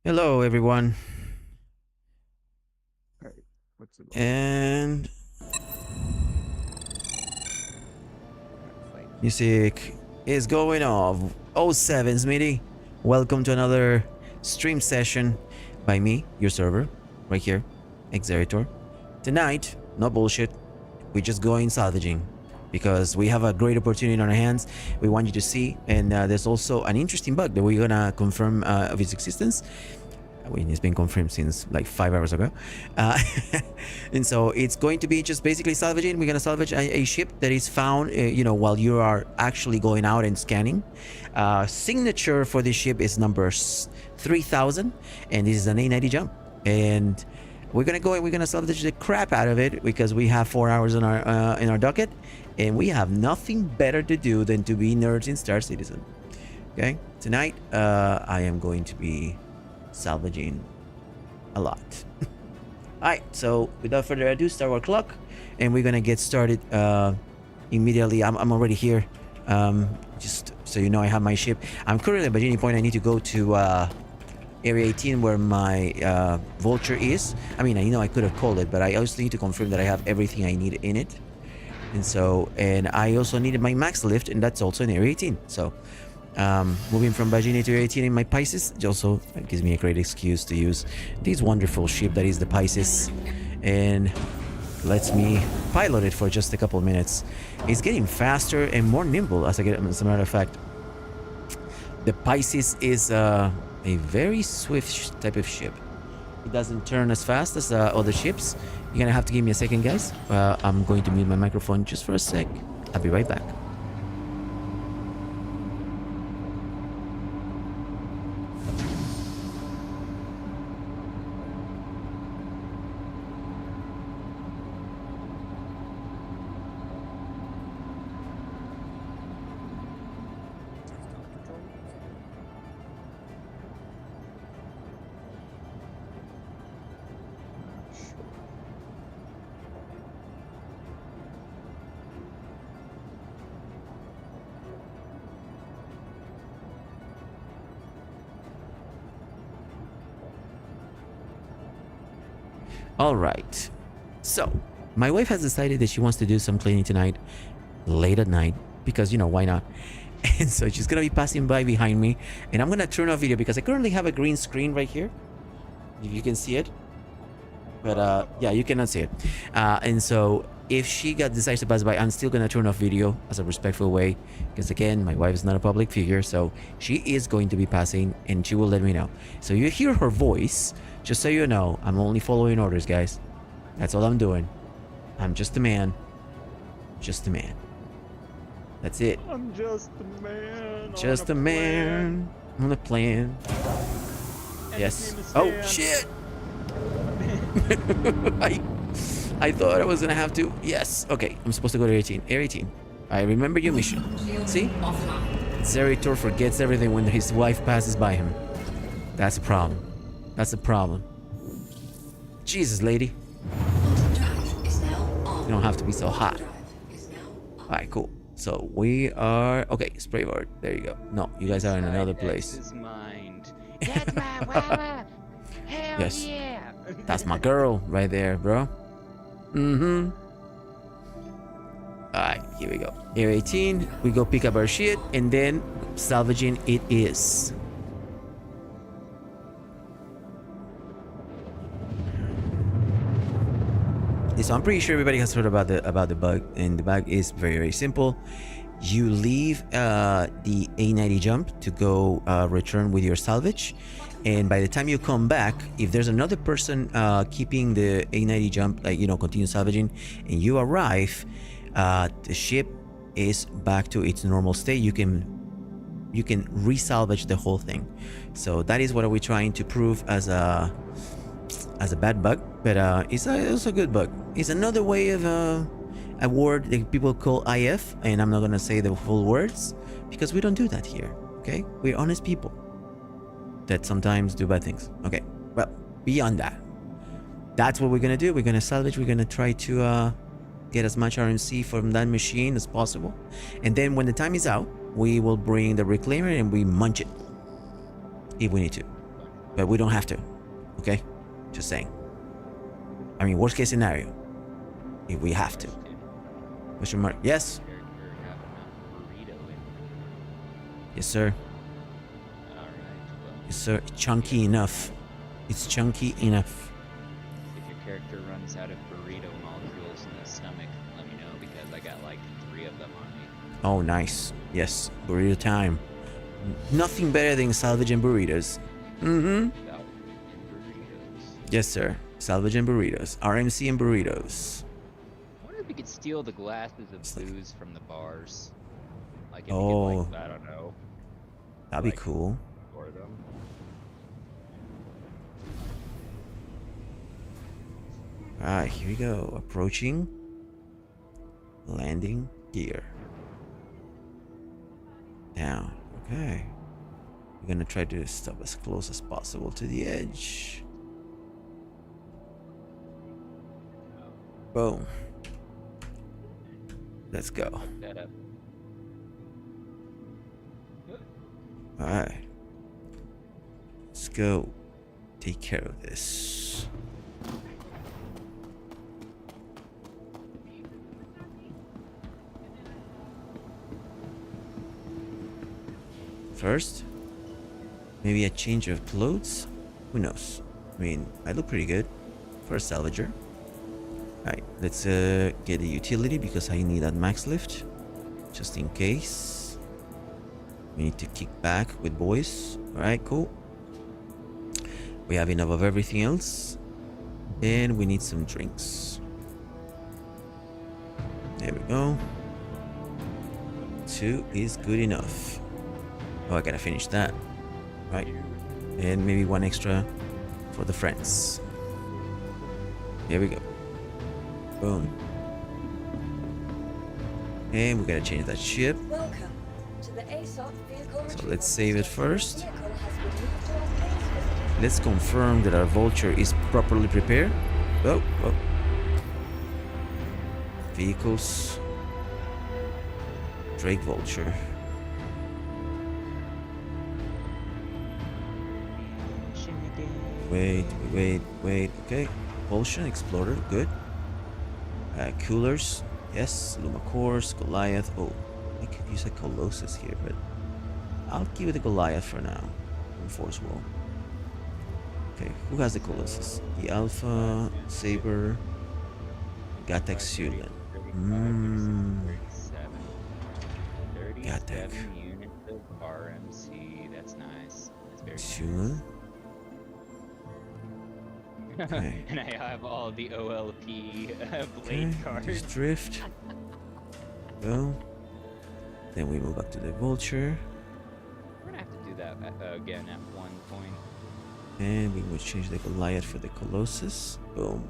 Hello, everyone, Alright, what's it going? and Fight. music is going off. Oh, sevens, Smitty. Welcome to another stream session by me, your server, right here, Exeritor. Tonight, no bullshit, we're just going salvaging because we have a great opportunity on our hands. We want you to see, and there's also an interesting bug that we're gonna confirm of its existence. I mean, it's been confirmed since like 5 hours ago. Uh, and so it's going to be just basically salvaging. We're going to salvage a ship that is found, while you are actually going out and scanning. Signature for this ship is number 3000, and this is an A90 jump. And we're going to go and we're going to salvage the crap out of it because we have 4 hours in our docket, and we have nothing better to do than to be nerds in Star Citizen. Okay, tonight I am going to be salvaging a lot. All right, so without further ado, start our clock, and we're gonna get started immediately. I'm already here. Just so you know, I have my ship. I'm currently at Bajini Point. I need to go to area 18 where my vulture is. I mean, I know I could have called it, but I also need to confirm that I have everything I need in it. And I also needed my max lift, and that's also in area 18. So moving from Bajini to 18 in my Pisces also gives me a great excuse to use this wonderful ship that is the Pisces, and lets me pilot it for just a couple of minutes. It's getting faster and more nimble as a matter of fact. The Pisces is a very swift type of ship. It doesn't turn as fast as other ships. You're gonna have to give me a second, guys. I'm going to mute my microphone just for a sec. I'll be right back. All right. So, my wife has decided that she wants to do some cleaning tonight, late at night, because, why not? And so she's going to be passing by behind me, and I'm going to turn off video because I currently have a green screen right here. If you can see it. But, yeah, you cannot see it. And so if she decides to pass by, I'm still going to turn off video as a respectful way. Because, again, my wife is not a public figure, so she is going to be passing, and she will let me know. So you hear her voice. Just so you know, I'm only following orders, guys. That's all I'm doing. I'm just a man. Just a man. That's it. I'm just a man. Just a man on a plan. Yes. Oh, shit! I thought I was gonna have to. Yes. Okay, I'm supposed to go to 18. Area 18. I remember your mission. See? Zeritor forgets everything when his wife passes by him. That's a problem. That's a problem. Jesus, lady. You don't have to be so hot. Alright, cool. So we are... Okay, spray board. There you go. No, you guys are in another place. Yes. That's my girl right there, bro. Mm-hmm. Alright, here we go. Area 18. We go pick up our shit, and then salvaging it is. So I'm pretty sure everybody has heard about the bug, and the bug is very, very simple. You leave the A90 jump to go return with your salvage, and by the time you come back, if there's another person keeping the A90 jump, continue salvaging, and you arrive, the ship is back to its normal state. You can resalvage the whole thing. So that is what we're trying to prove as a bad bug, but it's a good bug. It's another way of a word that people call IF, and I'm not gonna say the full words because we don't do that here. Okay, we're honest people that sometimes do bad things. Okay, well, beyond that, that's what we're gonna do. We're gonna salvage. We're gonna try to get as much RMC from that machine as possible, and then when the time is out, we will bring the reclaimer and we munch it if we need to. but we don't have to. Okay, just saying. I mean, worst case scenario, if we have to. Question mark? Yes. Character have enough burrito in. Yes, sir. Alright, well, Yes, sir. Chunky enough. It's chunky enough. if your character runs out of burrito molecules in the stomach, let me know because I got like 3 of them on me. Oh, nice. Yes, burrito time. Nothing better than salvaging burritos. Mm-hmm. Without burritos. Yes, sir. Salvaging burritos. RMC and burritos. I wonder if we could steal the glasses of It's like- booze from the bars. Like if Oh. we could, like, I don't know, That'd be Like- cool. or them. Alright, here we go. Approaching. Landing gear. Down. Okay. We're gonna try to stop as close as possible to the edge. Boom. Let's go. That up. Alright. Let's go. Take care of this. First, maybe a change of clothes. Who knows? I mean, I look pretty good for a salvager. Alright, let's get a utility because I need that max lift. Just in case. We need to kick back with boys. Alright, cool. We have enough of everything else. And we need some drinks. There we go. 2 is good enough. Oh, I gotta finish that. Right. And maybe 1 extra for the friends. Here we go. Boom. And we gotta change that ship. Welcome to the ASOP vehicle So retrieval let's save it system. first. Vehicle has been moved to our base visiting. Let's confirm that our vulture is properly prepared. Oh, oh. Vehicles. Drake vulture. Wait. Okay. Propulsion, explorer, good. Coolers, yes. Lumacores, Goliath. Oh, I could use a Colossus here, but I'll give it a Goliath for now. Force wall. Okay, who has the Colossus? The Alpha, Saber, Gatek Sulan. 37 Gatek. units of RMC. That's nice. That's very Sulan. nice. Okay. And I have all the OLP Okay, blade cards. just drift. Go. Then we move up to the Vulture. We're gonna have to do that again at one point. And we will change the Goliath for the Colossus. Boom.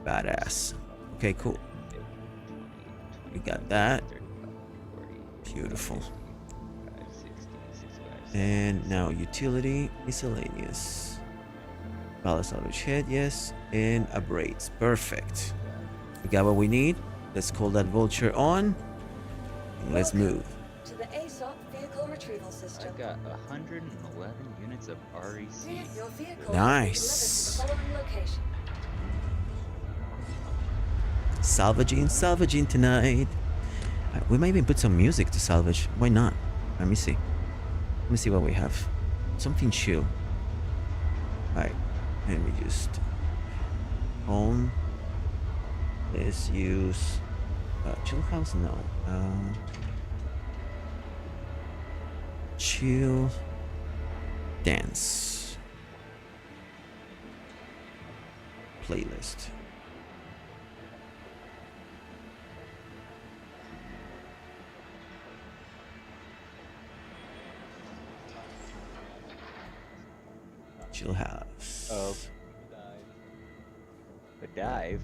Badass. Okay, cool. We got that. Beautiful. And now utility, miscellaneous. Ballast salvage head, yes. And a braids. Perfect. We got what we need. Let's call that vulture on. And let's move. To the ASOP vehicle retrieval system. I've got 111 units of REC. Your vehicle Nice. has been delivered to the following location. Salvaging tonight. We might even put some music to salvage. Why not? Let me see. Let me see what we have. Something chill. Alright. Let me just home. Let's use chill house. No. Chill dance playlist. Chill house. Oh. The dive?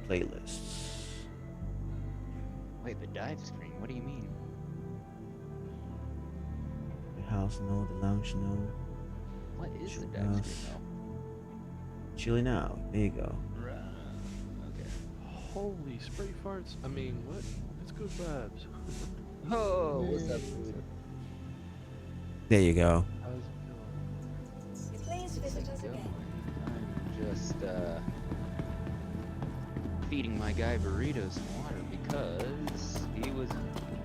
Playlists. Wait, the dive screen? What do you mean? The house, no. The lounge, no. What is the Chill dive house. screen Chilling out. There you go. though? Right. Okay. Holy spray farts. I mean, what? Let's go Babs. Oh, what's up, dude? There you go. How's it visitors going? again. I'm just feeding my guy burritos some water because he was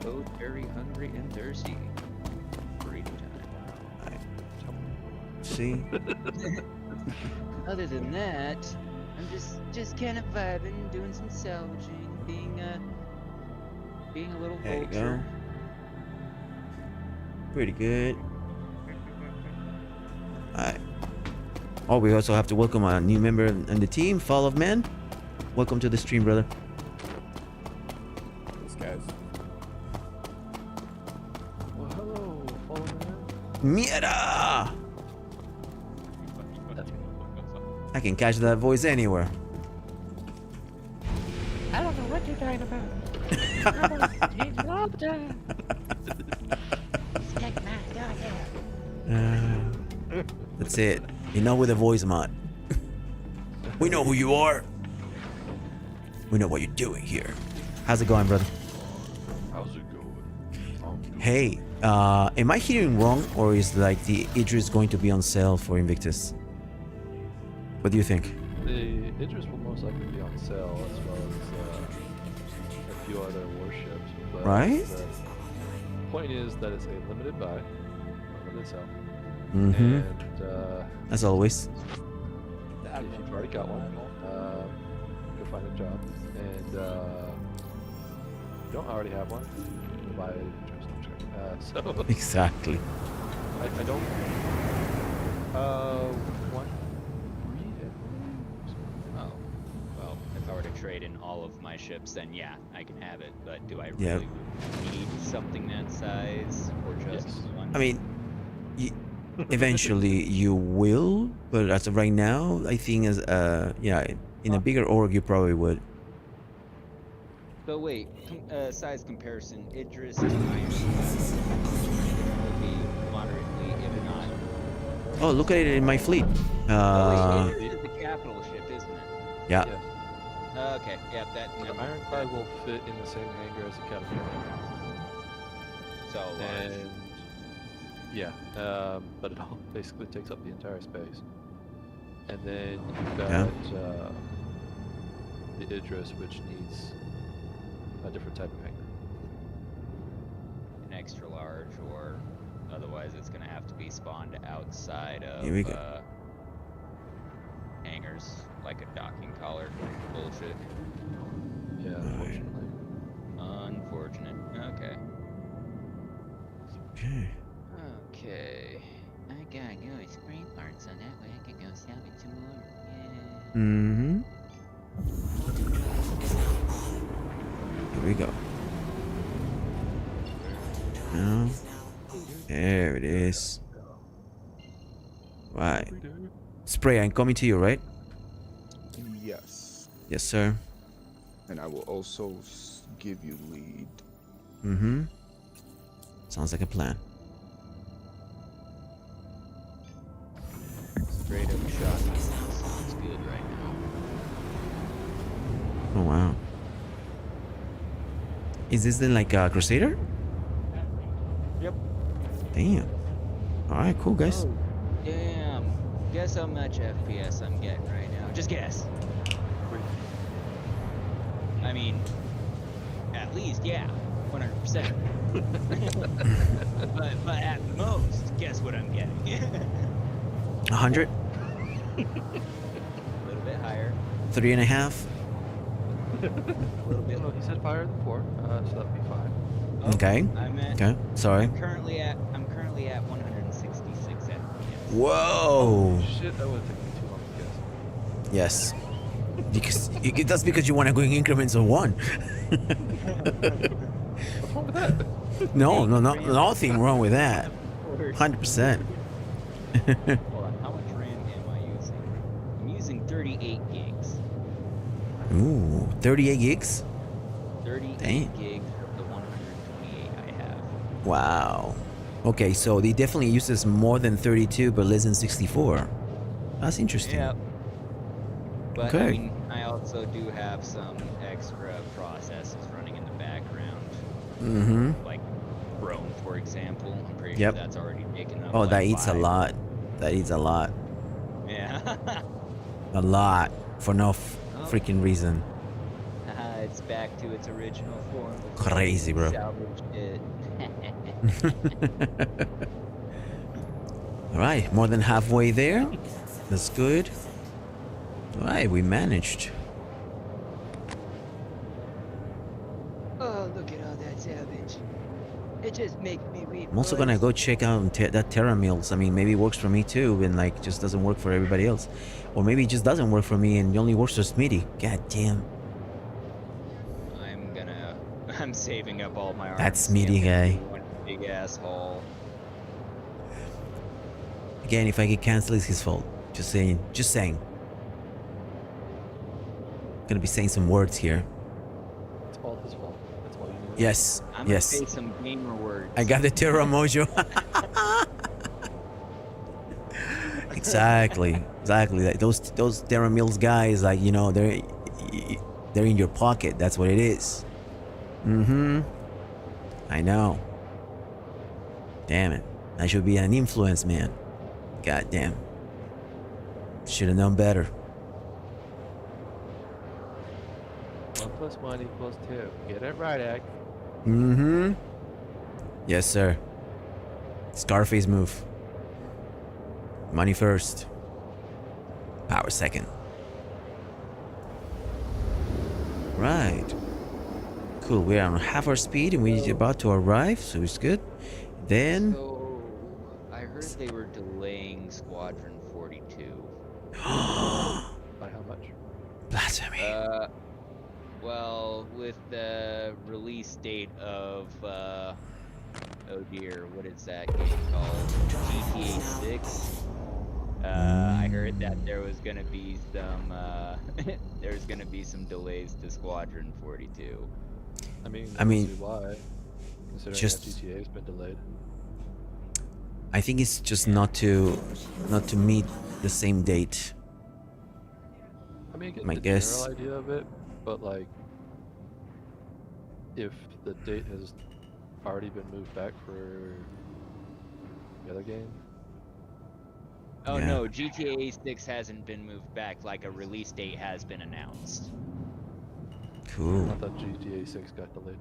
both very hungry and thirsty. Burrito time. See? Other than that, I'm just kind of vibing, doing some salvaging, being a little There you vulture. go. Pretty good. Alright. Oh, we also have to welcome a new member in the team, Fall of Man. Welcome to the stream, brother. These guys. Well, hello, follow man. Mierda! That's me. I can catch that voice anywhere. I don't know what you're talking about. He's loved her. Stick my daughter. That's it. Enough with the voice mod. We know who you are. We know what you're doing here. How's it going, brother? How's it going? Hey, am I hearing wrong, or is like the Idris going to be on sale for Invictus? What do you think? The Idris will most likely be on sale as well as a few other warships. But Right? The point is that it's a limited buy, limited sale. Mm-hmm. And As always. if you've already got one, go find a job. And if you don't already have one, go buy Idris. So Exactly. I don't. One read. Oh, well, if I were to trade in all of my ships, then yeah, I can have it. But do I Yeah. really need something that size or just Yes. one? I mean, eventually you will, but as of right now, I think as yeah, in a bigger org you probably would. So wait, size comparison, Idris to Iron would be moderately, if not. Oh, look at it in my fleet. Oh, wait, Idris is the capital ship, isn't it? Yeah. Yes. Okay, yeah, that. The never- Ironclad will fit in the same hangar as the Catapult. So large. And yeah, but it all basically takes up the entire space. And then you've got Yeah. The Idris, which needs a different type of hangar. An extra large, or otherwise it's gonna have to be spawned outside of Here we go. hangars, like a docking collar bullshit. Yeah, unfortunately. Unfortunate. Okay. Okay. Okay. I gotta go with spray parts so that way I can go salvage some more. Yeah. Mm-hmm. Here we go. Now, there it is. Right. Spray, I'm coming to you, right? Yes. Yes, sir. And I will also give you lead. Mm-hmm. Sounds like a plan. Straight up shot. Sounds good right now. Oh, wow. Is this then like a Crusader? Yep. Damn. Alright, cool, guys. Oh, damn. Guess how much FPS I'm getting right now. Just guess. I mean, at least, yeah. 100%. but at most, guess what I'm getting? 100? A little bit higher. 3.5? A little bit. No, he said fire than 4, so that'd be 5. Oh, Okay. I'm at. Okay, sorry. I'm currently at 166 FPS. Whoa! Shit, that would have taken me too long to guess. Yes. Because that's because you want to go in increments of 1. What's wrong with that? No, nothing wrong with that. 100%. Hold on, how much RAM am I using? I'm using 38 gigs. Ooh, 38 gigs? 38 Dang. gigs of the 128 I have. Wow. Okay, so he definitely uses more than 32 but less than 64. That's interesting. Yep. But I Okay. mean, I also do have some extra processes running in the background. Mm-hmm. Like Chrome, for example. I'm pretty Yep. sure that's already taken up. Oh, like that eats a 5. lot. That eats a lot. A lot. For no freaking reason. It's back to its original form. Crazy, bro. Salvaged it. Alright, more than halfway there. That's good. Alright, we managed. Oh, look at all that salvage. It just makes me weep. I'm also gonna go check out that Terra Mills. I mean, maybe it works for me too, and like just doesn't work for everybody else. Or maybe it just doesn't work for me and it only works for Smitty. God damn. I'm saving up all my arms. That Smitty guy. One big asshole. Again, if I get cancelled, it's his fault. Just saying. Just saying. Gonna be saying some words here. It's all his fault. That's all you need. Yes. I'm Yes. gonna say some gamer words. I got the Terra Mojo. Exactly. Exactly. Like those Terra Mills guys, like, you know, they're in your pocket. That's what it is. Mm-hmm. I know. Damn it. I should be an influence man. God damn. Should have known better. 1 + 1 = 2. Get it right, Ag. Mm-hmm. Yes, sir. Scarface move. Money first. Power second. Right. Cool. We're on half our speed and we're about to arrive, so it's good. Then. So, I heard they were delaying Squadron 42. By how much? Blasphemy. Well, with the release date of, oh dear, what is that game called? GTA 6. I heard that there was gonna be some, there's gonna be some delays to Squadron 42. I mean, I mean, see why. Considering just- that GTA's been delayed. I think it's just not to meet the same date. I mean, I get My the guess. general idea of it, but like, if the date has already been moved back for the other game, Oh Yeah. no, GTA 6 hasn't been moved back, like a release date has been announced. I Cool. thought GTA 6 got delayed.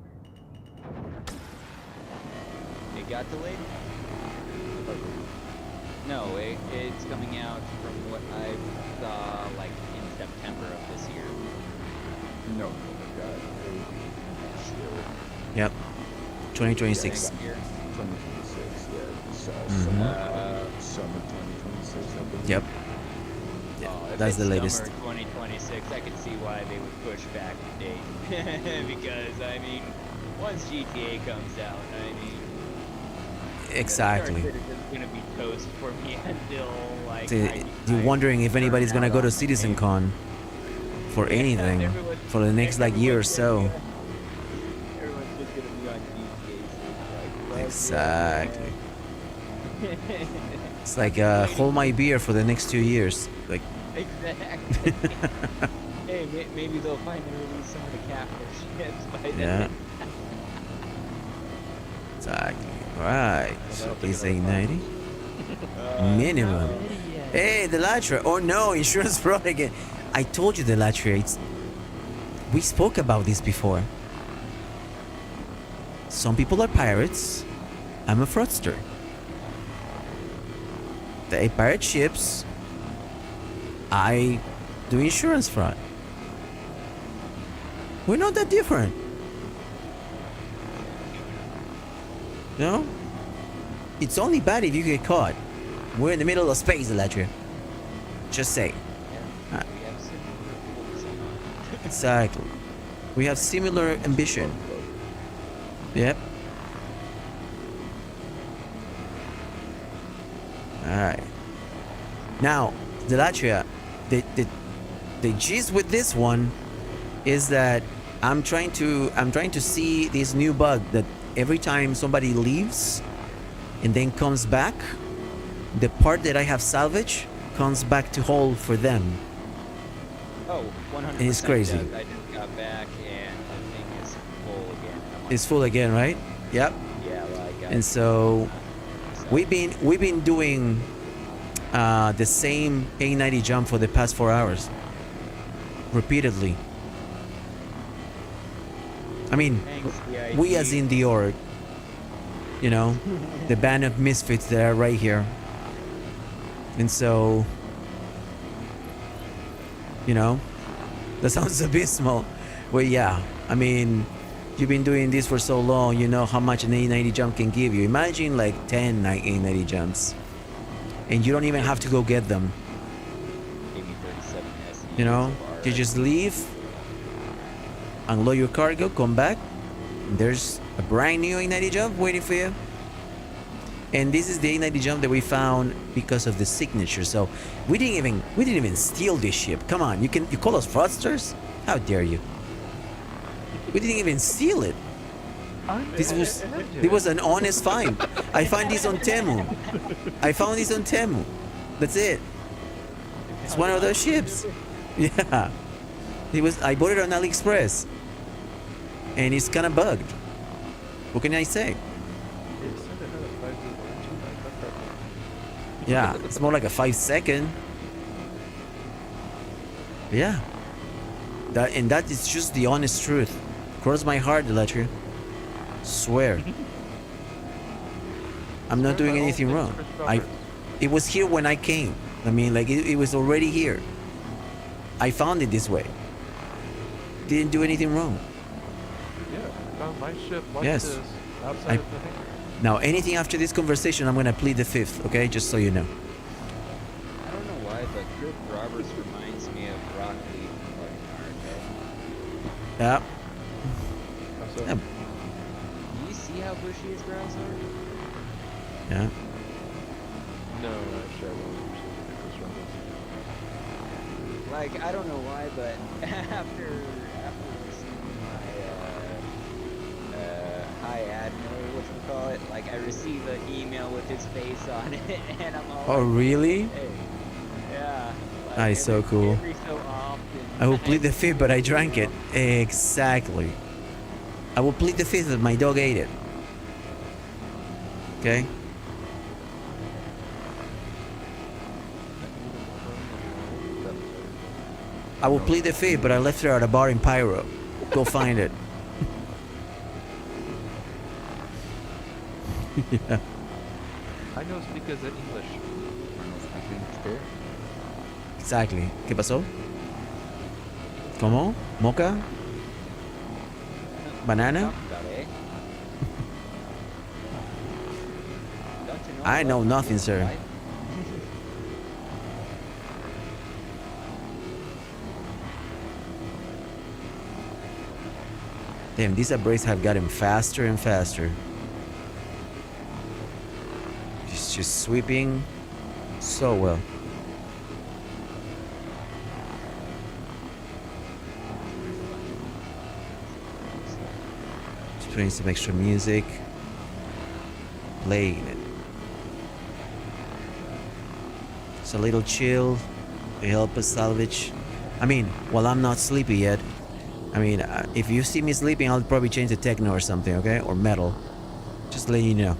It got delayed? No, it's coming out from what I saw, like, in September of this year. No, God, it would be next year. Yep. 2026. Next year. 2026, yeah. So, Mhm. summer 2026, I believe. Yep. Yeah, Oh, if that's it's the latest. Summer 2026, I could see why they would push back the date. Because, I mean, once GTA comes out, I mean... Exactly. It's gonna be toast for me until, like... So, you're wondering if anybody's gonna go to CitizenCon for anything for the next like year or so. Everyone's just gonna be on GTA 6, like, Exactly. It's like hold my beer for the next 2 years. Like Exactly. Hey, maybe they'll finally release some of the captive ships by then. yeah. Exactly. Alright. So please say 90. Minimum. Hey, the Latra. Oh no, insurance fraud again. I told you the Latra. We spoke about this before. Some people are pirates. I'm a fraudster. They pirate ships. I do insurance fraud. We're not that different. No? It's only bad if you get caught. We're in the middle of space, Electra. Just say. We have similar goals. Exactly. We have similar ambition. Yep. Alright. Now, Delatria, the gist with this one is that I'm trying to see this new bug that every time somebody leaves and then comes back, the part that I have salvaged comes back to hold for them. Oh, 100%. It's crazy. Does. I just got back and the thing is full again. I'm like, It's full again, right? Yep. yeah, like And so we've been doing the same A90 jump for the past 4 hours. Repeatedly. I mean, Thanks, CIG. we as in the org, you know, the band of misfits that are right here. And so, you know, that sounds abysmal. Well, yeah, I mean, you've been doing this for so long, you know how much an A90 jump can give you. Imagine like 10 A90 jumps. And you don't even have to go get them. Gave me 37 SE. You know, you just leave, unload your cargo, come back. And there's a brand new A90 jump waiting for you. And this is the A90 jump that we found because of the signature. So we didn't even steal this ship. Come on, you call us fraudsters? How dare you? We didn't even steal it. It was an honest find. I found this on Temu. I found this on Temu. That's it. It's one of those ships. Yeah. I bought it on AliExpress. And it's kind of bugged. What can I say? Yeah, it's more like a 5-second. Yeah. That is just the honest truth. Cross my heart, Delatria. Swear. I'm not doing anything wrong. It was here when I came. I mean, like, it was already here. I found it this way. Didn't do anything wrong. Yeah, found my ship like Yes. this outside of the hangar. Now, anything after this conversation, I'm gonna plead the fifth, okay? Just so you know. I don't know why, but Chris Roberts reminds me of Rock Lee from fucking Naruto. Yeah. How's that? Yeah. Do you see how bushy his brows are? Yeah. No, actually, I won't usually pick this one. Like, I don't know why, but after receiving my hi admiral, whatchamacallit, like I receive an email with his face on it, and I'm all Oh, like, really? hey, yeah. Like, That is so cool. Every so often. I will plead the fifth, but I drank it. Exactly. I will plead the fifth that my dog ate it. Okay? I will plead the fifth, but I left it at a bar in Pyro. Go find it. Yeah. I know speakers in English. Exactly. ¿Qué pasó? ¿Cómo? ¿Moca? ¿Banana? Talking about, eh? Don't you I know love nothing, this, sir. right? Damn, these upgrades have gotten faster and faster. It's just sweeping so well. Just putting some extra music. Playing it. It's a little chill to help us salvage. I mean, while I'm not sleepy yet. I mean, if you see me sleeping, I'll probably change to techno or something, okay? Or metal. Just letting you know.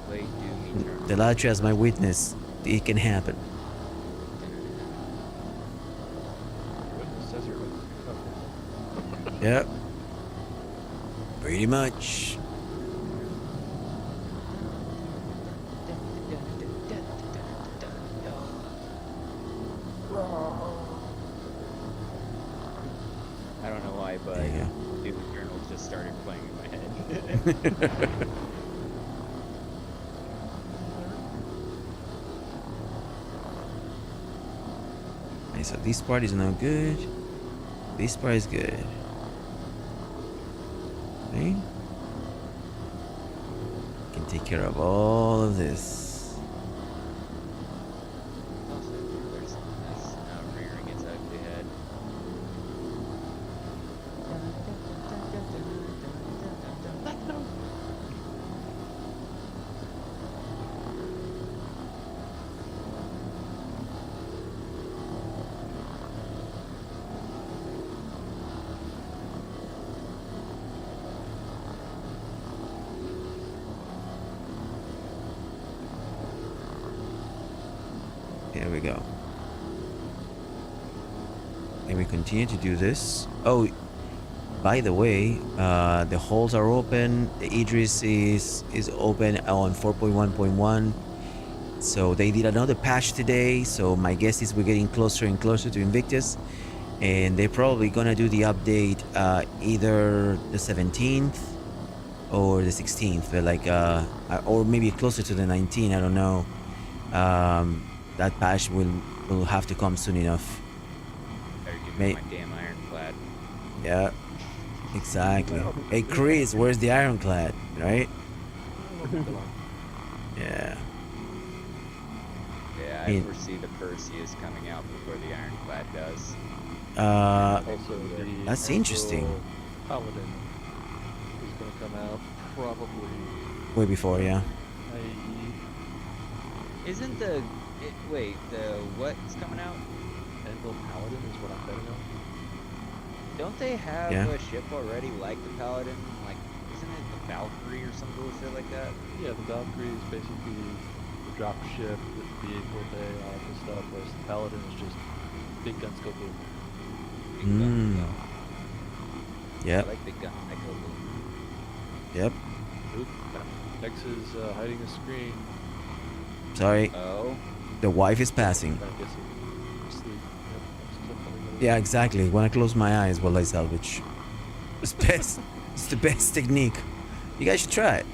Play Doom Eternal. Delatria as my witness. It can happen. Goodness, says you're Yep. Pretty much. I don't know why, but There you Doom Eternal just started playing in my head. Okay, so this part is no good. This part is good. See? Can take care of all of this. There's nice rearing its ugly head. we go. And we continue to do this. Oh, by the way, the holes are open. The Idris is open on 4.1.1. So they did another patch today. So my guess is we're getting closer and closer to Invictus, and they're probably gonna do the update either the 17th or the 16th, but like or maybe closer to the 19th. I don't know. That patch will have to come soon enough. Better give me my damn ironclad. Yeah, exactly. Hey Chris, where's the ironclad? Right? Yeah. Yeah, I foresee the Perseus coming out before the ironclad does. Also, the That's interesting. Emperor Paladin is going to come out probably. Way before, yeah. Isn't wait, the what's coming out? Envil Paladin is what I'm betting on. Don't they have Yeah. a ship already like the Paladin? Like, isn't it the Valkyrie or some bullshit like that? Yeah, the Valkyrie is basically the drop ship with vehicle bay, all that good stuff, whereas the Paladin is just big guns go boom. Big guns, though. Yep. I like big guns. I go boom. Yep. Oop, X is hiding a screen. Sorry. Oh. The wife is passing. I guess it's asleep. Yep, that's something. Yeah, exactly. When I close my eyes while I salvage. It's best. It's the best technique. You guys should try it.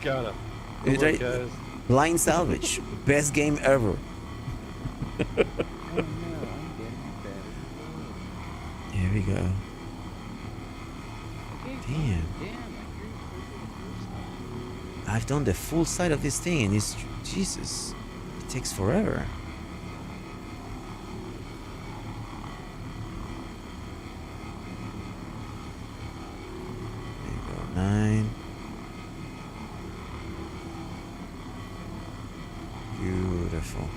Gotta. You Good try work, guys. Blind salvage. Best game ever. Oh no, I'm getting better. Here we go. Damn. I've done the full side of this thing and it's... Jesus. It takes forever. There you go. 9. Beautiful.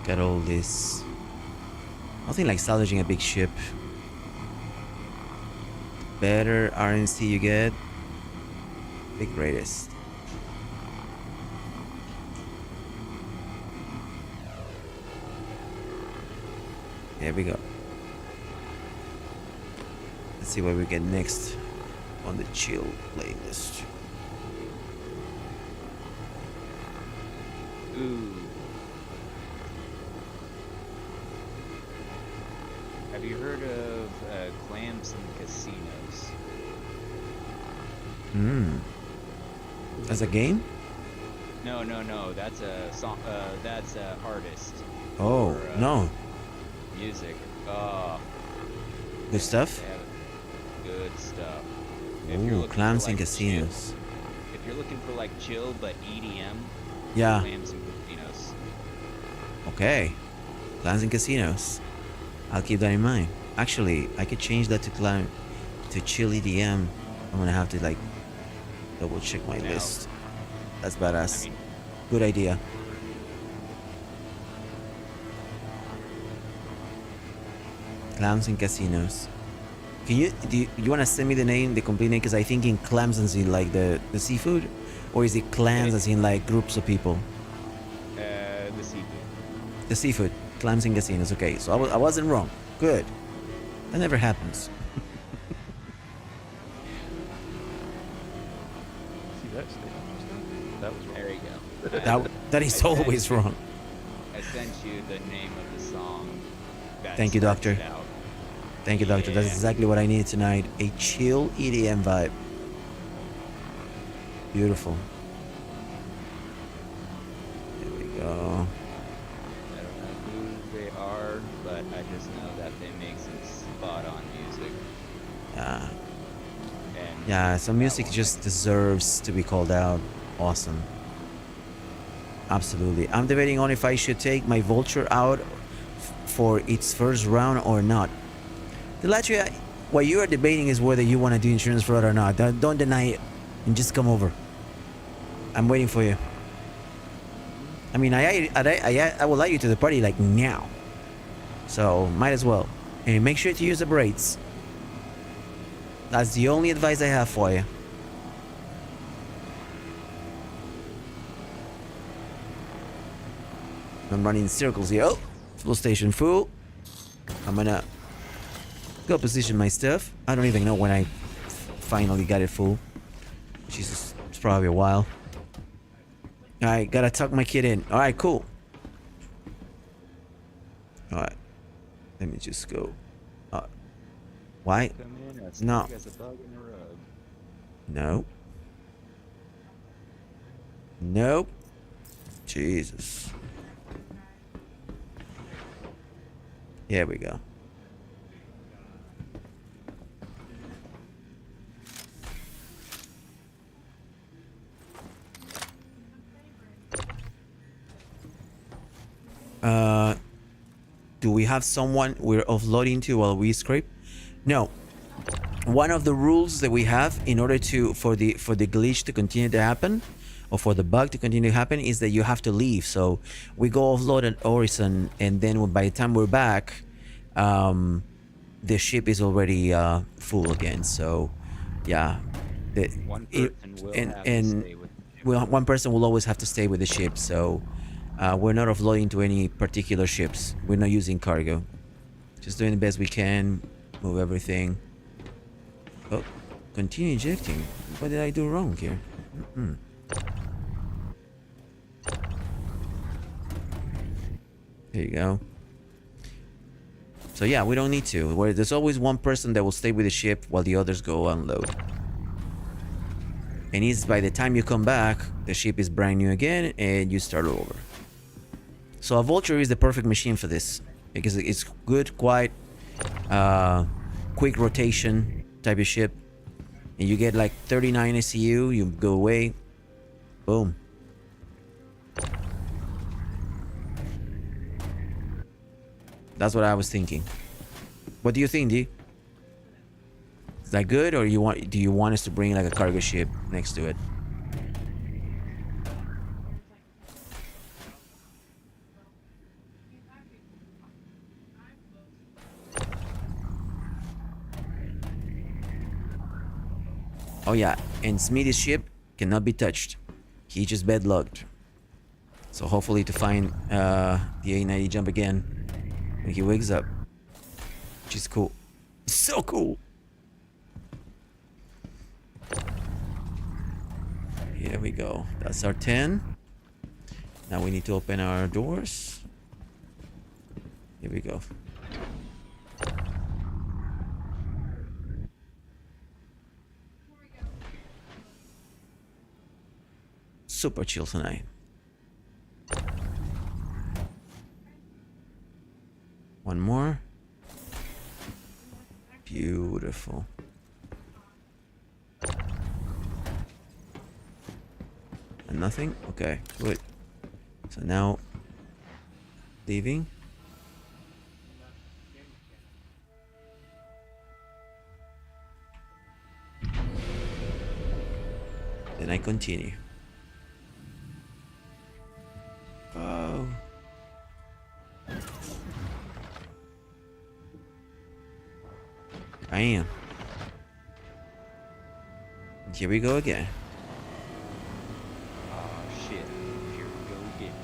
Got all this. Nothing like salvaging a big ship. Better RNC you get, the greatest. There we go. Let's see what we get next on the chill playlist. Ooh. Have you heard of clams and casinos? As a game? No, that's a song. That's a artist. Oh, or, no. Music. Oh. Good stuff? They have good stuff. Ooh, clams and chill- casinos. if you're looking for like chill but EDM, Yeah. clams and casinos. Okay. Clams and casinos. I'll keep that in mind. Actually, I could change that to chill EDM. I'm gonna have to like double check my No. list. That's badass. I mean, Good idea. Clams and casinos. Can you wanna send me the name, the complete name? Because I think in clams as in like the seafood, or is it clans as in like groups of people? the seafood. The seafood, clams and casinos. Okay, so I wasn't wrong. Good. That never happens. See that statement just now? That was wrong. There you go. That is always wrong. I sent you the name of the song. that Thank you, starts Doctor. it out. Thank you, Doctor. That's Yeah. exactly what I need tonight. A chill EDM vibe. Beautiful. There we go. I don't know who they are, but I just know that they make some spot on music. Yeah. And Yeah, some that music one just deserves to be called out. Awesome. Absolutely. I'm debating on if I should take my vulture out for its first round or not. Delatria, what you are debating is whether you want to do insurance fraud or not. Don't deny it and just come over. I'm waiting for you. I mean, I will let you to the party like now. So might as well. And make sure to use the braids. That's the only advice I have for you. I'm running in circles here. Oh, full station full. I'm gonna go position my stuff. I don't even know when I finally got it full. Jesus, it's probably a while. Alright, gotta tuck my kid in. Alright, cool. Alright. Let me just go. Why? Come in, I No. think as a bug in the rug. No. Nope. Jesus. Here we go. Do we have someone we're offloading to while we scrape? No. One of the rules that we have in order to for the glitch to continue to happen, or for the bug to continue to happen, is that you have to leave. So we go offload at Orison, and then by the time we're back, the ship is already full again. So yeah, One person will have to stay with the ship. well, one person will always have to stay with the ship. So we're not offloading to any particular ships. We're not using cargo. Just doing the best we can. Move everything. Oh, continue ejecting. What did I do wrong here? There you go. So yeah, we don't need to. There's always one person that will stay with the ship while the others go unload. And it's by the time you come back, the ship is brand new again, and you start over. So a vulture is the perfect machine for this, because it's good, quiet, quick rotation type of ship, and you get like 39 SCU. You go away, boom. That's what I was thinking. What do you think, D? Is that good, or do you want us to bring like a cargo ship next to it? Oh yeah, and Smithy's ship cannot be touched. He just bedlocked. So hopefully to find the A90 jump again when he wakes up. Which is cool. So cool. Here we go. That's our 10. Now we need to open our doors. Here we go. Super chill tonight. One more. Beautiful. And nothing? Okay, good. So now, leaving. Then I continue. Oh. Bam. Here we go again. Oh shit. Here we go again.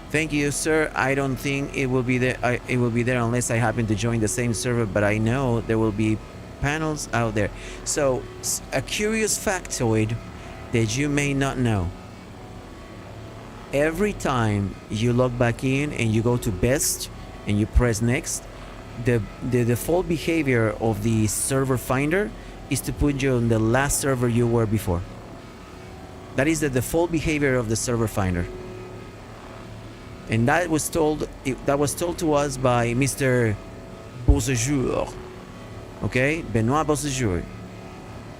Thank you, sir. I don't think it will be there. It will be there unless I happen to join the same server. But I know there will be panels out there. So, a curious factoid that you may not know. Every time you log back in and you go to best and you press next, the default behavior of the server finder is to put you on the last server you were before. That is the default behavior of the server finder. And that was told to us by Mr. Beausejour. Okay, Benoit Beausejour.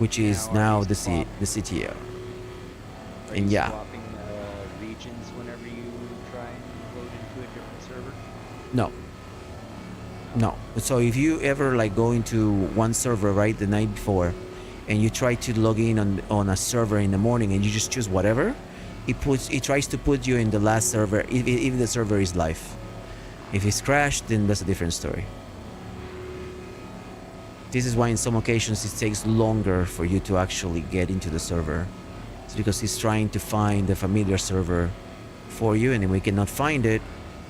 which is Now, are now you the swap- CTO. Are And you yeah. swapping regions whenever you try and load into a different server? No. No. So if you ever like go into one server right the night before, and you try to log in on a server in the morning, and you just choose whatever, it tries to put you in the last server if the server is live. If it's crashed, then that's a different story. This is why in some occasions it takes longer for you to actually get into the server. It's because he's trying to find a familiar server for you, and if we cannot find it,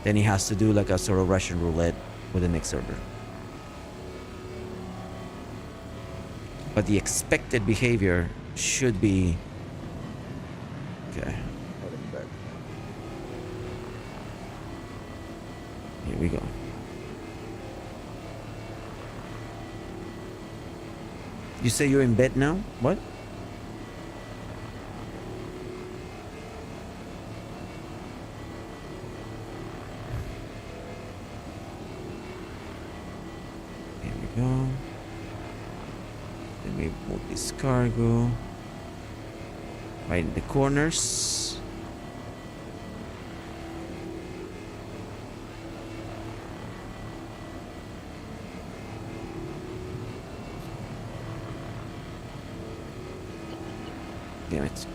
then he has to do like a sort of Russian roulette with the next server. But the expected behavior should be... Okay, Heading back. here we go. You say you're in bed now? What? Here we go. Let me move this cargo right in the corners. Damn it.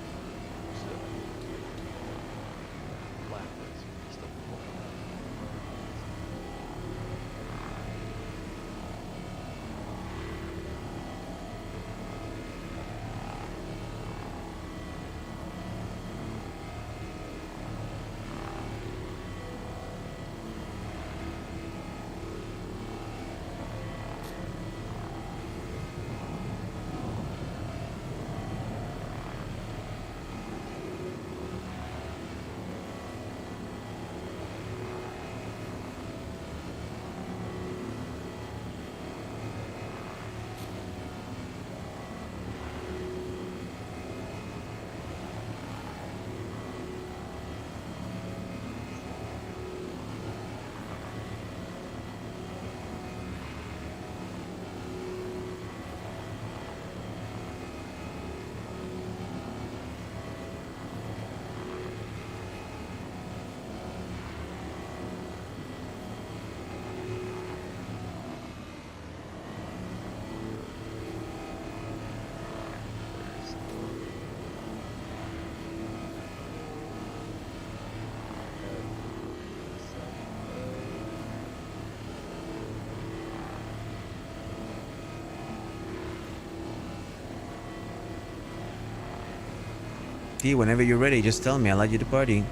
T, whenever you're ready, just tell me. I'll add you to the party.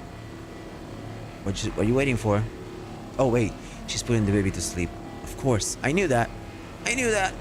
What are you waiting for? Oh, wait. She's putting the baby to sleep. Of course. I knew that. I knew that.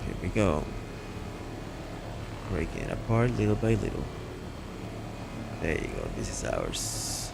Here we go. Breaking it apart little by little. There you go. This is ours.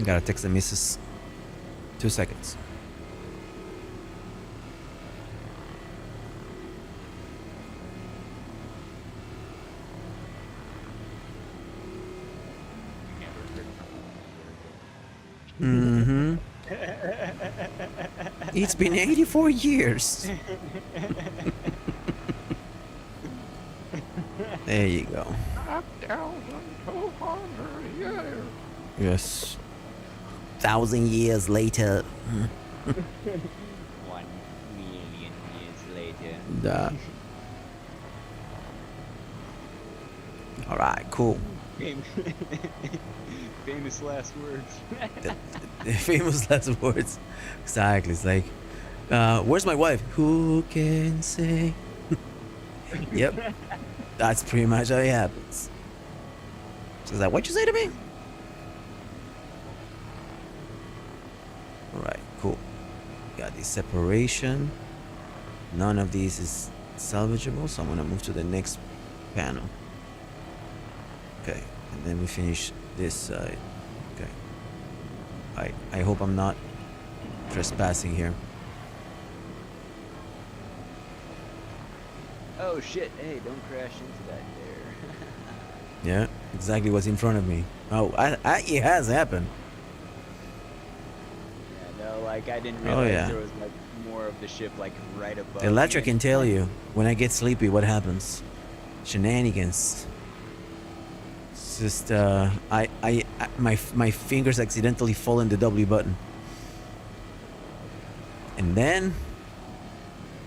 gotta text the missus. 2 seconds. Mm-hmm. It's been 84 years. There you go. 1,200 years. Yes. 1,000 years later. 1 million years later. Duh. All right, cool. Famous last words. The famous last words. Exactly. It's like, where's my wife? Who can say? Yep. That's pretty much how it happens. She's like, what'd you say to me? All right, cool. Got the separation. None of these is salvageable, so I'm gonna move to the next panel. Okay, and then we finish this side. Okay. I hope I'm not trespassing here. Oh shit! Hey, don't crash into that there. Yeah, exactly what's in front of me. Oh, it has happened. Yeah, no, like I didn't Oh, realize yeah. there was like more of the ship like right above. The Electra me. can tell you when I get sleepy what happens. Shenanigans. It's just my fingers accidentally fall in the W button. And then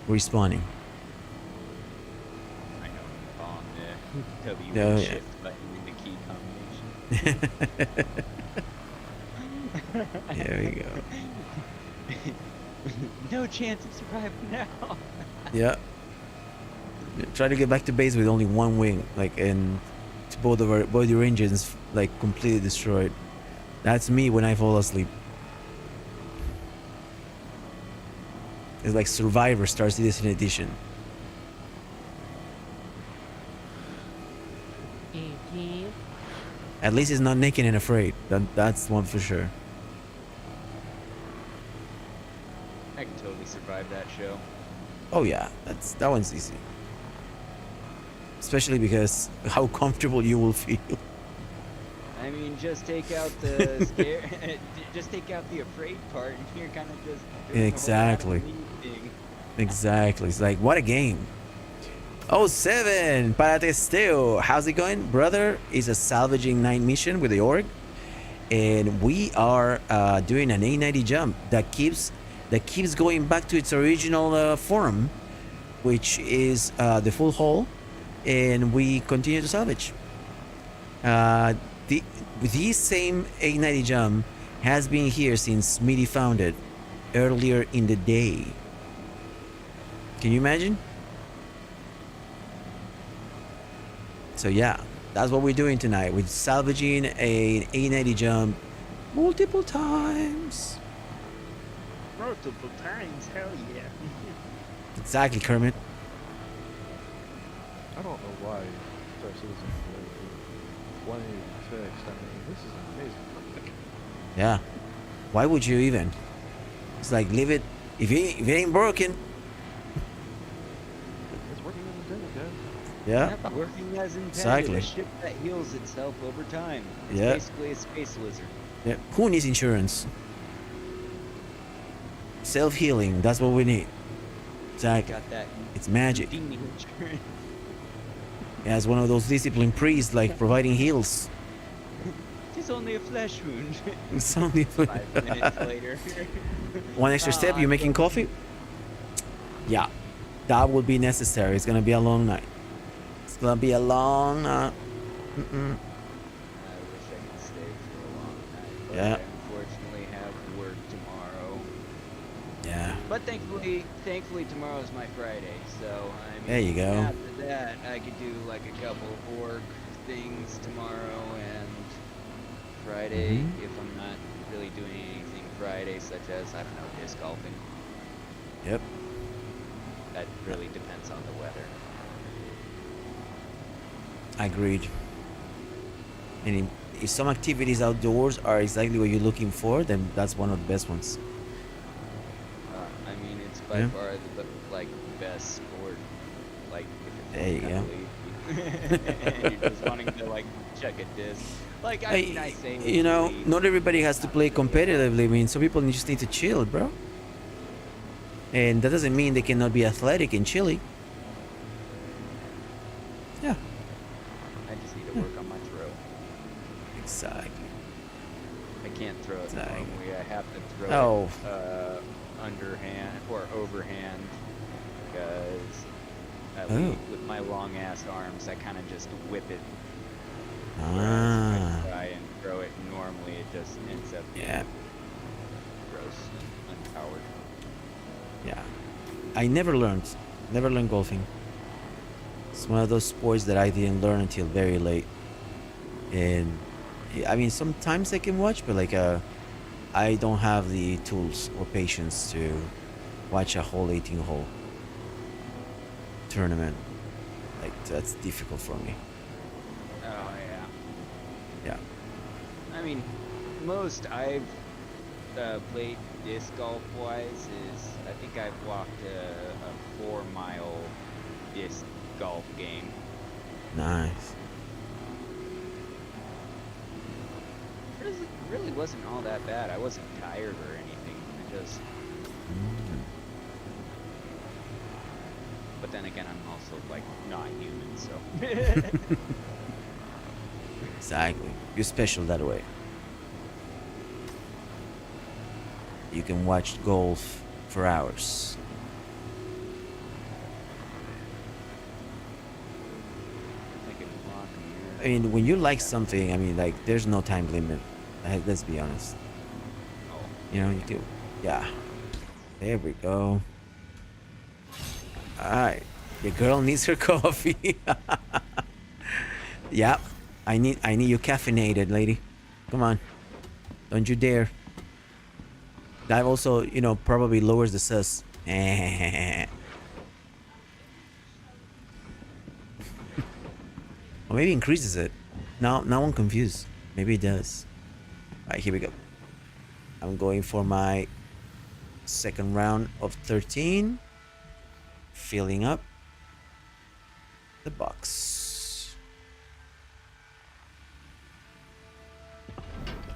respawning. I know. On the W Oh, yeah. shift button in the key combination. There we go. No chance of surviving now. Yeah. Try to get back to base with only one wing, like, and both your engines like completely destroyed. That's me when I fall asleep. It's like Survivor Star Citizen Edition. At least it's not naked and afraid. That's one for sure. I can totally survive that show. Oh yeah, that one's easy. Especially because how comfortable you will feel. I mean, just take out the scare, just take out the afraid part, and you're kind of just doing Exactly. The whole Adam and Eve thing. Exactly. It's like, what a game. Oh, 7 para testeo. How's it going, brother? It's a salvaging night mission with the org, and we are doing an A90 jump that keeps going back to its original form, which is the full hull, and we continue to salvage. This same A90 jump has been here since Smitty found it earlier in the day. Can you imagine? So yeah, that's what we're doing tonight. We're salvaging an A90 jump multiple times. Multiple times, hell yeah. Exactly, Kermit. I don't know why Star Citizen 186. I mean, this is amazing. Yeah. Why would you even? It's like, leave it. If it ain't broken. It's working in the day, guys. Yeah. Working as intended. Exactly. A ship that heals itself over time. It's Yeah. basically a space lizard. Yeah. Who needs insurance? Self-healing. That's what we need. Exactly. Got that. It's magic. Demon insurance. As one of those disciplined priests, like providing heals. It's only a flesh wound. It's only 5 minutes later. one extra step. You making coffee? Yeah, that will be necessary. It's gonna be a long night. It's gonna be a long night. I wish I could stay for a long night, but Yeah. I unfortunately have work tomorrow. Yeah. But thankfully tomorrow's my Friday, so I mean, There you go. after that, I could do like a couple org things tomorrow and Friday Mhm. if I'm not really doing anything Friday, such as I don't know, disc golfing. Yep. That really depends on the weather. Agreed. And if some activities outdoors are exactly what you're looking for, then that's one of the best ones. I mean, it's by Yeah. far the like best sport. Like if There you're you feeling kind of lazy and you're just wanting to like check a disc. Like I mean, I say You know, lazy, not everybody has to not play really. competitively. I mean, some people just need to chill, bro. And that doesn't mean they cannot be athletic and chilly. Yeah, I just need to work on my throw. exactly. I can't throw it Exactly. normally. I have to throw Oh. it underhand or overhand because Oh. with my long ass arms, I kind of just whip it. Whereas Ah. if I try and throw it normally, it just ends up being Yeah. gross and unpowered. Yeah. I never learned golfing. It's one of those sports that I didn't learn until very late. And I mean, sometimes I can watch, but like, I don't have the tools or patience to watch a whole 18-hole tournament. Like, that's difficult for me. Oh yeah. Yeah. I mean, most I've played disc golf wise is I think I've walked a 4-mile disc golf game. Nice. It really wasn't all that bad. I wasn't tired or anything. I just. But then again, I'm also like not human, so. Exactly. You're special that way. You can watch golf for hours. I mean, when you like something, I mean, like, there's no time limit. Let's be honest. You know, you do. Yeah. There we go. Alright. The girl needs her coffee. Yep. I need you caffeinated, lady. Come on. Don't you dare. That also, you know, probably lowers the sus. Or maybe increases it. Now I'm confused. Maybe it does. Alright, here we go. I'm going for my second round of 13. Filling up the box.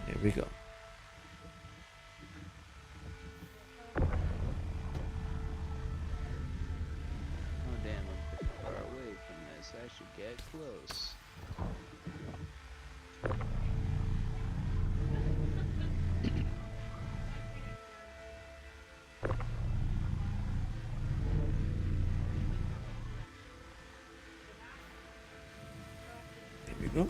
Here we go. Oh damn, I'm pretty far away from this. I should get close. There we go.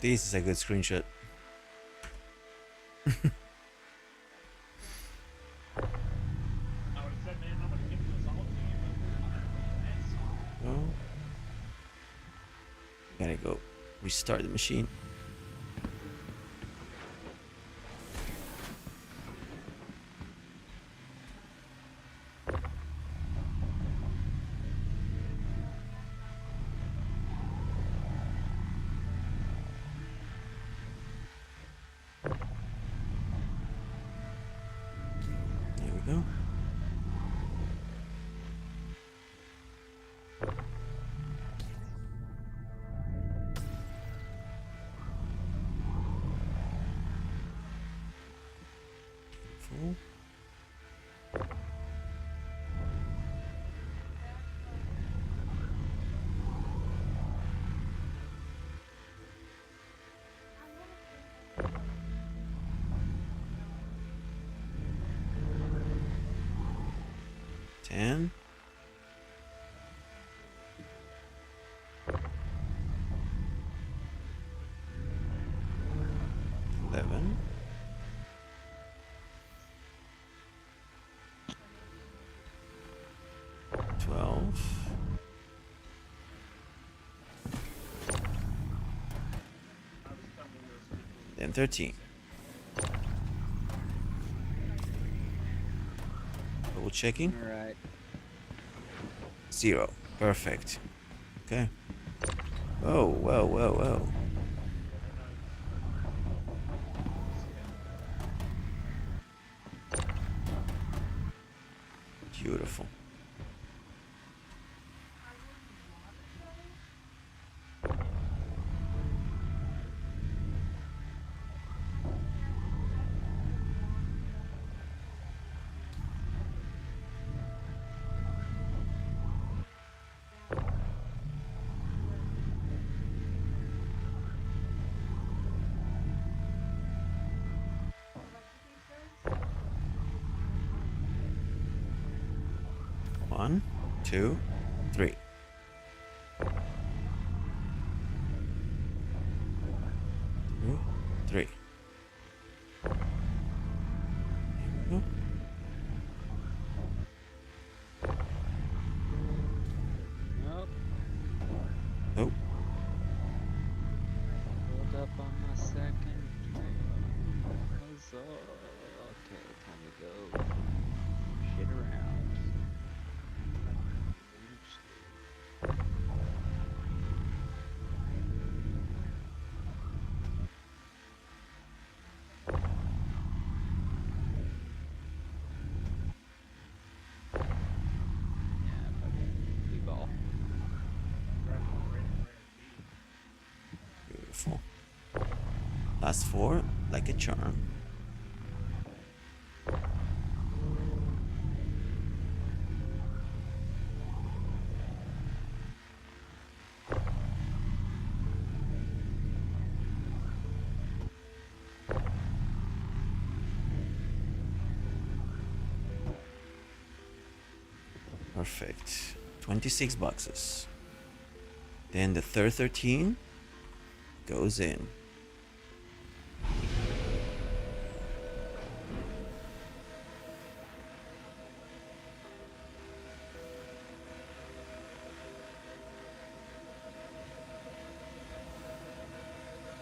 This is a good screenshot. Oh. Gotta go restart the machine. There we go. 10. 11. 12. Then 13. Double checking. All right. 0. Perfect. Okay. Whoa, whoa, whoa, whoa. Beautiful. One, 2, 3. 2, 3. Here we go. Nope. Oh, Pulled up on my second trail. Okay, time to go. Shit around. Yeah, fucking blue ball. beautiful. Last 4, like a charm. Perfect. 26 boxes. Then the third 13 goes in.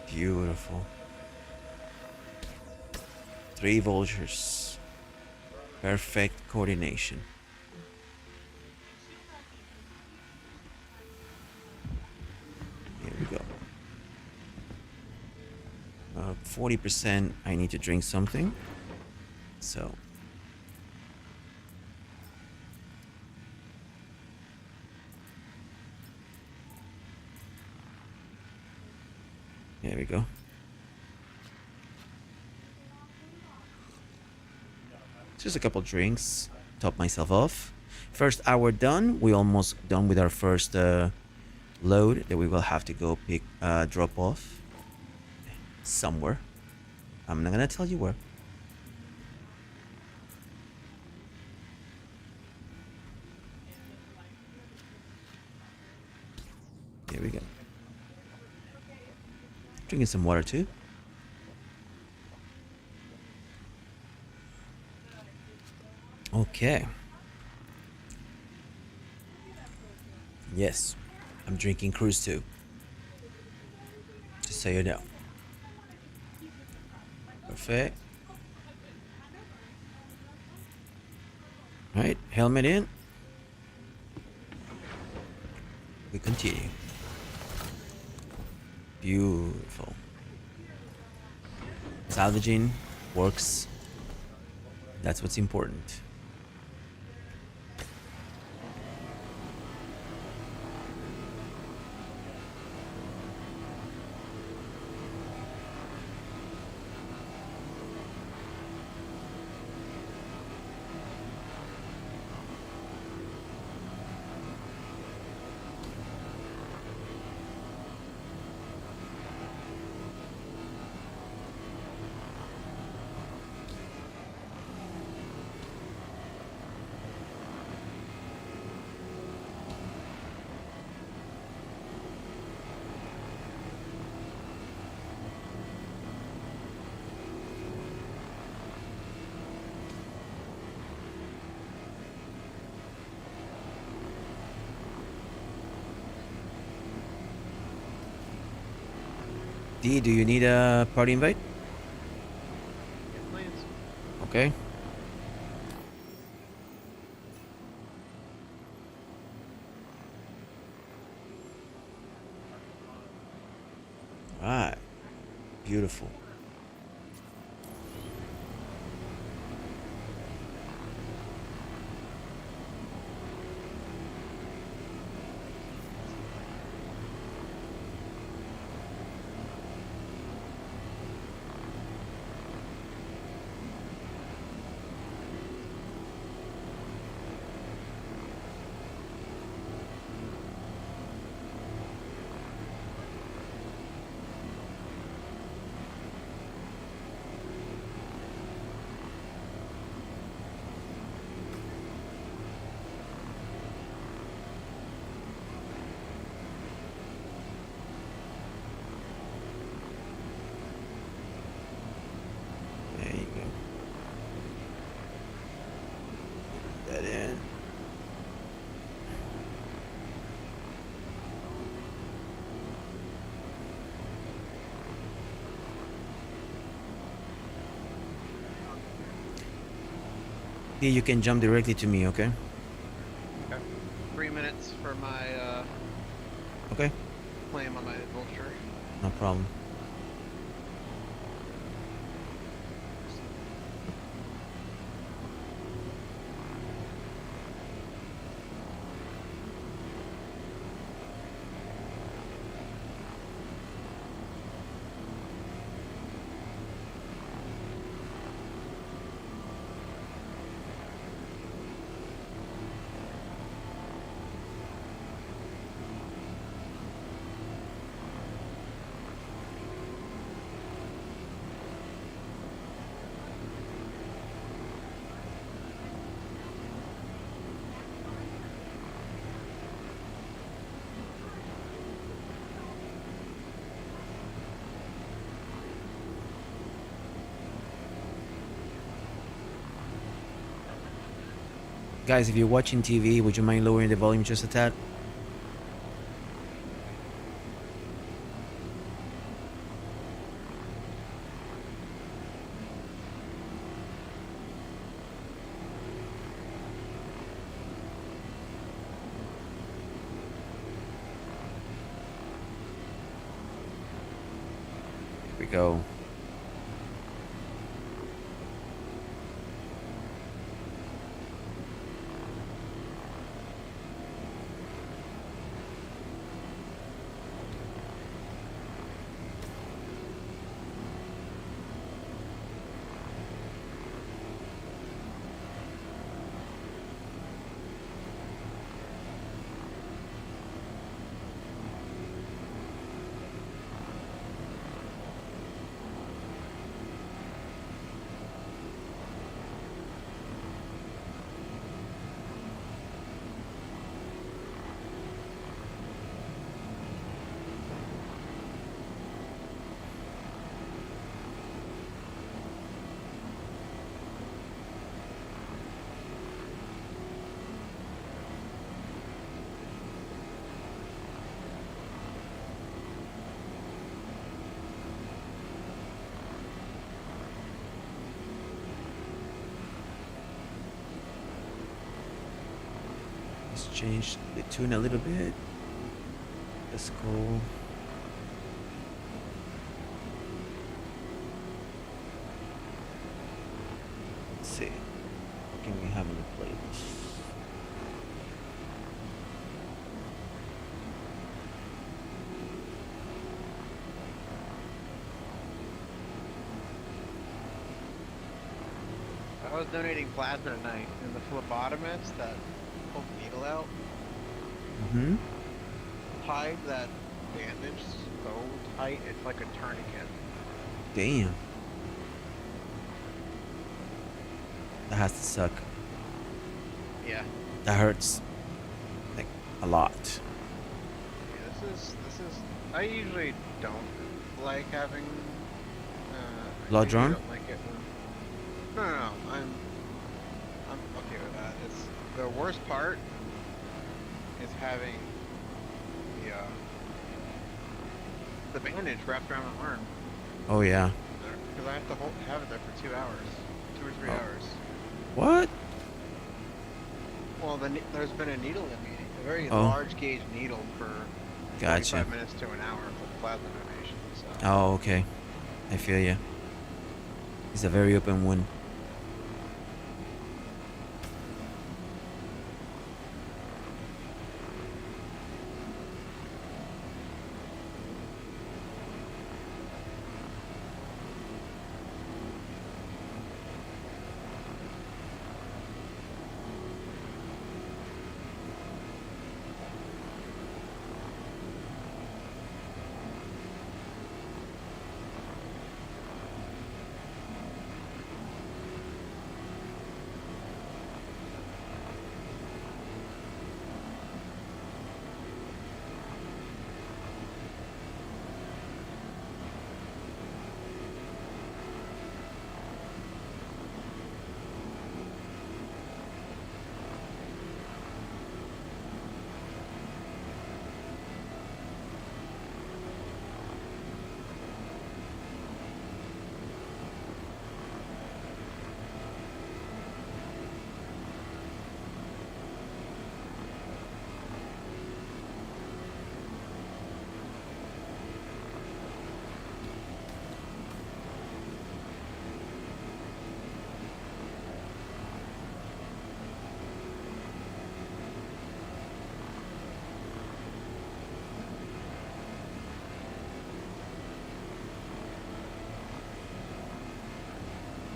Beautiful. 3 vultures. Perfect coordination. Here we go. 40%. I need to drink something. So. There we go. Just a couple drinks. Top myself off. First hour done. We almost done with our first load that we will have to go pick drop off somewhere. I'm not gonna tell you where. Here we go. Drinking some water too. Okay. Yes, I'm drinking Cruise too. Just so you know. Perfect. Right, helmet in. We continue. Beautiful. Salvaging works. That's what's important. D, do you need a party invite? Yes, please. Okay. Alright. Beautiful. There you go. Put that in. D, you can jump directly to me, okay? Okay. 3 minutes for my Okay. claim on my vulture. No problem. Guys, if you're watching TV, would you mind lowering the volume just a tad? Here we go. Let's change the tune a little bit. Let's go. Let's see. What can we have in the playlist? I was donating plasma tonight, and the phlebotomist that pulled the needle out Mm-hmm. tied that bandage so tight it's like a tourniquet. Damn. That has to suck. Yeah. That hurts. Like, a lot. Yeah, this is. I usually don't like having. I Blood usually drawn? don't like it when. No. I'm okay with that. It's the worst part is having the the bandage wrapped around my arm. Oh yeah. Because I have to have it there for 2 hours. 2 or 3 Oh. hours. What? Well, there's been a needle in me. A very Oh. large gauge needle for Gotcha. 45 minutes to an hour for plasma donation. So. Oh, okay. I feel you. It's a very open wound.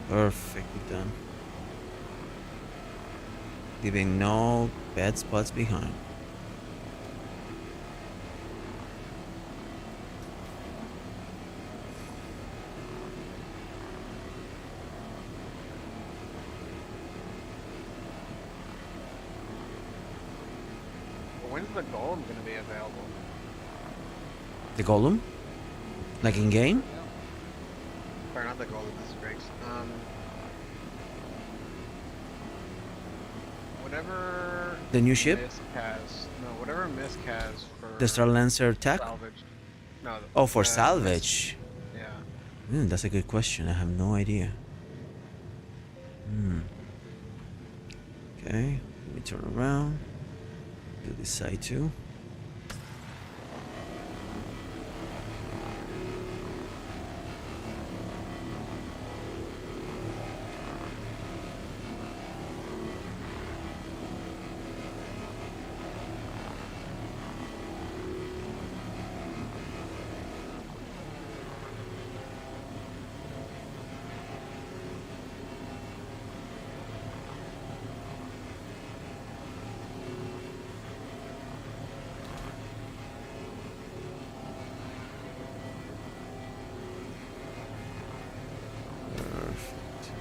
Perfectly done. Leaving no bad spots behind. But when's the golem going to be available? The golem? Like in game? Or not the golem, this is Greg's. Whatever The new ship? Misk has. No, whatever Misk has for. The Star Lancer attack? Salvage. No. Oh, for the salvage. Misk- Yeah. That's a good question. I have no idea. Okay, let me turn around. Do this side too. Perfect.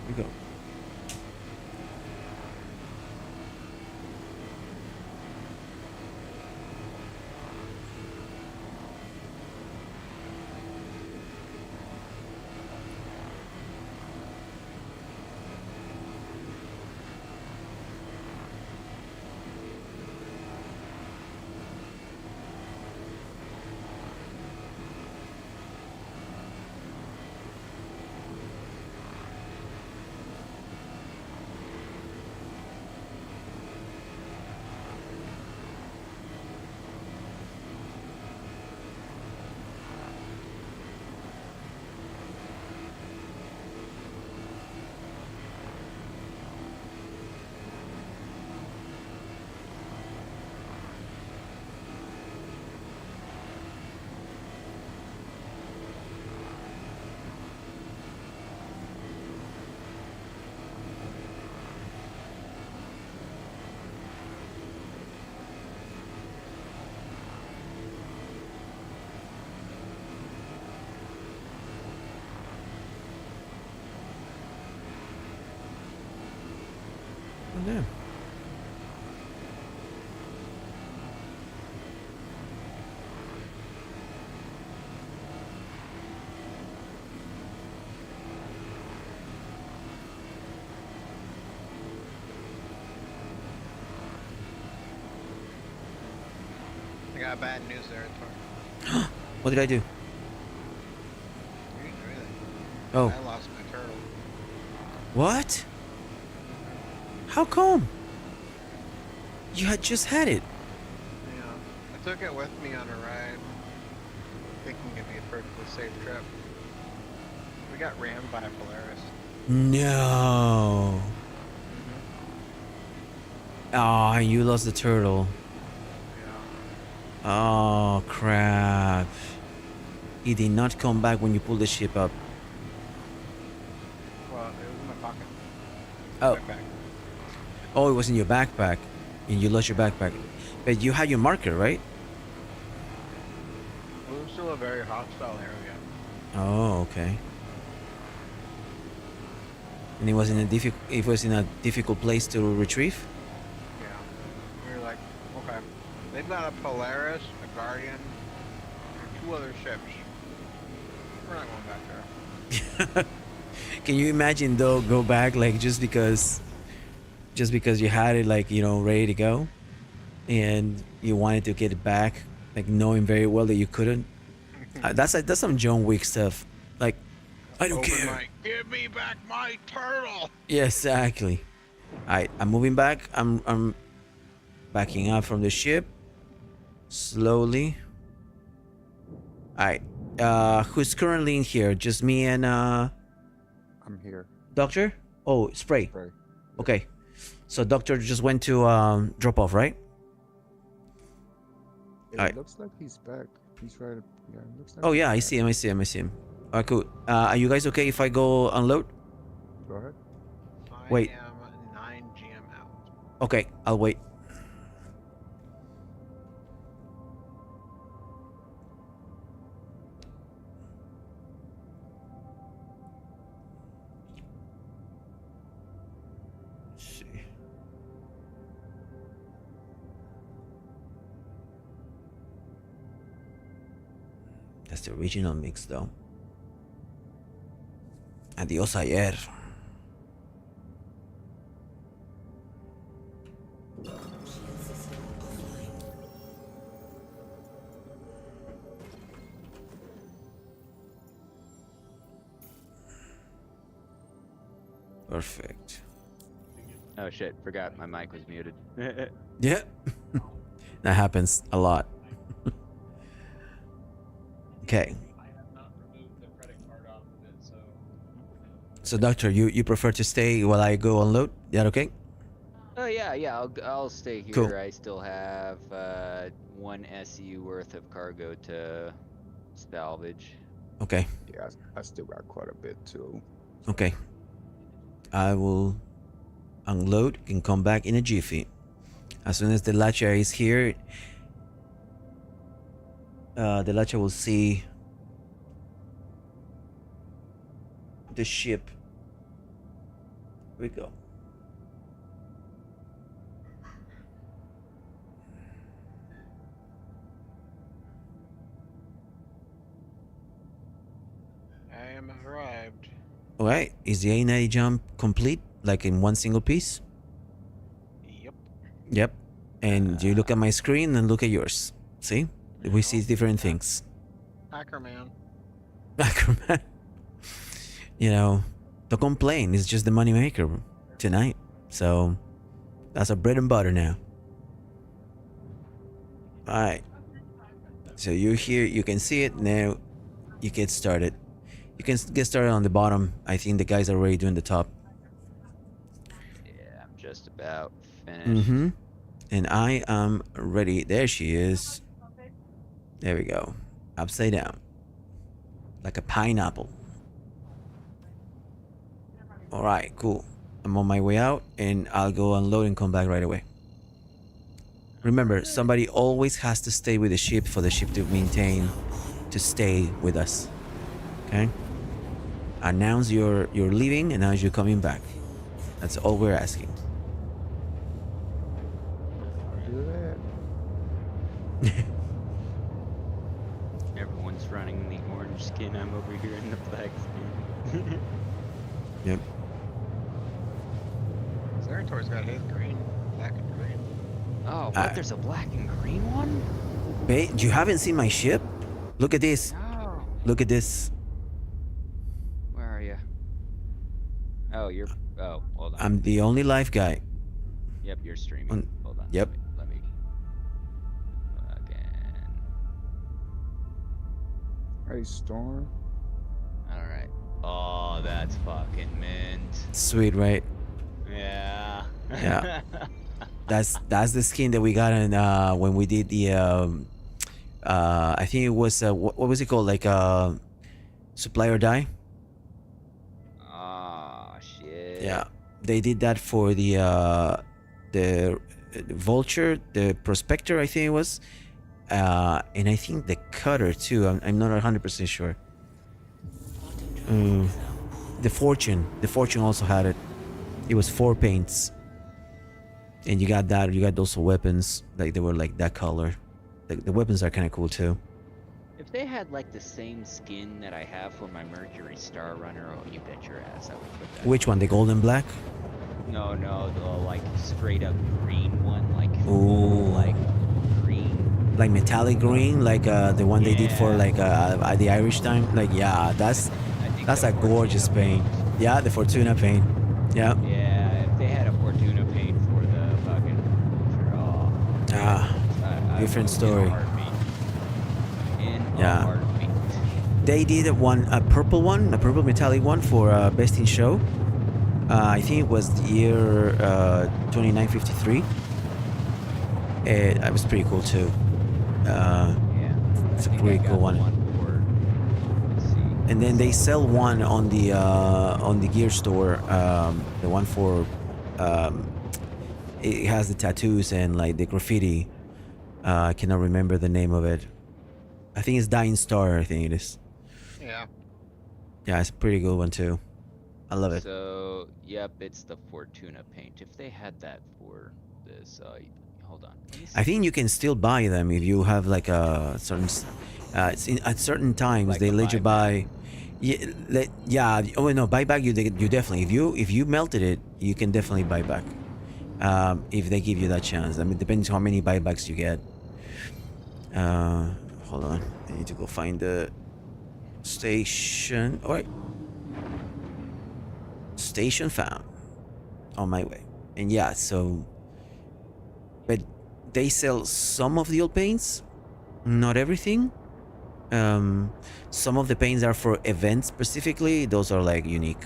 Here we go. Oh, damn. I got bad news there, Tor. What did I do? You didn't do anything. Oh, I lost my turtle. what? How come? You had just had it. Yeah. I took it with me on a ride, thinking it'd be a perfectly safe trip. We got rammed by a Polaris. No. Oh, you lost the turtle. Yeah. Oh, crap. He did not come back when you pulled the ship up. Well, it was in my pocket. Oh. Backpack. Oh, it was in your backpack. And you lost your backpack. But you had your marker, right? It was still a very hostile area. Oh, okay. And it was in a difficult place to retrieve? Yeah. We were like, okay. They've got a Polaris, a Guardian, and 2 other ships. We're not going back there. Can you imagine though, go back like just because you had it like, you know, ready to go and you wanted to get it back, like knowing very well that you couldn't? That's some John Wick stuff. Like, I don't Open care. mic, give me back my turtle. Yeah, exactly. I'm moving back. I'm backing up from the ship slowly. Alright. Who's currently in here? Just me and I'm here. Doctor? Oh, spray. Right. Okay. So Doctor just went to drop off, right? It Alright. looks like he's back. He's right. Yeah. It looks like Oh he's yeah, I back. see him. Alright, cool. Are you guys okay if I go unload? Go ahead. Wait. I am 9 GM out. Okay, I'll wait. Let's see. That's the original mix though. Adiós ayer. Perfect. Oh shit, forgot my mic was muted. Yeah. That happens a lot. Okay. So Doctor, you prefer to stay while I go unload? Is that okay? Oh yeah, I'll stay here. Cool. I still have 1 SU worth of cargo to salvage. Okay. Yeah, I still got quite a bit too. Okay. I will unload and come back in a jiffy. As soon as the Lacha is here, the Lacha will see the ship. Here we go. I am arrived. Alright, is the A90 jump complete? Like in one single piece? Yep. Yep. And you look at my screen and look at yours. See? We see different things. Ackerman. Ackerman. You know, don't complain. It's just the money maker tonight. So that's our bread and butter now. Alright. So you're here, you can see it now. You get started. You can get started on the bottom. I think the guys are already doing the top. Yeah, I'm just about finished. Mm-hmm. And I am ready. There she is. There we go. Upside down. Like a pineapple. Alright, cool. I'm on my way out and I'll go unload and come back right away. Remember, somebody always has to stay with the ship for the ship to maintain, to stay with us. Okay? Announce you're leaving, announce you're coming back. That's all we're asking. Skeletor's got his green, black and green. Oh, what? There's a black and green one? Babe, you haven't seen my ship? Look at this. No. Look at this. Where are you? Oh, you're. Oh, hold on. I'm the only live guy. Yep, you're streaming. On- Hold on. Yep. Let me. Again. Hey, Storm. All right. Oh, that's fucking mint. Sweet, right? Yeah. Yeah. That's the skin that we got in when we did the I think it was what was it called, like Supply or Die. Oh shit. Yeah, they did that for the Vulture, the Prospector, I think it was, and I think the Cutter too. I'm not 100% sure. The Fortune also had it. It was 4 paints, and you got that. You got those weapons, like they were like that color. The weapons are kind of cool too. If they had like the same skin that I have for my Mercury Star Runner, oh, you bet your ass I would put that. Which one? The gold and black? No, the like straight up green one, like Ooh. like green. Like metallic green, like the one they did for Yeah. like at the Irish time. Like yeah, that's I think a the gorgeous Fortuna paint. Yeah, the Fortuna paint. Yeah. Yeah, if they had a Fortuna paint for the fucking oh, Ah, I different would story. In a heartbeat. In Yeah. a heartbeat. they did a purple one, a purple metallic one for Best in Show. I think it was the year 2953. It was pretty cool too. Yeah. It's a I think I pretty got cool one. for, let's see. And then they sell one on the gear store. The one for it has the tattoos and like the graffiti. I cannot remember the name of it. I think it's Dying Star. I think it is. Yeah. Yeah, it's a pretty good one too. I love it. So, yep, it's the Fortuna paint. If they had that for this, hold on. Let me see. I think you can still buy them if you have like a certain. At certain times Like they a let you buyback. buy. Yeah. Oh no, buyback you definitely. If you melted it, you can definitely buy back. If they give you that chance. I mean, it depends how many buybacks you get. Hold on. I need to go find the station. All right. Station found. On my way. And yeah, so. But they sell some of the old paints, not everything. Some of the paints are for events specifically. Those are like unique.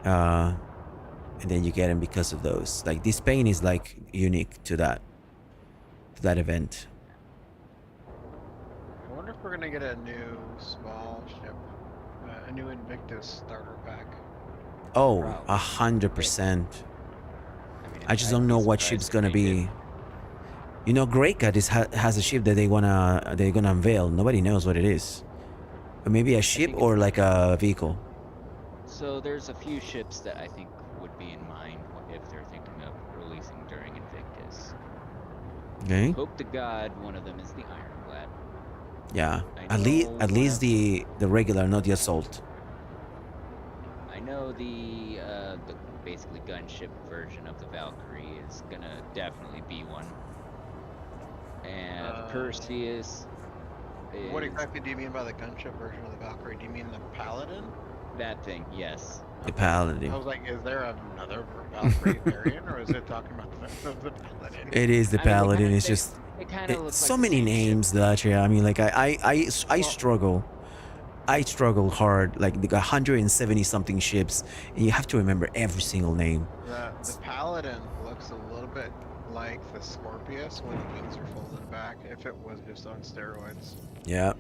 And then you get them because of those. Like this paint is like unique to that event. I wonder if we're gonna get a new small ship, a new Invictus starter pack. Oh, Probably. 100%. I mean, I just I'd don't be know what surprised ship's if gonna they did. be. You know, Grey Cat has a ship that they're gonna unveil. Nobody knows what it is. Or maybe a ship think or like a vehicle. So there's a few ships that I think would be in mind if they're thinking of releasing during Invictus. Okay. Hope to God one of them is the Ironclad. Yeah. I At least know at least what- the regular, not the assault. I know the basically gunship version of the Valkyrie is gonna definitely be one. And Perseus is What exactly do you mean by the gunship version of the Valkyrie? Do you mean the Paladin? that thing, yes. The Paladin. I was like, is there another Valkyrie variant, or is it talking about the Paladin? It is the I mean, Paladin. they It's kinda- just It kind of looks so like the many same ship. names that yeah. I mean, like I Well- struggle. I struggle hard. Like they got 170 something ships, and you have to remember every single name. The Paladin looks a little bit like the Scorpius when the wings are folded back, if it was just on steroids. Yeah.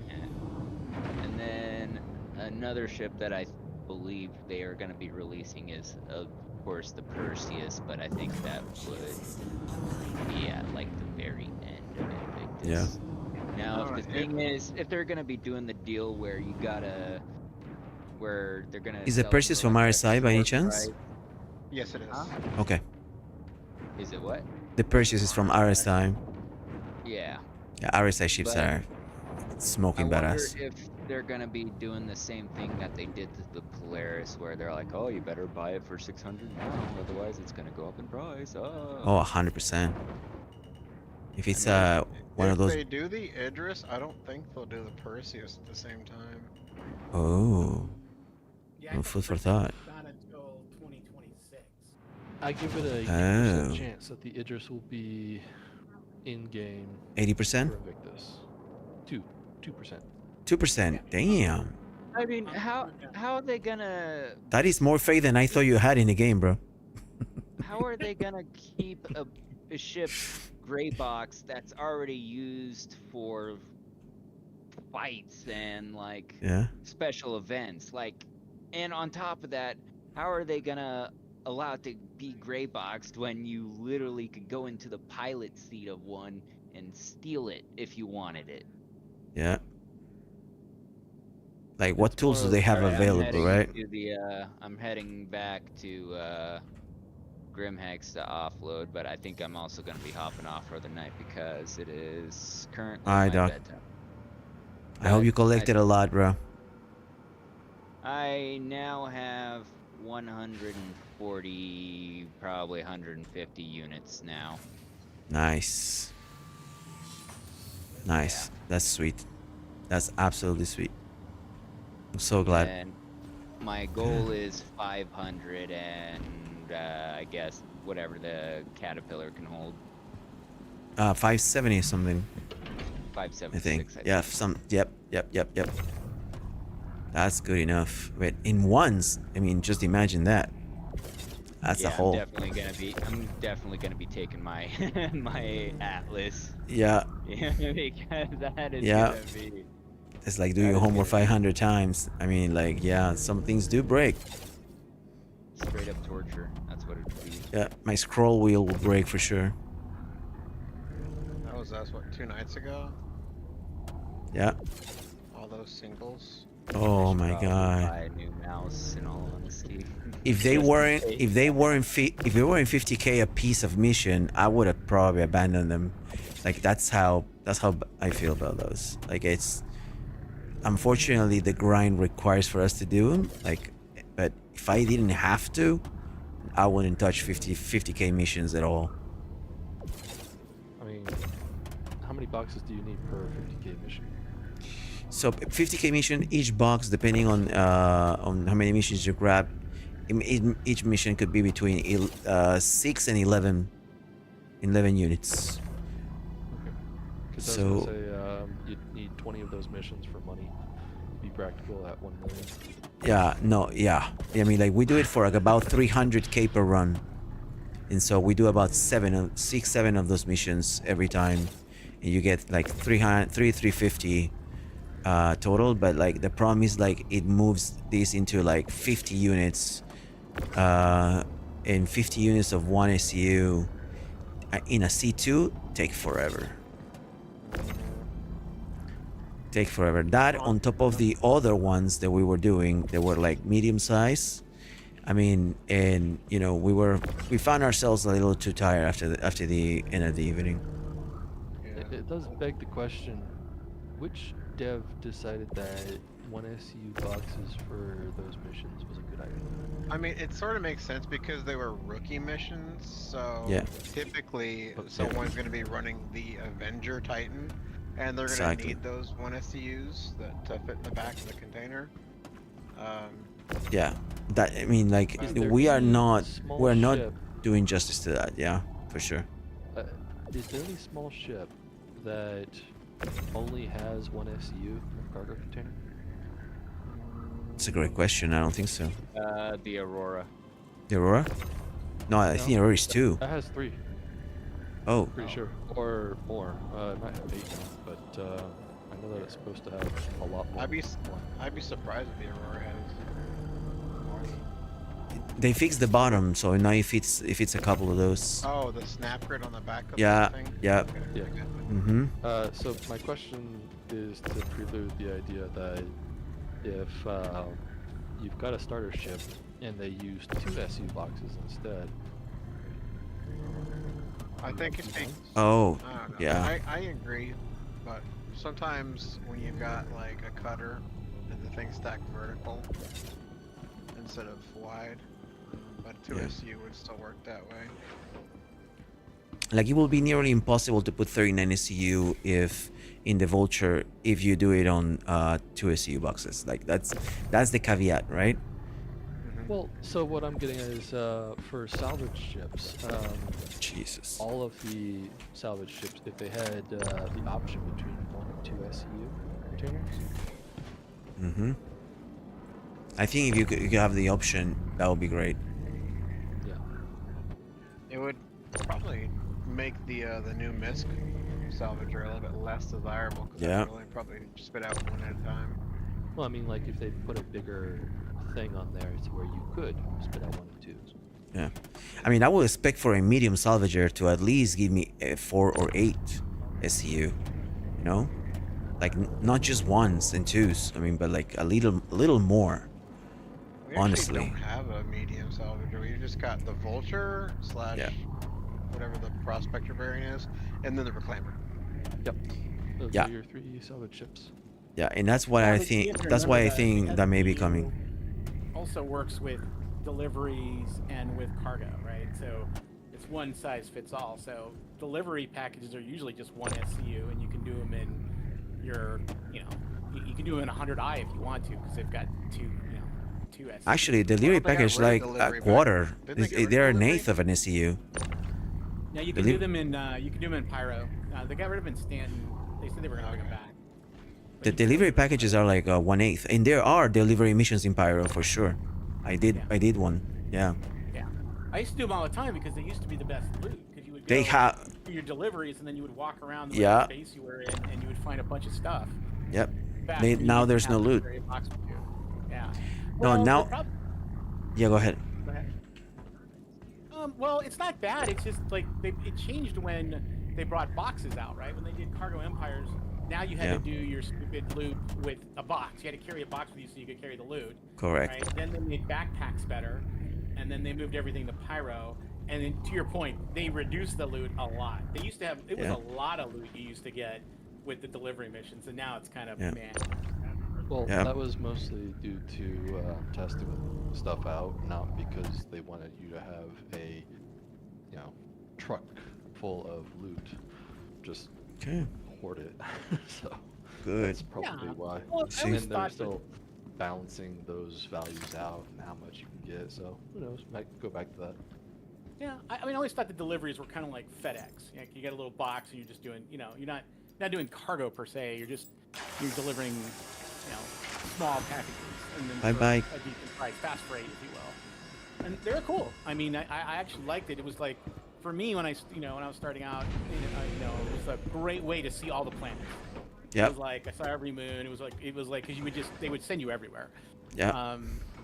And then another ship that I believe they are going to be releasing is, of course, the Perseus, but I think that would be at like the very end of Invictus. Yeah. Now, Alright, if the thing is, if they're going to be doing the deal where you gotta, where they're going to. Is the Perseus from RSI by any chance? Yes, it is. Huh? Okay. Is it what? The Perseus is from RSI. Yeah. Yeah, RSI ships But are smoking I wonder badass. if they're gonna be doing the same thing that they did to the Polaris, where they're like, "Oh, you better buy it for 600 now, otherwise it's gonna go up in price." Oh, 100%. If it's mean, one of If those. they do the Idris, I don't think they'll do the Perseus at the same time. Oh, Yeah, no I food thought for thought. not until 2026. I give it a 80% Oh. chance that the Idris will be in game 80%? for Invictus. 2%. 2%. Damn. I mean, I'm how okay. how are they gonna That is more faith than I thought you had in the game, bro. how are they gonna keep a ship gray box that's already used for fights and like Yeah. special events? Like, and on top of that, how are they gonna allow it to be gray boxed when you literally could go into the pilot seat of one and steal it if you wanted it? Yeah. Like, what It's tools do more they of- have Sorry, available, right? I'm heading back to Grimhex to offload, but I think I'm also gonna be hopping off for the night because it is currently Alright, my Doc. bedtime. I hope you collected a lot, bro. I now have 140, probably 150 units now. Nice. Nice. That's sweet. That's absolutely sweet. I'm so glad. And my goal is 500, and I guess whatever the Caterpillar can hold. 570 or something, I 576. think. Yeah, yep. That's good enough. But in ones, I mean, just imagine that. That's Yeah, a whole. I'm definitely gonna be taking my my Atlas. Yeah, Yeah, because that is Yeah. gonna be it's like doing That is homework gonna be- 500 times. I mean, like, yeah, some things do break. straight up torture. That's what it would be. Yeah, my scroll wheel will break for sure. That was us, what, 2 nights ago? Yeah. All those singles. Oh I should my probably god. Buy a new mouse, in all honesty. If they Just in weren't, case. if they weren't 50k a piece of mission, I would have probably abandoned them. Like that's how I feel about those. Like it's, unfortunately, the grind requires for us to do them. Like, but if I didn't have to, I wouldn't touch 50k missions at all. I mean, how many boxes do you need per 50k mission? So 50k mission, each box, depending on how many missions you grab, each mission could be between 6 and 11 units. Because I was So- gonna say you'd need 20 of those missions for money to be practical at 1 million. Yeah, no, yeah. I mean, like, we do it for like about 300k per run. And so we do about 7 of those missions every time. And you get like 350 total. But like, the problem is like, it moves this into like 50 units. And 50 units of one SU in a C2 take forever. That on top of the other ones that we were doing, they were like medium size. I mean, and you know, we found ourselves a little too tired after the end of the evening. It does beg the question, which dev decided that 1 SU boxes for those missions was a good idea? I mean, it sort of makes sense because they were rookie missions, so Yeah. typically Okay. someone's going to be running the Avenger Titan, and they're going to Exactly. need those 1 SCUs to fit in the back of the container. Yeah, that, I mean, like, Is there we are any not small we're not ship- doing justice to that. Yeah, for sure. Is there any small ship that only has 1 SU in the cargo container? It's a great question. I don't think so. The Aurora. The Aurora? No, I think Aurora is 2. That has 3, Oh, pretty sure. Or more. It might have 8 now, but I know that it's supposed to have a lot more. I'd be surprised if the Aurora has more. they fixed the bottom, so now if it's a couple of those. Oh, the snap grid on the back of Yeah, the thing? yeah. Okay, Yeah. okay. Mm-hmm. So my question is to prelude the idea that if you've got a starter ship and they use 2 SU boxes instead, I think it makes. Oh, I don't know. yeah. I agree, but sometimes when you've got like a cutter and the thing stacked vertical instead of wide. But 2SU would still work that way. Like it will be nearly impossible to put 39 SCU if in the Vulture if you do it on 2 SCU boxes. Like that's the caveat, right? Well, so what I'm getting at is for salvage ships, Jesus. all of the salvage ships, if they had the option between 1 and 2 SCU containers. Mm-hmm. I think if you could have the option, that would be great. Yeah. It would probably make the new MISC salvager a little bit less desirable because Yeah. it really probably spit out one at a time. Well, I mean, like if they put a bigger thing on there to where you could spit out 1 and 2s. Yeah. I mean, I would expect for a medium salvager to at least give me a 4 or 8 SCU. You know, like not just 1s and 2s. I mean, but like a little more. We Honestly. actually don't have a medium salvager. We just got the Vulture slash Yeah. whatever the Prospector variant is, and then the Reclaimer. Yep. Those Yeah. are your 3 salvage ships. Yeah, and that's what Yeah, I but you think. have to That's why I remember think the that may be SCU coming. Also works with deliveries and with cargo, right? So it's one size fits all. So delivery packages are usually just one SCU, and you can do them in your, you can do them in 100i if you want to, because they've got two SCUs. Actually, delivery Well, they got package rid of like delivery a quarter. Didn't they get rid of They're an delivery? eighth of an SCU. Now you can Deli- do them in Pyro. They got rid of them in Stanton. They said they were going to bring them back. But The you can delivery do them- packages are like 1/8, and there are delivery missions in Pyro for sure. I did one. Yeah. Yeah, I used to do them all the time because they used to be the best loot. Because you would They go have. do your deliveries and then you would walk around the Yeah. base you were in and you would find a bunch of stuff. Yep. In fact, They- you now didn't there's no have to loot. carry a box with you. Yeah. No, Well, the now. prob- Yeah, go ahead. Go ahead. Well, it's not bad. It's just like it changed when they brought boxes out, right? When they did Cargo Empires, now you had Yeah. to do your stupid loot with a box. You had to carry a box with you so you could carry the loot. Correct. Right? Then they made backpacks better, and then they moved everything to Pyro. And then, to your point, they reduced the loot a lot. They used to have it was Yeah. a lot of loot you used to get with the delivery missions, and now it's kind of Yeah. man. Well, Yeah. that was mostly due to testing stuff out, not because they wanted you to have a, truck full of loot. Just Okay. hoard it. So Good. that's probably Yeah. why. Well, I See. always And they're thought still balancing those values out and how much you can get. So who knows? Might go back to that. Yeah, I mean, I always thought the deliveries were kind of like FedEx. You get a little box and you're just doing, you're not doing cargo per se. You're delivering, small packages and then for Bye-bye. a decent price, fast freight, if you will. And they're cool. I mean, I actually liked it. It was like, for me, when I was starting out, it was a great way to see all the planets. It Yep. was like I saw every moon. It was like because they would send you everywhere. Yeah.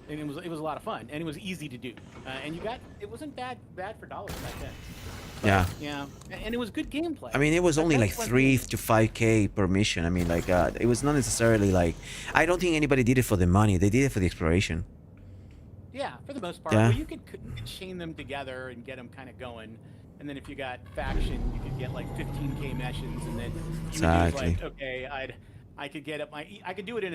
And it was a lot of fun, and it was easy to do. And it wasn't bad for dollars back then. Yeah. Yeah, and it was good gameplay. I mean, it was But only like that's one 3 thing- to 5K per mission. I mean, like, it was not necessarily like. I don't think anybody did it for the money. They did it for the exploration. Yeah, for the most part. Yeah. Well, you could chain them together and get them kind of going. And then if you got faction, you could get like 15K missions, and then you Exactly. would use like, okay, I could get up I could do it in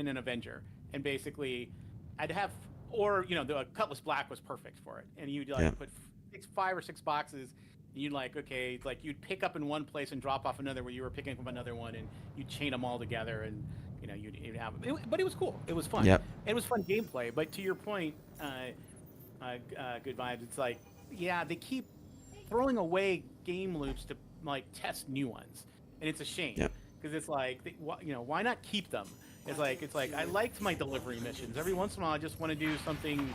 an Avenger, and basically, I'd have the Cutlass Black was perfect for it, and you'd like Yeah. put 5 or 6 boxes. And you'd you'd pick up in one place and drop off another where you were picking up another one, and you'd chain them all together, and you'd have but it was cool. It was fun. Yep. It was fun gameplay. But to your point, good vibes. It's like, yeah, they keep throwing away game loops to like test new ones, and it's a shame Yep. because it's like, why not keep them? It's like I liked my delivery missions. Every once in a while, I just want to do something,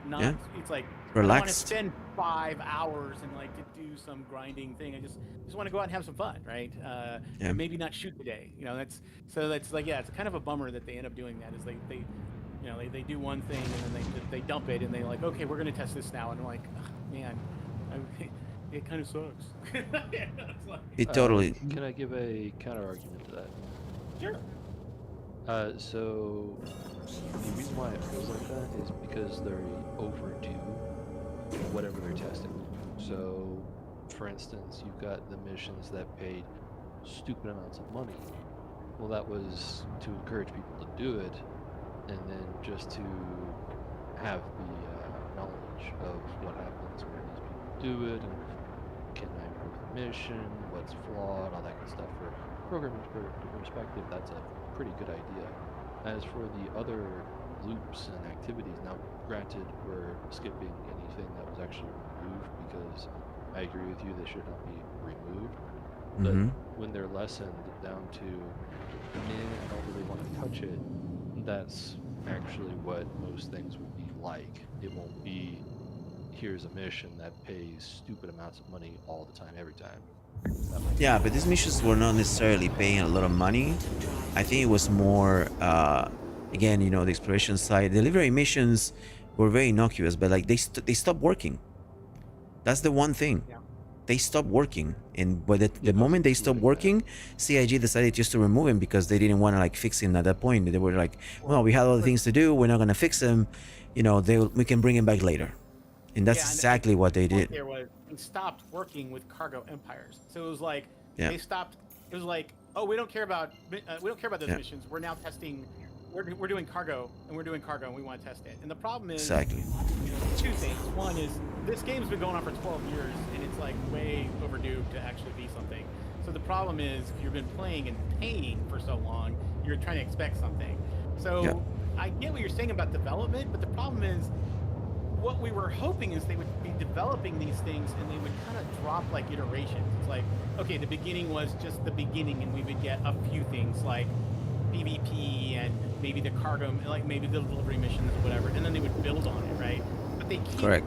not. Yeah. It's like I don't want to Relaxed. spend 5 hours and like to do some grinding thing. I just want to go out and have some fun, right? Yeah. And maybe not shoot today. That's like, yeah, it's kind of a bummer that they end up doing that. Is they do one thing and then they dump it and they like, okay, we're gonna test this now, and I'm like, "Ugh, man, it kind of sucks. It's like, It totally. Can I give a counter argument to that? sure. So the reason why it feels like that is because they're overdue whatever they're testing. So, for instance, you've got the missions that paid stupid amounts of money, Well, that was to encourage people to do it, and then just to have the knowledge of what happens when these people do it, and can I improve the mission, what's flawed, all that good stuff. For programming perspective, that's a pretty good idea. As for the other loops and activities, now granted, we're skipping anything that was actually removed because I agree with you, they should not be removed. But when they're lessened down to, I don't really want to touch it, that's actually what most things would be like. It won't be, here's a mission that pays stupid amounts of money all the time, every time. Yeah, but these missions were not necessarily paying a lot of money. I think it was more, again, you know, the exploration side. Delivery missions were very innocuous, but like they stopped working. That's the one thing. Yeah. They stopped working, and by the moment they stopped working, CIG decided just to remove him because they didn't want to like fix him at that point. They were like, well, we had other things to do. We're not gonna fix him. You know, we can bring him back later. And that's exactly what they did. There was, they stopped working with cargo empires, so it was like Yeah. they stopped. It was like, oh, we don't care about those missions. We're now testing. We're doing cargo, and we're doing cargo, and we want to test it. And the problem is Exactly. two things. One is this game's been going on for 12 years, and it's like way overdue to actually be something. So the problem is, if you've been playing and paying for so long, you're trying to expect something. So Yeah. I get what you're saying about development, but the problem is, what we were hoping is they would be developing these things and they would kind of drop like iterations. It's like, okay, the beginning was just the beginning, and we would get a few things like PvP and maybe the cargo, like maybe the delivery missions or whatever, and then they would build on it, right? But they keep Correct.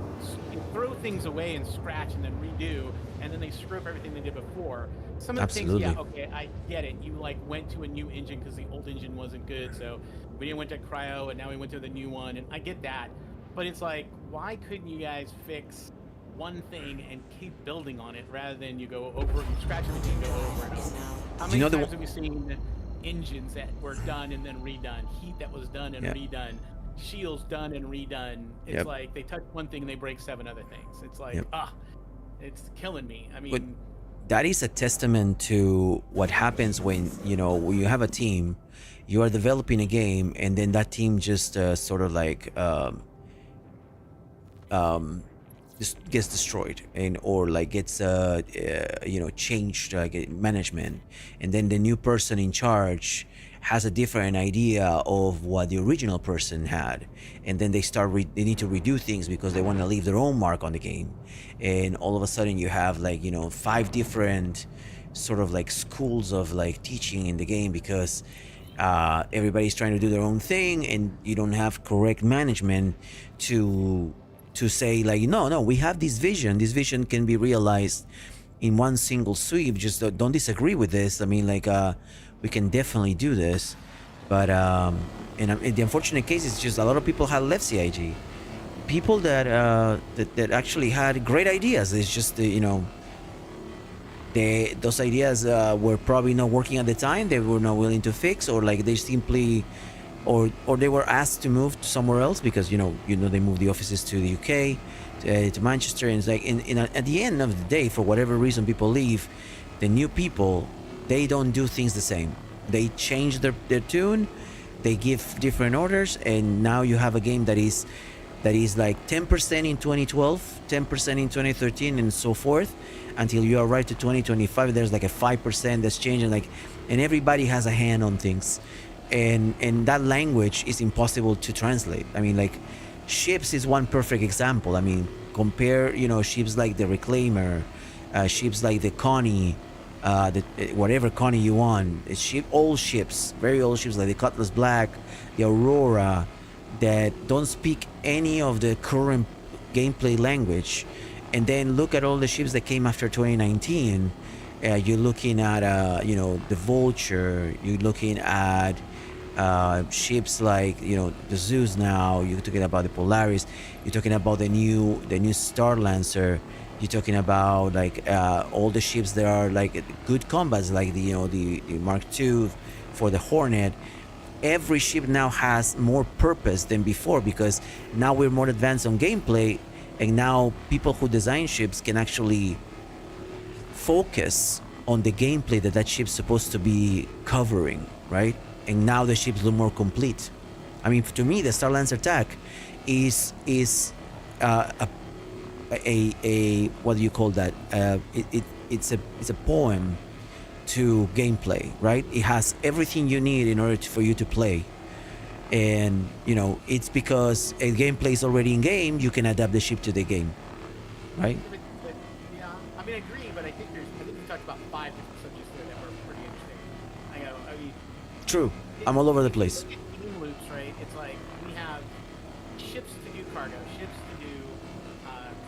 they throw things away and scratch and then redo, and then they screw up everything they did before. Some of the Absolutely. things, yeah, okay, I get it. You like went to a new engine because the old engine wasn't good, so we didn't went to cryo, and now we went to the new one, and I get that. But it's like, why couldn't you guys fix one thing and keep building on it rather than you go over, you scratch everything and go over and over? How many times have we seen engines that were done and then redone, heat that was done and redone, shields done and redone? It's like they touch one thing and they break 7 other things. It's like, it's killing me. I mean, But that is a testament to what happens when, you know, when you have a team, you are developing a game, and then that team just sort of like just gets destroyed, and or like gets you know, changed, like management, and then the new person in charge has a different idea of what the original person had, and then they they need to redo things because they want to leave their own mark on the game, and all of a sudden you have like, you know, 5 different sort of like schools of like teaching in the game because everybody's trying to do their own thing, and you don't have correct management to say like, no, we have this vision can be realized in one single sweep, just don't disagree with this. I mean, like, we can definitely do this. But and the unfortunate case is just a lot of people had left CIG, people that that actually had great ideas. It's just you know, those ideas were probably not working at the time, they were not willing to fix, or like they simply or they were asked to move to somewhere else because you know they moved the offices to the UK, to Manchester, and it's like at the end of the day, for whatever reason people leave, the new people, they don't do things the same. They change their tune, they give different orders, and now you have a game that is like 10% in 2012, 10% in 2013, and so forth, until you arrive to 2025. There's like a 5% that's changing, like, and everybody has a hand on things. And that language is impossible to translate. I mean, like, ships is one perfect example. I mean, compare, you know, ships like the Reclaimer, ships like the Connie, whatever Connie you want, old ships, very old ships like the Cutlass Black, the Aurora, that don't speak any of the current gameplay language. And then look at all the ships that came after 2019. You're looking at, you know, the Vulture, you're looking at ships like, you know, the Zeus now, you're talking about the Polaris, you're talking about the new Star Lancer, you're talking about like all the ships that are like good combats, like the, you know, the Mark II for the Hornet. Every ship now has more purpose than before because now we're more advanced on gameplay, and now people who design ships can actually focus on the gameplay that ship's supposed to be covering. right? And now the ships look more complete. I mean, to me, the Star Lancer attack is a what do you call that? It's a poem to gameplay, right? It has everything you need in order for you to play. And it's because a gameplay is already in game, you can adapt the ship to the game, right? Yeah, I mean, I agree, but I think we talked about 5 different subjects there that were pretty interesting. I mean, True. I'm all over the place. Look at game loops, right? It's like we have ships to do cargo, ships to do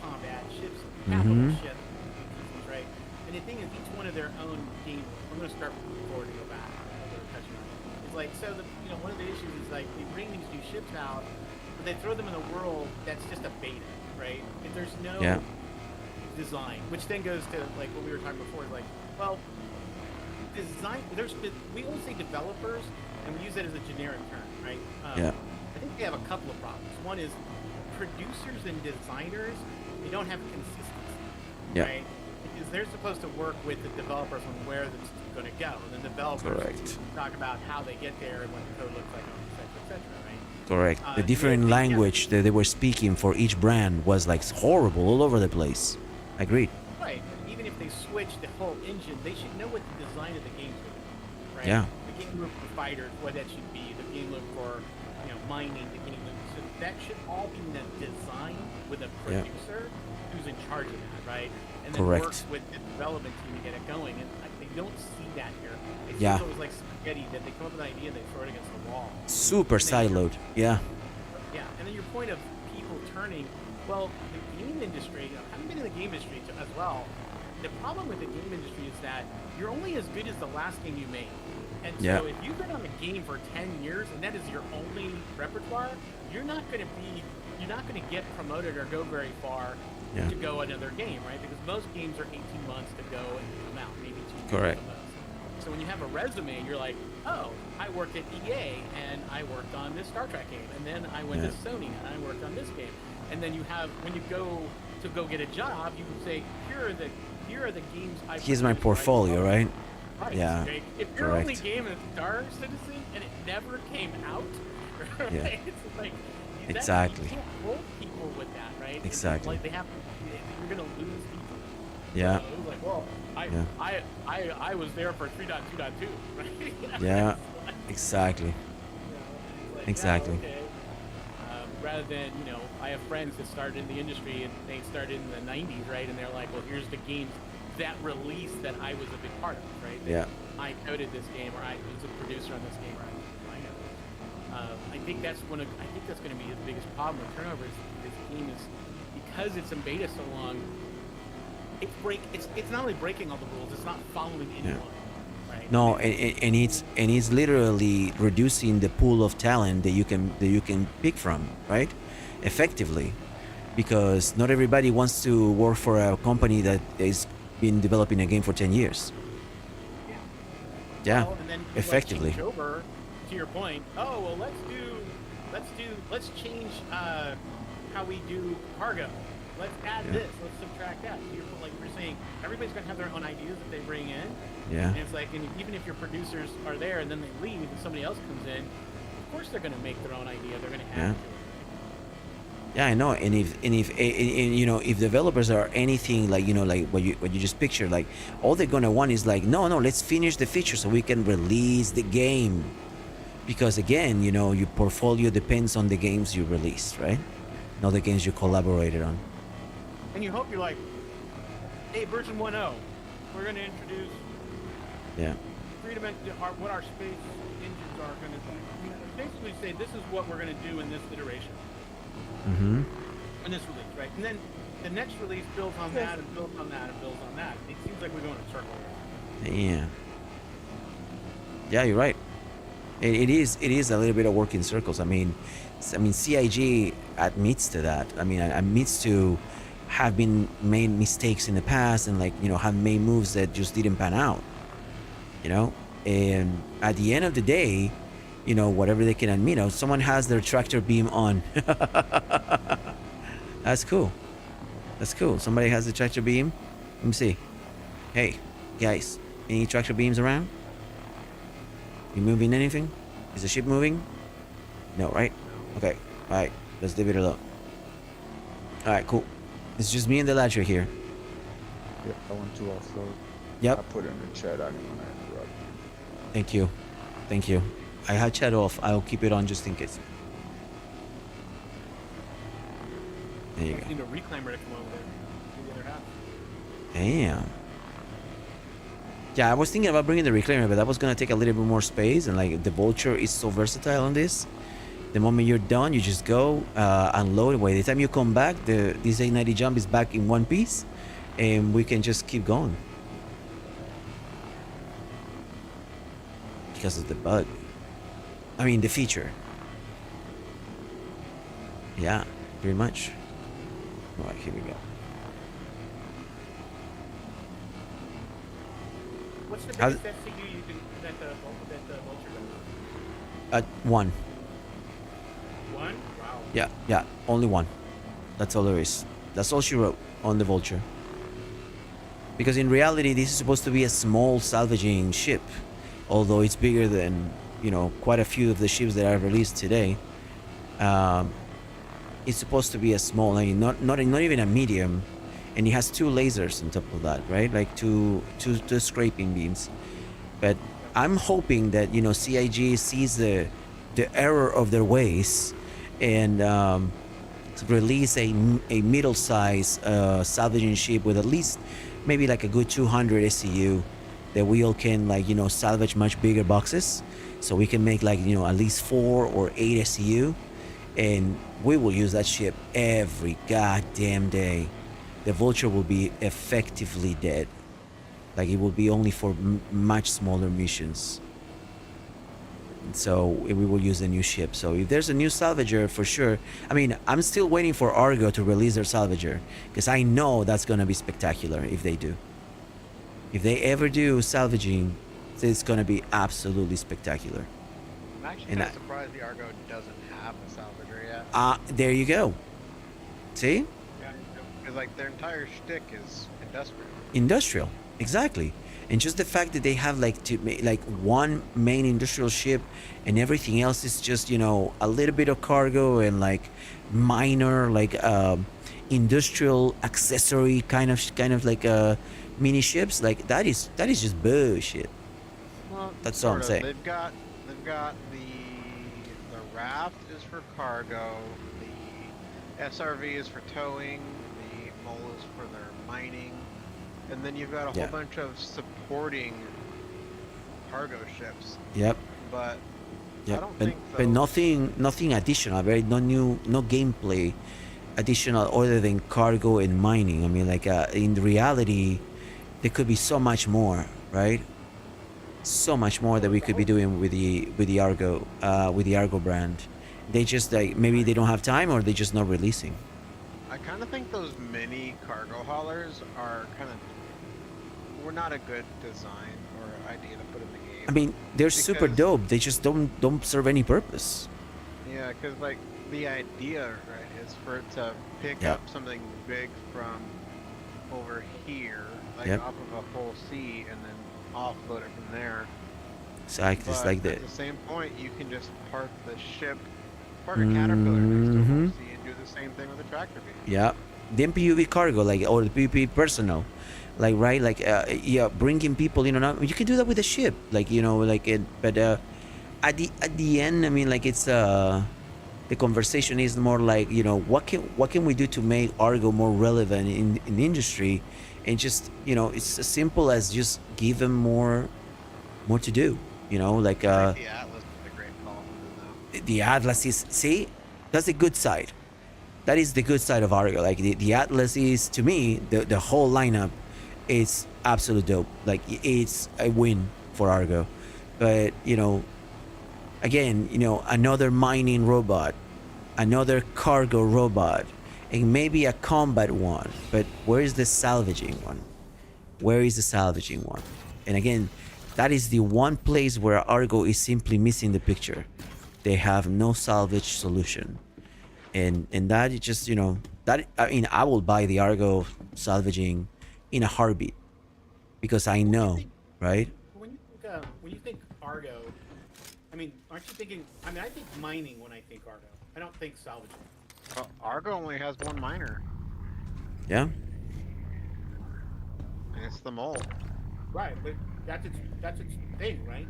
combat, ships, capital ships, right? And the thing is, each one of their own game. I'm going to start moving forward and go back. It's like, so one of the issues is like they bring these new ships out, but they throw them in a world that's just a beta, right? If there's no design, which then goes to like what we were talking before, like, well, design. We always say developers, and we use that as a generic term, right? I think they have a couple of problems. One is producers and designers, they don't have consistency, right? Because they're supposed to work with the developers on where it's going to go, and the developers talk about how they get there and what the code looks like, etc., right? Correct. The different language that they were speaking for each brand was like horrible all over the place. Agreed. Right. And even if they switch the whole engine, they should know what the design of the game's going to be, right? Yeah. The game loop for fighters, what that should be. The game loop for mining. The game loop. So that should all be the design with a producer who's in charge of that, right? And then works with the development team to get it going. And they don't see that here. It's always like spaghetti that they come up with an idea, they throw it against the wall. Super siloed. Yeah. Yeah. And then your point of people turning, well, the game industry, I haven't been in the game industry as well. The problem with the game industry is that you're only as good as the last game you made. And so if you've been on a game for 10 years and that is your only repertoire, you're not going to get promoted or go very far to go another game, right? Because most games are 18 months to go and come out, maybe 2 years at most. So when you have a resume, you're like, oh, I worked at EA and I worked on this Star Trek game, and then I went to Sony and I worked on this game. And then you have, when you go to go get a job, you can say, here are the games I Here's my portfolio, right? Right. Yeah. Okay? If your only game is Star Citizen and it never came out, right? It's like you can't hold people with that, right? Exactly. It's like you're gonna lose people. Yeah. So it was like, well, I was there for 3.2.2, right? Yeah. Exactly. Like, exactly. okay. Rather than, I have friends that started in the industry and they started in the 90s, right? And they're like, well, here's the games that release that I was a big part of, right? Yeah. I coded this game, or I was a producer on this game, or I think that's going to be the biggest problem with turnover is this game is, because it's in beta so long, it's not only breaking all the rules, it's not following anyone. Right? No, and it's literally reducing the pool of talent that you can pick from, right? Effectively, because not everybody wants to work for a company that has been developing a game for 10 years. Yeah, well, and then effectively. Let's change over to your point. Oh well, let's change how we do cargo. Let's add this. Let's subtract that. So like we're saying, everybody's gonna have their own ideas that they bring in. Yeah. And it's like, and even if your producers are there and then they leave and somebody else comes in, of course they're gonna make their own idea. They're gonna add to it. Yeah, I know. And if developers are anything like like what you just pictured, like all they're gonna want is like, no, let's finish the feature so we can release the game. Because again, your portfolio depends on the games you release, right? Not the games you collaborated on. And you hope you're like, hey, version 1.0, we're gonna introduce what our space engines are gonna do. Basically say this is what we're gonna do in this iteration. Mm-hmm. In this release, right? And then the next release builds on that and builds on that and builds on that. It seems like we're going in a circle. Yeah. Yeah, you're right. It is a little bit of work in circles. I mean, CIG admits to that. I mean, admits to have been made mistakes in the past and have made moves that just didn't pan out. And at the end of the day, whatever they can admit, someone has their tractor beam on. That's cool. Somebody has the tractor beam. Let me see. Hey, guys, any tractor beams around? You moving anything? Is the ship moving? No, right? Okay. All right. Let's leave it alone. All right. Cool. It's just me and the latcher here. Yeah, I want to offload. Yep. I put in the chat. I didn't want to interrupt. Thank you. Thank you. I had chat off. I'll keep it on just in case. There you I go. need a reclaimer to come over there. Do the other half. Damn. Yeah, I was thinking about bringing the reclaimer, but that was gonna take a little bit more space, and like the vulture is so versatile on this. The moment you're done, you just go unload. By the time you come back, this 890 jump is back in one piece, and we can just keep going. Because of the bug. I mean, the feature. Yeah, pretty much. All right, here we go. What's the How's- biggest SCU you can that the vulture does? At one. One? Wow. Yeah, only one. That's all there is. That's all she wrote on the vulture. Because in reality, this is supposed to be a small salvaging ship, although it's bigger than, you know, quite a few of the ships that are released today. It's supposed to be a small, I mean, not even a medium, and it has 2 lasers on top of that, right? Like two scraping beams. But I'm hoping that, you know, CIG sees the error of their ways and release a middle-size salvaging ship with at least maybe like a good 200 SCU that we all can, like, you know, salvage much bigger boxes, so we can make, like, you know, at least 4 or 8 SCU, and we will use that ship every goddamn day. The vulture will be effectively dead. Like, it will be only for much smaller missions. So we will use a new ship. So if there's a new salvager, for sure. I mean, I'm still waiting for Argo to release their salvager, because I know that's gonna be spectacular if they do. If they ever do salvaging, it's gonna be absolutely spectacular. I'm actually And kind of surprised the Argo doesn't have a salvager yet. There you go. See? Yeah, because like their entire shtick is industrial. Industrial, exactly. And just the fact that they have like one main industrial ship, and everything else is just, you know, a little bit of cargo and like minor like industrial accessory kind of like mini ships, like that is just bullshit. Well, That's all I'm sort of. saying. They've got the raft is for cargo, the SRV is for towing, the mole is for their mining, and then you've got a Yeah. whole bunch of supporting cargo ships. Yep. But I Yep. don't But, think but those- nothing additional, right? No gameplay additional other than cargo and mining. I mean, like in reality, there could be so much more, right? So much more that we could be doing with the Argo brand. They just, like, maybe they don't have time, or they're just not releasing. I kind of think those mini cargo haulers were not a good design or idea to put in the game. I mean, they're super Because- dope. They just don't serve any purpose. Yeah, because like the idea, right, is for it to pick Yeah. up something big from over here, like Yep. off of a full sea, and then offload it from there. So it's But like at the the same point, you can just park the ship, park a caterpillar next to a Mhm. full sea, and do the same thing with a tractor beam. yeah, the MPUV cargo, like, or the PvP personal, like, right, like yeah, bringing people in and out. You can do that with a ship, like, you know, like it. But at the end, I mean, like, it's the conversation is more like, you know, what can we do to make Argo more relevant in the industry, and just, you know, it's as simple as just give them more to do, you know, like I think the Atlas is a great call for them, the Atlas is, see, that's the good side. That is the good side of Argo. Like the Atlas is, to me, the whole lineup is absolute dope. Like, it's a win for Argo. But, you know, again, you know, another mining robot, another cargo robot, and maybe a combat one. But where is the salvaging one? Where is the salvaging one? And again, that is the one place where Argo is simply missing the picture. They have no salvage solution. And that is just, you know, that, I mean, I will buy the Argo salvaging in a heartbeat, because I know, right? When you think Argo, mean, aren't you thinking? I mean, I think mining when I think Argo. I don't think salvaging. Well, Argo only has one miner, Yeah. and it's the mole. Right, but that's its thing, right?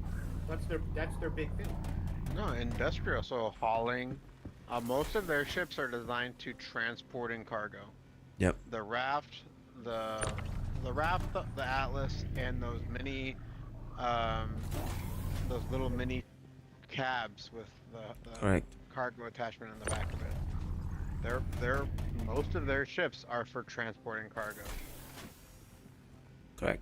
That's their big thing. No, industrial, so hauling. Most of their ships are designed to transporting cargo. Yep. The raft, the Atlas, and those little mini cabs with the Correct. cargo attachment in the back of it. Most of their ships are for transporting cargo. Correct.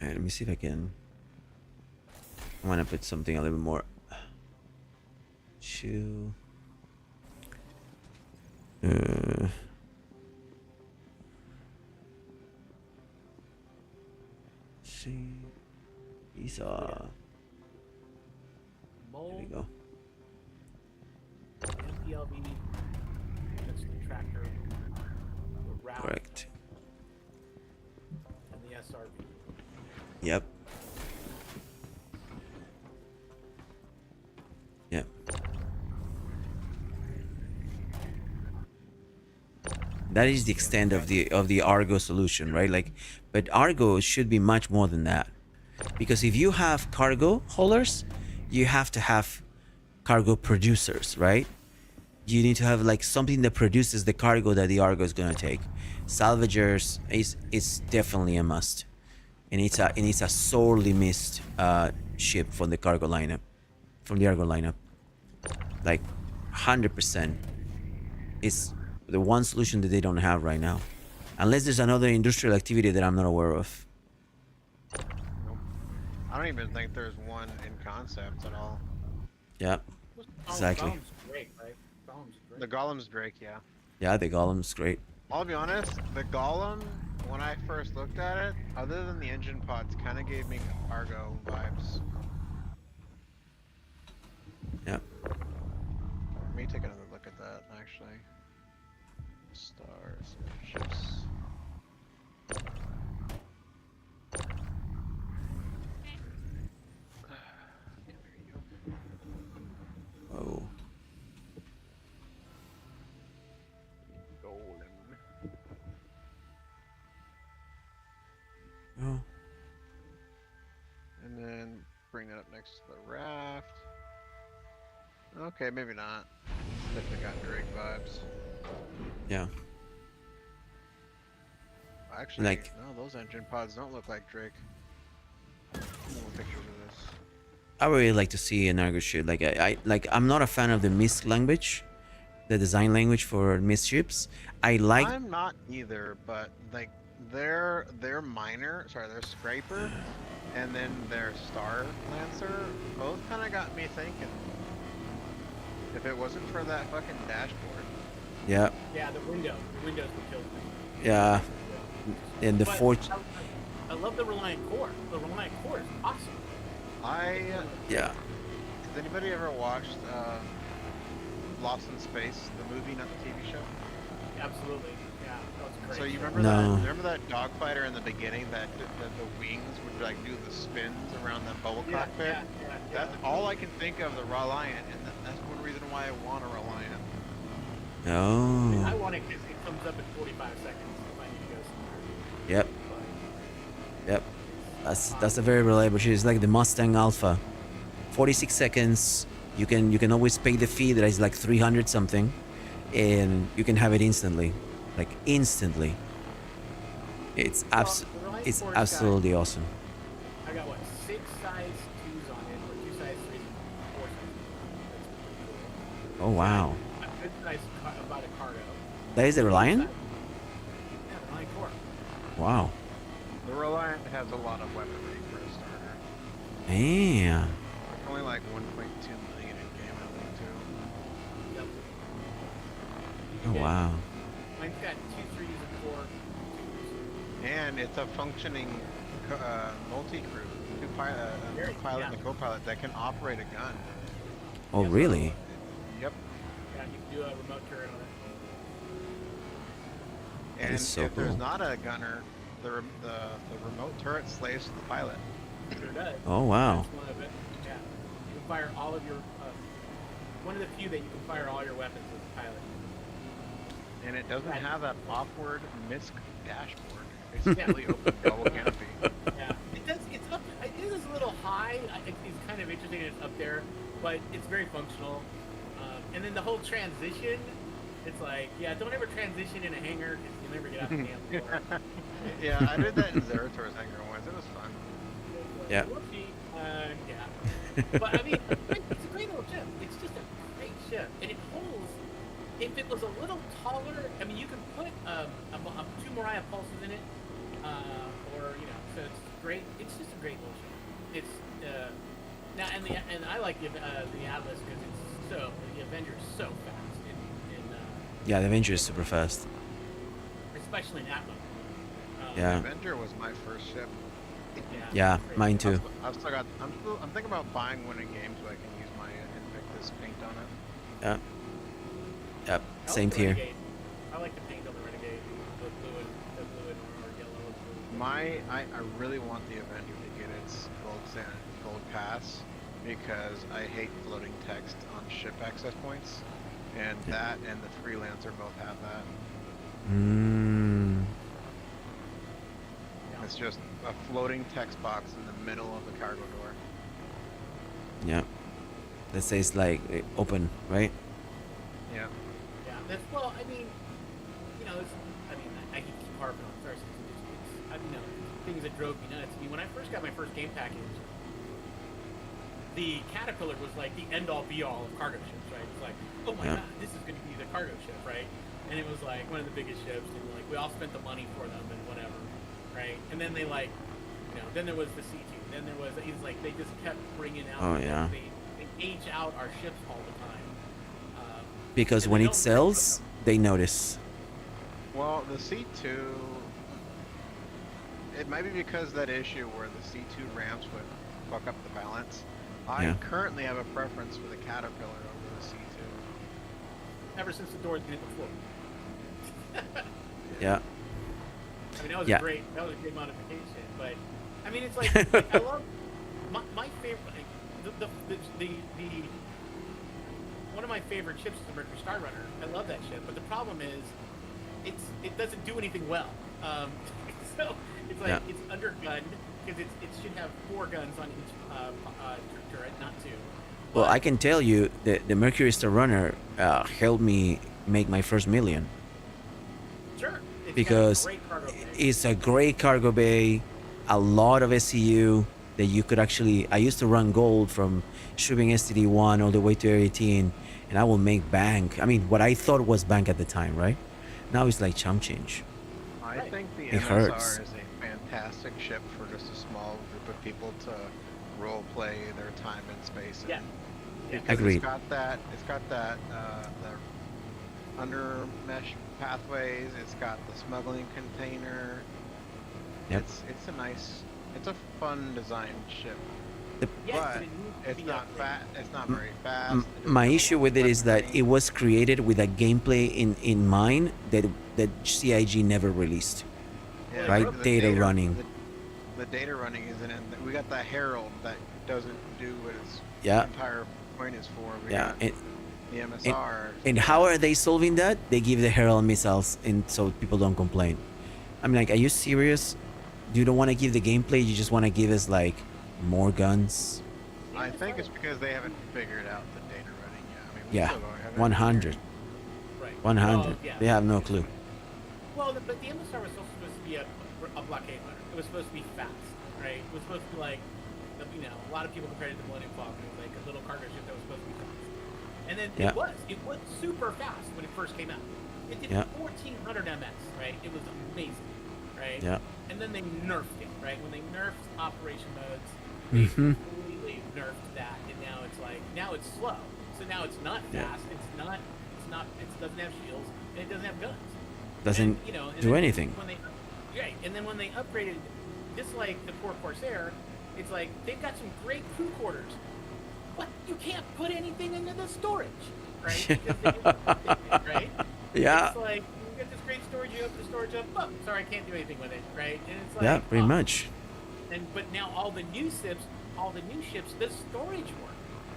Alright, let me see if I can. I want to put something a little bit more. Chew. See. These are. There we Mold, go. MPLV. That's the tractor. The route. Correct. And the SRV. Yep. Yep. That is the extent of the Argo solution, right? Like, but Argo should be much more than that, because if you have cargo haulers, you have to have cargo producers, right? You need to have like something that produces the cargo that the Argo is gonna take. Salvagers is definitely a must, and it's a sorely missed ship from the cargo lineup, from the Argo lineup. Like 100%, it's the one solution that they don't have right now, unless there's another industrial activity that I'm not aware of. Nope. I don't even think there's one in concept at all. Yeah, exactly. Golem's great, right? Golem's great. The Golem's Drake, yeah. Yeah, the Golem's great. I'll be honest, the Golem, when I first looked at it, other than the engine pods, kind of gave me Argo vibes. Yeah. Let me take another look at that, actually. Stars, ships. Oh. Golem. Oh. And then bring that up next to the raft. Okay, maybe not. Definitely got Drake vibes. Yeah. Actually, Like- no, those engine pods don't look like Drake. More pictures of this. I would really like to see an Argo ship. Like I'm not a fan of the Mist language, the design language for Mist ships. I'm not either, but like their scraper, and then their Star Lancer both kind of got me thinking. If it wasn't for that fucking dashboard. Yeah. Yeah, the windows would kill me. Yeah. And the But forge. I love the Reliant Core. The Reliant Core is awesome. Yeah. Has anybody ever watched Lost in Space, the movie, not the TV show? Absolutely. Yeah, that was great. So you remember No. that? Remember that dogfighter in the beginning that the wings would like do the spins around that bubble Yeah, cockpit? yeah. That's all I can think of the Reliant, and that's one reason why I want a Reliant. I Oh. want it because it comes up in 45 seconds if I need to go somewhere. Yep. Yep. That's a very reliable ship. It's like the Mustang Alpha. 46 seconds. You can always pay the fee that is like 300 something, and you can have it instantly, like instantly. It's the Reliant it's Core's absolutely awesome. I got what, 6 size 2s on it, or 2 size 3s, and 4 size 2s. That's pretty cool. Oh wow. A good size about a cargo. That is the Reliant? Yeah, the Reliant Core. Wow. The Reliant has a lot of weaponry for a starter. Yeah. Only like 1.2 million in game output too. Yep. Oh wow. Mine's got 2 3s and 4 2s. And it's a functioning multi-crew, Very- a pilot yeah. and a co-pilot that can operate a gun. Oh really? Yep. Yeah, you can do a remote turret on it. That And is so if there's cool. not a gunner, the remote turret slaves to the pilot. Sure does. Oh wow. That's one of it. Yeah. You can fire all of your. One of the few that you can fire all your weapons as a pilot. And it doesn't Right. have that awkward misc dashboard. It's Yeah. really open double canopy. Yeah. It does. It's up. It is a little high. It's kind of interesting. It's up there, but it's very functional. And then the whole transition. It's like, yeah, don't ever transition in a hangar because you'll never get out the damn floor. Yeah, I did that in Zerator's hangar once. It was fun. Yeah. Whoopsie. Yeah. But I mean, it's a great little ship. It's just a great ship, and it holds. If it was a little taller, I mean, you can put 2 Mariah pulses in it, or so it's great. It's just a great little ship. It's now, and I like the Atlas because it's the Avenger is so fast, Yeah, the Avenger is super fast. especially in Atlas. Yeah. Avenger was my first ship. Yeah, great. mine too. I'm thinking about buying one in game so I can use my Invictus paint on it. Yeah. Yep. I Same like the here. Renegade. I like the paint on the Renegade, the blue or yellow. I really want the Avenger to get its gold pass because I hate floating text on ship access points, and that and the Freelancer both have that. Mm. It's just a floating text box in the middle of the cargo door. Yeah. That says like open, right? Yeah. Yeah, that's well. I mean, I keep harping on Star Citizen. Things that drove me nuts. I mean, when I first got my first game package, the Caterpillar was like the end-all, be-all of cargo ships, right? It's like, oh my god, this is going to be the cargo ship, right? And it was like one of the biggest ships, and like we all spent the money for them and whatever, right? And then they then there was the C2. Then there was they just kept bringing out. Oh, yeah. They age out our ships all the time. Because And when they it don't sells, they notice. Well, the C2, it might be because that issue where the C2 ramps would fuck up the balance. I Yeah. currently have a preference for the Caterpillar over the C2. Ever since the doors hit the floor. Yeah. I mean, that was Yeah. a great modification, but I mean, it's like I love my favorite. The one of my favorite ships is the Mercury Star Runner. I love that ship, but the problem is, it doesn't do anything well. So it's like it's undergunned because it should have 4 guns on each turret, not 2. Well, I can tell you that the Mercury Star Runner helped me make my first million. Sure. It's Because got a great cargo bay. it's a great cargo bay, a lot of SCU that you could actually. I used to run gold from shipping STD1 all the way to 18, and I will make bank. I mean, what I thought was bank at the time, right? Now it's like chump change. I Right. think the It MSR hurts. is a fantastic ship for just a small group of people to role play their time and space in. Yeah. Yeah. Because Agreed. It's got that the under mesh pathways. It's got the smuggling container. Yep. It's a fun designed ship. Yes, but it needs to it's be not upgraded. fast. It's not very fast. M- it doesn't my have a issue lot with of it is that weaponry. it was created with a gameplay in mind that CIG never released. Yeah, right? the Data running. The data running isn't in. We got the Herald that doesn't do what its Yeah. entire point is for. We Yeah, got and, the MSR. and how are they solving that? They give the Herald missiles, and so people don't complain. I'm like, are you serious? You don't want to give the gameplay? You just want to give us like more guns? I think it's because they haven't figured out the data running yet. I mean, we Yeah, still don't have it. 100, Right. 100. Well, yeah. They have no clue. Well, but the MSR was supposed to be a blockade runner. It was supposed to be fast, right? It was supposed to be like, a lot of people compared it to the Millennium Falcon. It was like a little cargo ship that was supposed to be fast. And then Yeah. it was super fast when it first came out. It did Yeah. 1400 ms, right? It was amazing, right? Yeah. And then they nerfed it, right? When they nerfed operation modes, they Mhm. completely nerfed that, and now it's slow. So now it's not Yeah. fast. It doesn't have shields, and it doesn't have guns. Doesn't And do then anything. And then when they upgraded, just like the poor Corsair, it's like they've got some great crew quarters, but you can't put anything into the storage, right? Because they just updated it, right? Yeah. It's like you get this upgrade storage, you open the storage up. Oh, sorry, I can't do anything with it, right? And it's like, Yeah, pretty oh. much. But now all the new ships, the storage work,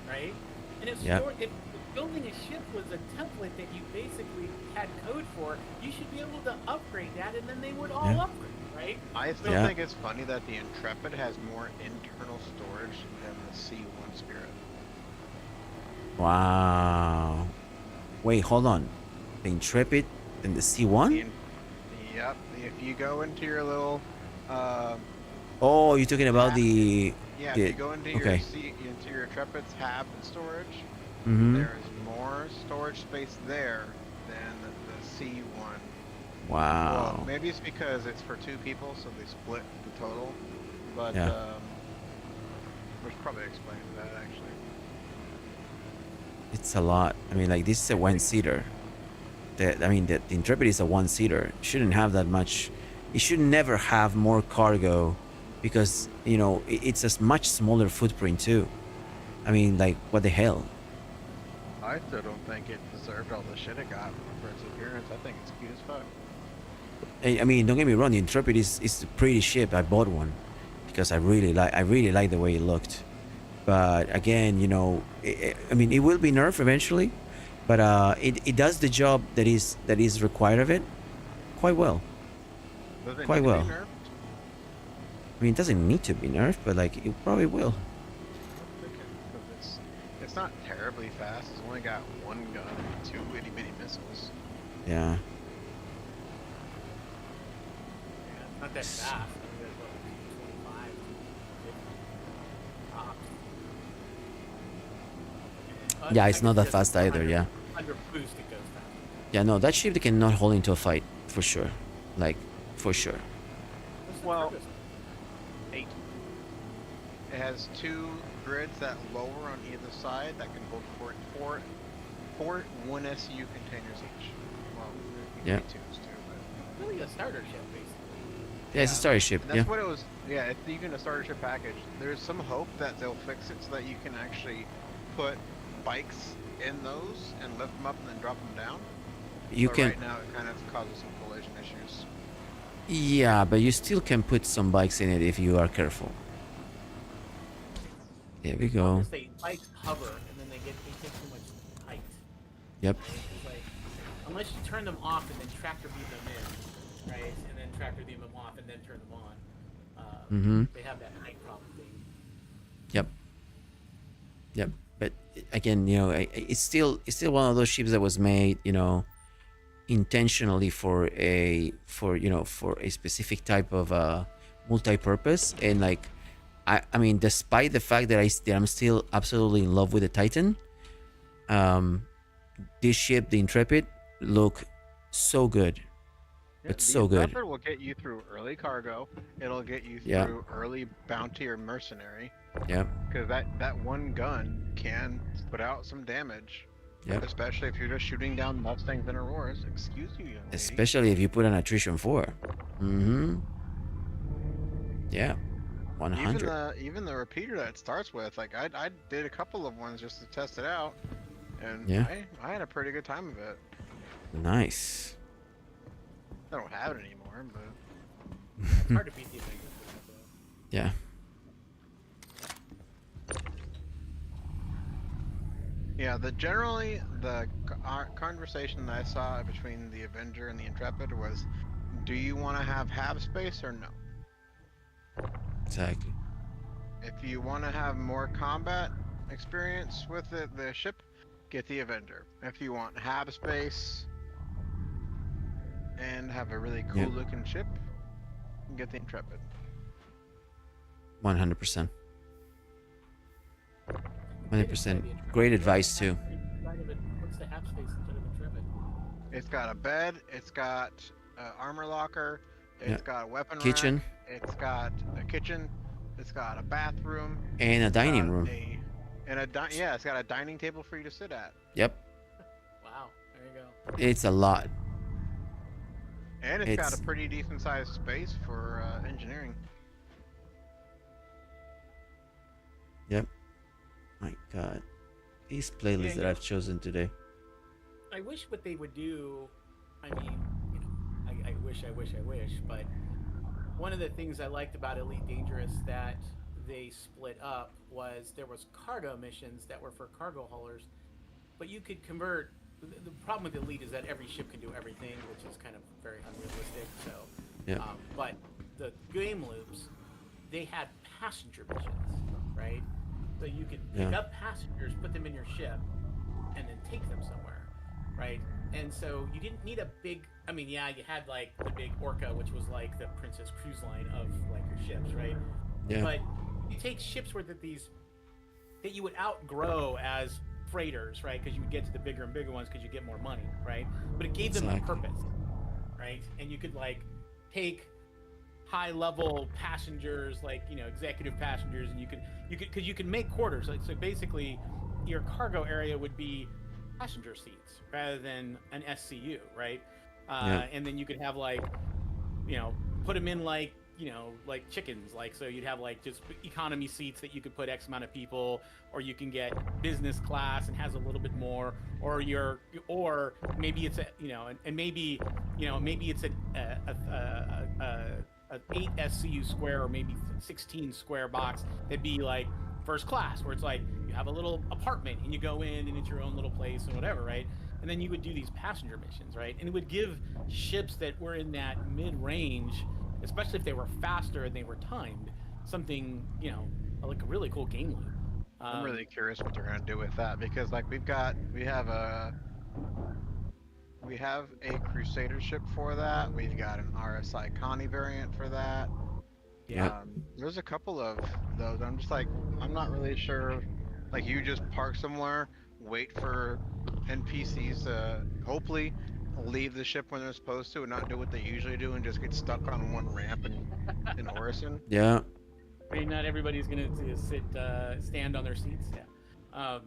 right? And if Yeah. if building a ship was a template that you basically had code for, you should be able to upgrade that, and then they would all Yeah. upgrade, right? I still Yeah. think it's funny that the Intrepid has more internal storage than the C1 Spirit. Wow. Wait, hold on. The Intrepid and the C1? Yep. If you go into your little, Oh, you're talking about the... yeah, the if you go into okay. into your Intrepid's tab and storage, Mm-hmm. there is more storage space there than the C1. Wow. Well, maybe it's because it's for 2 people, so they split the total. But Yeah. which probably explains that actually. It's a lot. I mean, like, this is a one-seater. The Intrepid is a one-seater. It shouldn't have that much. It should never have more cargo because, you know, it's a much smaller footprint too. I mean, like, what the hell? I still don't think it deserved all the shit it got for its appearance. I think it's cute as fuck. I mean, don't get me wrong. The Intrepid is a pretty ship. I bought one because I really like the way it looked. But again, you know, I mean, it will be nerfed eventually, but it does the job that is required of it quite well. Does it Quite need to be well. nerfed? I mean, it doesn't need to be nerfed, but like it probably will. Because it's not terribly fast. It's only got 1 gun and 2 itty bitty missiles. Yeah. Yeah, it's not that fast. I mean, there's what, 25, 50 tops. Yeah, I it's guess not that just fast either. Yeah. Under boost, it goes fast. Yeah. No, that ship cannot hold into a fight for sure. Like, for sure. What's the Well, purpose? 8. It has 2 grids that lower on either side that can hold four 1 SU containers each. Well, you can Yeah. make 2s too, but Really a starter ship, basically. Yeah, it's a starter ship. that's Yeah. what it was. Yeah, it's even a starter ship package. There's some hope that they'll fix it so that you can actually put bikes in those and lift them up and then drop them down. You But can. right now it kind of causes some collision issues. Yeah, but you still can put some bikes in it if you are careful. There we go. Because they bikes hover and then they take too much height. Yep. It's like, unless you turn them off and then tractor beam them in, right? And then tractor beam them off and then turn them on. Mm-hmm. They have that height problem thing. Yep. Yep. But again, you know, it's still one of those ships that was made, you know, intentionally for a specific type of multi-purpose. And like, I mean, despite the fact that I'm still absolutely in love with the Titan, this ship, the Intrepid, look so good. It's the so good. Intrepid will get you through early cargo. It'll get you Yeah. through early bounty or mercenary. Yep. Because that 1 gun can put out some damage. Yep. Especially if you're just shooting down Mustangs and Auroras. Excuse you, young lady. Especially if you put an attrition 4. Mm-hmm. Yeah. 100. Even the repeater that it starts with, like I did a couple of ones just to test it out, and Yeah. I had a pretty good time of it. Nice. I don't have it anymore, but It's hard to beat the Avengers with that, though. Yeah. yeah, the conversation that I saw between the Avenger and the Intrepid was, do you want to have space or no? Exactly. If you want to have more combat experience with the ship, get the Avenger. If you want hab space and have a really cool Yep. looking ship, get the Intrepid. 100%. Maybe 100%. the Intrepid. Great advice too. What's the half space instead of Intrepid? It's got a bed, it's got an armor locker, it's Yeah. got a weapon Kitchen. rack, it's got a kitchen, it's got a bathroom, And a dining room. yeah, it's got a dining table for you to sit at. Yep. Wow, there you go. It's a lot. And it's got It's- a pretty decent sized space for engineering. Yep. My God. These playlists Yeah, that I've chosen today. I wish what they would do, I mean, you know, wish, but one of the things I liked about Elite Dangerous that they split up was there was cargo missions that were for cargo haulers, but you could convert. The problem with Elite is that every ship can do everything, which is kind of very unrealistic. So, Yeah. but the game loops, they had passenger missions, right? So you could pick up passengers, put them in your ship, and then take them somewhere, right? And so you didn't need a big. I mean, yeah, you had like the big Orca, which was like the Princess Cruise Line of like your ships, right? Yeah. But you take ships where these that you would outgrow as freighters, right? Because you would get to the bigger and bigger ones because you get more money, right? But it gave them a Exactly. purpose, right? And you could like take high level passengers, like executive passengers, and you could because you can make quarters. Like so, basically, your cargo area would be passenger seats rather than an SCU, right? Yeah. And then you could have like put them in like like chickens, like so you'd have like just economy seats that you could put X amount of people, or you can get business class and has a little bit more, or maybe it's and maybe maybe it's a 8 SCU square or maybe 16 square box that'd be like first class, where it's like you have a little apartment and you go in and it's your own little place and whatever, right? And then you would do these passenger missions, right? And it would give ships that were in that mid-range, especially if they were faster and they were timed, something like a really cool game loop. I'm really curious what they're gonna do with that, because like we have a Crusader ship for that. We've got an RSI Connie variant for that. Yeah. There's a couple of those. I'm just like, I'm not really sure. Like, you just park somewhere, wait for NPCs to hopefully leave the ship when they're supposed to, and not do what they usually do, and just get stuck on one ramp in Horizon. Yeah. I mean, not everybody's gonna stand on their seats. Yeah.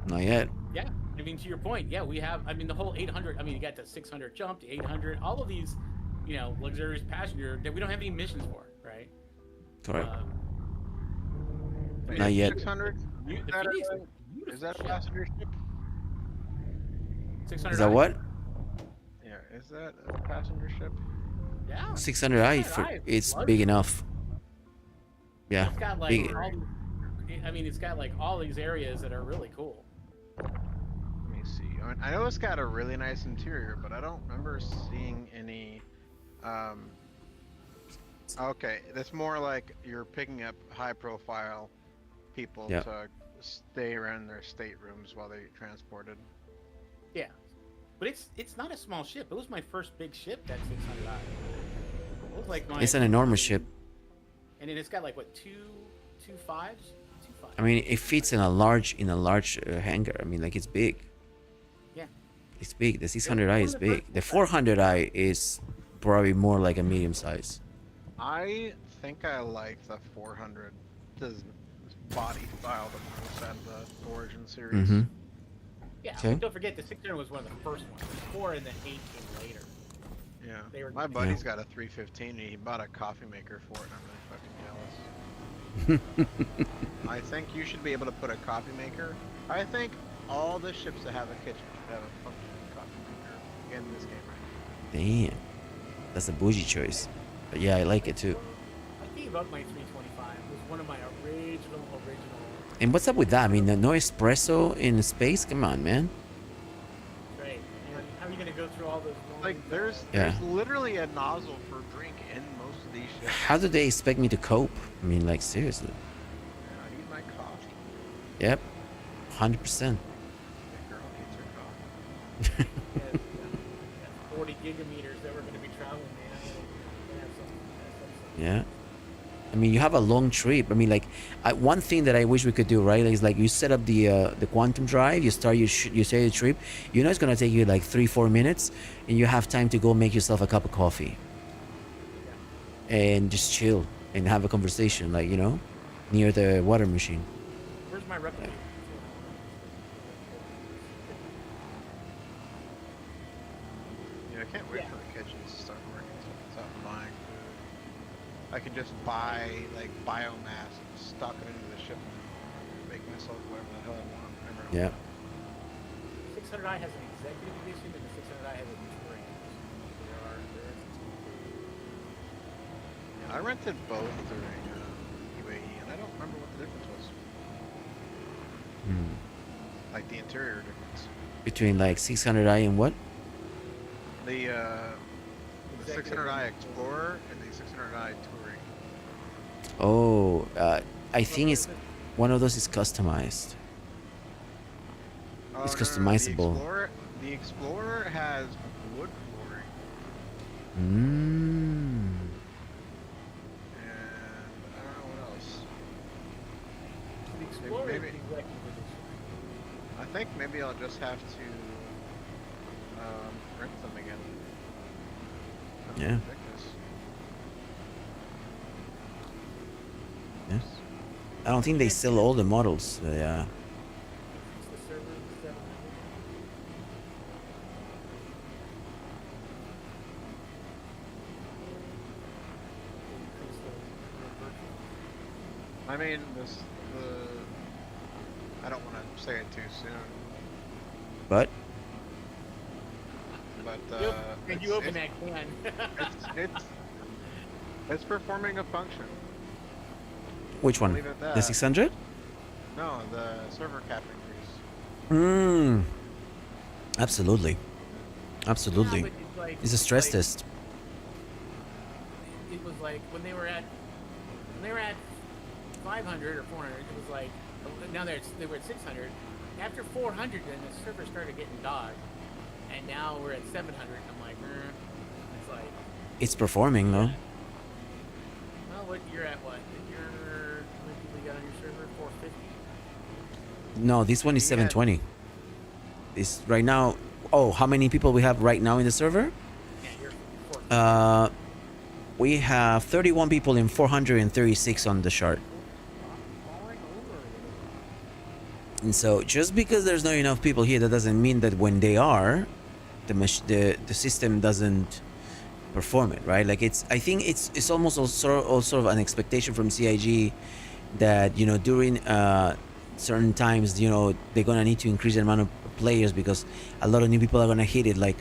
Not yet. Yeah. I mean, to your point, yeah, we have. I mean, the whole 800. I mean, you got the 600 jump, the 800, all of these, luxurious passenger that we don't have any missions for, right? Correct. Wait, Not yet. 600? Is that a passenger ship? 600. Is that what? Yeah, is that a passenger ship? Yeah. 600i for it's big enough. Yeah. It's got like big. it's got like all these areas that are really cool. Let me see. I know it's got a really nice interior, but I don't remember seeing any. Okay, that's more like you're picking up high-profile people to stay around their staterooms while they transported. Yeah, but it's not a small ship. It was my first big ship. That 600i. It was like It's an enormous ship. And then it's got like what two fives. I mean, it fits in a large hangar. I mean, like it's big. Yeah. It's big. The 600i is big. The 400i is probably more like a medium size. I think I like the 400. This body style the most out of the Origin series. Mm-hmm. Yeah. Okay. Don't forget the 600 was one of the first ones. The 4 and the 8 came later. Yeah. My buddy's got a 315 and he bought a coffee maker for it, and I'm really fucking jealous. I think you should be able to put a coffee maker. I think all the ships that have a kitchen should have a functioning coffee maker in this game. Damn. That's a bougie choice. But yeah, I like it too. I gave up my 325. It was one of my original. And what's up with that? I mean, no espresso in space? Come on, man. Right. And how are you gonna go through all those? Like, there's literally a nozzle for drink in most of these ships. How do they expect me to cope? I mean, like, seriously. I need my coffee. Yep. 100%. The girl needs her coffee. 40 gigameters that we're going to be traveling, man. Yeah. I mean, you have a long trip. I mean, like, one thing that I wish we could do, right, is like you set up the quantum drive, you start you say the trip, it's gonna take you like 3-4 minutes, and you have time to go make yourself a cup of coffee, and just chill and have a conversation, like near the water machine. Where's my replica? Yeah, I can't wait for the kitchens to start working. Stop buying food. I could just buy like biomass and stock it into the ship and make myself whatever the hell I want. Yeah. 600i has an executive edition and the 600i has a touring edition. I rented both during UAE, and I don't remember what the difference was. Hmm. Like the interior difference. Between like 600i and what? The Executive 600i and- Explorer and the 600i Touring. Oh, I think What it's is it? one of those is customized. Oh, It's no, customizable. The Explorer has wood flooring, Mm. and I don't know what else. The Explorer is maybe- the executive edition. I think maybe I'll just have to rent them again. That's Yeah. ridiculous. Yeah. I don't think they sell all the models. Yeah. Increase the server to 700. Increase the virtual. I mean, I don't want to say it too soon, But but And you open that can. it's performing a function. which one? Leave it at The that. 600? No, the server cap increase. Hmm. Absolutely. Absolutely. Yeah, but it's like, It's a stress like, test. It was like when they were at 500 or 400. It was like now they were at 600. After 400, then the server started getting dogged, and now we're at 700. I'm like, it's like, It's performing though. well, what you're at? What? You're how many people you got on your server? 450. No, this one is Yeah. 720. This right now. Oh, how many people we have right now in the server? Yeah, you're 450. We have 31 people in 436 on the chart. Falling over. And so just because there's not enough people here, that doesn't mean that when they are, the system doesn't perform it, right? Like I think it's almost also of an expectation from CIG that, you know, during certain times, you know, they're gonna need to increase the amount of players because a lot of new people are gonna hit it. Like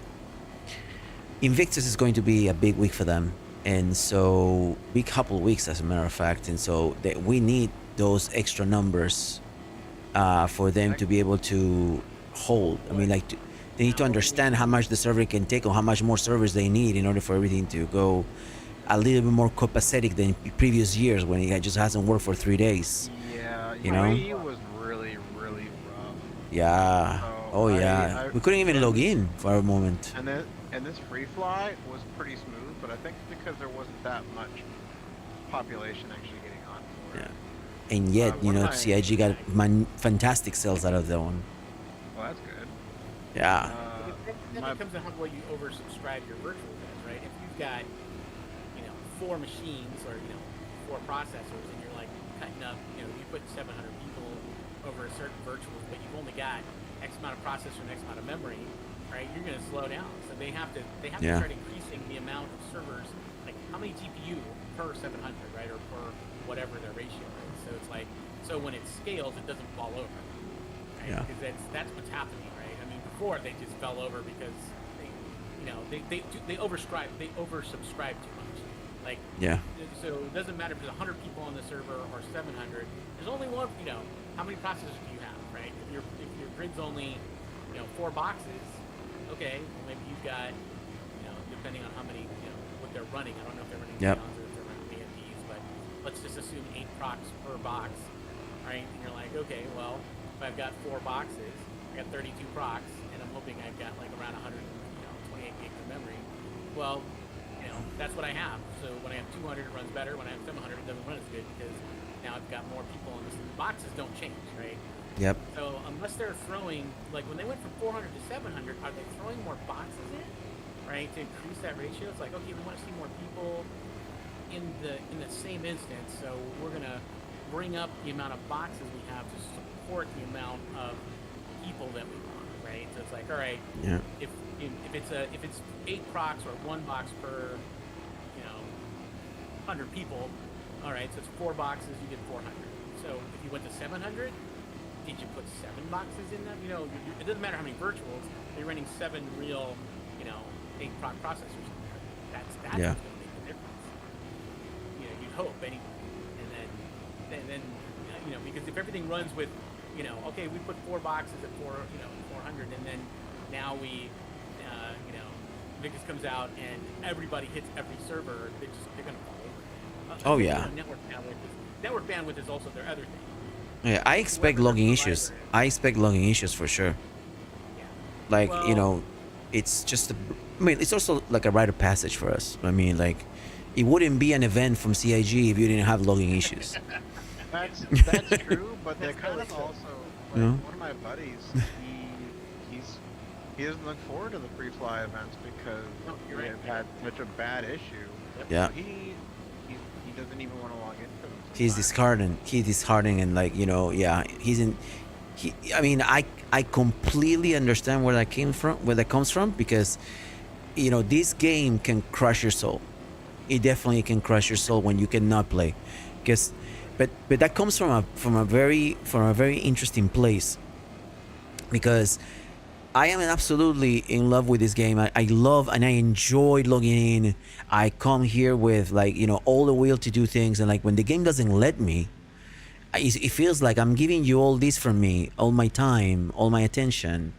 Invictus is going to be a big week for them, and so big couple weeks as a matter of fact, and so we need those extra numbers for them to be able to hold. I mean, like they need to understand how much the server can take or how much more servers they need in order for everything to go a little bit more copacetic than previous years when it just hasn't worked for 3 days. Yeah, You know? UAE was really rough. Yeah. So Oh yeah. We couldn't even log in for a moment. And this free fly was pretty smooth, but I think because there wasn't that much population actually getting on for it. Yeah. And yet, you What know, am I- CIG got fantastic sales out of that one. Well, that's good. Yeah. Then My- it comes down to what you oversubscribe your virtual as, right? If you've got, 4 machines or, 4 processors and you're like cutting up, you put 700 people over a certain virtual, but you've only got X amount of processor and X amount of memory, right? You're going to slow down. So they have to Yeah. start increasing the amount of servers, like how many GPU per 700, right? Or per whatever their ratio is. So it's like, so when it scales, it doesn't fall over. Right? Yeah. Because that's what's happening, right? I mean, before they just fell over because they oversubscribe too much. Like, Yeah. so it doesn't matter if there's 100 people on the server or 700. There's only one. How many processors do you have, right? If your grid's only 4 boxes, okay, well maybe you've got depending on how many what they're running. I don't know if they're running Yep. Xeons or if they're running AMDs, but let's just assume 8 procs per box, right? And you're like, okay, well, if I've got 4 boxes, I got 32 procs, and I'm hoping I've got like around 128 gigs of memory. Well, that's what I have. So when I have 200, it runs better. When I have 700, it doesn't run as good because now I've got more people on this. The boxes don't change, right? Yep. So unless they're throwing, like when they went from 400 to 700, are they throwing more boxes in, right, to increase that ratio? It's like, okay, we want to see more people in the same instance, so we're gonna bring up the amount of boxes we have to support the amount of people that we want, right? So it's like, all right, Yeah. if it's 8 procs or 1 box per 100 people, all right, so it's 4 boxes, you get 400. So if you went to 700, did you put 7 boxes in them? It doesn't matter how many virtuals. You're running 7 real, 8 proc processors in there. That's Yeah. what's going to make the difference. hope anyway. And then you know, because if everything runs with, you know, okay, we put 4 boxes at 400, and then now we, you know, Vicus comes out and everybody hits every server, they're gonna fall over. Oh, You yeah. know, network bandwidth is also their other thing. Yeah, I expect Whoever their logging provider issues. is. I expect logging issues for sure. Yeah. Like, you Well- know, it's just I mean, it's also like a rite of passage for us. I mean, like, it wouldn't be an event from CIG if you didn't have logging issues. That's true, but they're That's kind totally of true. also like Yeah. one of my buddies. He doesn't look forward to the free fly events because No, you're we right. have had such a bad issue. Yeah. So he doesn't even want to log into them. He's disheartened. He's disheartening, and like, you know, yeah, he's in. I mean, I completely understand where that comes from, because, you know, this game can crush your soul. It definitely can crush your soul when you cannot play, because, but that comes from a very interesting place, because I am absolutely in love with this game. I love and I enjoy logging in. I come here with, like, you know, all the will to do things, and like when the game doesn't let me, it feels like I'm giving you all this from me, all my time, all my attention,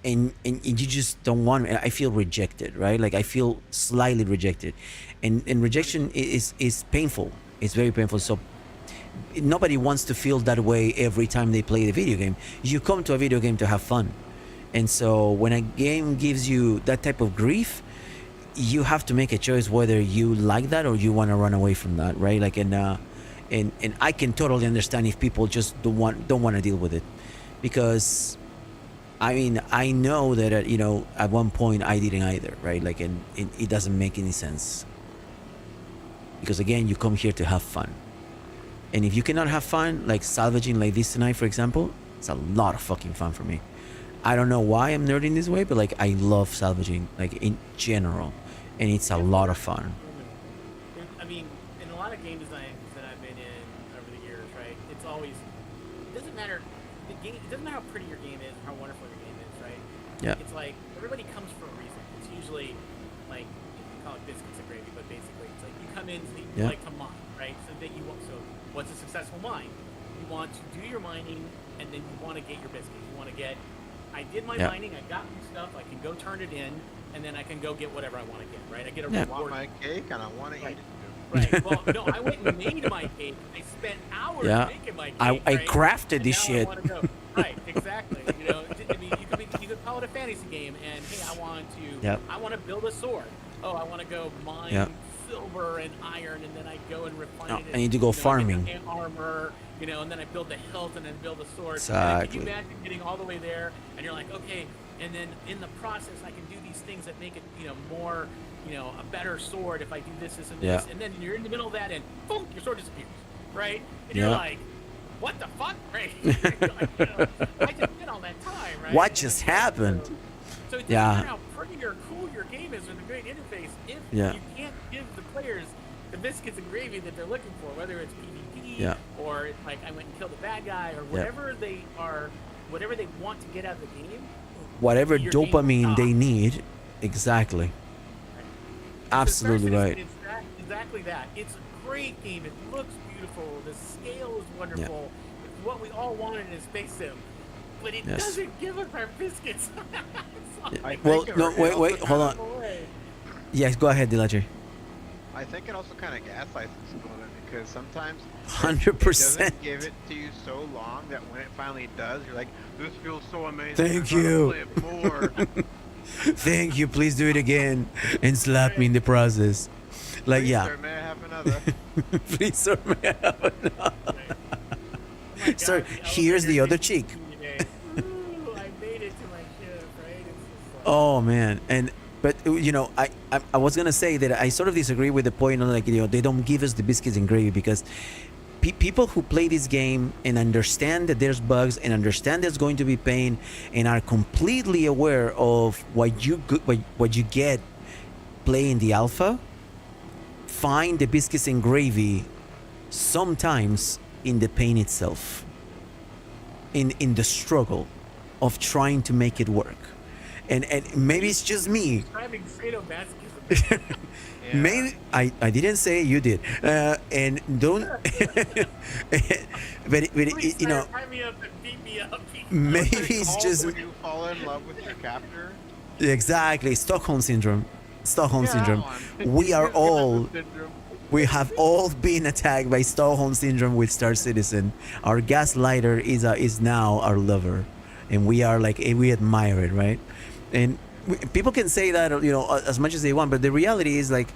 and you just don't want me. I feel rejected, right? Like I feel slightly rejected, and rejection is painful. It's very painful. So nobody wants to feel that way every time they play the video game. You come to a video game to have fun. And so when a game gives you that type of grief, you have to make a choice whether you like that or you want to run away from that, right? Like, and I can totally understand if people just don't want to deal with it, because I mean, I know that you know, at one point I didn't either, right? Like, and it doesn't make any sense, because again, you come here to have fun, and if you cannot have fun, like salvaging like this tonight, for example, it's a lot of fucking fun for me. I don't know why I'm nerding this way, but like I love salvaging, like in general, and it's a lot of fun. I mean, in a lot of game designs that I've been in over the years, right? It's always, it doesn't matter the game. It doesn't matter how pretty your game is, how wonderful your game is, right? Yeah. It's like everybody comes for a reason. It's usually like, you call it biscuits and gravy, but basically it's like you come in, so you Yeah. like to mine, right? So that you want. So what's a successful mine? You want to do your mining, and then you want to get your biscuits. You want to get. I did my Yeah. mining. I got my stuff. I can go turn it in, and then I can go get whatever I want to get. Right? I get a Yeah. I want reward. my cake and I want to Right. eat it. Right. Well, no, I went and made my cake. I spent hours Yeah. making my cake. I right? crafted And this now I shit. wanna go. Right. Exactly. You know, I mean, you could call it a fantasy game, and hey, Yep. I want to build a sword. Oh, I want to go mine Yep. silver and iron, and then I go and refine No, it. I need to go farming. Get the armor, you know, and then I build the hilt, and then build the sword. And then Exactly. can you imagine getting all the way there, and you're like, okay, and then in the process, I can do these things that make it, you know, more, you know, a better sword if I do this, and this, Yeah. and then you're in the middle of that, and boom, your sword disappears, right? And Yeah. you're like, what the fuck, right? You're like, you know, I just spent all that time, right? What just happened? So it doesn't Yeah. matter how pretty or cool your game is with a great interface, if Yeah. you can't give the players the biscuits and gravy that they're looking for, whether it's PvP Yeah. or like I went and killed a bad guy or whatever whatever they want to get out of the game. Whatever Your game dopamine they stops. need, exactly. Absolutely The first right. is exactly that. It's a great game. It looks beautiful. The scale is wonderful. It's what we all wanted in a space sim. But it Yes. doesn't give us our biscuits. It's like, Well, think it no, also wait, hold on. no way. Yes, go ahead, Dilacher. I think it also kind of gaslights us a little bit because sometimes 100%. it doesn't give it to you so long that when it finally does, you're like, this feels so amazing. Thank I wanna you. play it more. Thank you. Please do it again and slap me in the process. Like, Please, yeah. sir, may I have another? Please, sir. may I have another? Oh my Sir, God, here's the elevator other takes cheek. me today. Ooh, I made it to my ship, right? It's just like, Oh man, and but you know, I was gonna say that I sort of disagree with the point on, like, you know, they don't give us the biscuits and gravy, because people who play this game and understand that there's bugs and understand there's going to be pain and are completely aware of what you get playing the alpha, find the biscuits and gravy sometimes in the pain itself, in the struggle of trying to make it work. and maybe it's just me. Describing sadomasochism. Yeah. Maybe I didn't say you did, and don't. Please, you know, tie me up and beat me up. maybe it's Called just when you fall in love with your captor. exactly Stockholm syndrome. Stockholm Yeah, that syndrome. one. We are You have all. the syndrome. We have all been attacked by Stockholm syndrome with Star Citizen. Our gaslighter is now our lover, and we are like we admire it, right? And people can say that as much as they want, but the reality is like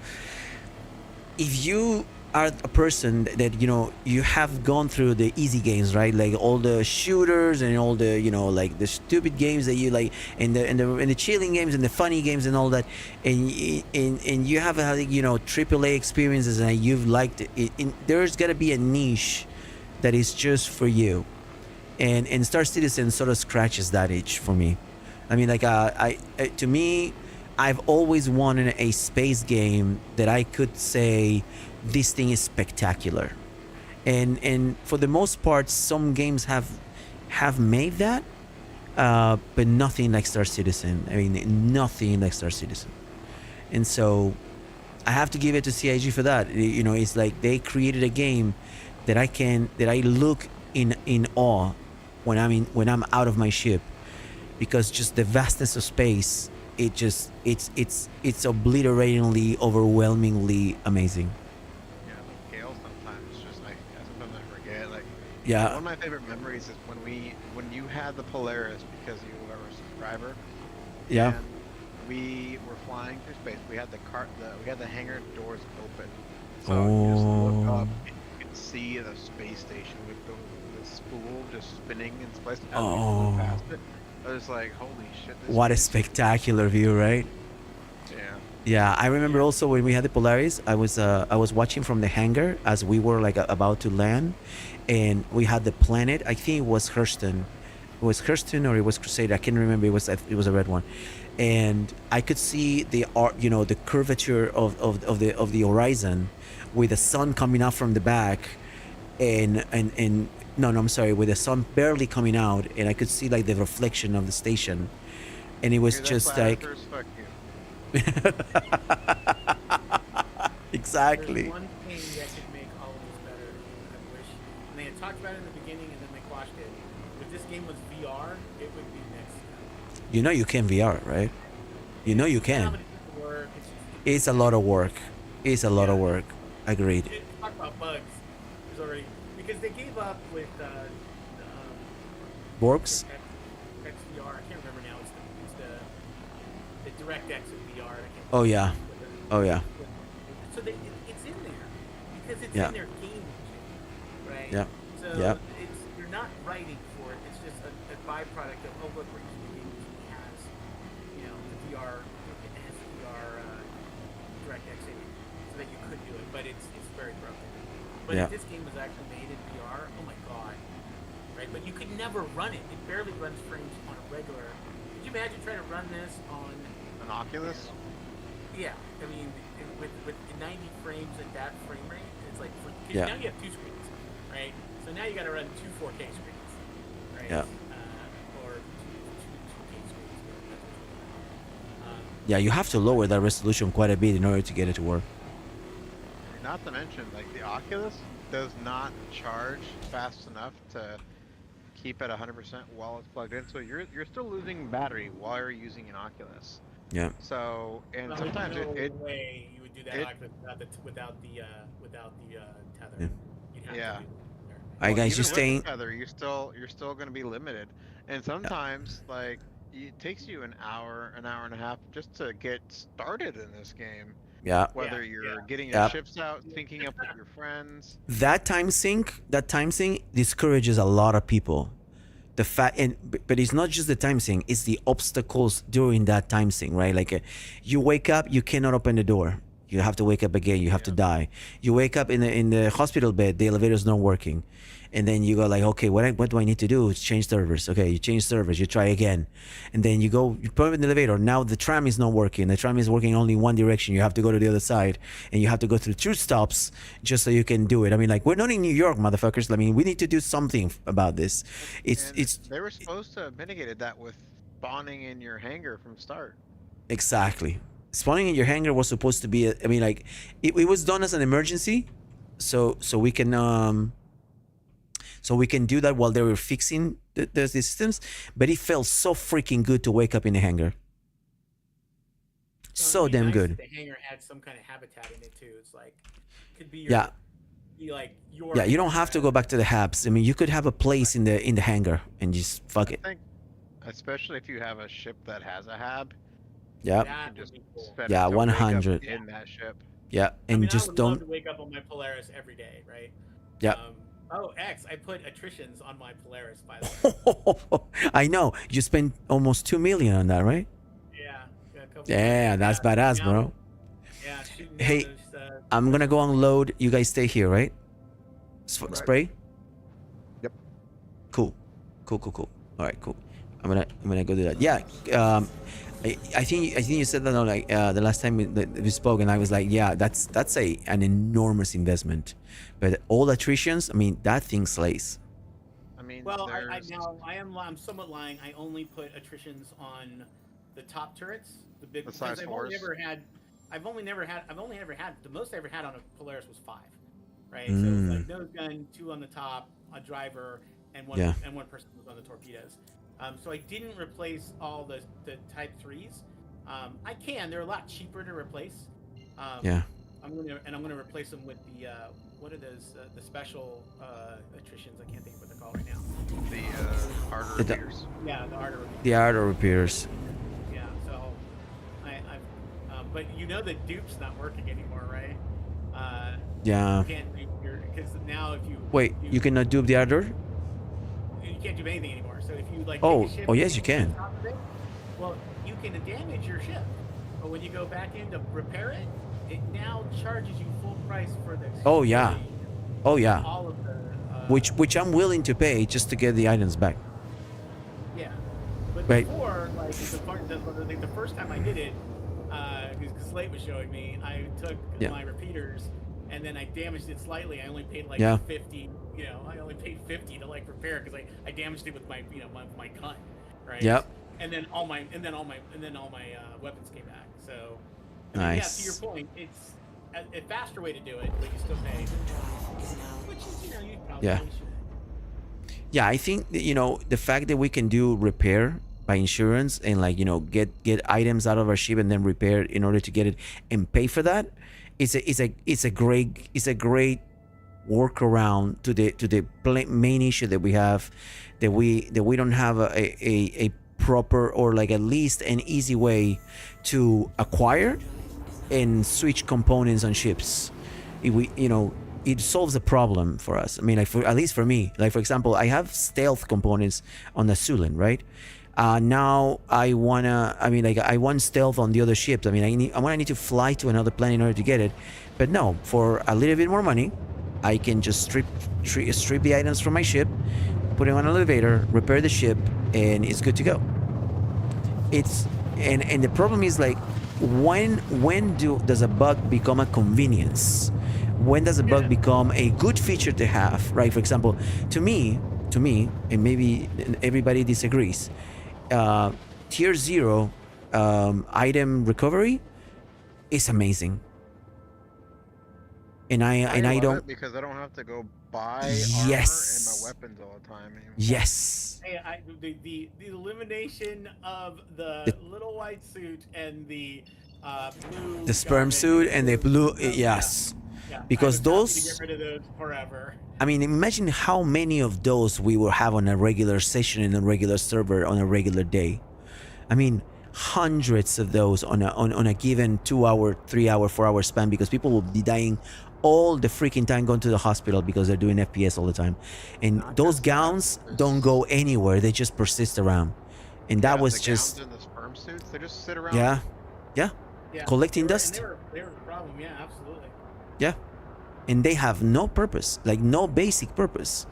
if you are a person that you have gone through the easy games, right? Like all the shooters and all the like the stupid games that you like, and the chilling games and the funny games and all that, and you have had AAA experiences and you've liked it. There's gotta be a niche that is just for you, and Star Citizen sort of scratches that itch for me. I mean, like to me, I've always wanted a space game that I could say this thing is spectacular, and for the most part, some games have made that, but nothing like Star Citizen. I mean, nothing like Star Citizen, and so I have to give it to CIG for that. It's like they created a game that I look in awe when I'm out of my ship, because just the vastness of space, it's obliteratingly, overwhelmingly amazing. Yeah, the scale sometimes just sometimes I forget. Like Yeah. one of my favorite memories is when you had the Polaris because you were a subscriber. Yeah. And we were flying through space. We had we had the hangar doors open. So you just look up and you could see the space station with the spool just spinning in space as we flew past it. I was like, holy shit! What a is- spectacular view, right? Yeah. Yeah, I remember also when we had the Polaris, I was watching from the hangar as we were like about to land, and we had the planet. I think it was Hurston. It was Hurston or it was Crusader. I can't remember. It was a red one, and I could see the the curvature of the horizon, with the sun coming out from the back, and no, I'm sorry, with the sun barely coming out, and I could see like the reflection of the station, and it was Hear that, just flat like. earthers? Fuck you. Exactly. There's one thing that could make all of this better. I wish. And they had talked about it in the beginning, and then they quashed it. If this game was VR, it would be next. You can VR, right? You How can. many people work? It's a lot of work. It's a lot of work. Agreed. Talk about bugs. There's already because they gave up with Borgs? XVR. I can't remember now. It's the DirectX of VR. I can't Oh yeah. remember what the- Oh yeah. So it's in there because it's Yeah. in their game engine, right? Yeah. So Yeah. you're not writing for it. It's just a byproduct of look, we're using the game engine has the VR. It has VR DirectX in it, so that you could do it, but it's very broken. But Yeah. if this game was actually made in VR, oh my god, right? But you could never run it. It barely runs frames on a regular. Could you imagine trying to run this on? An Oculus? Yeah, I mean, with 90 frames at that frame rate, it's like, cause Yeah. now you have two screens, right? So now you got to run two 4K screens, right? Yeah. Or two K screens. Yeah, you have to lower that resolution quite a bit in order to get it to work. Not to mention, like the Oculus does not charge fast enough to keep at 100% while it's plugged in. So you're still losing battery while you're using an Oculus. Yeah. So and Well, sometimes there's no it way you would do that it- without the tether. Yeah. You'd have Yeah. to do it. All right, guys, even you with staying? the tether, you're still going to be limited. And sometimes like it takes you an hour and a half just to get started in this game. Yeah. Whether Yeah, you're yeah. getting your Yep. ships out, syncing up with your friends. That time sync discourages a lot of people. The fact, but it's not just the time sync; it's the obstacles during that time sync, right? Like, you wake up, you cannot open the door. You have to wake up again. You have to die. You wake up in the hospital bed. The elevator's not working, and then you go like, okay, what do I need to do? Change servers. Okay, you change servers. You try again, and then you put in the elevator. Now the tram is not working. The tram is working only one direction. You have to go to the other side, and you have to go through 2 stops just so you can do it. I mean, like, we're not in New York, motherfuckers. I mean, we need to do something about this. And It's they were supposed to have mitigated that with spawning in your hangar from start. Exactly. Spawning in your hangar was supposed to be, I mean, like, it was done as an emergency, so we can do that while they were fixing the systems. But it felt so freaking good to wake up in a hangar. So it'd be damn nice good. if the hangar had some kind of habitat in it too. It's like, could be your, Yeah. be like your. Yeah, you don't have to go back to the habs. I mean, you could have a place in the hangar and just fuck it. I think, especially if you have a ship that has a hab, Yeah. you That can just would be cool. set Yeah, it to wake up 100. in that ship. Yeah, I and mean, I just would love don't. to wake up on my Polaris every day, right? Yeah. Oh, X, I put attritions on my Polaris, by the way. I know you spent almost 2 million on that, right? Yeah. Got a couple Yeah, that's badass, now- bro. Yeah, shooting down Hey, those, I'm gonna go unload. You guys stay here, right? Right. Spray. Yep. Cool. All right, cool. I'm gonna go do that. Yeah. I think you said that like the last time we spoke, and I was like, yeah, that's an enormous investment, but all attritions, I mean, that thing slays. I mean, Well, there's... I'm somewhat lying. I only put attritions on the top turrets, the big. The because size fours. I've only ever had. The most I ever had on a Polaris was 5, right? So it's like nose gun, 2 on the top, a driver, and one Yeah. and one person was on the torpedoes. So I didn't replace all the Type 3s. I can. They're a lot cheaper to replace. Yeah. I'm gonna replace them with the what are those the special attritions? I can't think of what they're called right now. The harder The- repeaters. Yeah, the harder. The auto repairs. Yeah, so but you know the dupe's not working anymore, right? Yeah. You can't do because now if you Wait, you cannot dupe the other? you can't do anything anymore. So if you like Oh, take a ship oh, yes, and you can. on top of it, well, you can damage your ship, but when you go back in to repair it, it now charges you full price for the. Oh, yeah. Oh yeah. All of the. Which I'm willing to pay just to get the items back. Yeah, but Right. before, like the first time I did it, because Slate was showing me, I took Yeah. my repeaters and then I damaged it slightly. I only paid like Yeah. 50. You know, I only paid 50 to like repair because I damaged it with my my gun, right? Yep. And then all my weapons came back. So I mean, yeah, to your Nice. point, it's a faster way to do it, but you still pay. Which is, you probably Yeah. should. Yeah, I think that, the fact that we can do repair by insurance and like get items out of our ship and then repair in order to get it and pay for that, it's a great workaround to the main issue that we have, that we don't have a proper, or like at least an easy way to acquire and switch components on ships. It solves a problem for us. I mean, like at least for me, like for example, I have stealth components on the Sulan, right? Now I want stealth on the other ships. I mean, I need to fly to another planet in order to get it. But no, for a little bit more money, I can just strip the items from my ship, put it on an elevator, repair the ship, and it's good to go. And the problem is like, when does a bug become a convenience? When does a bug become a good feature to have, right? For example, to me, and maybe everybody disagrees, tier 0 item recovery is amazing. And I love don't. it because I don't have to go buy Yes. armor and my weapons all the time anymore. Yes. Hey, the elimination of the little white suit and the blue. The sperm garment suit and the blue, yeah, yes. yeah. Because I was happy to those. get rid of those forever. I mean, imagine how many of those we will have on a regular session in a regular server on a regular day. I mean, hundreds of those on a given 2 hour, 3 hour, 4 hour span, because people will be dying all the freaking time going to the hospital because they're doing FPS all the time. And those gowns don't go anywhere. They just persist around. And that was the just, gowns and the sperm suits, they just sit around. yeah, Yeah, collecting they were- dust. And they were a problem. Yeah, absolutely. Yeah. And they have no purpose, like no basic purpose.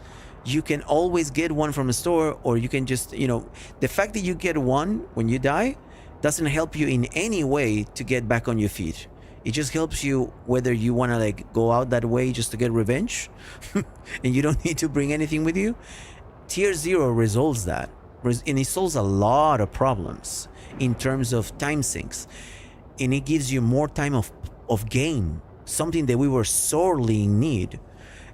You can always get one from a store, or you can just, the fact that you get one when you die doesn't help you in any way to get back on your feet. It just helps you whether you want to like go out that way just to get revenge and you don't need to bring anything with you. Tier 0 resolves that. and it solves a lot of problems in terms of time sinks, and it gives you more time of game, something that we were sorely in need.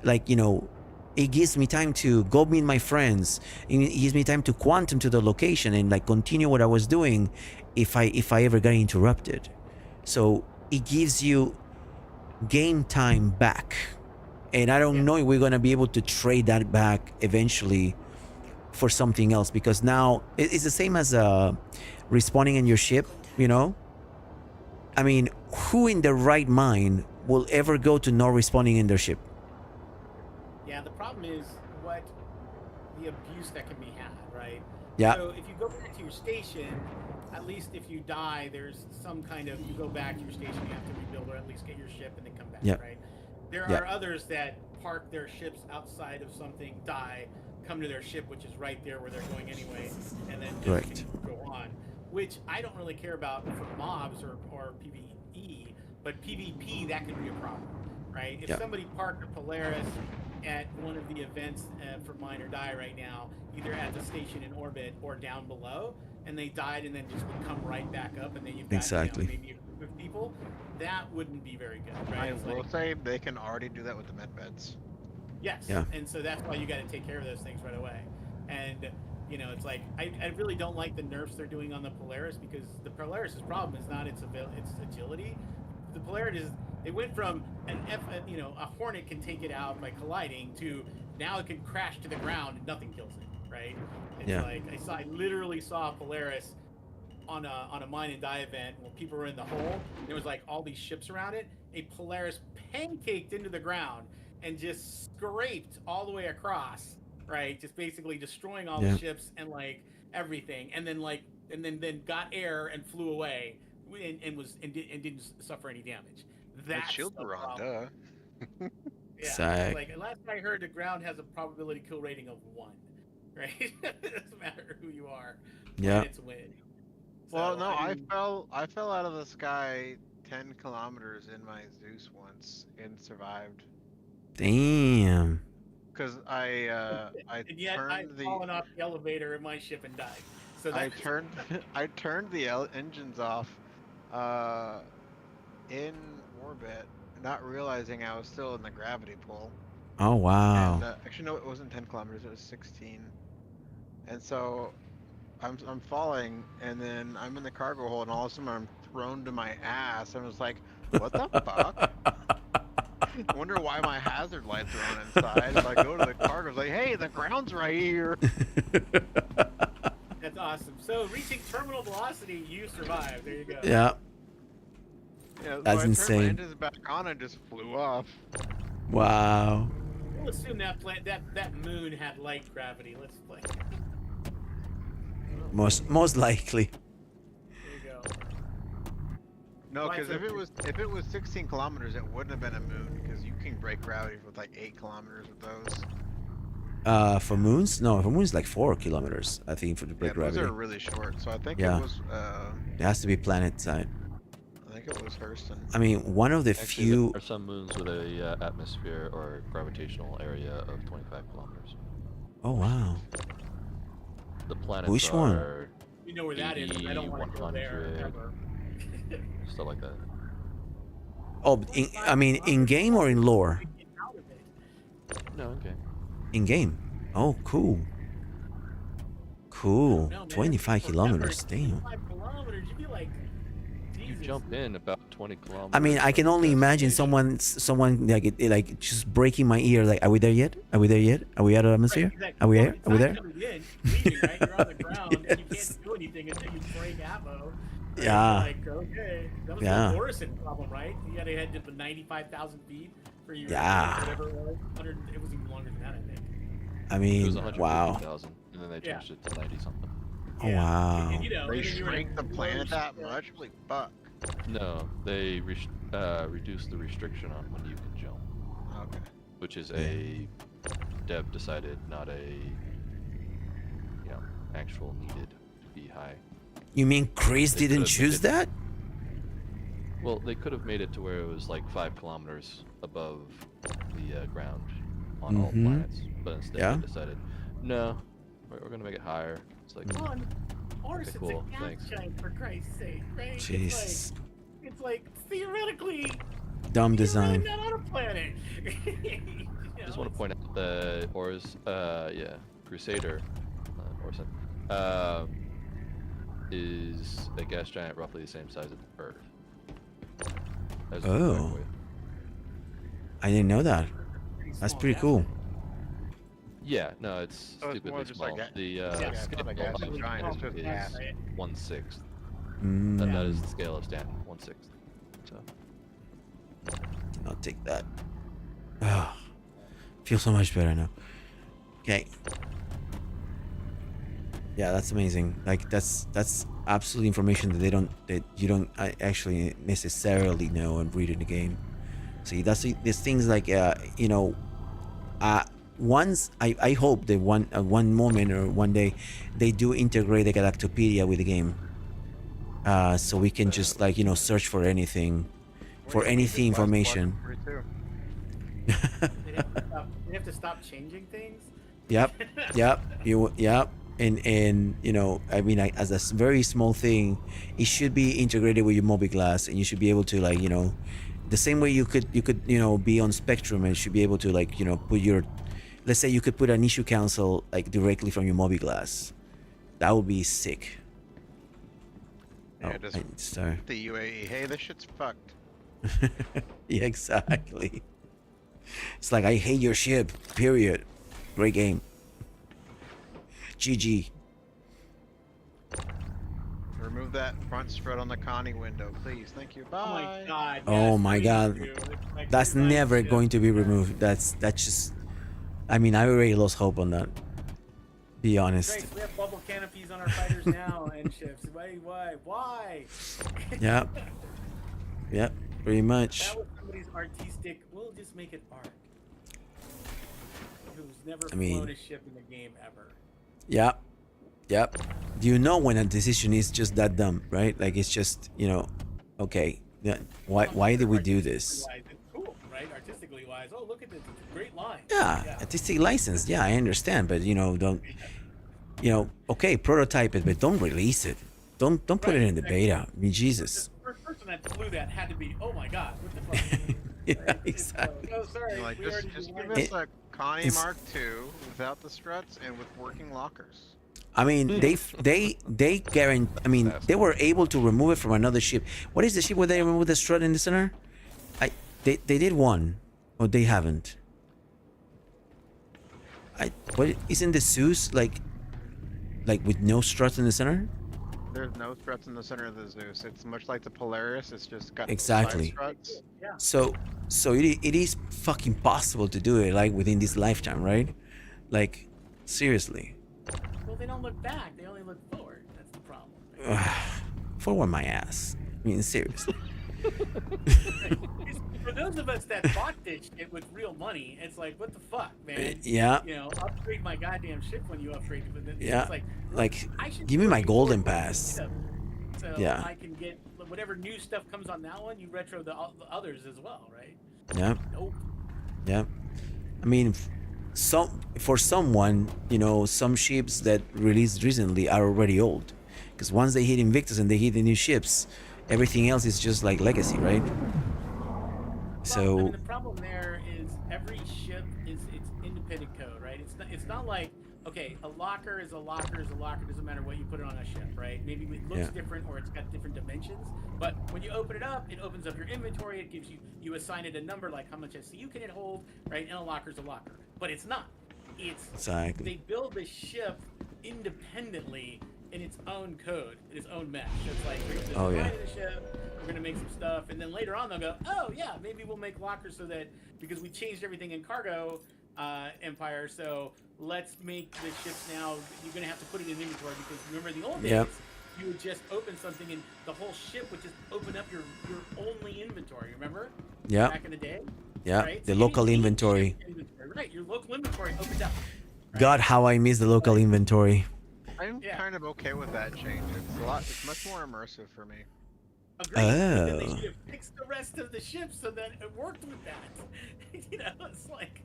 Like, you know, it gives me time to go meet my friends. It gives me time to quantum to the location and like continue what I was doing if I ever got interrupted. So it gives you game time back. And I don't know if we're gonna be able to trade that back eventually for something else, because now it's the same as respawning in your ship, you know? I mean, who in their right mind will ever go to not respawning in their ship? Yeah, the problem is what the abuse that can be had, right? Yeah. So if you go back to your station, at least if you die, there's some kind of, you go back to your station, you have to rebuild or at least get your ship and then come back, Yeah. right? There Yeah. are others that park their ships outside of something, die, come to their ship, which is right there where they're going anyway, and then just Correct. go on. Which I don't really care about for mobs or PvE, but PvP, that could be a problem, right? If Yeah. somebody parked a Polaris at one of the events for Mine or Die right now, either at the station in orbit or down below, and they died and then just would come right back up, and then you've got Exactly. maybe a group of people, that wouldn't be very good, right? I It's will like, say they can already do that with the med beds. yes. Yeah. And so that's why you got to take care of those things right away. And, you know, it's like, I really don't like the nerfs they're doing on the Polaris, because the Polaris's problem is not its agility. The Polaris is, it went from a Hornet can take it out by colliding to now it can crash to the ground and nothing kills it, right? It's Yeah. like, I literally saw a Polaris on a Mine and Die event where people were in the hole. There was like all these ships around it. A Polaris pancaked into the ground and just scraped all the way across, right? Just basically destroying all Yeah. the ships and like everything, and then got air and flew away, and didn't suffer any damage. That's shields the were on, problem. duh. Yeah, Sick. like last I heard, the ground has a probability kill rating of 1, right? It doesn't matter who you are. Yeah. It's win. Well, So, no, I mean, fell out of the sky 10 kilometers in my Zeus once and survived. Damn. Because I and yet turned I've the fallen off the elevator in my ship and died. So I that's turned the engines off in orbit, not realizing I was still in the gravity pull. Oh wow. And actually, no, it wasn't 10 kilometers; it was 16. And so I'm falling, and then I'm in the cargo hold, and all of a sudden I'm thrown to my ass. And I was like, "What the fuck?" I wonder why my hazard lights are on inside. So I go to the cargo, it's like, "Hey, the ground's right here." That's awesome. So reaching terminal velocity, you survived. There you go. Yeah. Yeah, so That's I turned insane. my engines back on and just flew off. Wow. We'll assume that that moon had light gravity. Let's play. Most likely. There you go. No, Why because is if it was 16 kilometers, it wouldn't have been a moon, because you can break gravity with like 8 kilometers with those. For moons? No, for moons like 4 kilometers, I think, for the break Yeah, those gravity. are really short. So I think Yeah. it was It has to be planet side. I think it was Hurston. I mean, one of the Actually, few. there are some moons with a atmosphere or gravitational area of 25 kilometers. Oh wow. The planets Which one? are You know where that is. I don't want to go there 100. ever. stuff like that. Oh, I mean, in game or in lore? Out of it. No, okay. In game. Oh, cool. Cool. No, man, 25 forever, kilometers. Damn. 25 kilometers. You'd be like, You Jesus. jump in about 20 kilometers. I mean, I can from only the imagine destination. someone like just breaking my ear. Like, are we there yet? Are we there yet? Are we out of the atmosphere? Right, exactly. Are we Well, there? it's Are we not there? coming in, leaving, right? You're on the ground and you Yes. can't do anything until you break ammo. Right? Yeah. Like, okay. That was Yeah. the Morrison problem, right? You had to head to the 95,000 feet for your Yeah. whatever it was. 100, it was even longer than that, I think. I It mean, was wow. 150,000, and then they Yeah. changed it to 90 something. Oh, wow. And, you know, They and then you're in a shrink the planet that closed- much? Holy fuck. No, they reduced the restriction on when you can jump, Okay. which is a dev decided, not a actual needed to be high. You mean Chris They didn't could've choose made it- that? Well, they could have made it to where it was like 5 kilometers above the ground on all Mhm. planets, but instead Yeah. they decided, no, we're gonna make it higher. It's like, on Horus, Okay, it's cool, a gas thanks. giant, for Christ's sake, right? Jesus. It's like theoretically, Dumb you're design. really not on a planet. I just want to point out the Horus, Crusader, Orson, is a gas giant roughly the same size as Earth. That's just a fact Oh. for you. I didn't know that. That's small pretty gas cool. giant. Yeah, no, it's Oh, it's stupidly more just small. like the yeah, it's scale not a gas of giant, it's just is gas. 1/6. Mm, That is the scale of Stanton, 1/6. So I'll take that. Ah, feel so much better now. Okay. Yeah, that's amazing. Like that's absolute information that you don't actually necessarily know and read in the game. See, there's things like once I hope that one moment or one day they do integrate the Galactopedia with the game, so we can just like search for anything, for anything information. They have to stop changing things. Yep, yep. And I mean, like, as a very small thing, it should be integrated with your Mobi Glass, and you should be able to like the same way you could be on Spectrum and should be able to like put your, let's say you could put an issue council like directly from your Mobi Glass. That would be sick. Yeah, just the UAE. Hey, this shit's fucked. Yeah, exactly. It's like, I hate your ship. Period. Great game. GG. Remove that front strut on the Connie window, please. Thank you. Bye. Oh my god. Oh yes, my please god. do. It's like That's revive never ship. going to be removed. That's just, I mean, I already lost hope on that. Be honest. Great, we have bubble canopies on our fighters now and ships. Why? Yep. Yep. Pretty much. That was somebody's artistic. We'll just make it art. Who's never I mean- flown a ship in the game ever. Yep. Yep. Do you know when a decision is just that dumb, right? Like, it's just, okay. Yeah. Why did we do this? Artistically wise, it's cool, right? Artistically wise, oh look at this, it's a great line. Yeah, artistic license. Yeah, I understand, but don't. Okay, prototype it, but don't release it. Don't put it in the beta. I mean, Jesus. The first person that flew that had to be, oh my god, what the fuck? Yeah, Right? It's exactly. oh sorry, Like, we already just designed give it. us a Connie it's- Mark II without the struts and with working lockers. I mean, they guarantee. I mean, they were able to remove it from another ship. What is the ship where they remove the strut in the center? They did one, or they haven't. What isn't the Zeus like with no struts in the center? There's no struts in the center of the Zeus. It's much like the Polaris. It's just got those Exactly. side struts. Yeah. So it is fucking possible to do it like within this lifetime, right? Like, seriously. Well, they don't look back; they only look forward. That's the problem. Right? Forward my ass. I mean, seriously. For those of us that bought this shit with real money, it's like, what the fuck, man? Yeah. Upgrade my goddamn ship when you upgrade it. It's Yeah. like I should Give me my bring golden forward pass. ship so Yeah. I can get whatever new stuff comes on that one. You retro the others as well, right? Yeah. Nope. Yeah. I mean, for someone, some ships that released recently are already old, because once they hit Invictus and they hit the new ships, everything else is just like legacy, right? Well, I mean, So the problem there is every ship is its independent code, right? It's not like, okay, a locker is a locker is a locker. Doesn't matter what you put it on a ship, right? Maybe it looks Yeah. different or it's got different dimensions. But when you open it up, it opens up your inventory. It gives you assign it a number like how much SCU can it hold, right? And a locker is a locker, but it's not. It's exactly. they build the ship independently in its own code, in its own mesh. So it's like, we're gonna Oh, yeah. design the ship, we're gonna make some stuff, and then later on they'll go, oh yeah, maybe we'll make lockers so that, because we changed everything in Cargo Empire, so let's make the ships now, you're gonna have to put it in inventory, because remember in the old days, Yep. you would just open something and the whole ship would just open up your only inventory, remember? Yeah. Back in the day? Yeah. Right? The So local any inventory. ship inventory. Right, your local inventory opened up. Right? God, how I miss the local inventory. I'm Yeah. kind of okay with that change. It's much more immersive for me. Agreed. But then they Oh. should have fixed the rest of the ship so that it worked with that. It's like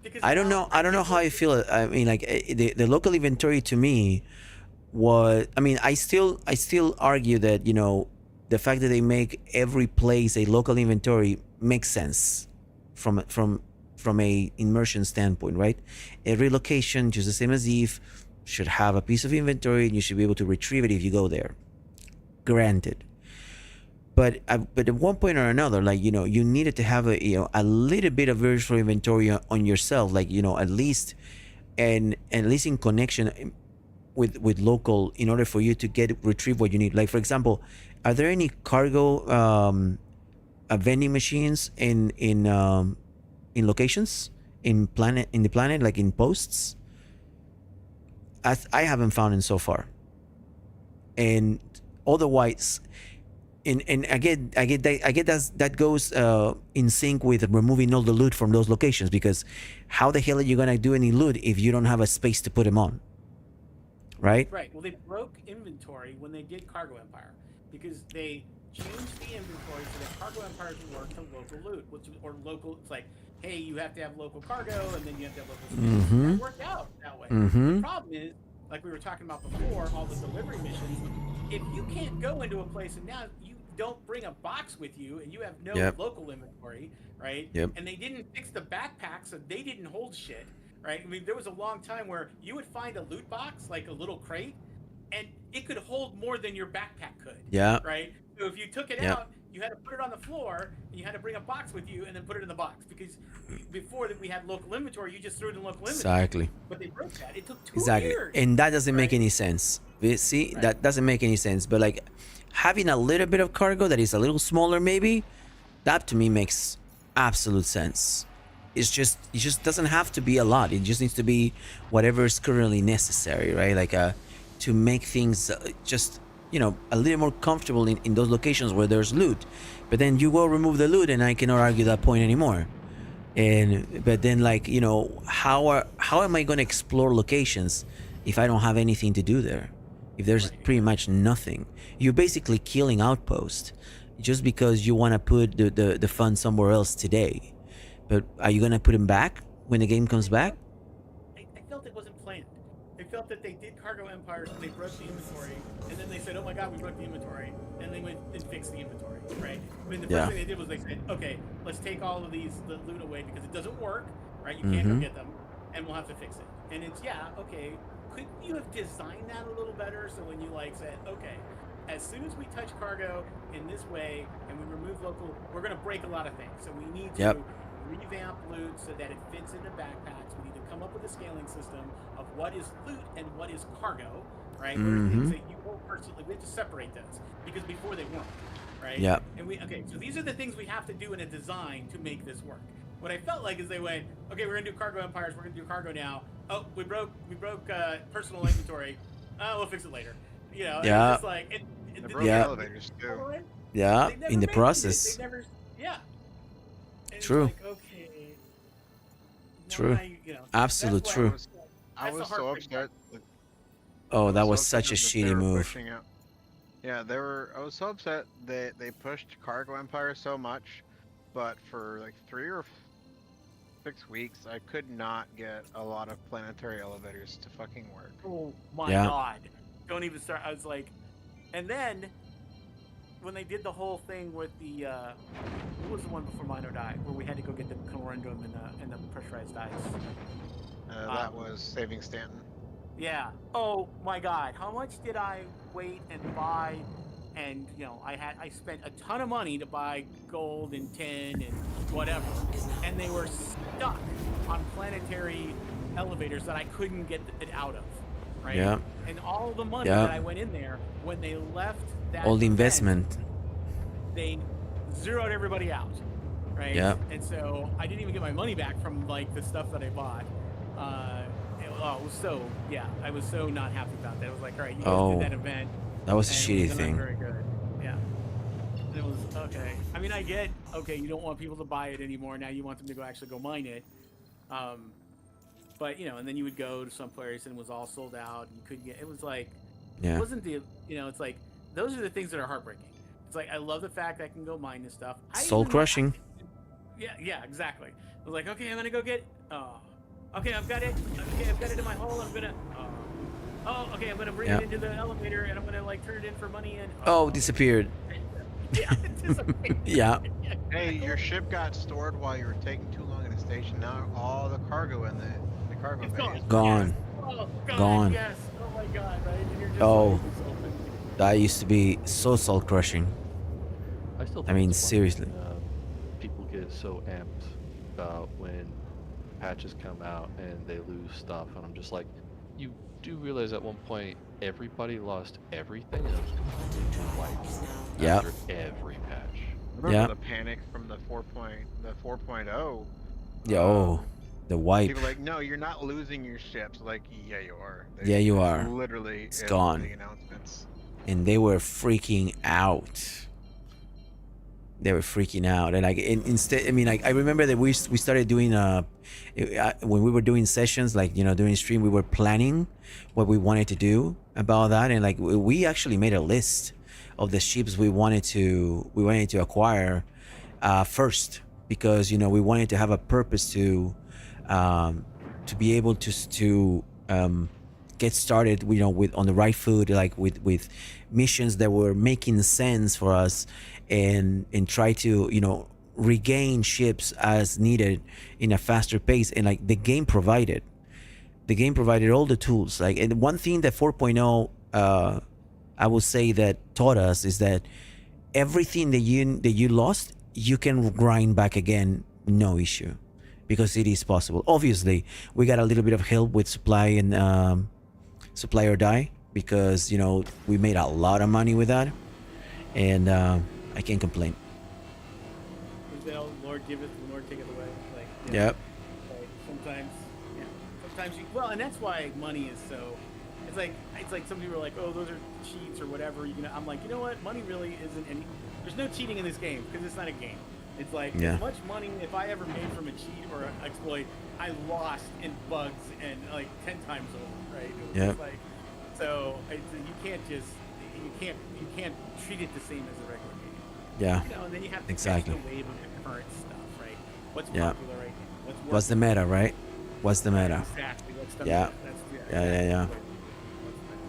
because I don't now know. I don't know how I feel. I mean, like the local inventory to me I mean, I still argue that, you know, the fact that they make every place a local inventory makes sense from a immersion standpoint, right? Every location, just the same as Eve, should have a piece of inventory, and you should be able to retrieve it if you go there. Granted. But at one point or another, like, you know, you needed to have a little bit of virtual inventory on yourself, like, you know, at least in connection with local, in order for you to retrieve what you need. Like, for example, are there any cargo vending machines in locations in the planet, like in posts? I haven't found it so far, and otherwise. And I get that goes in sync with removing all the loot from those locations, because how the hell are you gonna do any loot if you don't have a space to put them on? Right? Right. Well, they broke inventory when they did Cargo Empire because they changed the inventory so that Cargo Empire would work to local loot, or local. It's like, hey, you have to have local cargo, and then you have to have local. Mm-hmm. It worked out that way. Mm-hmm. The problem is, like we were talking about before, all the delivery missions. If you can't go into a place and now you don't bring a box with you and you have no local inventory, right? Yep. And they didn't fix the backpack, so they didn't hold shit, right? I mean, there was a long time where you would find a loot box, like a little crate, and it could hold more than your backpack could. Yeah. Right? So if you took it out, you had to put it on the floor, and you had to bring a box with you and then put it in the box, because before that we had local inventory, you just threw it in local inventory. Exactly. But they broke that. It took 2 years. And that doesn't make any sense. See, that doesn't make any sense. But like having a little bit of cargo that is a little smaller, maybe, that to me makes absolute sense. It just doesn't have to be a lot. It just needs to be whatever is currently necessary, right? Like to make things just, you know, a little more comfortable in those locations where there's loot. But then you go remove the loot, and I cannot argue that point anymore. But then, like, you know, how am I going to explore locations if I don't have anything to do there? If there's pretty much nothing, you're basically killing outpost just because you want to put the fun somewhere else today. But are you going to put them back when the game comes back? I felt it wasn't planned. I felt that they did Cargo Empires and they broke the inventory, and then they said, "Oh my God, we broke the inventory," and they went and fixed the inventory, right? I mean, the first thing they did was they said, "Okay, let's take all of the loot away because it doesn't work, right? You can't go get them, and we'll have to fix it." And it's okay. Couldn't you have designed that a little better so when you like said, "Okay, as soon as we touch cargo in this way and we remove local, we're going to break a lot of things. So we need to revamp loot so that it fits into backpacks. We need to come up with a scaling system of what is loot and what is cargo, right? Things that you won't personally, we have to separate those because before they weren't, right? Yeah. And so these are the things we have to do in a design to make this work. What I felt like is they went, okay, we're gonna do cargo empires. We're gonna do cargo now. Oh, we broke personal inventory. We'll fix it later. You know, Yeah. it's just like They broke elevators too. Yeah, They never in the mentioned it. process. They never, yeah. And True. It's like, okay. True. Why, you know, Absolute that's why true. I That's was the so heartbreak upset. Oh, that I was so such a upset that they shitty were move. pushing out. Yeah, I was so upset they pushed Cargo Empire so much, but for like 3 or 6 weeks, I could not get a lot of planetary elevators to fucking work. Oh my Yeah. God. Don't even start. I was like, and then when they did the whole thing with the, what was the one before Mino died, where we had to go get the corundum and the pressurized ice? That was Saving Stanton. Yeah. Oh my God. How much did I wait and buy? And you know, I spent a ton of money to buy gold and tin and whatever, and they were stuck on planetary elevators that I couldn't get it out of. Right. Yeah. And all the money Yeah. that I went in there when they left that All the event, investment. they zeroed everybody out. Right. Yeah. And so I didn't even get my money back from like the stuff that I bought. It was so, I was so not happy about that. It was like, all right, you guys did that event. That was a and shitty it was not thing. very good. Yeah. It was, okay. I mean, I get, okay, you don't want people to buy it anymore. Now you want them to go mine it. But, you know, and then you would go to some place and it was all sold out. And you couldn't get, it was like, it wasn't the, you know, it's like, those are the things that are heartbreaking. It's like, I love the fact I can go mine this stuff. Soul crushing. Yeah, exactly. I was like, okay, I'm gonna go get. Okay, I've got it. Okay, I've got it in my hole. I'm gonna. oh, okay, I'm gonna bring Yeah. it into the elevator and I'm gonna like turn it in for money and Oh, disappeared. yeah, it disappeared. Yeah. Hey, your ship got stored while you were taking too long at a station. Now all the cargo in the cargo It's bay gone. is Gone. Yes. Oh God. Gone. Yes. Oh my God. Right. And you're just Oh. like, it's open. That used to be so soul crushing. I still I think mean, it's funny seriously. when, people get so amped about when patches come out and they lose stuff, and I'm just like, you do realize at one point everybody lost everything and it was completely wiped Yeah. after every patch. Remember Yeah. the panic from the 4.0? Yeah. Oh, the wipe. People like, no, you're not losing your ships. Like, yeah, you are. Yeah, you it's are. Literally, It's in gone. the announcements. And they were freaking out. They were freaking out, and like instead, I mean, like I remember that we started doing when we were doing sessions, like during stream, we were planning what we wanted to do about that, and like we actually made a list of the ships we wanted to acquire first, because we wanted to have a purpose to be able to get started with on the right foot, like with missions that were making sense for us, and try to regain ships as needed in a faster pace. And like the game provided all the tools. Like, and one thing that 4.0 I will say that taught us is that everything that you lost, you can grind back again, no issue, because it is possible. Obviously we got a little bit of help with supply and supply or die, because we made a lot of money with that, and I can't complain. Lord giveth, the Lord taketh away. Like, Yep. Like sometimes, yeah. Sometimes you, well, and that's why money is so. It's like some people are like, oh, those are cheats or whatever. I'm like, you know what? Money really isn't any. There's no cheating in this game because it's not a game. It's like Yeah. as much money if I ever made from a cheat or an exploit, I lost in bugs and like 10 times over, right? It was Yep. just like, so you can't treat it the same as a regular game. Yeah. And then you have to Exactly. catch the wave of the current stuff, right? What's Yeah. popular right now? What's the meta, right? What's the meta? Exactly. What's the Yeah. meta? That's, Yeah. exactly.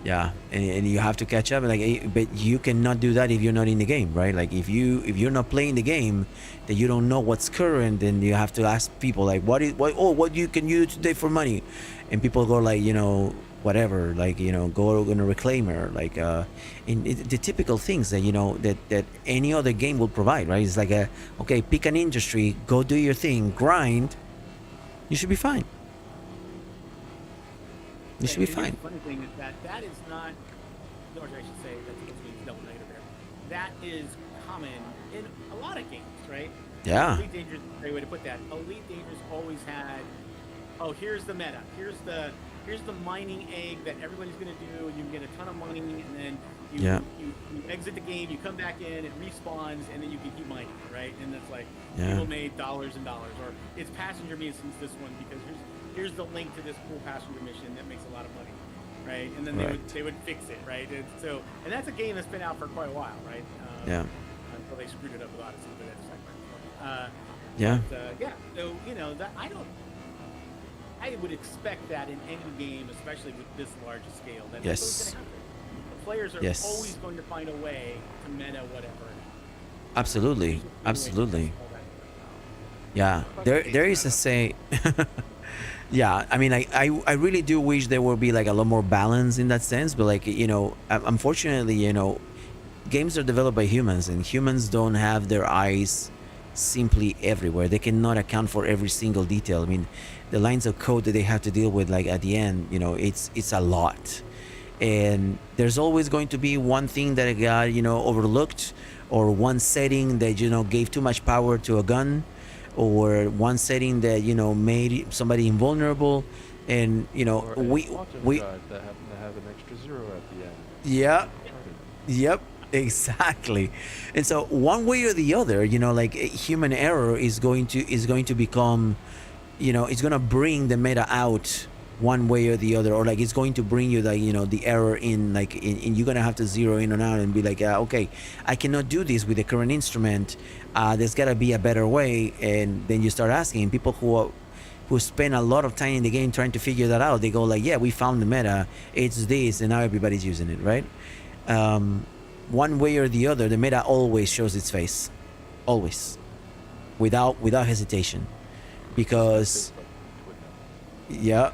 Yeah, and you have to catch up. Like, but you cannot do that if you're not in the game, right? Like, if you're not playing the game, then you don't know what's current, then you have to ask people like, what you can you do today for money, and people go like, whatever, like, go on a reclaimer, like the typical things that that any other game will provide, right? It's like okay, pick an industry, go do your thing, grind, you should be fine. You should be And here's fine. The funny thing is that is not, or I should say, that's supposed to be double negative there. That is common in a lot of games, right? Yeah. Elite Dangerous is a great way to put that. Elite Dangerous always had, oh, here's the meta. Here's the mining egg that everybody's going to do, and you can get a ton of money, and then you exit the game, you come back in, it respawns, and then you can keep mining, right? And that's like, people made dollars and dollars, or it's passenger missions, this one, because here's the link to this cool passenger mission that makes a lot of money, right? And then they would fix it, right? And that's a game that's been out for quite a while, right? Yeah. Until they screwed it up with Odyssey, but that's like Yeah. yeah. So that I would expect that in any game, especially with this large a scale, that Yes. that's going to happen. The players are Yes. always going to find a way to meta whatever. Absolutely. Absolutely. Yeah. There is a say. Yeah, I mean, I really do wish there would be like a lot more balance in that sense, but like, unfortunately, games are developed by humans, and humans don't have their eyes simply everywhere. They cannot account for every single detail. I mean, the lines of code that they have to deal with, like at the end, it's a lot. And there's always going to be one thing that got, overlooked, or one setting that, gave too much power to a gun, or one setting that made somebody invulnerable, and Or a we quantum drive that happened to have an extra zero at the end. yeah, yep, exactly. And so one way or the other, like human error is going to become, it's going to bring the meta out one way or the other, or like it's going to bring you the error in, like in you're gonna have to zero in and out and be like, okay, I cannot do this with the current instrument, there's gotta be a better way. And then you start asking people who spend a lot of time in the game trying to figure that out. They go like, yeah, we found the meta, it's this, and now everybody's using it, right? One way or the other, the meta always shows its face, always, without hesitation, because yeah,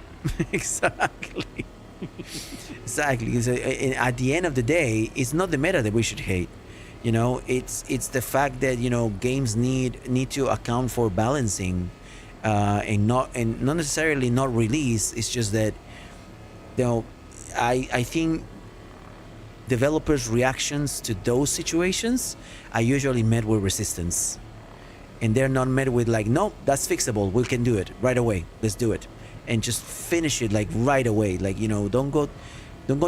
exactly. Exactly. So, at the end of the day, it's not the meta that we should hate. You know, it's the fact that, you know, games need to account for balancing, and not necessarily not release. It's just that, you know, I think developers' reactions to those situations are usually met with resistance, and they're not met with like, no, that's fixable, we can do it right away, let's do it, and just finish it like right away. Like, you know, don't go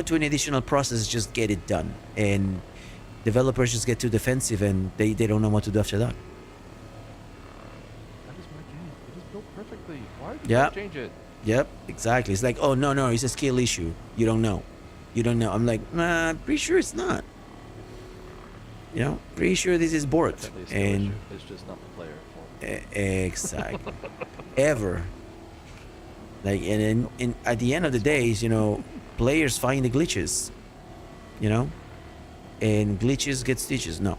to an additional process, just get it done. And developers just get too defensive, and they don't know what to do after that. That is my game. It is built perfectly. Why did Yeah. you change it? Yep, exactly. It's like, oh no, it's a skill issue, you don't know. I'm like, nah, pretty sure it's not. You know, pretty sure this is bored. Definitely a skill And issue. It's just not the player fault. exactly. Ever. Like, and at the end of the days, you know, players find the glitches, you know, and glitches get stitches. No,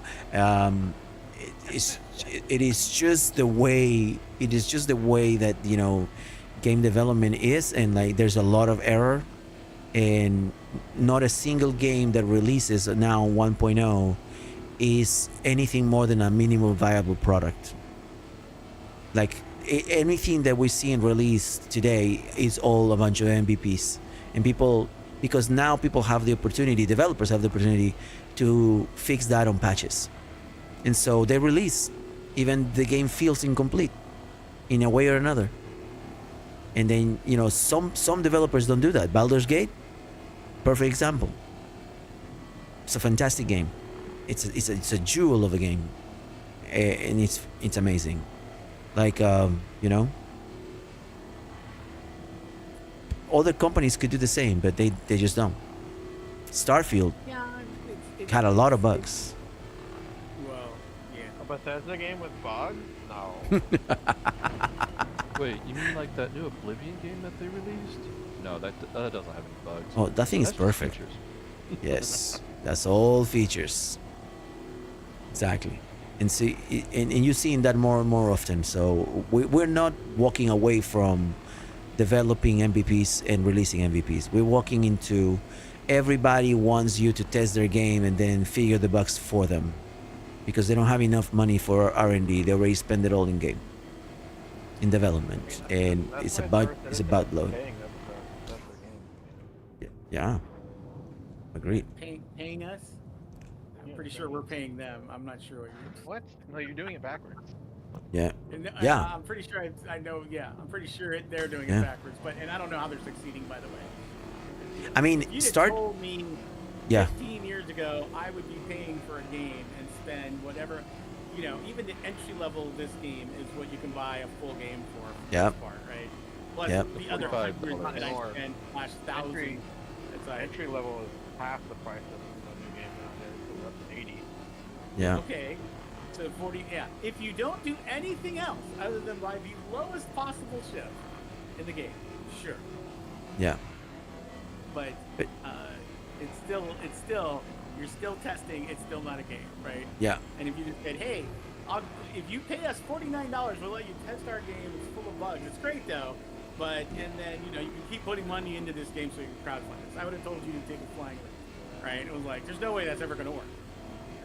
it is just the way that, you know, game development is, and like there's a lot of error, and not a single game that releases now 1.0 is anything more than a minimal viable product. Like anything that we see in release today is all a bunch of MVPs, and because now people have the opportunity, developers have the opportunity to fix that on patches, and so they release even the game feels incomplete in a way or another. And then, you know, some developers don't do that. Baldur's Gate, perfect example. It's a fantastic game. It's a jewel of a game, and it's amazing. Like, you know, other companies could do the same, but they just don't. Starfield Yeah, it's had a lot of bugs. well, yeah. A Bethesda game with bugs? No. Wait, you mean like that new Oblivion game that they released? No, that doesn't have any bugs. Oh, that thing is That's just perfect. features. Yes, that's all features. Exactly. And see, and you're seeing that more and more often. So we're not walking away from developing MVPs and releasing MVPs. We're walking into everybody wants you to test their game and then figure the bugs for them, because they don't have enough money for R&D. They already spend it all in game, in development, and That's it's a why butt Star load. Citizen is paying them to test their game. Yeah, agreed. Paying us? I'm pretty sure we're paying them. I'm not sure what you're. What? No, you're doing it backwards. Yeah, And, Yeah. I'm pretty sure I know. Yeah, I'm pretty sure they're doing Yeah. it backwards. And I don't know how they're succeeding. By the way, I mean, if you'd start. have told me Yeah. 15 years ago I would be paying for a game and spend whatever, you know, even the entry level of this game is what you can buy a full game for the Yep. most part, right? Plus Yep. the other $45 hundreds that I more. spent slash thousand. Entry, It's like, entry level is half the price of a new game nowadays, so we're up to 80. Yeah, okay, so 40. Yeah, if you don't do anything else other than buy the lowest possible ship in the game, sure. yeah, But But- it's still you're still testing. It's still not a game, right? yeah, And if you just said, hey, if you pay us $49, we'll let you test our game. It's full of bugs. It's great though, but and then you know you can keep putting money into this game so you can crowdfund this. I would have told you to take a flying leap, right? It was like there's no way that's ever gonna work,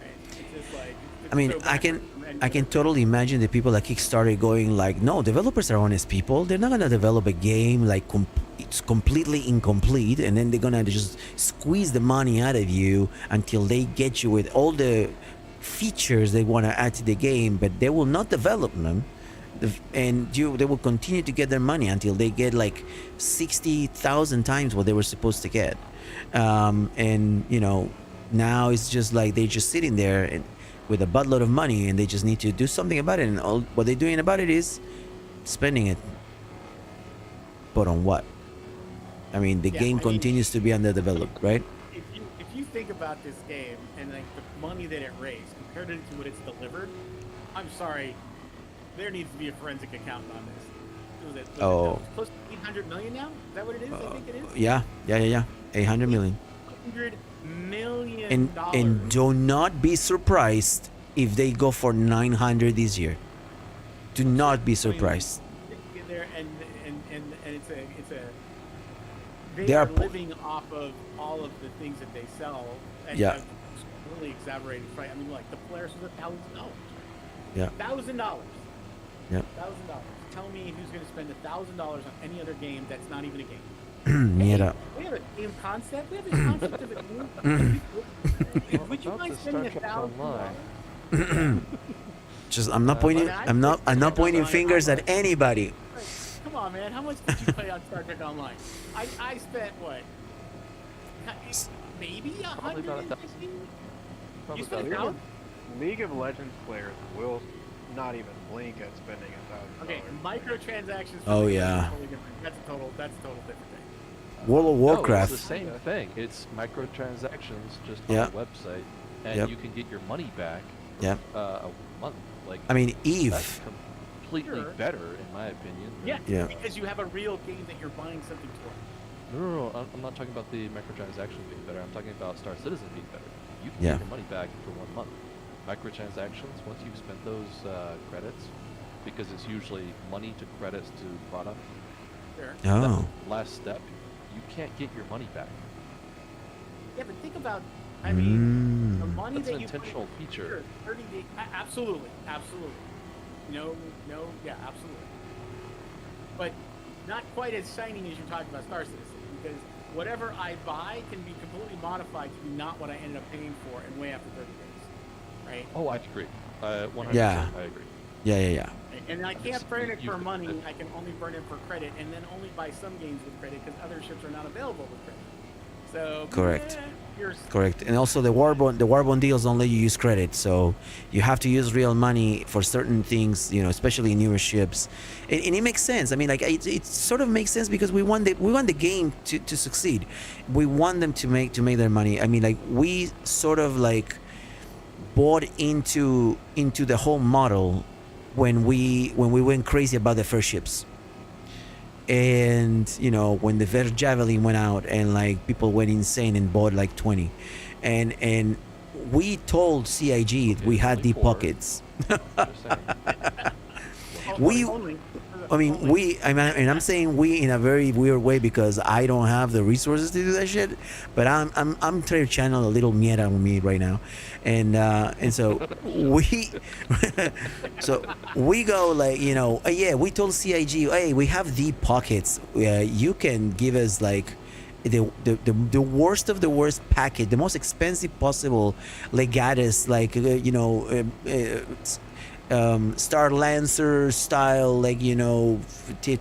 right? It's just like it's I mean, so I can backwards from any I can other- totally imagine the people at Kickstarter going like, no, developers are honest people. They're not gonna develop a game like it's completely incomplete, and then they're gonna just squeeze the money out of you until they get you with all the features they want to add to the game, but they will not develop them. They will continue to get their money until they get like 60,000 times what they were supposed to get. And you know, now it's just like they're just sitting there and with a buttload of money, and they just need to do something about it. And all what they're doing about it is spending it. But on what? I mean, the Yeah, game I mean- continues to be underdeveloped, right? If you think about this game and like the money that it raised compared to what it's delivered, I'm sorry, there needs to be a forensic accountant on this. was it? Oh. It's close to 800 million now. Is that what it is? I think it is. Yeah. 800 million. $100 million. And do not be surprised if they go for 900 this year. Do not be surprised. There and it's a They are living off of all of the things that they sell. And Yeah. have really exaggerated price. I mean, like the Polaris was $1,000. Yeah. $1,000. Yeah. $1,000. Tell me who's going to spend $1,000 on any other game that's not even a game. Mira. We have a game concept. We have a concept of a game. Would you mind spending $1,000? Just I'm not pointing. I'm not pointing fingers at anybody. Come on, man. How much did you pay on Star Trek Online? I spent what? Maybe Probably about 150. Probably You spent about 1,000? League of Legends players will not even blink at spending $1,000. Okay, microtransactions. Oh, yeah. That's a total different thing. World of No, Warcraft. it's the same thing. It's microtransactions just Yeah. on the website, and Yep. you can get your money back. Yep. A month. Like I mean, Eve. that's completely Sure. better in my opinion. Yeah, Yeah. because you have a real game that you're buying something for. No. I'm not talking about the microtransactions being better. I'm talking about Star Citizen being better. You can Yeah. get your money back for 1 month. Microtransactions, once you've spent those credits, because it's usually money to credits to product. Sure. Oh. That last step, you can't get your money back. Yeah, but think about, I mean, the Mm. money That's that an you intentional put in, feature. Sure, 30 days. Absolutely. No, yeah, absolutely. But not quite as shiny as you're talking about Star Citizen, because whatever I buy can be completely modified to be not what I ended up paying for and way after 30 days, right? Oh, I agree. 100%. Yeah. I agree. Yeah. And I can't Just burn it use for the money. credit. I can only burn it for credit, and then only buy some games with credit because other ships are not available with credit. So Correct. You're Correct. And also the Warbond deals don't let you use credit, so you have to use real money for certain things, especially newer ships. And it makes sense. I mean, like it sort of makes sense because we want the game to succeed. We want them to make their money. I mean, like we sort of like bought into the whole model when we went crazy about the first ships. And when the Ver Javelin went out and like people went insane and bought like 20, and we told CIG we had deep 24. pockets. Just saying. We- I'm saying we in a very weird way because I don't have the resources to do that shit. But I'm trying to channel a little Miera on me right now, and so we go like we told CIG, hey, we have deep pockets. You can give us like the worst of the worst packet, the most expensive possible legatus, like Star Lancer style, like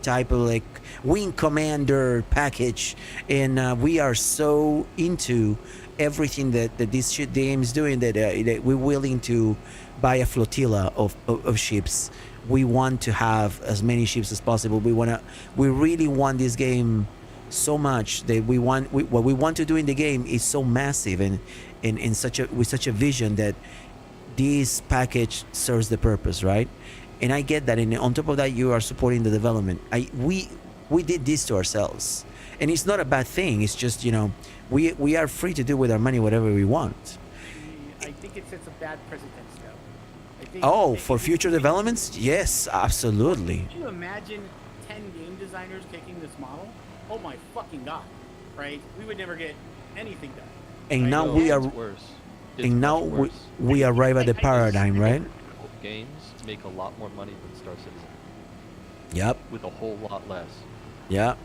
type of like Wing Commander package, and we are so into everything that this game is doing that we're willing to buy a flotilla of ships. We want to have as many ships as possible. We really want this game so much that what we want to do in the game is so massive and with such a vision that this package serves the purpose, right? And I get that, and on top of that, you are supporting the development. We did this to ourselves, and it's not a bad thing. It's just we are free to do with our money whatever we want. I think it sets a bad precedent, though. Oh, for future developments, yes, absolutely. Can you imagine 10 game designers taking this model? Oh my fucking god! Right? We would never get anything done. And Right? now So- we are, It's worse. It's and now much worse. we arrive at the paradigm, right? Both games make a lot more money than Star Citizen Yep, with a whole lot less. yep.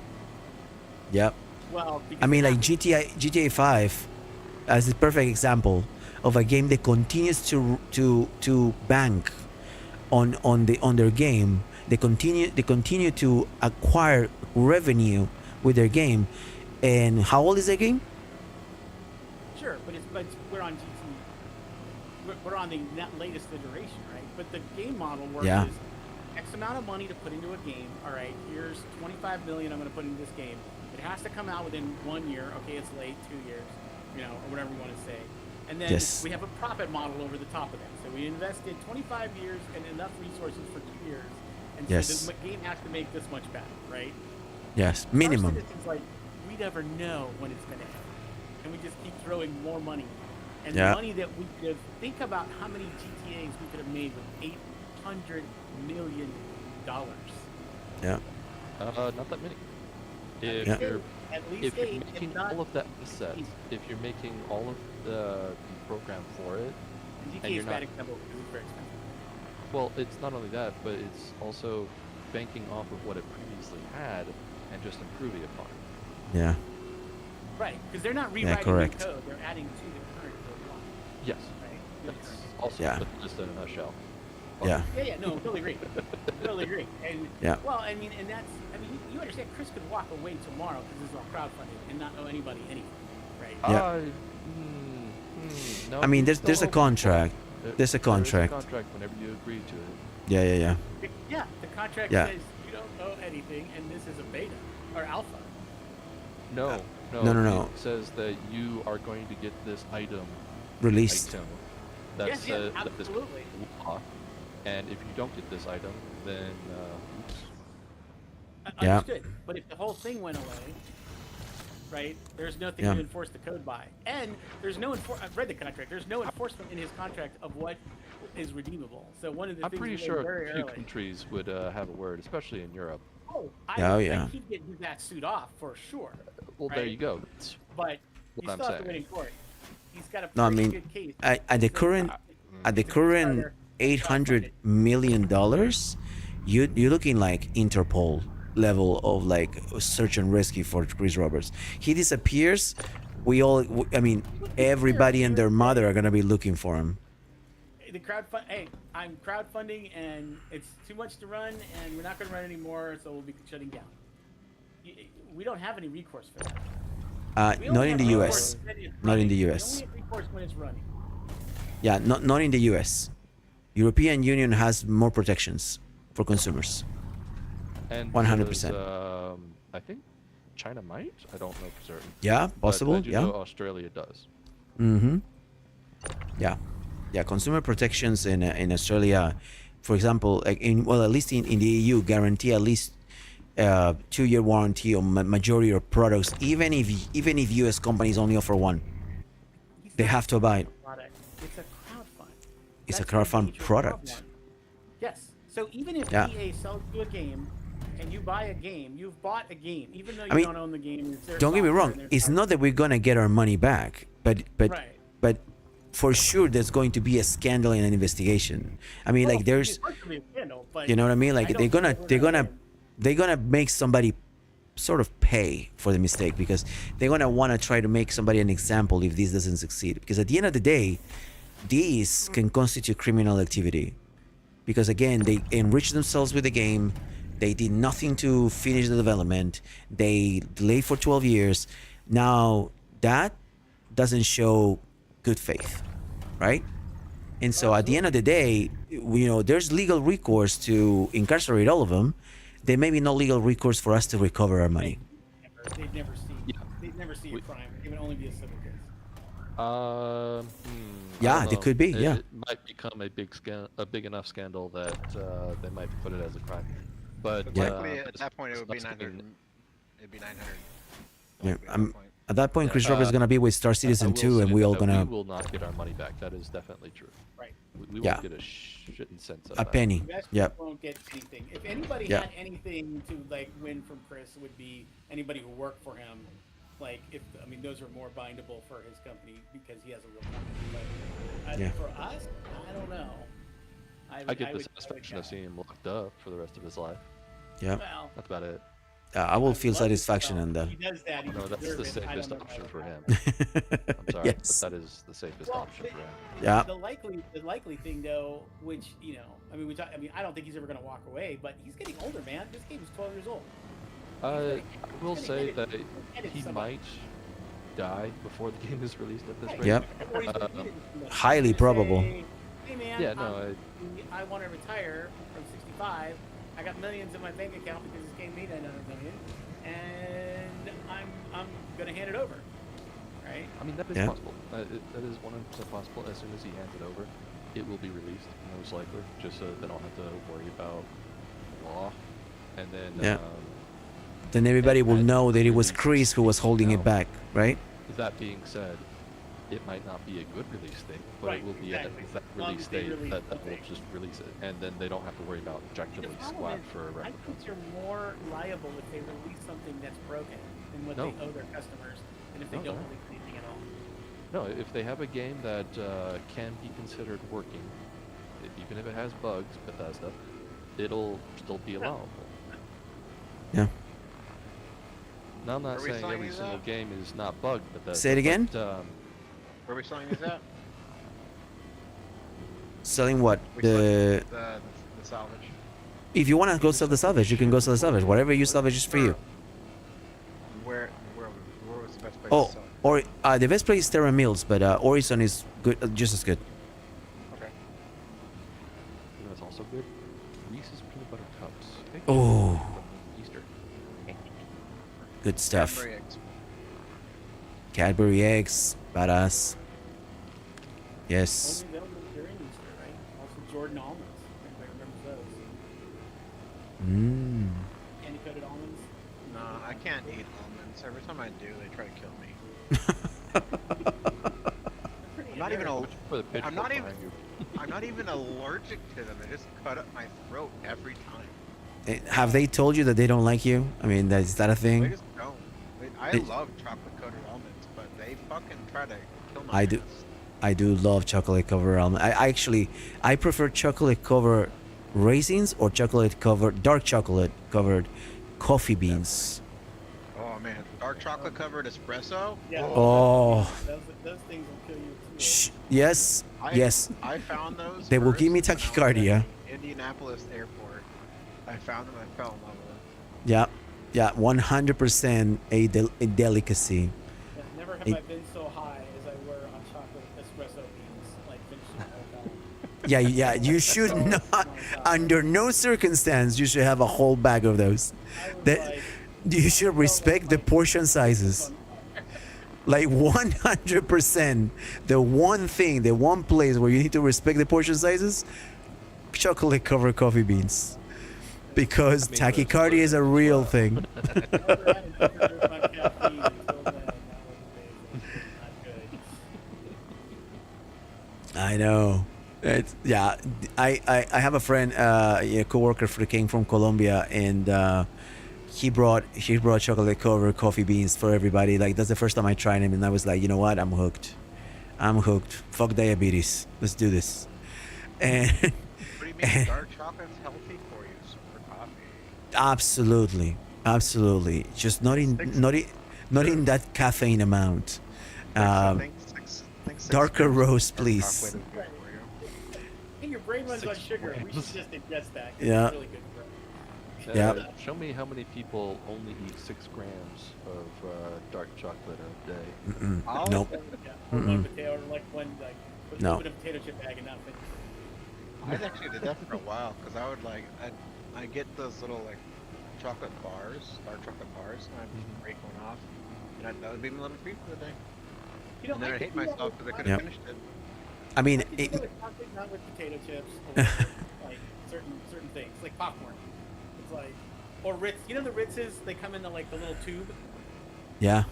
Well, I mean, like GTA 5 as a perfect example of a game that continues to bank on their game. They continue to acquire revenue with their game. And how old is their game? Sure, but we're on GT. We're on the latest iteration, right? But the game model works Yeah. is X amount of money to put into a game. All right, here's 25 million I'm going to put into this game. It has to come out within 1 year. Okay, it's late, 2 years, or whatever you want to say. And then Yes. we have a profit model over the top of that. So we invested 25 years and enough resources for 2 years, And Yes. so the game has to make this much back, right? Yes, Our minimum. citizens, like, we never know when it's going to end. And we just keep throwing more money. And Yeah. the money that we could have, think about how many GTAs we could have made with $800 million. Yeah. Not that many. If Yeah. you're At least if you're eight, making if not, all of that set, if you're making all of the program for it, GTA and you're is a bad not example because it's very expensive. well, it's not only that, but it's also banking off of what it previously had and just improving upon it. Yeah. Right, because they're not rewriting correct. new code; they're adding to the current code block. Yes, Right. that's also Yeah. just in a nutshell. Yeah. Yeah, no, totally agree. Totally agree. And Yeah. well, I mean, and that's, I mean, you understand, Chris could walk away tomorrow because this is all crowdfunding and not know anybody anything, right? Yeah. No, I mean, you there's still a own- contract. there- There's a there is contract. contract whenever you agree to it. Yeah, yeah, yeah. Yeah, the contract Yeah. says you don't know anything, and this is a beta or alpha. No, no. It says that you are going to get this item. Released. Yes, yes, absolutely. Law, and if you don't get this item, then oops. Yeah. Understood. But if the whole thing went away, right? There's nothing Yeah. to enforce the code by, and there's no I've read the contract. There's no enforcement in his contract of what is redeemable. So one of the I'm things pretty we learned sure very a few early. countries would have a word, especially in Europe. Oh, Oh, I yeah. he'd get that suit off for sure. Well, there Right. you go. That's But what you I'm still have to saying. win in court. He's got a No, I pretty mean, good case. At the So, current at the it's a current Kickstarter, $800 million, you're looking like Interpol level of like search and rescue for Chris Roberts. He disappears, I mean, everybody and their mother are gonna be looking for him. the crowdfund. Hey, I'm crowdfunding, and it's too much to run, and we're not going to run anymore, so we'll be shutting down. We don't have any recourse for that. We Not only in have the recourse U.S. when it's Not in the running. US. We only have recourse when it's running. Yeah, not in the U.S. European Union has more protections for consumers. and 100%. I think China might. I don't know for certain. Yeah, But possible. I do Yeah. know Australia does. Mm-hmm. Yeah, yeah. Consumer protections in Australia, for example, like at least in the EU, guarantee at least 2-year warranty on majority of products, even if U.S. companies only offer one. He's They not have to abide. a product. It's a crowdfund. It's a That's the crowdfund nature of product. crowdfund. Yes. So even if Yeah. EA sells you a game and you buy a game, you've bought a game, even though you mean, don't own the game. It's their Don't get me software wrong. and their It's software. not that we're gonna get our money back, but Right. for sure there's going to be a scandal and an investigation. I mean, Well, like there's, it's supposed to be a scandal, but you know what I mean? Like don't they're think that we're they're gonna make somebody sort of pay for the mistake, because they're gonna want to try to make somebody an example if this doesn't succeed. Because at the end of the day, these can constitute criminal activity. Because again, they enrich themselves with the game. They did nothing to finish the development. They delayed for 12 years. Now that doesn't show good faith, right? And so at the end of the day, there's legal recourse to incarcerate all of them. There may be no legal recourse for us to recover our money. They'd never see. Yeah. They'd never see a We- crime. It would only be a civil case. I Yeah, don't they know. could be, It, yeah. it might become a big enough scandal that they might put it as a crime. But Yeah. Likely at that point it would be it's not 900. something It'd be 900. Yeah, Likely at I'm- that point. At that point, Yeah, Chris Roberts is gonna be with Star I Citizen will 2, and say we all that gonna We will not get our money back. That is definitely true. Right. We Yeah. won't get a shit and cents of a that. penny. You guys Yep. won't get anything. If anybody Yeah. had anything to win from Chris, it would be anybody who worked for him. Those are more bindable for his company because he has a real company. But Yeah. for us, I don't know. I get the would- satisfaction of seeing him locked up for the rest of his life. Yeah, Well, That's about it. I will feel love it. satisfaction in that. He does that. He No, that's the deserves it. I safest don't know option if I for would him. have I'm sorry, Yes. but that is the safest Well, option for him. Yeah. The likely thing though, which I don't think he's ever going to walk away, but he's getting older, man. This game is 12 years old. I will gonna say hit that it. Hit it he somebody. might die before the game is released at this Right. rate. Yep. Or he's gonna Um, hit it with somebody. highly He's gonna probable. say, Hey man, Yeah, no, I want to retire from 65. I got millions in my bank account because this game made 900 million, and I'm gonna hand it over. Right? I mean, that is Yeah. possible. That is 100% possible. As soon as he hands it over, it will be released, most likely, just so they don't have to worry about law, and then Yeah. Then everybody will and know that it was release Chris who was date. holding Now, it back, right? That being said, it might not be a good release date, but Right, it will be exactly. at that As long release as they date release that will something. just release it, and then they don't have to worry about Jack The Chili problem Squad is, for a I replica. think you're more liable if they release something that's broken than what No. they owe their customers, and if they No, don't no. release anything at all. No, if they have a game that can be considered working, even if it has bugs, Bethesda, it'll still be allowable. Yeah. Now, I'm not Are we saying selling every these single at? game is not bugged, Bethesda. Say it again? But, Where are we selling these at? Selling what? Which The The salvage. If you want to go sell the salvage, you can go sell the salvage. Whatever you salvage is for you. Where was the best place Oh, to sell it? or the best place is Terra Mills, but Orison is good, just as good. Okay. you know, it's also good. Reese's peanut butter cups. They Oh. from Easter. Good stuff. Cadbury eggs. Cadbury eggs, badass. Yes. Only available during Easter, right? Also Jordan almonds. Everybody remembers those. Mmm. Candy coated almonds. No, I can't eat almonds. Every time I do, they try to kill me. They're pretty I'm not even rare. a, For the pitchfork I'm not even. behind you. I'm not even allergic to them. They just cut up my throat every time. Have they told you that they don't like you? I mean, is that a They thing? just don't. I They- love chocolate coated almonds, but they fucking try to kill my I ass. do. I do love chocolate covered almond. I prefer chocolate covered raisins or dark chocolate covered coffee beans. Oh man, dark chocolate covered espresso. Yeah. Oh. Those things will kill you too. Yes. Yes. I found those. They will give me first when I was tachycardia. at Indianapolis airport. I found them. I fell in love with them. Yeah. Yeah. 100% a delicacy. Yeah, never have It- I been so high as I were on chocolate espresso beans, like finishing the whole time. Yeah. Yeah. You should Oh not. my God. Under no circumstance you should have a whole bag of those. I was That like, you should respect the portion sizes. Like 100%. The one place where you need to respect the portion sizes, chocolate covered coffee beans. Because I mean, there's tachycardia is a real thing. never had a different amount of caffeine until then. That was amazing. Not good. I know. Yeah. I have a friend, a coworker who came from Colombia, and he brought chocolate covered coffee beans for everybody. Like, that's the first time I tried them, and I was like, you know what? I'm hooked. Fuck diabetes. Let's do this. And What do you mean? Dark chocolate's healthy for you, so for coffee. absolutely. Just not in that caffeine amount. Think six Darker grams roast, of dark please. chocolate is good for you. Hey, your brain runs on 6 sugar. We should grams. just ingest that. 'cause Yeah. It's really good for Yeah. Show me how many people only eat 6 grams of dark chocolate a day. Mm-mm. I'll- Nope. Yeah, or one potato, or like one put No. a potato chip bag enough. And I actually did that for a while because I would I get those little like chocolate bars, dark chocolate bars, and I'd just break one off, and that would be my little treat for the day. you know, And then I could hate do that myself with because I could Yeah. have finished it. I mean, I could do that with chocolate, not with potato chips or like certain things, like popcorn. It's like, or Ritz. You know the Ritzes? They come in the like the little tube. yeah.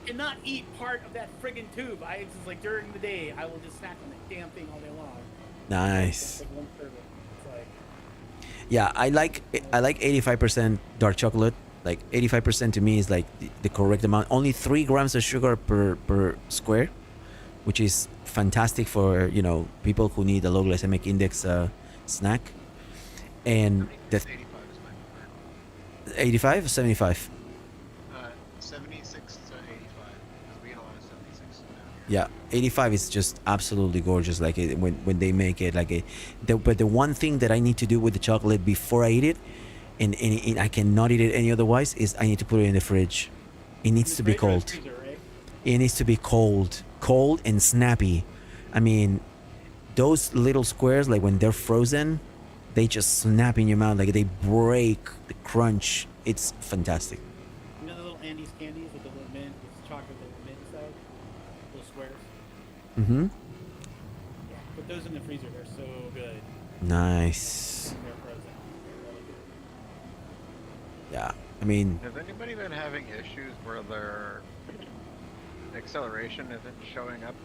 You cannot eat part of that friggin' tube. It's just like during the day, I will just snack on that damn thing all day long. Nice. It's like one serving. It's like, Yeah, I like 85% dark chocolate. Like 85% to me is like the correct amount. Only 3 grams of sugar per square, which is fantastic for, you know, people who need a low glycemic index snack. And the 85 is my preferred. 85 or 75? 76 to 85 because we get a lot of 76 down Yeah, here. 85 is just absolutely gorgeous. Like when they make it, like but the one thing that I need to do with the chocolate before I eat it, and I cannot eat it any otherwise, is I need to put it in the fridge. It needs to be fridge or cold. freezer, right? It needs to be cold and snappy. I mean, those little squares, like when they're frozen, they just snap in your mouth, like they break the crunch. It's fantastic. You know the little Andes candies with the little mint, with chocolate with mint inside? Little squares? Mm-hmm. Yeah. Put those in the freezer. They're so good. Nice. When they're frozen. They're really good. Yeah, I mean, Has anybody been having issues where their acceleration isn't showing up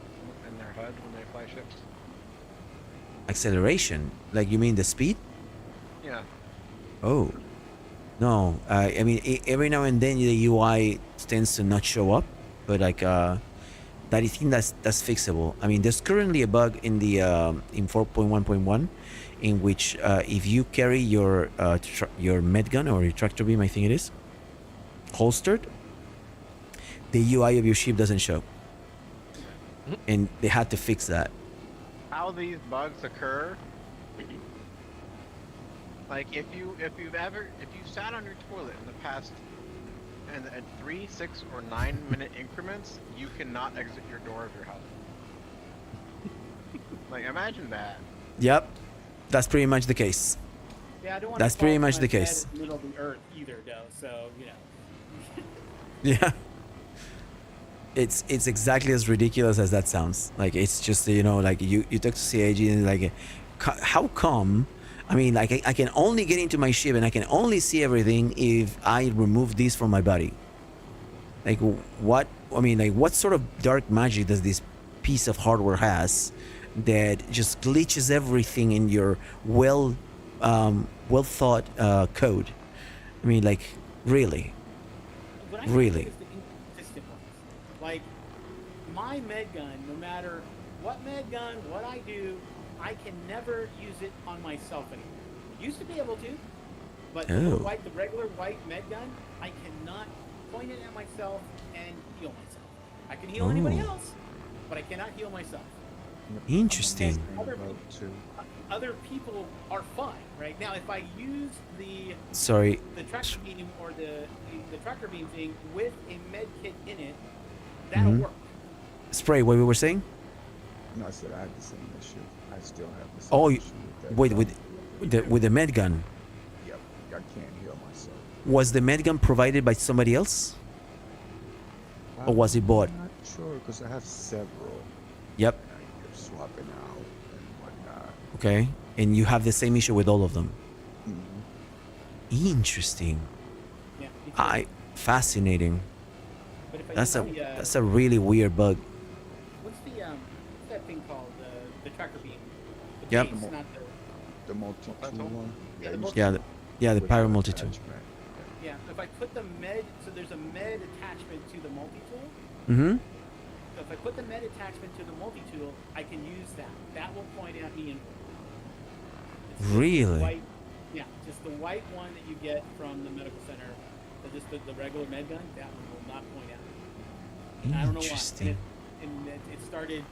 in their HUD when they fly ships? acceleration. Like you mean the speed? Yeah. Oh, no. I mean, every now and then the UI tends to not show up, but like that I think that's fixable. I mean, there's currently a bug in the in 4.1.1 in which if you carry your med gun or your tractor beam, I think it is, holstered, the UI of your ship doesn't show, and they had to fix that. How these bugs occur? Like if you sat on your toilet in the past and at 3, 6, or 9 minute increments, you cannot exit your door of your house. Like imagine that. Yep, that's pretty much the case. Yeah, I don't want That's to pretty much the case. In the middle of the earth either, though. So you know. Yeah. It's exactly as ridiculous as that sounds. Like it's just, you know, like you talk to CAG and like, how come? I mean, like I can only get into my ship and I can only see everything if I remove this from my body. Like what? I mean, like what sort of dark magic does this piece of hardware has that just glitches everything in your well thought code? I mean, like really. What I Really? think is the inconsistent ones. Like my med gun, no matter what med gun, what I do, I can never use it on myself anymore. Used to be able to, but Oh. the regular white med gun, I cannot point it at myself and heal myself. I can heal anybody Oh. else, but I cannot heal myself. Interesting. Other, Mode 2. other people are fine, right? Now, if I use the Sorry. tractor beam or the tractor beam thing with a med kit in it, that'll Mhm. work. Spray, what we were saying? No, I said I had the same issue. I still have the same Oh, issue with that. wait, gun. with the med gun. Yep, I can't heal myself. Was the med gun provided by somebody else? Or was it bought? I'm not sure, because I have several. Yep. And I keep swapping out and whatnot. Okay. And you have the same issue with all of them. Mhm. Interesting. Yeah. because- Fascinating. But if I That's use a the, that's a really weird bug. what's that thing called? The tractor beam. The Yep. base, not the. The multi-tool Multi-tool? one? Yeah, the you multi- Yeah, the with pyro the multi-tool. attachment. Yeah. If I put the med, so there's a med attachment to the multi-tool. Mm-hmm. So if I put the med attachment to the multi-tool, I can use that. That will point at me and. It's just the Really? White, yeah, just the white one that you get from the medical center. Just the regular med gun. That one will not point at me. And I don't know why. Interesting. And it started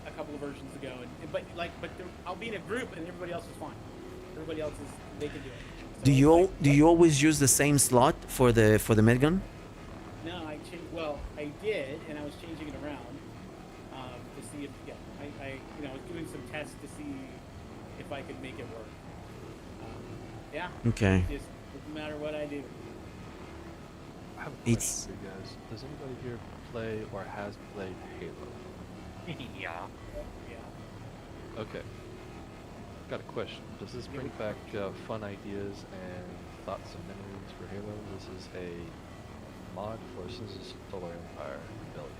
a couple of versions ago, but I'll be in a group and everybody else is fine. Everybody else is they can do it. So Do it's you like, do you always use the same slot for the med gun? No, I changed. Well, I did, and I was changing it around to see if I was doing some tests to see if I could make it work. Yeah. Okay. Just doesn't matter what I do. I have a It's- question for you guys. Does anybody here play or has played Halo? Yeah. Yeah. Okay. Got a question. Does this bring back fun ideas and thoughts and memories for Halo? This is a mod for Sins of the Solar Empire build.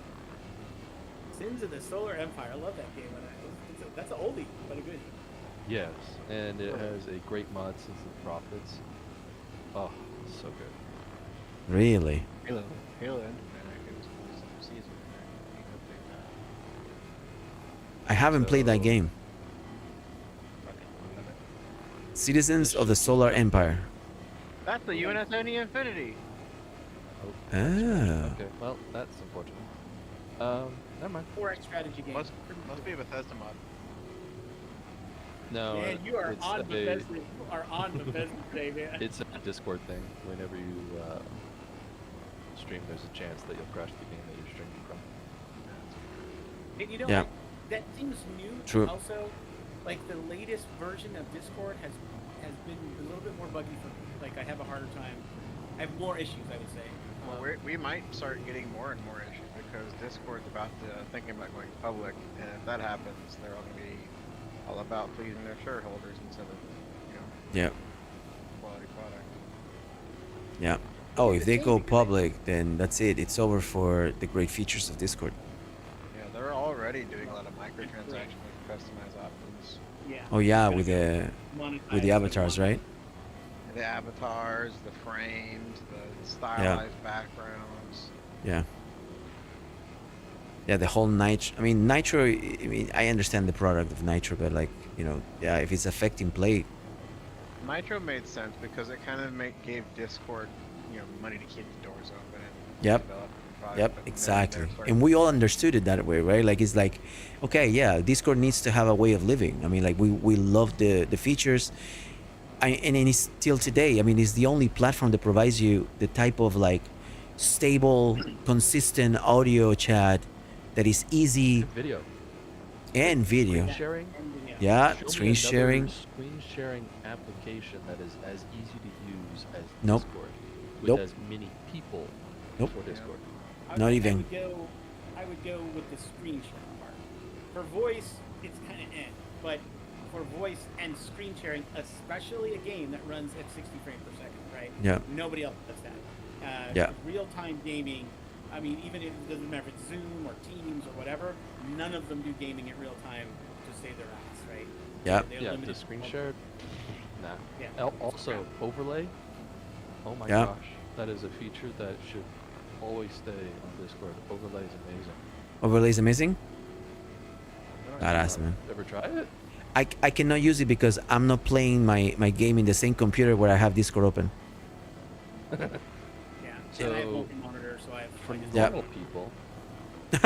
Sins of the Solar Empire. I love that game. That's an oldie, but a goodie. Yes, and it has a great mod, Sins of the Prophets. Oh, so good. Really? Halo Infinite is some season. You can update that. I haven't played that So- game. Fucking love it. Citizens of the Solar Empire. That's the UNSC Infinity. Oh, Ah. okay. Well, that's unfortunate. Never mind. 4X strategy game. Must be a Bethesda mod. No, Man, you are it's on a- Bethesda. You are on Bethesda today, man. It's a Discord thing. Whenever you stream, there's a chance that you'll crash the game that you're streaming from. And you know, Yeah. like, that seems new. True. Also, like the latest version of Discord has been a little bit more buggy for me. Like I have a harder time. I have more issues, I would say. Well, we might start getting more and more issues because Discord's about to thinking about going public, and if that happens, they're all going to be all about pleasing their shareholders instead of, Yeah. quality product. Yeah. Oh, if they go public, then that's it. It's over for the great features of Discord. Yeah, they're already doing a lot of microtransactions with customized options. Yeah. Oh yeah, It's with gonna the monetize avatars, right? The avatars, the frames, the stylized backgrounds. Yeah. Yeah, the whole Nitro. I mean, Nitro. I mean, I understand the product of Nitro, but like, you know, yeah, if it's affecting play, Nitro made sense because it kind of gave Discord, money to keep the doors open. And Yep. develop the product, yep, but then exactly. they're starting And we all understood it that way, right? Like, it's like, okay, yeah, Discord needs to have a way of living. I mean, like, we love the features, and it's still today. I mean, it's the only platform that provides you the type of like stable, consistent audio chat that is easy Video. and video. Screen sharing. Yeah, Show me screen another sharing. Screen sharing application that is as easy to use as Nope. Discord, with Nope. as many people Nope. for Discord. Not even. I would go with the screen sharing part. For voice, it's kind of but for voice and screen sharing, especially a game that runs at 60 frames per second, right? Yeah. Nobody else does that. Yeah. Real-time gaming. I mean, even if it doesn't matter if it's Zoom or Teams or whatever, none of them do gaming at real time to save their ass, right? Yeah. They're Yeah, limited the to screen mobile. share. Nah. Yeah. Also, overlay. Oh my Yeah. gosh, that is a feature that should always stay on Discord. Overlay is amazing. Overlay is amazing. Have you Badass, man. Ever tried it? I cannot use it because I'm not playing my game in the same computer where I have Discord open. Yeah. And I have So, multi-monitor, so I have For Yeah. normal people, it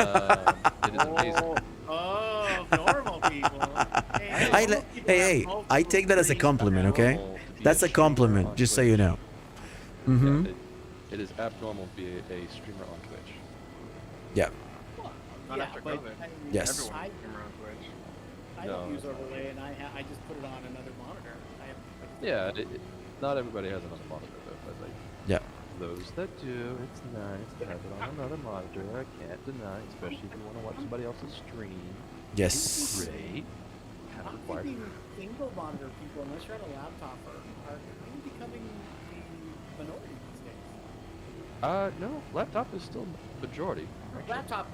is amazing. Oh, normal people. Hey, hey, I take that as a compliment, okay? Normal to be That's a streamer compliment, on just so you Twitch. know. Mm-hmm. Yeah, it is abnormal to be a streamer on Twitch. Yeah. Not Yeah, after but COVID. Yes. Everyone I- can stream on Twitch. I don't No, use it's not. overlay, and I just put it on another monitor. I have, Yeah, not everybody has another monitor though, but like Yeah. those that do, it's nice to have it on another monitor. I can't deny, especially if you want to watch somebody else's stream. Yes. Great. Kind of I'm required. thinking single monitor people, unless you're on a laptop, are kind of becoming the minority these days. No, laptop is still majority. Laptop.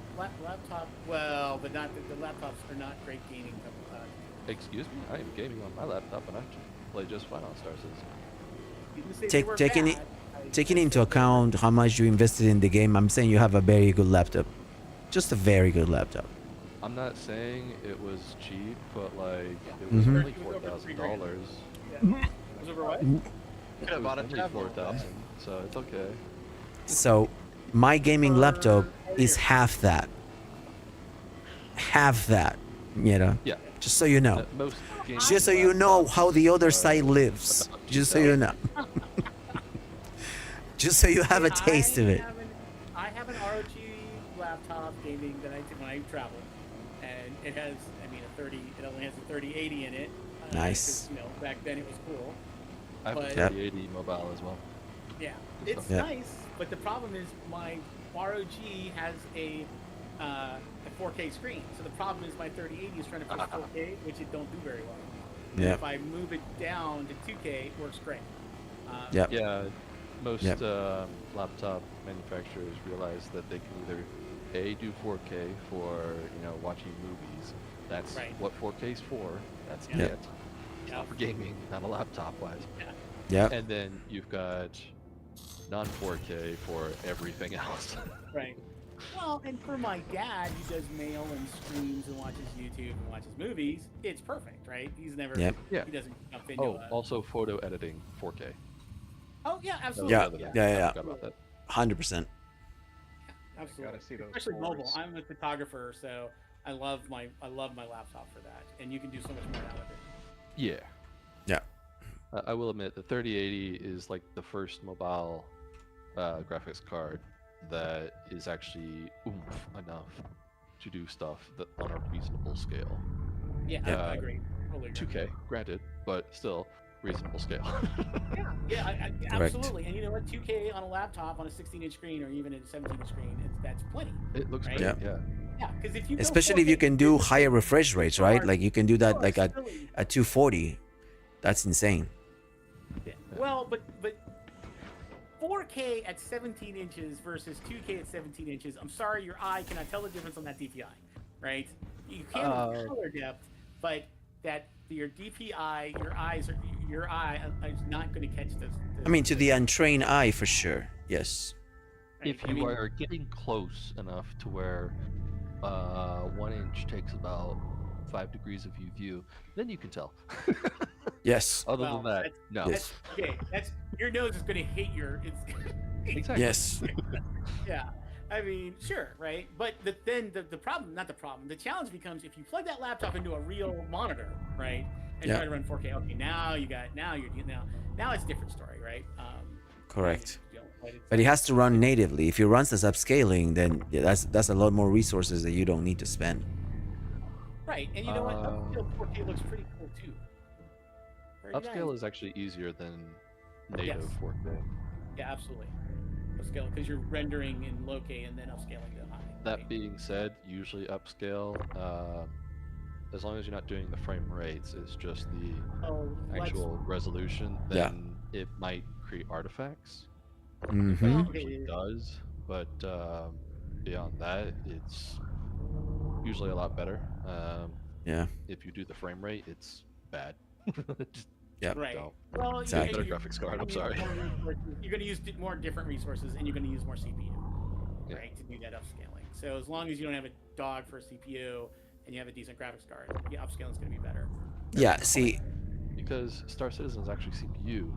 Well, but not the laptops are not great gaming. Excuse me, I am gaming on my laptop and I play just fine on Star Citizen. You can say they were Taking bad, taking into account how much you invested in the game, I'm saying you have a very good laptop. Just a very good laptop. I'm not saying it was cheap, but like it was Mhm. only $4,000. Yeah. Was over what? Could have It bought a was only tablet. 4,000, so it's okay. So, my gaming laptop is half that. Half that, you know? Yeah. Just so you know. Most gaming Just so you know laptops how the other are side lives. about Just so you know. Just so you have a taste of it. I have an ROG laptop gaming that I take when I travel, and it has, I mean, it only has a 3080 in it. Nice. 'cause, back then it was cool. I have a But- 3080 mobile as well. Yeah, it's Yeah. nice, but the problem is my ROG has a 4K screen. So the problem is my 3080 is trying to push 4K, which it don't do very well. Yeah. If I move it down to 2K, it works great. Yep. Yeah, most Yep. Laptop manufacturers realize that they can either A, do 4K for, watching movies. That's Right. what 4K is for. That's Yeah. it. It's Yeah. not for gaming, not a laptop wise. Yep. And then you've got non-4K for everything else. Right. Well, and for my dad, who does mail and streams and watches YouTube and watches movies, it's perfect, right? He's never, Yep. Yeah. he doesn't jump into Oh, also photo editing 4K. Oh, yeah, That was absolutely. Yeah, the other yeah, thing. yeah, I yeah. forgot about that. 100%. Absolutely. Gotta see those Especially mobile. boards. I'm a photographer, so I love my laptop for that, and you can do so much more now with it. Yeah. Yeah. I will admit the 3080 is like the first mobile graphics card that is actually oomph enough to do stuff that on a reasonable scale. Yeah, Yeah. I agree. Totally agree. 2K, granted, but still reasonable scale. Yeah, Correct. absolutely. And you know what? 2K on a laptop on a 16-inch screen or even a 17-inch screen, that's plenty. It looks Right? great, Yeah. yeah. Yeah, because if you go Especially if you 4K, can do higher refresh rates, right? Sure. Like you can do that Oh, like it's at silly. 240. That's insane. Yeah. Well, but 4K at 17 inches versus 2K at 17 inches. I'm sorry, your eye cannot tell the difference on that DPI, right? You can with color depth, but that your DPI, your eye is not going to catch this. I mean, to the untrained eye, for sure. Yes. Right? If you are getting close enough to where 1 inch takes about 5 degrees of view, then you can tell. Yes. Other Well, than that, no. That's, okay, that's your nose is going to hate your. It's, Exactly. Yes. yeah, I mean, sure, right? But then the problem, not the problem, the challenge becomes if you plug that laptop into a real monitor, right, and Yeah. try to run 4K. Okay, now it's a different story, right? Correct. You know, it's- But it has to run natively. If it runs as upscaling, then yeah, that's a lot more resources that you don't need to spend. right, and you know what? Upscale 4K looks pretty cool too. Very Upscale nice. is actually easier than native Yes. 4K. Yeah, absolutely. Upscale because you're rendering in low K and then upscaling to high. That right? being said, usually upscale, as long as you're not doing the frame rates, it's just the Oh, actual resolution, Yeah. then it might create artifacts. Mm-hmm. Well, Usually does, but beyond that, it's usually a lot better. Yeah. If you do the frame rate, it's bad. Just Yep. Right. don't. Well, Exactly. Better graphics card, I'm sorry. You're going to use more different resources, and you're going to use more CPU, Yeah. right, to do that upscaling. So as long as you don't have a dog for a CPU and you have a decent graphics card, yeah, upscaling is going to be better. Yeah. See. Because Star Citizen is actually CPU,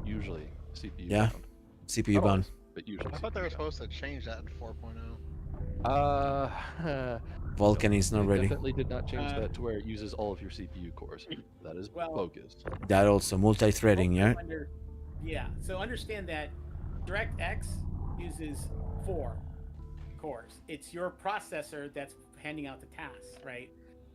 usually CPU Yeah. bound. CPU Not bound. always, but usually I thought they CPU were bound. supposed to change that in 4.0. Vulcan is not They ready. definitely did not change Uh, that to where it uses all of your CPU cores. That is Well- bogus. That also multi-threading. Yeah. Yeah. So understand that DirectX uses 4 cores. It's your processor that's handing out the tasks, right?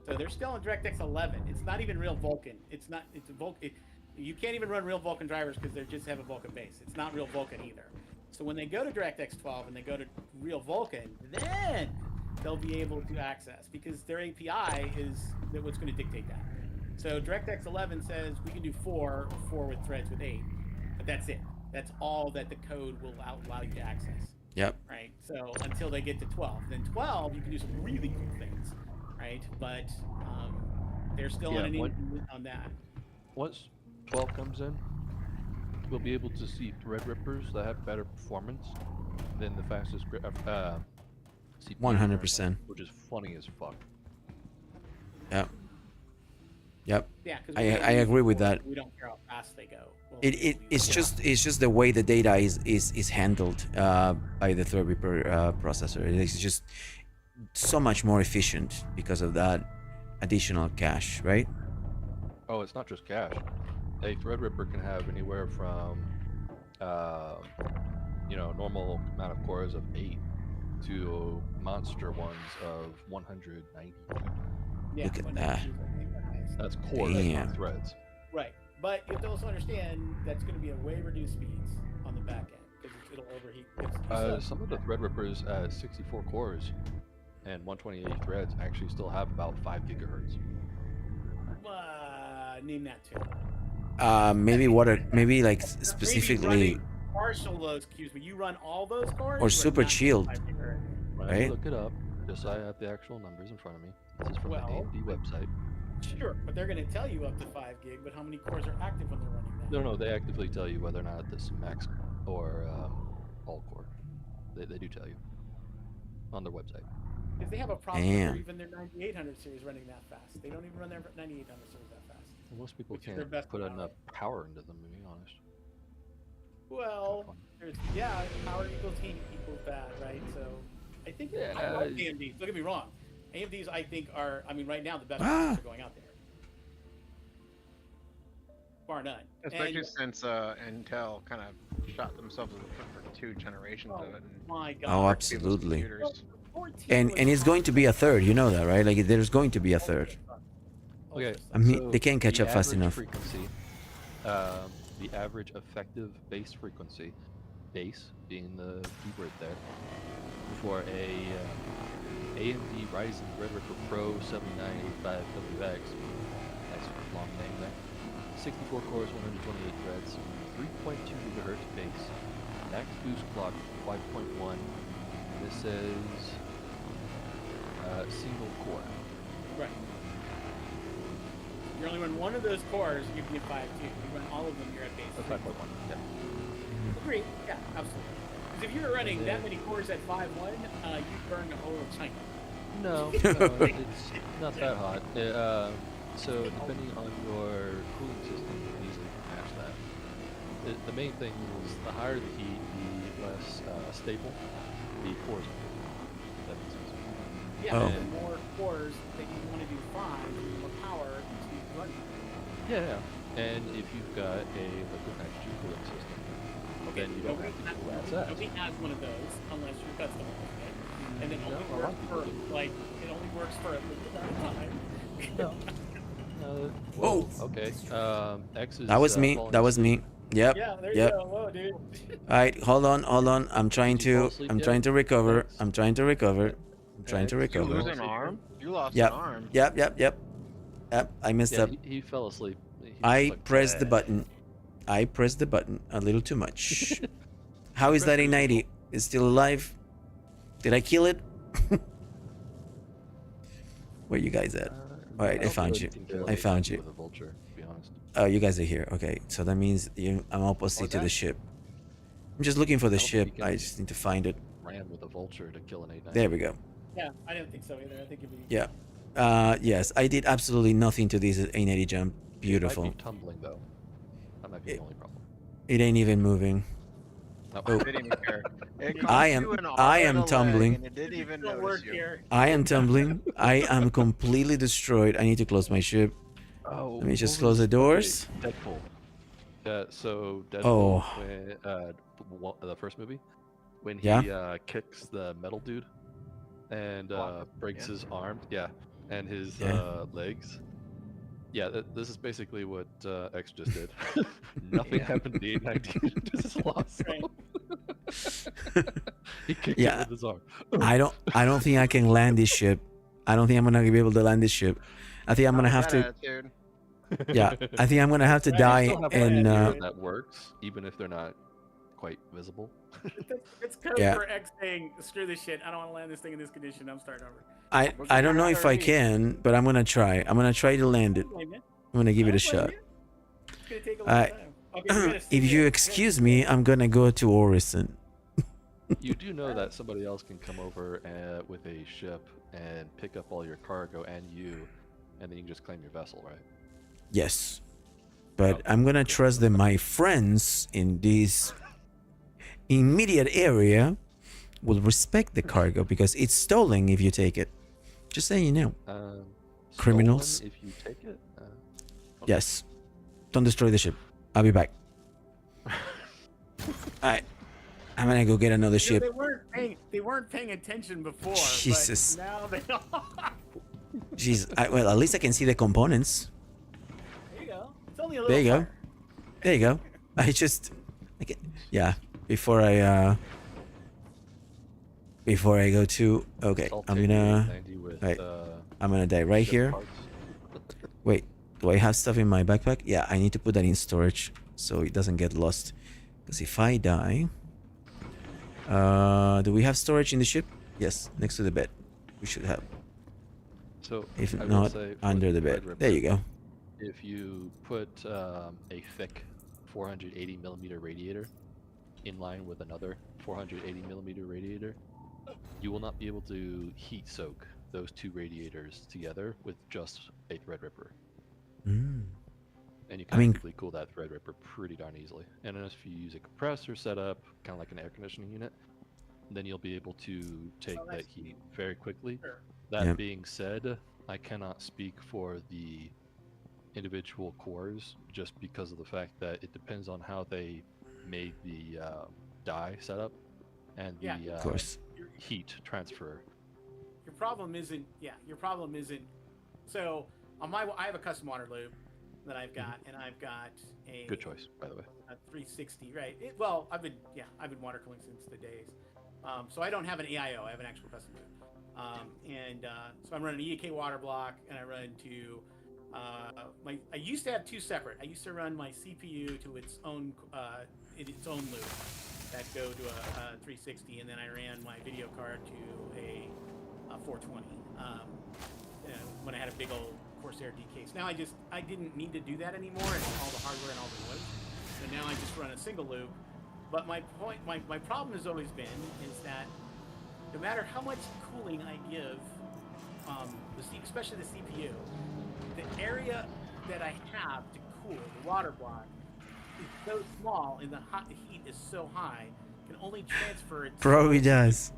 So they're still on DirectX 11. It's not even real Vulkan. It's not. It's a Vulkan. You can't even run real Vulkan drivers because they just have a Vulkan base. It's not real Vulkan either. So when they go to DirectX 12 and they go to real Vulkan, then they'll be able to access because their API is what's going to dictate that. So DirectX 11 says we can do 4 with threads with 8, but that's it. That's all that the code will allow you to access. Yep. Right. So until they get to 12, then 12 you can do some really cool things, right? But they're still Yeah, on that. Once 12 comes in, we'll be able to see Threadrippers that have better performance than the fastest CPU 100%. which is funny as fuck. Yep. Yep. Yeah, because I agree with that. We don't care how fast they go. It's just the way the data is handled by the Threadripper processor. It's just so much more efficient because of that additional cache, right? Oh, it's not just cache. A Threadripper can have anywhere from, normal amount of cores of 8 to monster ones of 192. Yeah, Look at but that. That's cores, Damn. not threads. Right, but you have to also understand that's going to be a way reduced speeds on the back end because it'll overheat. Some of the Threadrippers at 64 cores and 128 threads actually still have about 5 gigahertz. Name that too. Maybe like Maybe specifically running partial those queues, but you run all those cores. or you are super not chilled. 5 gigahertz. When Right. I look it up, just so I have the actual numbers in front of me. This is from Well- the AMD website. Sure, but they're going to tell you up to 5 gig, but how many cores are active when they're running that? No, they actively tell you whether or not this is max or all core. They do tell you on their website. Because they have a problem Damn. for even their 9800 series running that fast. They don't even run their 9800 series that fast. Most people Which is their can't best put model. enough power into them, to be honest. Well, there's power equals heat equals that, right? So I think I Yeah. like AMDs. Don't get me wrong. AMDs I think are right now the best Ah. ones are going out there. Bar none. Especially And- since Intel kind of shot themselves in the foot for 2 generations oh of it. And my god. Oh, wrecked people's absolutely. computers. 14 And it's was going to be a third. You know that, right? Like there's going to be a third. Okay, I mean, so they can't catch the up fast average enough. Frequency, the average effective base frequency, base being the keyword there, for a AMD Ryzen Threadripper Pro 7985WX, that's a long name there, 64 cores, 128 threads, 3.2 gigahertz base, max boost clock 5.1. This says single core. Right. You only run one of those cores, you can get 5.2. You run all of them, you're at base 5.1. Yeah. Agreed. Yeah, absolutely. Because if you were running that many cores at 5.1, you'd burn the whole of China. No, no, it's not that hot. So depending on your cooling system, you can easily match that. The main thing is the higher the heat, the less stable the cores are. That makes sense. Yeah, Oh. the more cores that you want to do 5, the more power to run. Yeah. And if you've got a liquid nitrogen cooling system, then you don't have to cool as fast. Nobody has one of those unless you're customizing it. And then No, only a lot works of people for, do. like, it only works for a limited amount of time. No. Whoa. Okay. X is. That was me. falling That was asleep. me. Yep. Yeah, there Yep. you go. Whoa, dude. All right, hold on. I'm trying Did you fall to. asleep I'm yet? trying to recover. Thanks. I'm trying to recover. I'm trying to Thanks. You recover. lose an arm? You lost Yep. an arm. Yep. I messed Yeah, up. he fell asleep. He was I like, pressed the "Bleh." button. I pressed the button a little too much. How is that A90? It's still alive? Did I kill it? Where you guys at? Alright, I don't found think you. can kill I a found A90 you. With a vulture, to be honest. Oh, you guys are here. Okay, so that means I'm opposite to the ship. I'm just looking for the I don't think ship. you I can- just need to find it. Ran with a vulture to kill an A90. There we go. Yeah, I don't think so either. I think it'd be. Yeah. Yes, I did absolutely nothing to this A90 jump. It Beautiful. might be tumbling though. That might be the only problem. It ain't even moving. No. Oh. It didn't even care. It cost I am- you an arm I and am a leg, tumbling. and it didn't even Don't notice work you. here. I am tumbling. I am completely destroyed. I need to close my ship. Oh, Let me just what close the was- doors. okay, Deadpool. So Deadpool, Oh. when, the first movie, when Yeah? he kicks the metal dude and breaks yeah. his arm, and his Yeah. legs. Yeah, this is basically what X just did. Nothing happened to the 890. Just lost. Right. He kicked Yeah. it with his arm. I don't think I can land this ship. I don't think I'm gonna be able to land this ship. I think I'm gonna have to. Attitude. Yeah, I think I'm gonna have to Right, die Still have and. one idea that works, even if they're not quite visible. It's code Yeah. for X saying, screw this shit. I don't want to land this thing in this condition. I'm starting over. I don't know if I can, but I'm gonna try. I'm gonna try to land it. I don't blame you. I'm gonna give I it a don't blame shot. you. It's gonna take a long Alright. time. Okay, we gotta see If it. you We gotta excuse see me, it. I'm gonna go to Orison. You do know that somebody else can come over with a ship and pick up all your cargo and you, and then you can just claim your vessel, right? Yes, but I'm gonna trust that my friends in this immediate area will respect the cargo because it's stolen if you take it. Just saying, you know. Criminals. Stolen if you take it. Okay. Yes. Don't destroy the ship. I'll be back. Alright. I'm gonna go get another Because ship. They weren't paying attention before. Jesus. But now they are. Jeez. Well, at least I can see the components. There you go. It's only a little. There you go. far. There you go. Yeah. Before I go to. Okay. I'll I'm take gonna. the 890 with, Right. I'm gonna die right ship here. parts. Wait. Do I have stuff in my backpack? Yeah. I need to put that in storage so it doesn't get lost. Because if I die. Do we have storage in the ship? Yes. Next to the bed. We should have. So If I will not, say for under the Red bed. There you Ripper, go. If you put a thick 480 millimeter radiator in line with another 480 millimeter radiator, you will not be able to heat soak those two radiators together with just a Threadripper. Mm. And you I can mean- actively cool that Threadripper pretty darn easily. And then if you use a compressor setup, kind of like an air conditioning unit, then you'll be able to take that that's heat very quickly. Sure. That Yep. being said, I cannot speak for the individual cores just because of the fact that it depends on how they made the die setup and the Yeah. Of course. heat transfer. Your problem isn't. Yeah. Your problem isn't. So on I have a custom water loop that I've got, and I've got a Good choice, by the way. a 360, right? I've been water cooling since the days. So I don't have an AIO. I have an actual custom loop. So I'm running an EAK water block, and I run to I used to have two separate. I used to run my CPU to its own its own loop that go to a 360, and then I ran my video card to a 420 when I had a big old Corsair D case. Now I didn't need to do that anymore, and all the hardware and all the wood. So now I just run a single loop. But my problem has always been is that no matter how much cooling I give, especially the CPU, the area that I have to cool, the water block, is so small and the heat is so high, can only transfer it. Probably does.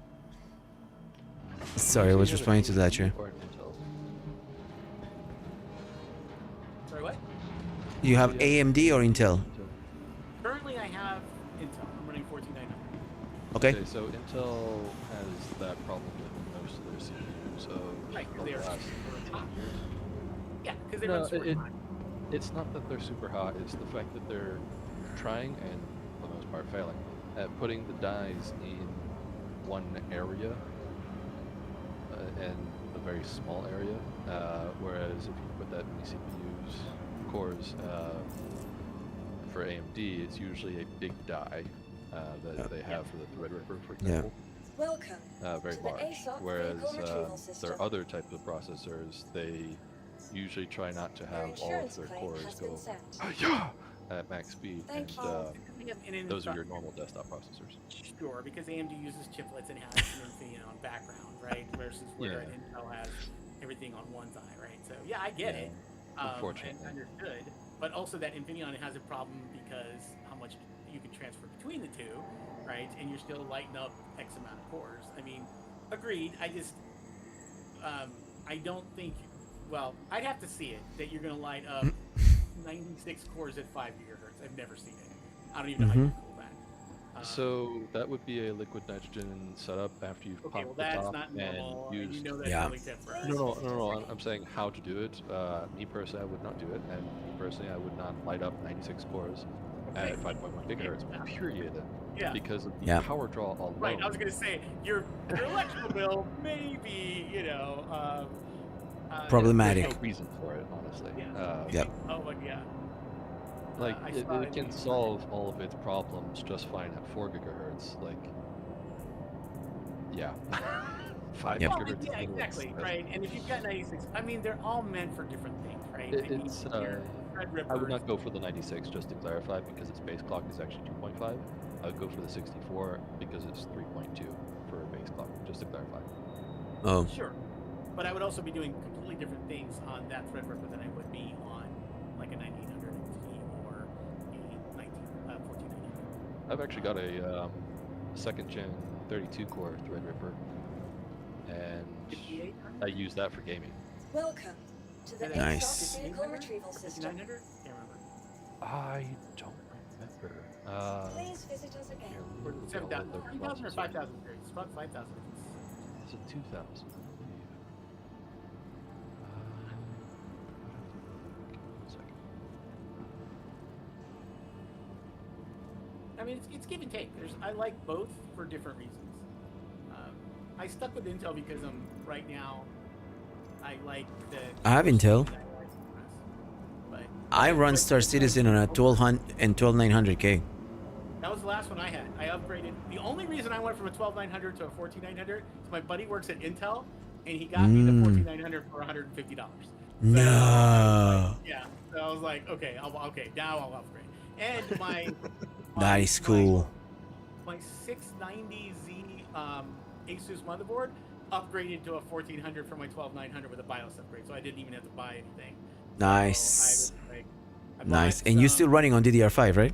Sorry, I was So you have responding an to that, AMD yeah. or an Intel? Sorry, what? You have So you AMD or Intel? Currently, I have Intel. I'm running 14900. Okay. So Intel has that problem with most of their CPUs of Right, 'cause the they are last super 10 hot. years. Yeah, because they No, run super hot. It's not that they're super hot, it's the fact that they're trying, and for the most part failing, at putting the dies in one area, and a very small area, whereas if you put that many CPUs, cores, for AMD, it's usually a big die that they have for the Threadripper, for example. Welcome Very to the large. ASOC Whereas vehicle retrieval system. their other types of processors, they usually try not to Your have all of insurance their claim cores has go been sent. at max speed, Thank and you. those are your normal desktop processors. Sure, because AMD uses chiplets and has everything on background, right? Versus where Yeah. Intel has everything on one die, right? So yeah, I get it. Unfortunately. And understood. But also that Infineon has a problem because how much you can transfer between the two, right? And you're still lighting up X amount of cores. I mean, agreed. I just, I don't think. Well, I'd have to see it that you're going to light up 96 cores at 5 gigahertz. I've never seen it. I don't even know how you cool that. So that would be a liquid nitrogen setup after you've Okay, well popped the that's top not normal. and And you used. know that's Yeah. really temporary. No. I'm saying how to do it. Me personally, I would not do it, and me personally, I would not light up 96 cores Okay. at 5.1 gigahertz. Period. Yeah. Because of the Yeah. power draw alone. Right, I was gonna say your electrical bill may be, Problematic. There's no reason for it, honestly. Yeah. Yep. Oh, but yeah. Like I it saw can solve all of its problems just fine at 4 gigahertz. Like, yeah, 5 Yep. Well, gigahertz. yeah, is a little exactly. expensive. Right, and if you've got 96, I mean, they're all meant for different things, right? It- I mean, it's, your I would Threadrippers- not go for the 96 just to clarify because its base clock is actually 2.5. I would go for the 64 because it's 3.2 for a base clock, just to clarify. Oh. Sure, but I would also be doing completely different things on that Threadripper than I would be on like a 1900 XT or a 1400. I've actually got a second gen 32 core Threadripper, and 5800? I use that for gaming. Welcome to the Nice. ASOC vehicle retrieval system. 5900? Can't remember. I don't remember. Please visit us again. Here, Or let me 7,000, look at the 3,000 or processor. 5,000 series? It's about 5,000. It's a 2000, I believe. One second. I mean, it's give and take. I like both for different reasons. I stuck with Intel because right now, I like the. I have Intel. But I run Star Citizen on a 1200 and 12900K. that was the last one I had. I upgraded. The only reason I went from a 12900 to a 14900 is my buddy works at Intel, and he got me the 14900 for $150. No. Yeah. So I was like, okay, now I'll upgrade. And my That is cool. My 690Z Asus motherboard upgraded to a 1400 from my 12900 with a BIOS upgrade, so I didn't even have to buy anything. Nice. So I Nice. bought And you're some- still running on DDR5, right?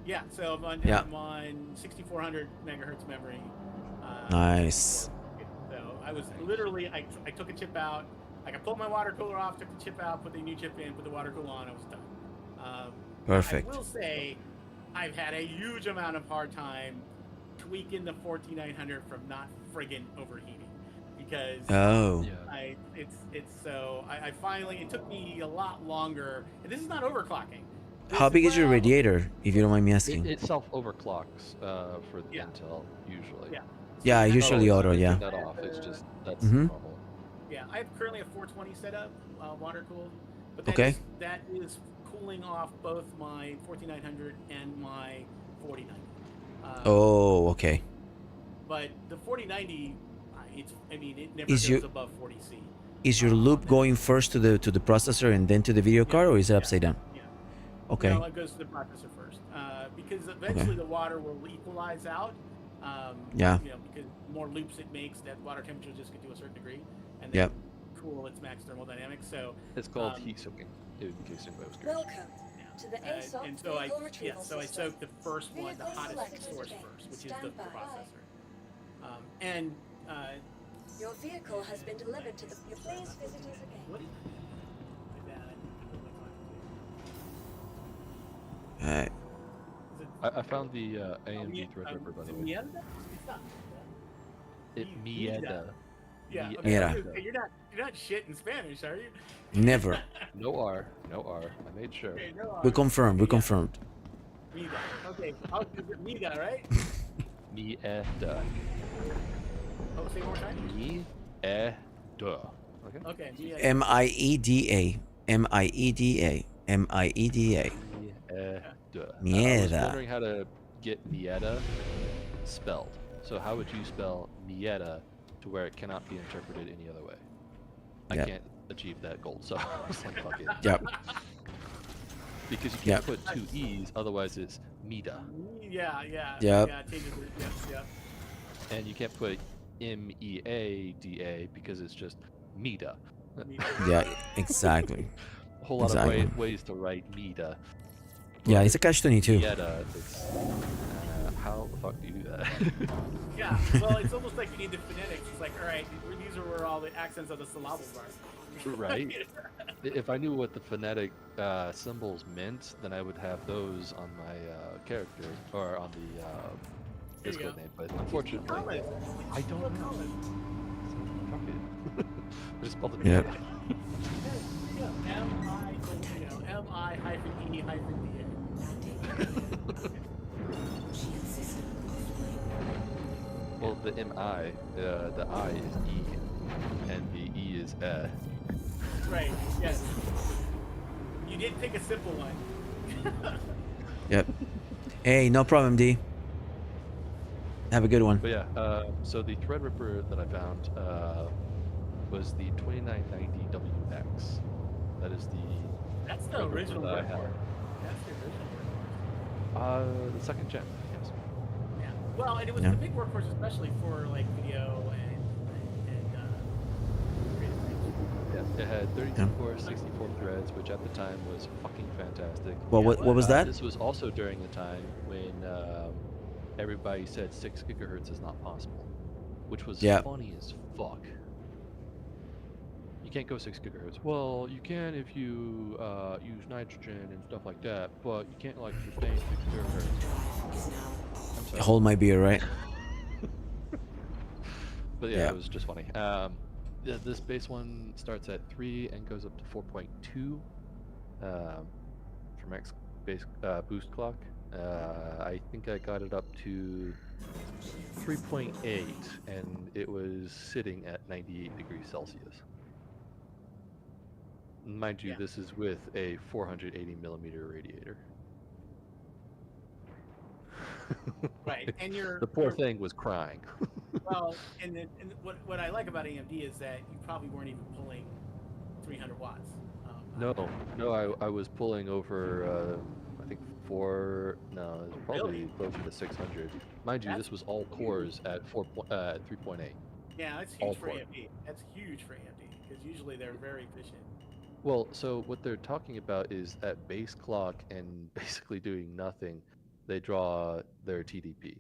Yeah, so Yeah. I'm on 6400 megahertz memory. Nice. So I was literally, I took a chip out, like I pulled my water cooler off, took the chip out, put the new chip in, put the water cooler on, I was done. Perfect. I will say, I've had a huge amount of hard time tweaking the 14900 from not friggin' overheating, because Oh. Yeah. I finally, it took me a lot longer, and this is not overclocking. How big is your radiator, if you don't mind me asking? It self overclocks for the Yeah. Intel usually. Yeah. Yeah, So usually Not auto, always, yeah. turn that off. It's just that's Mhm. normal. Yeah, I have currently a 420 setup, water cooled, but Okay. that is cooling off both my 14900 and my 4090. Oh, okay. But the 4090, I mean, it never Is goes your above 40C. is your on loop that. going first to the processor and then to the video card, or is it upside down? Yeah. Okay. No, it goes to the processor first, because eventually the water will equalize out. Yeah. You know, because the more loops it makes, that water temperature just get to a certain degree, and then Yep. cool its max thermodynamics. So It's called heat soaking. In case anybody was curious. Welcome to the ASOC and so vehicle retrieval so I system. soak the first one, the Vehicle hottest selected source again. first, which is Stand the by. processor. And Your vehicle has been delivered to the. Please visit us again. what? Alright. I found the AMD Threadripper, by the way. Mierda? It's not. Mieda. Yeah. Okay. Mierda. I was gonna say, you're not shit in Spanish, are you? Never. No R. No R. I made sure. Okay, no, We confirmed. We yeah. confirmed. Mida. Okay. Is it Mida, right? Mieda. Oh, say it one more time. Mieda. Okay. Okay. Mida. Mieda. Mieda. Mieda. Mieda. I was Mieda. wondering how to get Mieda spelled. So how would you spell Mieda to where it cannot be interpreted any other way? I Yep. can't achieve that goal, so I was like, fuck it. Yep. Because you Yep. can't put two E's, otherwise it's Mida. Yeah. Yep. Yeah. Changes it. Yep. And you can't put Meada because it's just Mida. Yeah, exactly. A whole lot Exactly. of ways to write Mida. Yeah, it's a catch-22. Mieda, it's, how the fuck do you do that? Yeah. Well, it's almost like you need the phonetics. It's like, all right, these are where all the accents of the syllables are. Right. If I knew what the phonetic symbols meant, then I would have those on my character or on the There you Discord go. name. But unfortunately, I don't know. So, fuck it. I just spelled it. Yep. M-I-E-D-A. Well, the M-I, the I is E, and the E is Right, yes. You did pick a simple one. Yep. Hey, no problem, D. Have a good one. But yeah, so the Threadripper that I found was the 2990WX. That is That's the Threadripper original that I have. workhorse. That's the original workhorse. The second gen, yes. Yeah. Well, and it was Yeah. the big workhorse, especially for like video and Yeah, it had 32 Yeah. cores, 64 threads, which at the time was fucking fantastic. Well, what was that? This was also during the time when everybody said 6 gigahertz is not possible, which was Yeah. funny as fuck. You can't go 6 gigahertz. Well, you can if you use nitrogen and stuff like that, but you can't like sustain 6 gigahertz. I'm sorry. Hold my beer, right? But yeah, Yeah. it was just funny. This base one starts at 3 and goes up to 4.2 for max base boost clock. I think I got it up to 3.8, and it was sitting at 98 degrees Celsius. Mind you, Yeah. this is with a 480 millimeter radiator. right. And The poor thing was crying. Well, and what I like about AMD is that you probably weren't even pulling 300 watts. No, I was pulling over, I think it was probably Really? closer to 600. Mind you, That's this was all cores at 3.8. Yeah, that's all huge for core. AMD. That's huge for AMD because usually they're very efficient. Well, so what they're talking about is at base clock and basically doing nothing, they draw their TDP.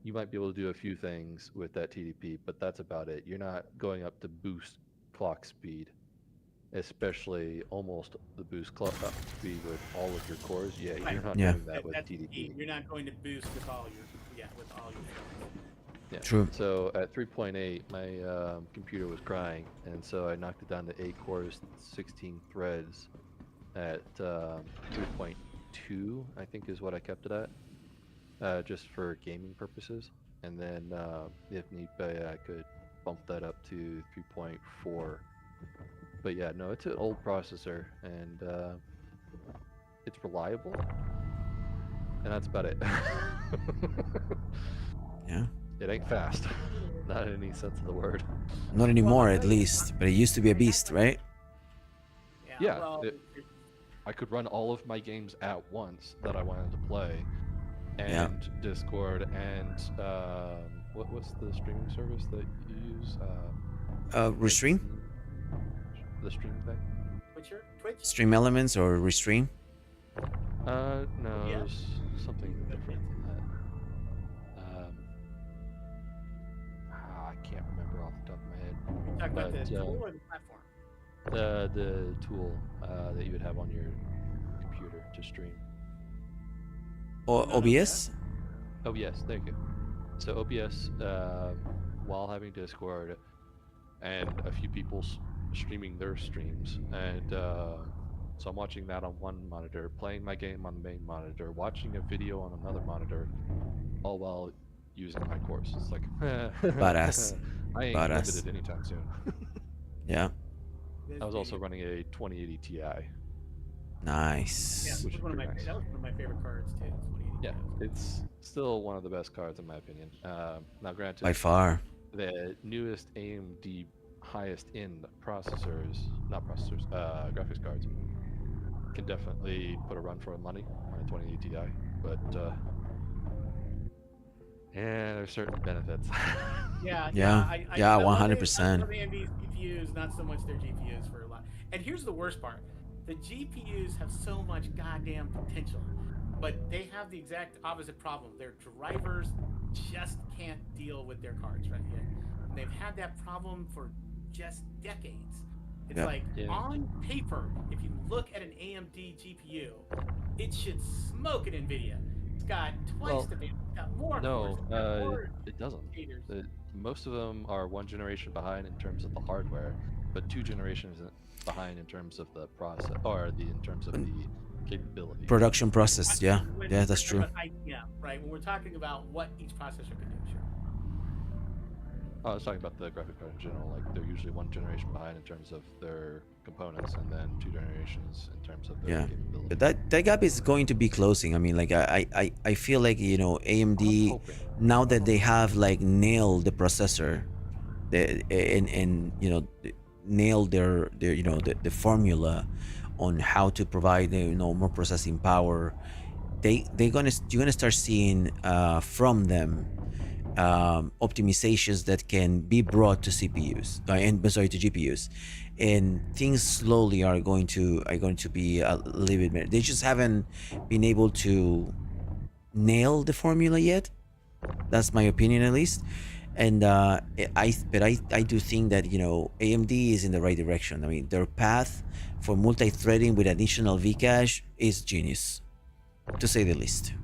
You might be able to do a few things with that TDP, but that's about it. You're not going up to boost clock speed, especially almost the boost clock speed with all of your cores. Yeah, Right. you're not Yeah. doing that with That's the key. TDP. You're not going to boost with all your Yeah. True. So at 3.8, my computer was crying, and so I knocked it down to 8 cores, 16 threads at 3.2, I think is what I kept it at, just for gaming purposes. And then if need be, I could bump that up to 3.4. But yeah, no, it's an old processor, and it's reliable. and that's about it. Yeah. It ain't fast, not in any sense of the word. Not anymore, I'll at tell you, least. But it used to be a beast, right? Yeah, well, I could run all of my games at once that I wanted to play, Yeah. and Discord and what's the streaming service that you use? Restream? The stream thing? Twitch? Stream Elements or Restream? No, Yeah. it was something different than that. I can't remember off the top of my head. Talk about the But, tool or the platform? The tool that you would have on your computer to stream. Or OBS? Oh yes, there you go. So OBS, while having Discord, and a few people streaming their streams, and so I'm watching that on one monitor, playing my game on the main monitor, watching a video on another monitor, all while using my course. It's like, Badass. I ain't Badass. limited anytime soon. Yeah. I was also running a 2080 Ti. Nice. Yeah, which is one of my, pretty nice. that was one of my favorite cards too. 2080. Yeah, it's still one of the best cards in my opinion. Now, granted, By far. the newest AMD highest end processors, not processors, graphics cards, can definitely put a run for money on a 2080 Ti, but yeah, there's certain benefits. Yeah, Yeah. Yeah, I love 100%. AMD's GPUs, not so much their GPUs for a lot. And here's the worst part: the GPUs have so much goddamn potential, but they have the exact opposite problem. Their drivers just can't deal with their cards right yet. And they've had that problem for just decades. It's Yep. like Yeah. on paper, if you look at an AMD GPU, it should smoke an NVIDIA. It's got twice Well, the bandwidth, it's got more No, cores, it's got more it doesn't. shaders. Most of them are one generation behind in terms of the hardware, but 2 generations behind in terms of the process, or in terms of the capability. Production process. Yeah. When Yeah, we're that's talking true. about ITM, right? When we're talking about what each processor can do, sure. I was talking about the graphic card in general. Like they're usually 1 generation behind in terms of their components, and then 2 generations in terms of their Yeah. capability. But that gap is going to be closing. I mean, like I feel like, you know, I'm AMD, hoping. now that they have like nailed the processor, and you know, nailed their you know, the formula on how to provide, you know, more processing power, you're gonna start seeing from them optimizations that can be brought to CPUs, and sorry, to GPUs, and things slowly are going to be a little bit better. They just haven't been able to nail the formula yet. That's my opinion, at least. And I do think that, you know, AMD is in the right direction. I mean, their path for multi-threading with additional Vcache is genius, to say the least.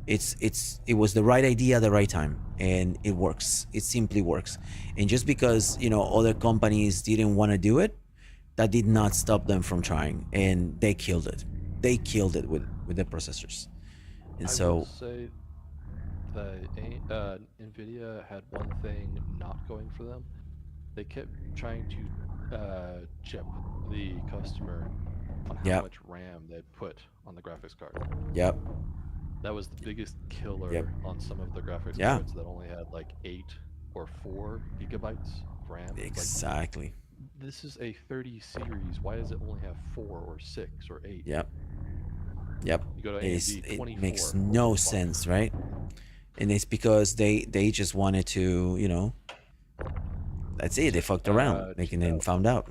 It was the right idea at the right time, and it works. It simply works. And just because, you know, other companies didn't want to do it, that did not stop them from trying, and they killed it. They killed it with the processors. And I so will say that NVIDIA had one thing not going for them. They kept trying to chip the customer on how Yep. much RAM they'd put on the graphics card. Yep. That was the biggest killer Yep. on some of the graphics Yeah. cards that only had like 8 or 4 gigabytes of RAM. It's like, Exactly. this is a 30 series. Why does it only have 4 or 6 or 8? Yep. Yep. You go to It AMD, 24. makes no What the fuck? sense, right? And it's because they just wanted to, you know, that's it. They fucked around, making and found out.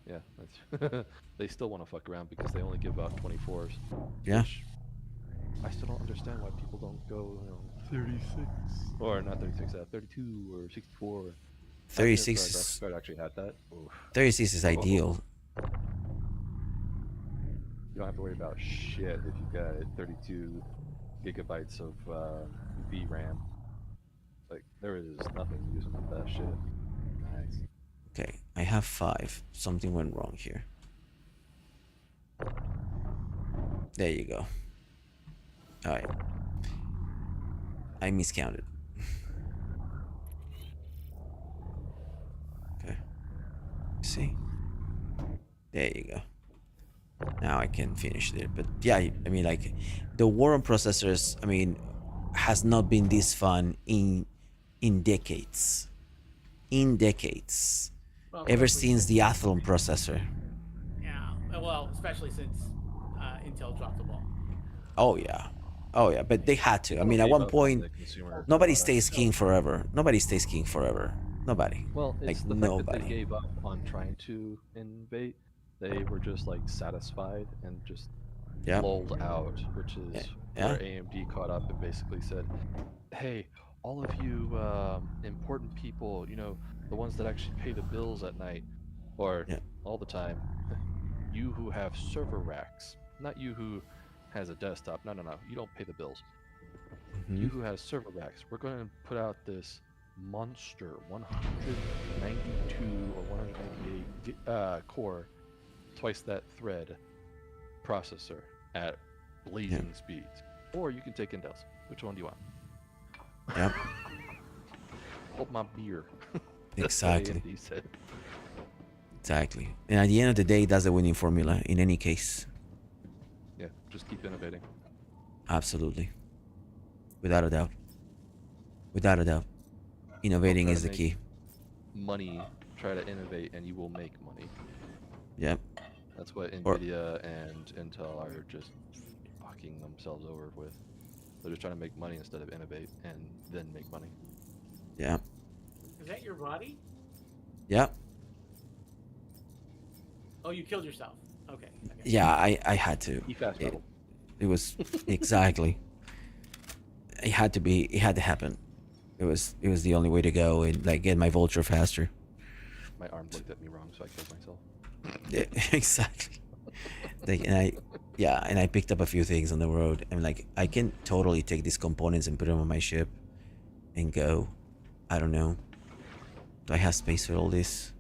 Yeah, that's they still want to fuck around because they only give out 24s. Yeah. Which I still don't understand why people don't go, you know, 36 or not 36, 32 or 64. Imagine if the 36 graphics is card actually had that. Oof. 36 is ideal. You don't have to worry about shit if you've got 32 gigabytes of VRAM. Like, there is nothing using up that shit. Nice. Okay, I have 5. Something went wrong here. There you go. All right. I miscounted. Okay. See? There you go. Now I can finish it. But yeah, I mean, like, the war on processors, I mean, has not been this fun in decades. In decades. Well, Ever especially since since, the Athlon processor. yeah, well, especially since Intel dropped the ball. Oh yeah. Oh yeah, but they had to. I People mean, at gave one up on point, the consumer nobody product. stays king forever. Nobody stays king forever. Nobody. Well, Like, it's the fact that they nobody. gave up on trying to innovate. They were just like satisfied and just Yeah. lulled out, which Yeah. is Yeah. where AMD caught up and basically said, "Hey, all of you important people, the ones that actually pay the bills at night or Yeah. all the time, you who have server racks, not you who has a desktop. No, no, no. You don't pay the bills. Hmm. You who has server racks, we're going to put out this monster 192 or 198 core, twice that thread processor at blazing speeds. Or you can take Intel's. Which one do you want?" Yeah. Hold my beer. That's what Exactly. AMD said. Exactly. And at the end of the day, that's the winning formula in any case. Yeah, just keep innovating. Absolutely. Without a doubt. Without a doubt. Innovating try is to the make key. Money, try to innovate, and you will make money. Yep. That's what Or- Nvidia and Intel are just fucking themselves over with. They're just trying to make money instead of innovate and then make money. Yeah. Is that your body? Yeah. Oh, you killed yourself. Okay. Yeah, I had to. He fast It, traveled. it was exactly. It had to be. It had to happen. It was the only way to go and like get my vulture faster. My arm looked at me wrong, so I killed myself. Yeah, exactly. Like, and I picked up a few things on the road. And like, I can totally take these components and put them on my ship, and go. I don't know. Do I have space for all this?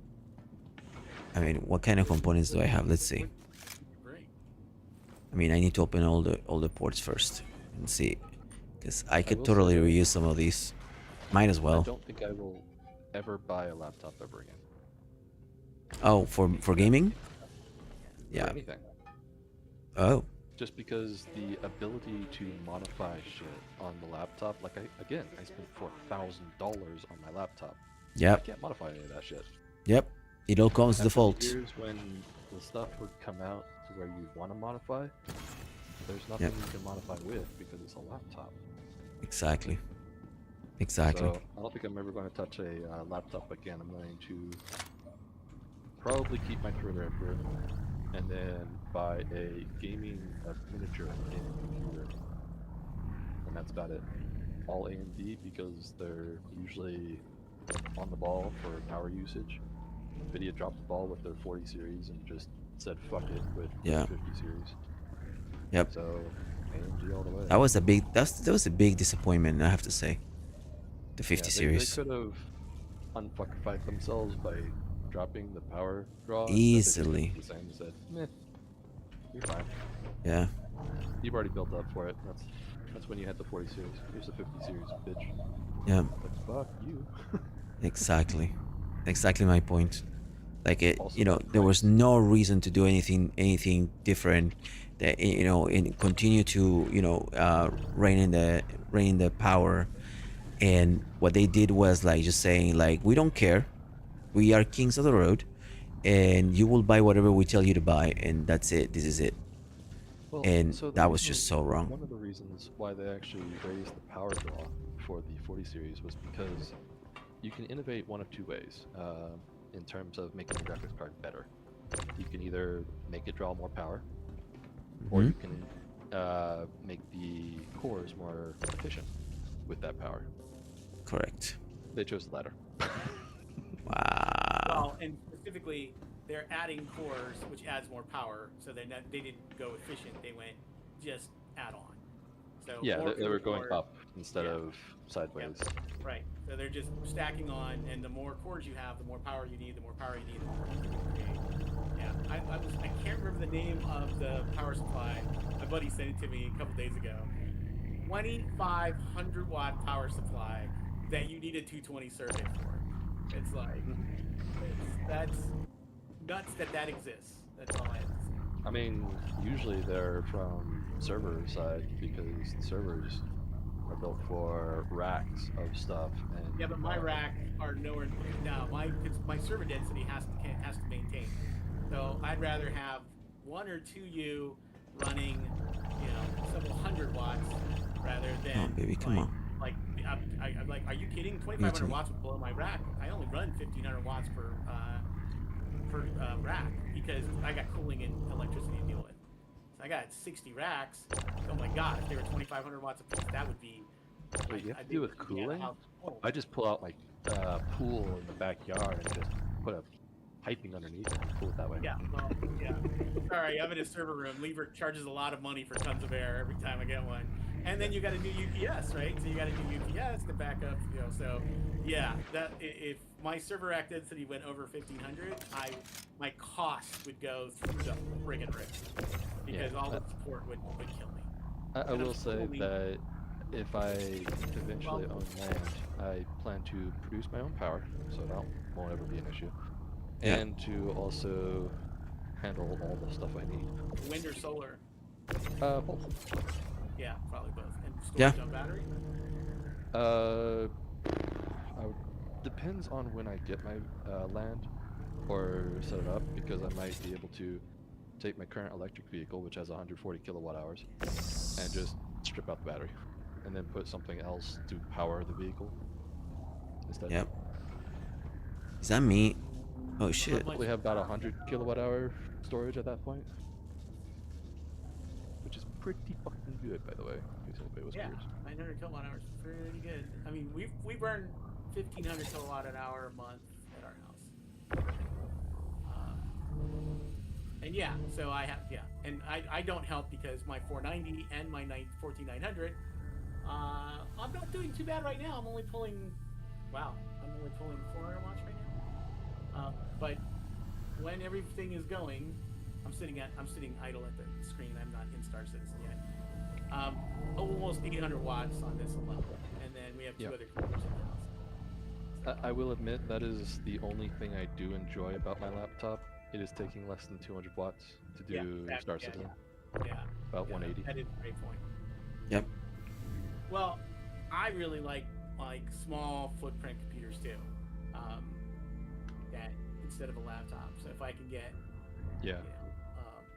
I mean, what kind of components do I have? Let's see. I mean, I need to open all the ports first and see, because I could will totally say- reuse some of these. Might as I well. don't think I will ever buy a laptop ever again. Oh, for gaming? For Yeah. anything. Oh. Just because the ability to modify shit on the laptop, like I spent $4,000 on my laptop. I Yep. can't modify any of that shit. Yep. It all comes After the default. years when the stuff would come out to where you want to modify, there's nothing you can modify with because it's a laptop. Exactly. Exactly. So I don't think I'm ever going to touch a laptop again. I'm going to probably keep my Threadripper and then buy a gaming miniature gaming computer, and that's about it. All AMD because they're usually on the ball for power usage. Nvidia dropped the ball with their 40 series and just said fuck it with Yeah. 50 series. Yep. So AMD all the way. That was a big. That was a big disappointment, I have to say. The 50 Yeah, series. They could have unfuckified themselves by dropping the power draw. Easily. The same and said, meh, you're fine. Yeah. You've already built up for it. That's when you had the 40 series. Here's the 50 series, bitch. Yeah. Like, fuck you. Exactly. Exactly my point. Like it, Also you know, the there was price. no reason to do anything different. That, you know, and continue to, you know, rein in the power. And what they did was like just saying like, we don't care, we are kings of the road, and you will buy whatever we tell you to buy, and that's it. This is it. Well, And so the that was reason- just so wrong. One of the reasons why they actually raised the power draw for the 40 series was because you can innovate one of two ways in terms of making the graphics card better. You can either make it draw more power, or you can make the cores more efficient with that power. Correct. They chose the latter. Wow. Well, and specifically, they're adding cores, which adds more power. So they didn't go efficient. They went just add on. So Yeah, more they were going cores, up instead Yeah. of sideways. Right. So they're just stacking on, and the more cores you have, the more power you need. The more power you need, the more you can create. Yeah, I can't remember the name of the power supply. My buddy sent it to me a couple days ago. 2,500 watt power supply that you need a 220 circuit for. It's like that's nuts that exists. That's all I have to say. I mean, usually they're from server side because the servers are built for racks of stuff and Yeah, but my racks are nowhere. No, my server density has to maintain. So I'd rather have 1 or 2 running, several hundred watts, rather than Come on, baby, come on. like I'm like, are you kidding? Me 2,500 too. watts would blow my rack. I only run 1,500 watts per rack because I got cooling and electricity to deal with. So I got 60 racks. Oh my god, if they were 2,500 watts apiece, that would be. Wait, you have I'd to be deal able with to keep me out of the cooling? house. Oh, I just pull out my pool in the backyard and just put a piping underneath it and cool it that way. yeah, well, yeah. Sorry, I'm in a server room. Lever charges a lot of money for tons of air every time I get one. And then you got to do UPS, right? So you got to do UPS to back up, So yeah, if my server rack density went over 1,500, my cost would go through the friggin' roof because all the support would kill me. I will say that if I eventually own land, I plan to produce my own power, so that won't ever be an issue. Yeah. And to also handle all the stuff I need. Wind or solar? Both. Yeah, probably both. And Yeah. storage on battery? Depends on when I get my land or set it up, because I might be able to take my current electric vehicle, which has 140 kilowatt hours, and just strip out the battery, and then put something else to power the vehicle instead. Yep. Is that me? Oh shit. Probably have about 100 kilowatt hour storage at that point, which is pretty fucking good, by the way, in case anybody was Yeah, curious. 900 kilowatt hours, pretty good. I mean, we burn 1,500 kilowatt an hour a month at our house. And yeah, so and I don't help because my 490 and my 14900, I'm not doing too bad right now. I'm only pulling 400 watts right now. But when everything is going, I'm sitting idle at the screen. I'm not in Star Citizen yet. Almost 800 watts on this alone, and then we have two other computers in the house. I will admit that is the only thing I do enjoy about my laptop. It is taking less than 200 watts to do Star Citizen. Yeah. About 180. That is a great point. Yep. Well, I really like small footprint computers too. That instead of a laptop. So if I can get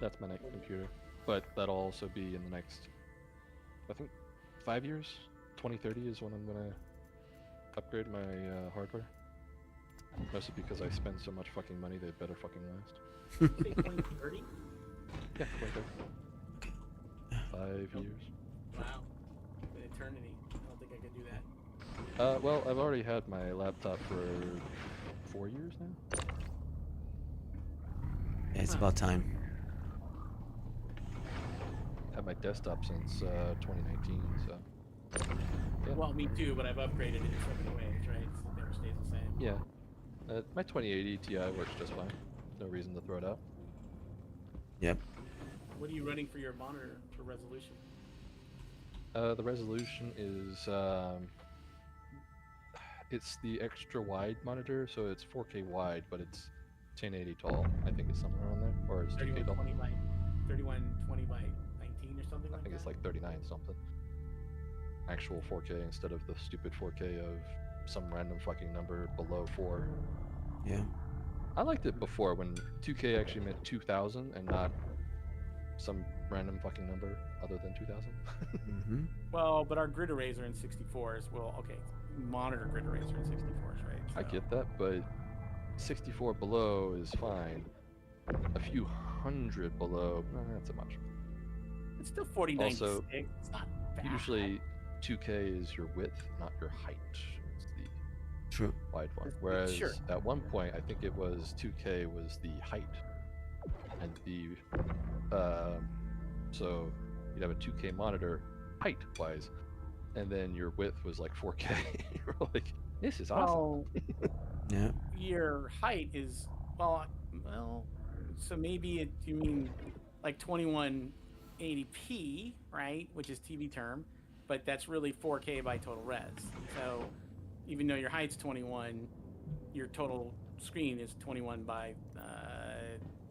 that's my next computer. But that'll also be in the next, I think, 5 years. 2030 is when I'm gonna upgrade my hardware. Mostly because I spend so much fucking money, they better fucking last. You say 2030? Yeah, 2030. 5 years. Wow, an eternity. I don't think I could do that. Well, I've already had my laptop for 4 years now. Yeah, it's about time. Had my desktop since 2019, so. Yeah. Well, me too, but I've upgraded it in so many ways, right? It never stays the same. Yeah. My 2080 Ti works just fine. No reason to throw it out. Yep. What are you running for your monitor for resolution? The resolution is it's the extra wide monitor, so it's 4K wide, but it's 1080 tall. I think it's somewhere around there, or it's 2K tall. 3120 by 19 or something. I think it's like 39 something. Actual 4K instead of the stupid 4K of some random fucking number below 4. Yeah. I liked it before when 2K actually meant 2000 and not some random fucking number other than 2000. Mm-hmm. Well, but our grid arrays are in 64s. Well, okay, monitor grid arrays are in 64s, right? I get that, but 64 below is fine. A few hundred below, not so much. It's still 49. Also, it's not bad. Usually 2K is your width, not your height. It's the True. wide one. Whereas Sure. at one point, I think it was 2K was the height, and the so you'd have a 2K monitor height-wise, and then your width was like 4K. You're like, this is awesome. Yeah. Your height is well. So maybe you mean like 2180p, right? Which is TV term, but that's really 4K by total res. So even though your height's 21, your total screen is 21 by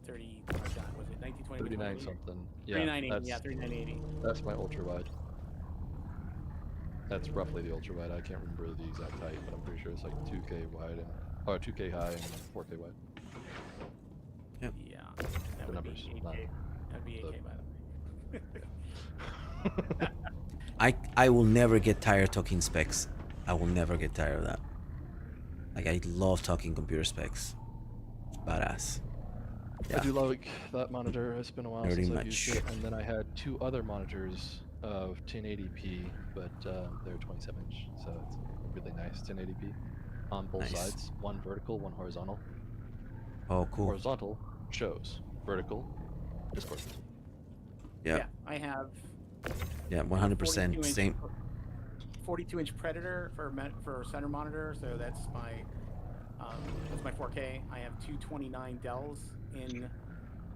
30. Oh my God, was it 1920? 39 something. Yeah, 3980. Yeah, that's 3980. that's my ultra wide. That's roughly the ultra wide. I can't remember the exact height, but I'm pretty sure it's like 2K wide and 2K high and 4K wide. Yeah, that The would numbers, be 8K. not That would be 8K, by the way. I will never get tired talking specs. I will never get tired of that. Like, I love talking computer specs. It's badass. I do like that monitor. It's been a while Very since I've used much. it, and then I had two other monitors of 1080p, but they're 27-inch, so it's really nice 1080p on both Nice. sides. One vertical, one horizontal. Oh, cool. Horizontal shows, vertical discourses. Yeah. Yeah, I have Yeah, 100% same. 42-inch Predator for center monitor, so that's my 4K. I have two 29 Dells in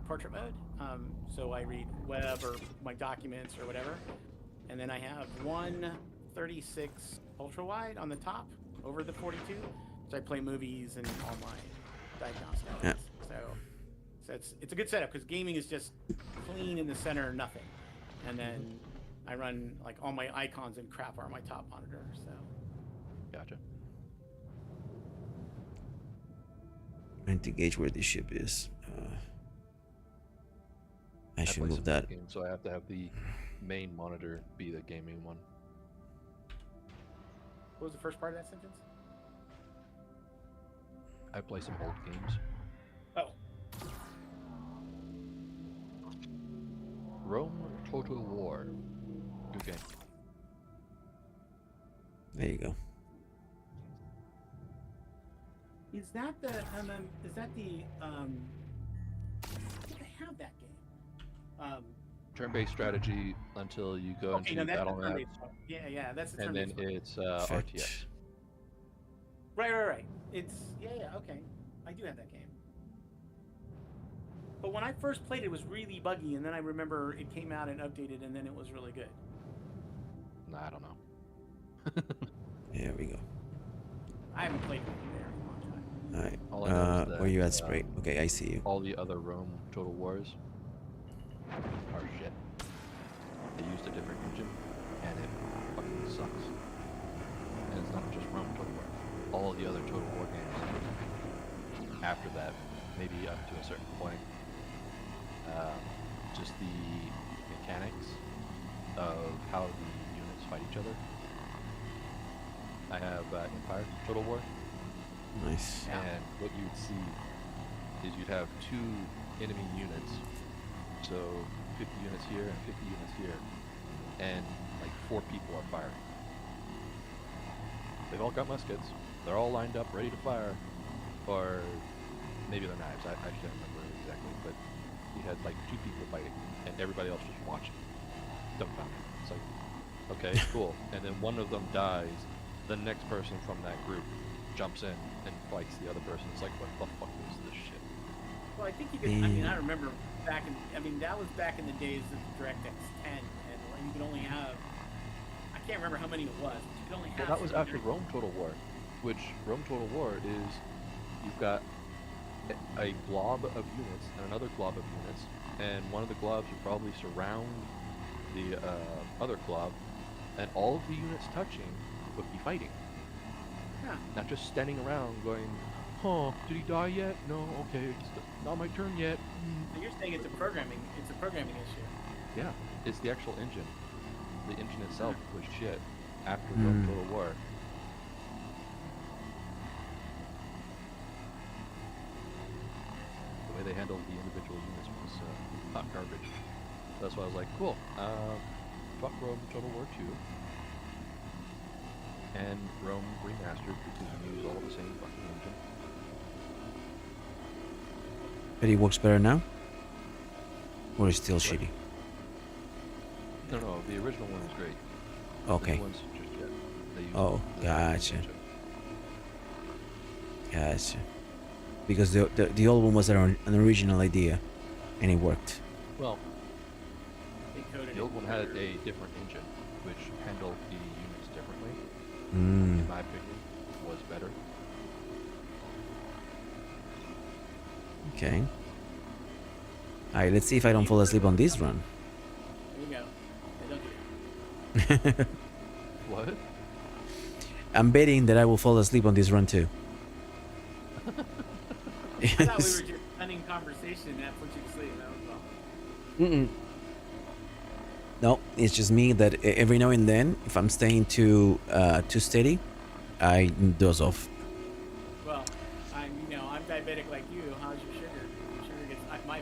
portrait mode, so I read web or my documents or whatever. And then I have one 36 ultra wide on the top over the 42, so I play movies and all my diagnostics. Yeah. So it's a good setup because gaming is just clean in the center, nothing, and then I run like all my icons and crap are on my top monitor. So Gotcha. Trying to gauge where this ship is. I should play move some that. games, so I have to have the main monitor be the gaming one. what was the first part of that sentence? I play some old games. Oh, Rome Total War. Good game. There you go. is that the I have that game. Turn-based strategy until you go Okay, into no, that's the battle map, turn-based one. Yeah, that's the and then turn-based it's one. RTS. Right. It's okay. I do have that game. But when I first played it was really buggy, and then I remember it came out and updated, and then it was really good. Nah, I don't know. There we go. I haven't played it in a very long time. All right. All I know is that, Where you at, Spray? Okay, I see you. All the other Rome Total Wars are shit. They used a different engine, and it fucking sucks. And it's not just Rome Total War. All the other Total War games after that, maybe up to a certain point, just the mechanics of how the units fight each other. I have Empire Total War, Nice. and what you would see is you'd have two enemy units, so 50 units here and 50 units here, and like 4 people are firing. They've all got muskets, they're all lined up ready to fire, or maybe they're knives, I can't remember exactly, but you had like 2 people fighting, and everybody else just watching, dumbfounded. It's like, okay, cool, and then one of them dies, the next person from that group jumps in and fights the other person. It's like, what the fuck is this shit? Well, I think you could. I mean, I remember that was back in the days of DirectX 10, and you could only have. I can't remember how many it was. But you could only have. Well, that was after Rome Total War, which Rome Total War is you've got a glob of units and another glob of units, and one of the globs would probably surround the other glob, and all of the units touching would be fighting. Yeah. Not just standing around going, huh, did he die yet? No, okay, it's not my turn yet. So you're saying it's a programming issue. Yeah, it's the actual engine. The engine itself was shit after Rome Total War. The way they handled the individual units was hot garbage. That's why I was like, cool, fuck Rome Total War 2. And Rome Remastered, because you use all the same fucking engine. But it works better now? Or is still shitty? No, the original one is great. Okay. The new one's just shit. They use Oh, the gotcha. engine. Gotcha. Because the old one was an original idea, and it worked. Well, They coded the old it one had better. a different engine, which handled the units differently. Mm. In my opinion, was better. Okay. All right, let's see if I don't fall asleep on this run. There you go. Yeah, don't do that. What? I'm betting that I will fall asleep on this run too. I thought we were just having conversation and that put you to sleep. That was all. No, it's just me that every now and then, if I'm staying too steady, I doze off. Well, I'm diabetic like you. How's your sugar? Your sugar gets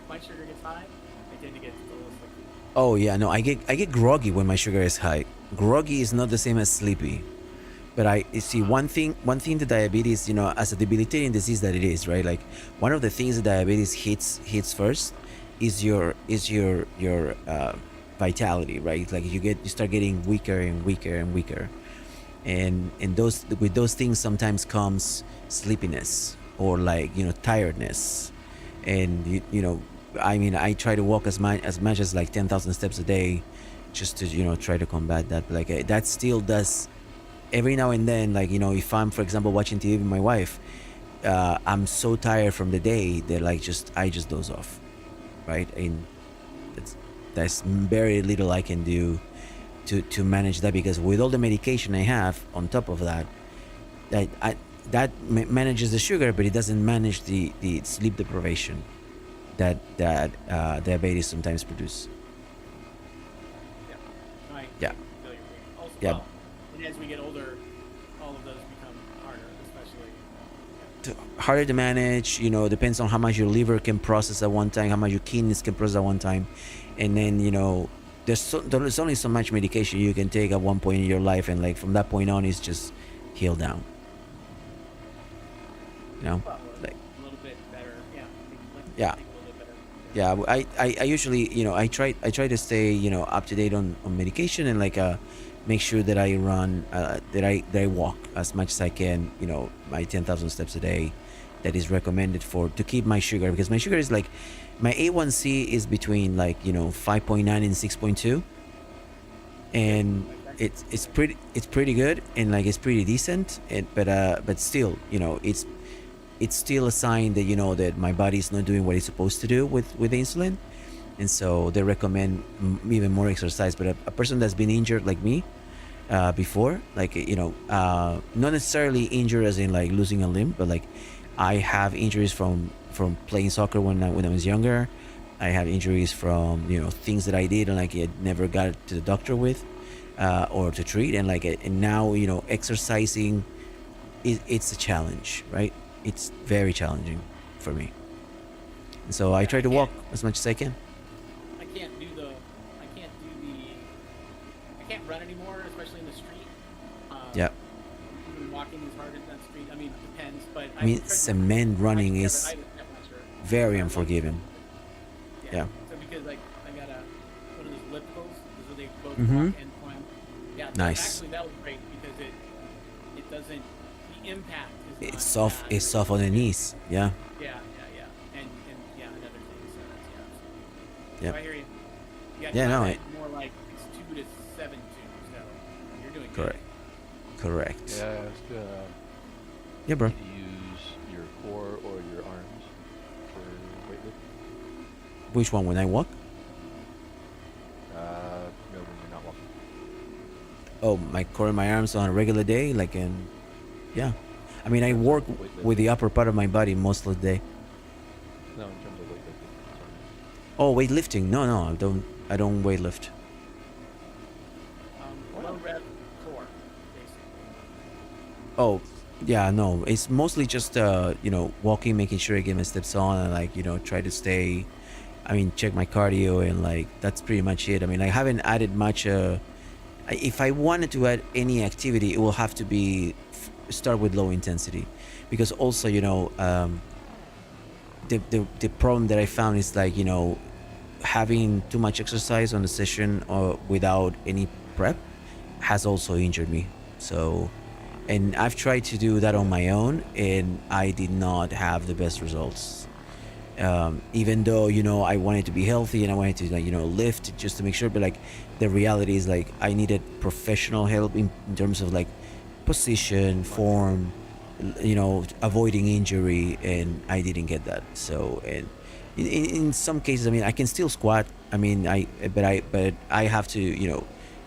my sugar gets high. I tend to get a little sleepy. Oh yeah, no, I get groggy when my sugar is high. Groggy is not the same as sleepy. But you see one thing the diabetes, as a debilitating disease that it is, right? Like one of the things that diabetes hits first is your vitality, right? Like you start getting weaker and weaker and weaker. And with those things sometimes comes sleepiness or like, tiredness. And I try to walk as much as like 10,000 steps a day just to try to combat that. But like that still does every now and then, like if I'm, for example, watching TV with my wife, I'm so tired from the day that like I just doze off, right? And there's very little I can do to manage that, because with all the medication I have on top of that, that manages the sugar, but it doesn't manage the sleep deprivation that diabetes sometimes produce. Yeah. Yeah. Feel your pain. Also, Yeah. well, and as we get older, all of those become harder, especially. Harder to manage, depends on how much your liver can process at one time, how much your kidneys can process at one time. And then, there's only so much medication you can take at one point in your life. And like from that point on, it's just heal down. Well, Like, a little bit better. Yeah. Yeah. A little bit better. yeah, I usually, I try to stay, up to date on medication, and like, make sure that I run, that I walk as much as I can, my 10,000 steps a day that is recommended to keep my sugar, because my sugar is like, my A1C is between like, 5.9 and 6.2. And it's pretty good, and like it's pretty decent, but still, it's still a sign that that my body is not doing what it's supposed to do with insulin. And so they recommend even more exercise. But a person that's been injured like me before, like not necessarily injured as in like losing a limb, but like I have injuries from playing soccer when I was younger. I have injuries from things that I did and like I never got to the doctor with or to treat. And like and now exercising it's a challenge, right? It's very challenging for me. And so I try to walk as much as I can. I can't run anymore, especially in the street. Yeah. Even walking is hard in that street. I mean, it depends, but I mean, tried to- cement running I have is a stepmaster. very So, unforgiving. Yeah. So because like I got one of those ellipticals, so they both Mhm. walk and climb. Yeah. Nice. Actually, that was great because it doesn't, the impact is It's not soft. bad. It's soft on the knees. Yeah. Yeah. And yeah, another thing. So that's Yep. So I hear you. You got Yeah, no, it more like it's 2 to 7 2, so you're doing Correct. Correct. Yeah, it's good. Yeah, bro. You use your core or your arms for weightlifting? Which one? When I walk? No, when you're not walking. Oh, my core and my arms on a regular day, like yeah. I mean, I work with the upper part of my body most of the day. No, in terms of weightlifting. Oh, weightlifting? No, I don't weightlift. Low rep core, basically. Oh, yeah, no. It's mostly just walking, making sure I get my steps on, and like try to stay. I mean, check my cardio, and like that's pretty much it. I mean, I haven't added much. If I wanted to add any activity, it will have to be start with low intensity, because also the problem that I found is like having too much exercise on the session or without any prep has also injured me. So, and I've tried to do that on my own, and I did not have the best results. Even though I wanted to be healthy and I wanted to lift just to make sure, but like the reality is like I needed professional help in terms of like position, form, avoiding injury, and I didn't get that. So, and In some cases, I mean, I can still squat. I mean, but I have to, you know,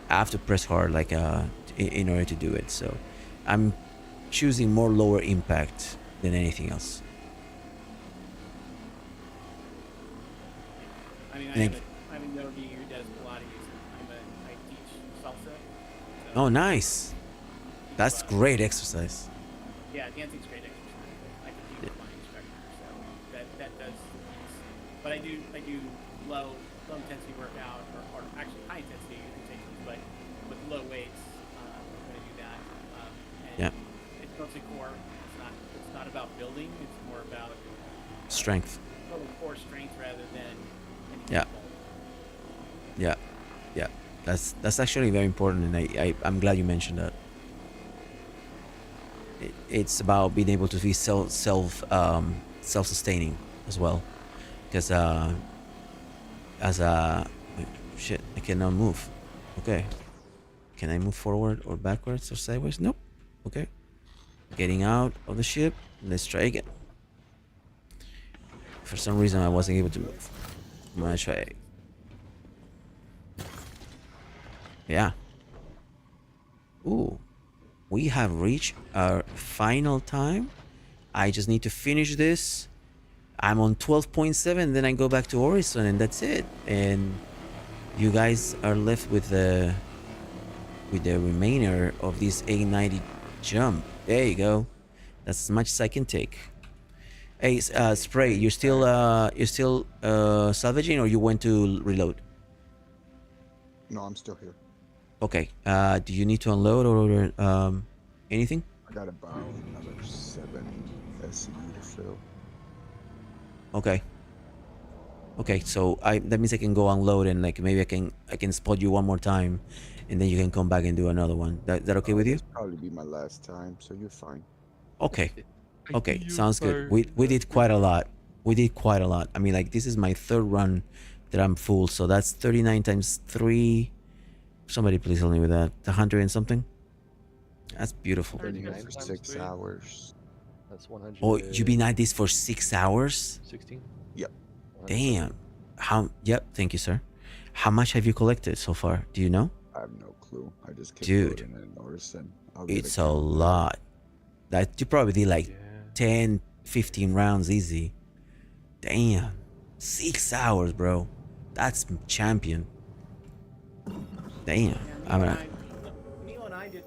I have to press hard, like, in order to do it. So, I'm choosing more lower impact than anything else. I mean, I Thank- have a yogi who does Pilates. I teach salsa. So Oh, nice. I That's teach, great exercise. Yeah, dancing's great exercise. I compete with my instructor, so that does the piece. But I do low intensity workout or actually high intensity rotations, but with low weights. I'm going to do that. And Yeah. it's mostly core. It's not about building. It's more about Strength. total core strength rather than any Yeah. bulk. Yeah, yeah. That's actually very important, and I'm glad you mentioned that. It's about being able to be self-sustaining as well, because wait, shit, I cannot move. Okay, can I move forward or backwards or sideways? Nope. Okay, getting out of the ship. Let's try again. For some reason, I wasn't able to move. I'm gonna try. Yeah. Ooh. We have reached our final time. I just need to finish this. I'm on 12.7, then I go back to Horizon, and that's it. And you guys are left with the remainder of this 890 jump. There you go. That's as much as I can take. Hey, Spray, you're still salvaging, or you went to reload? No, I'm still here. Okay. Do you need to unload or anything? I got about another 7 SCU to fill. Okay. Okay, so that means I can go unload, and like maybe I can spot you one more time, and then you can come back and do another one. That okay with you? This probably be my last time, so you're fine. Okay. Okay, sounds good. We did quite a lot. We did quite a lot. I mean, like, this is my third run that I'm full, so that's 39 times 3. Somebody please help me with that. 100 and something. That's beautiful. Been here 39 for times 6 3. hours. That's 100. Oh, you've been at this for 6 hours? 16. Yep. Damn. Yep, thank you, sir. How much have you collected so far? Do you know? I have no clue. I just kept Dude, loading and noticing. I'll get it's a count later. lot. That you probably did like Yeah. 10, 15 rounds easy. Damn. 6 hours, bro. That's champion. Damn. Yeah, I'm gonna. Neil and I did.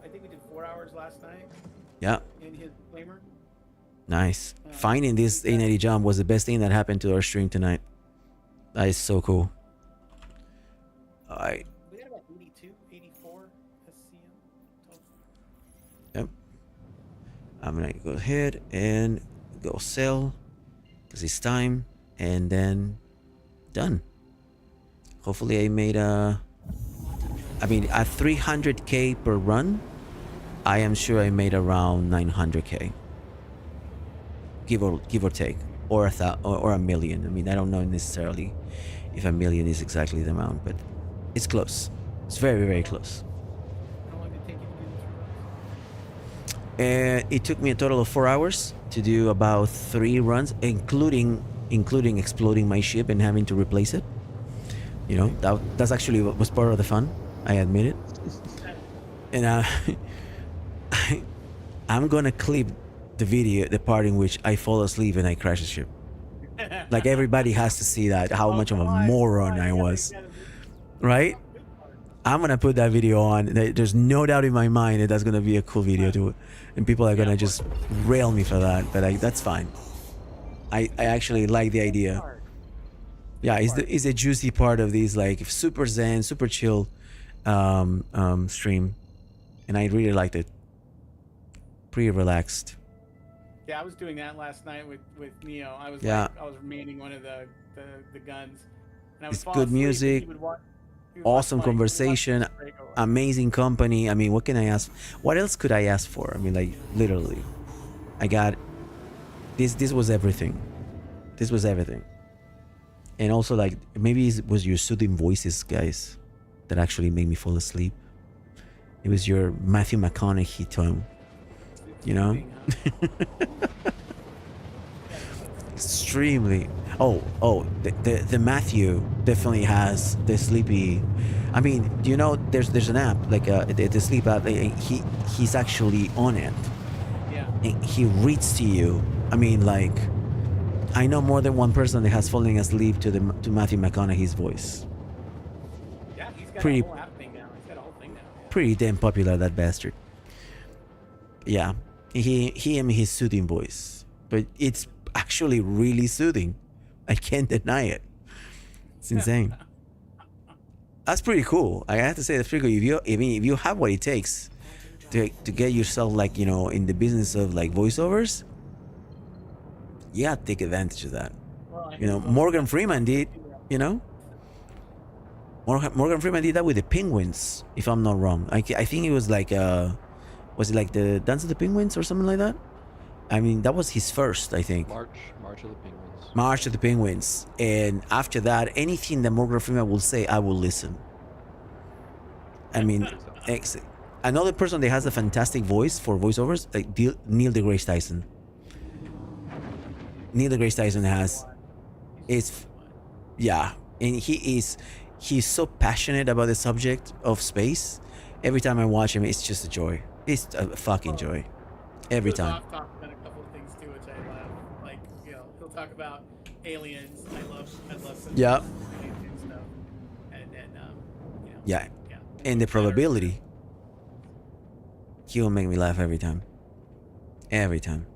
I think we did 4 hours last night Yeah. in his flamer. Nice. Finding this 890 jump was the best thing that happened to our stream tonight. That is so cool. Alright. We had about 82, 84 SCM total. Yep. I'm gonna go ahead and go sell, because it's time, and then done. Hopefully I made I mean, at 300k per run, I am sure I made around 900k. Give or take, or a million. I mean, I don't know necessarily if a million is exactly the amount, but it's close. It's very, very close. How long did it take you to do the 3 runs? It took me a total of 4 hours to do about 3 runs, including exploding my ship and having to replace it. You know, that's actually what was part of the fun. I admit it. And I'm gonna clip the video, the part in which I fall asleep and I crash the ship. Like, everybody has to see that, how much of a moron I was, right? I'm gonna put that video on. There's no doubt in my mind that that's gonna be a cool video to, and people are gonna just rail me for that. But that's fine. I actually like the idea. Yeah, it's a juicy part of these, like, super zen, super chill stream, and I really liked it. Pretty relaxed. Yeah, I was doing that last night with Neo. I was Yeah. I was remaining one of the guns. And I would It's fall good asleep and music, he would watch awesome my- he would watch conversation, this break over. amazing company. I mean, what can I ask? What else could I ask for? I mean, like, literally, I got this. This was everything. This was everything. And also, like, maybe it was your soothing voices, guys, that actually made me fall asleep. It was your Matthew McConaughey tone, you know? Soothing, huh? extremely. Oh, the Matthew definitely has the sleepy. I mean, do you know there's an app like the sleep app. He's actually on it. Yeah. And he reads to you. I mean, like, I know more than one person that has fallen asleep to Matthew McConaughey's voice. Yeah, he's got Pretty a whole app thing now. He's got a whole thing now. Yeah. pretty damn popular, that bastard. Yeah, him his soothing voice, but it's actually really soothing. I can't deny it. It's insane. That's pretty cool. I have to say that's pretty cool. If you have what it takes to get yourself, like, you know, in the business of like voiceovers, you have to take advantage of that. Well, You know, Morgan Freeman did. You know, Morgan Freeman did that with the Penguins, if I'm not wrong. I think it was like was it like the Dance of the Penguins or something like that? I mean, that was his first, I think. March of the Penguins. March of the Penguins. And after that, anything that Morgan Freeman will say, I will listen. I mean, another person that has a fantastic voice for voiceovers, like Neil deGrasse Tyson. Neil deGrasse Tyson yeah, and he's so passionate about the subject of space. Every time I watch him, it's just a joy. It's a fucking joy. Every time. I've talked about a couple of things too, which I love. Like, you know, he'll talk about aliens. I love some Yeah. alien stuff. And you know. Yeah. Yeah. And the probability. He will make me laugh every time. Every time.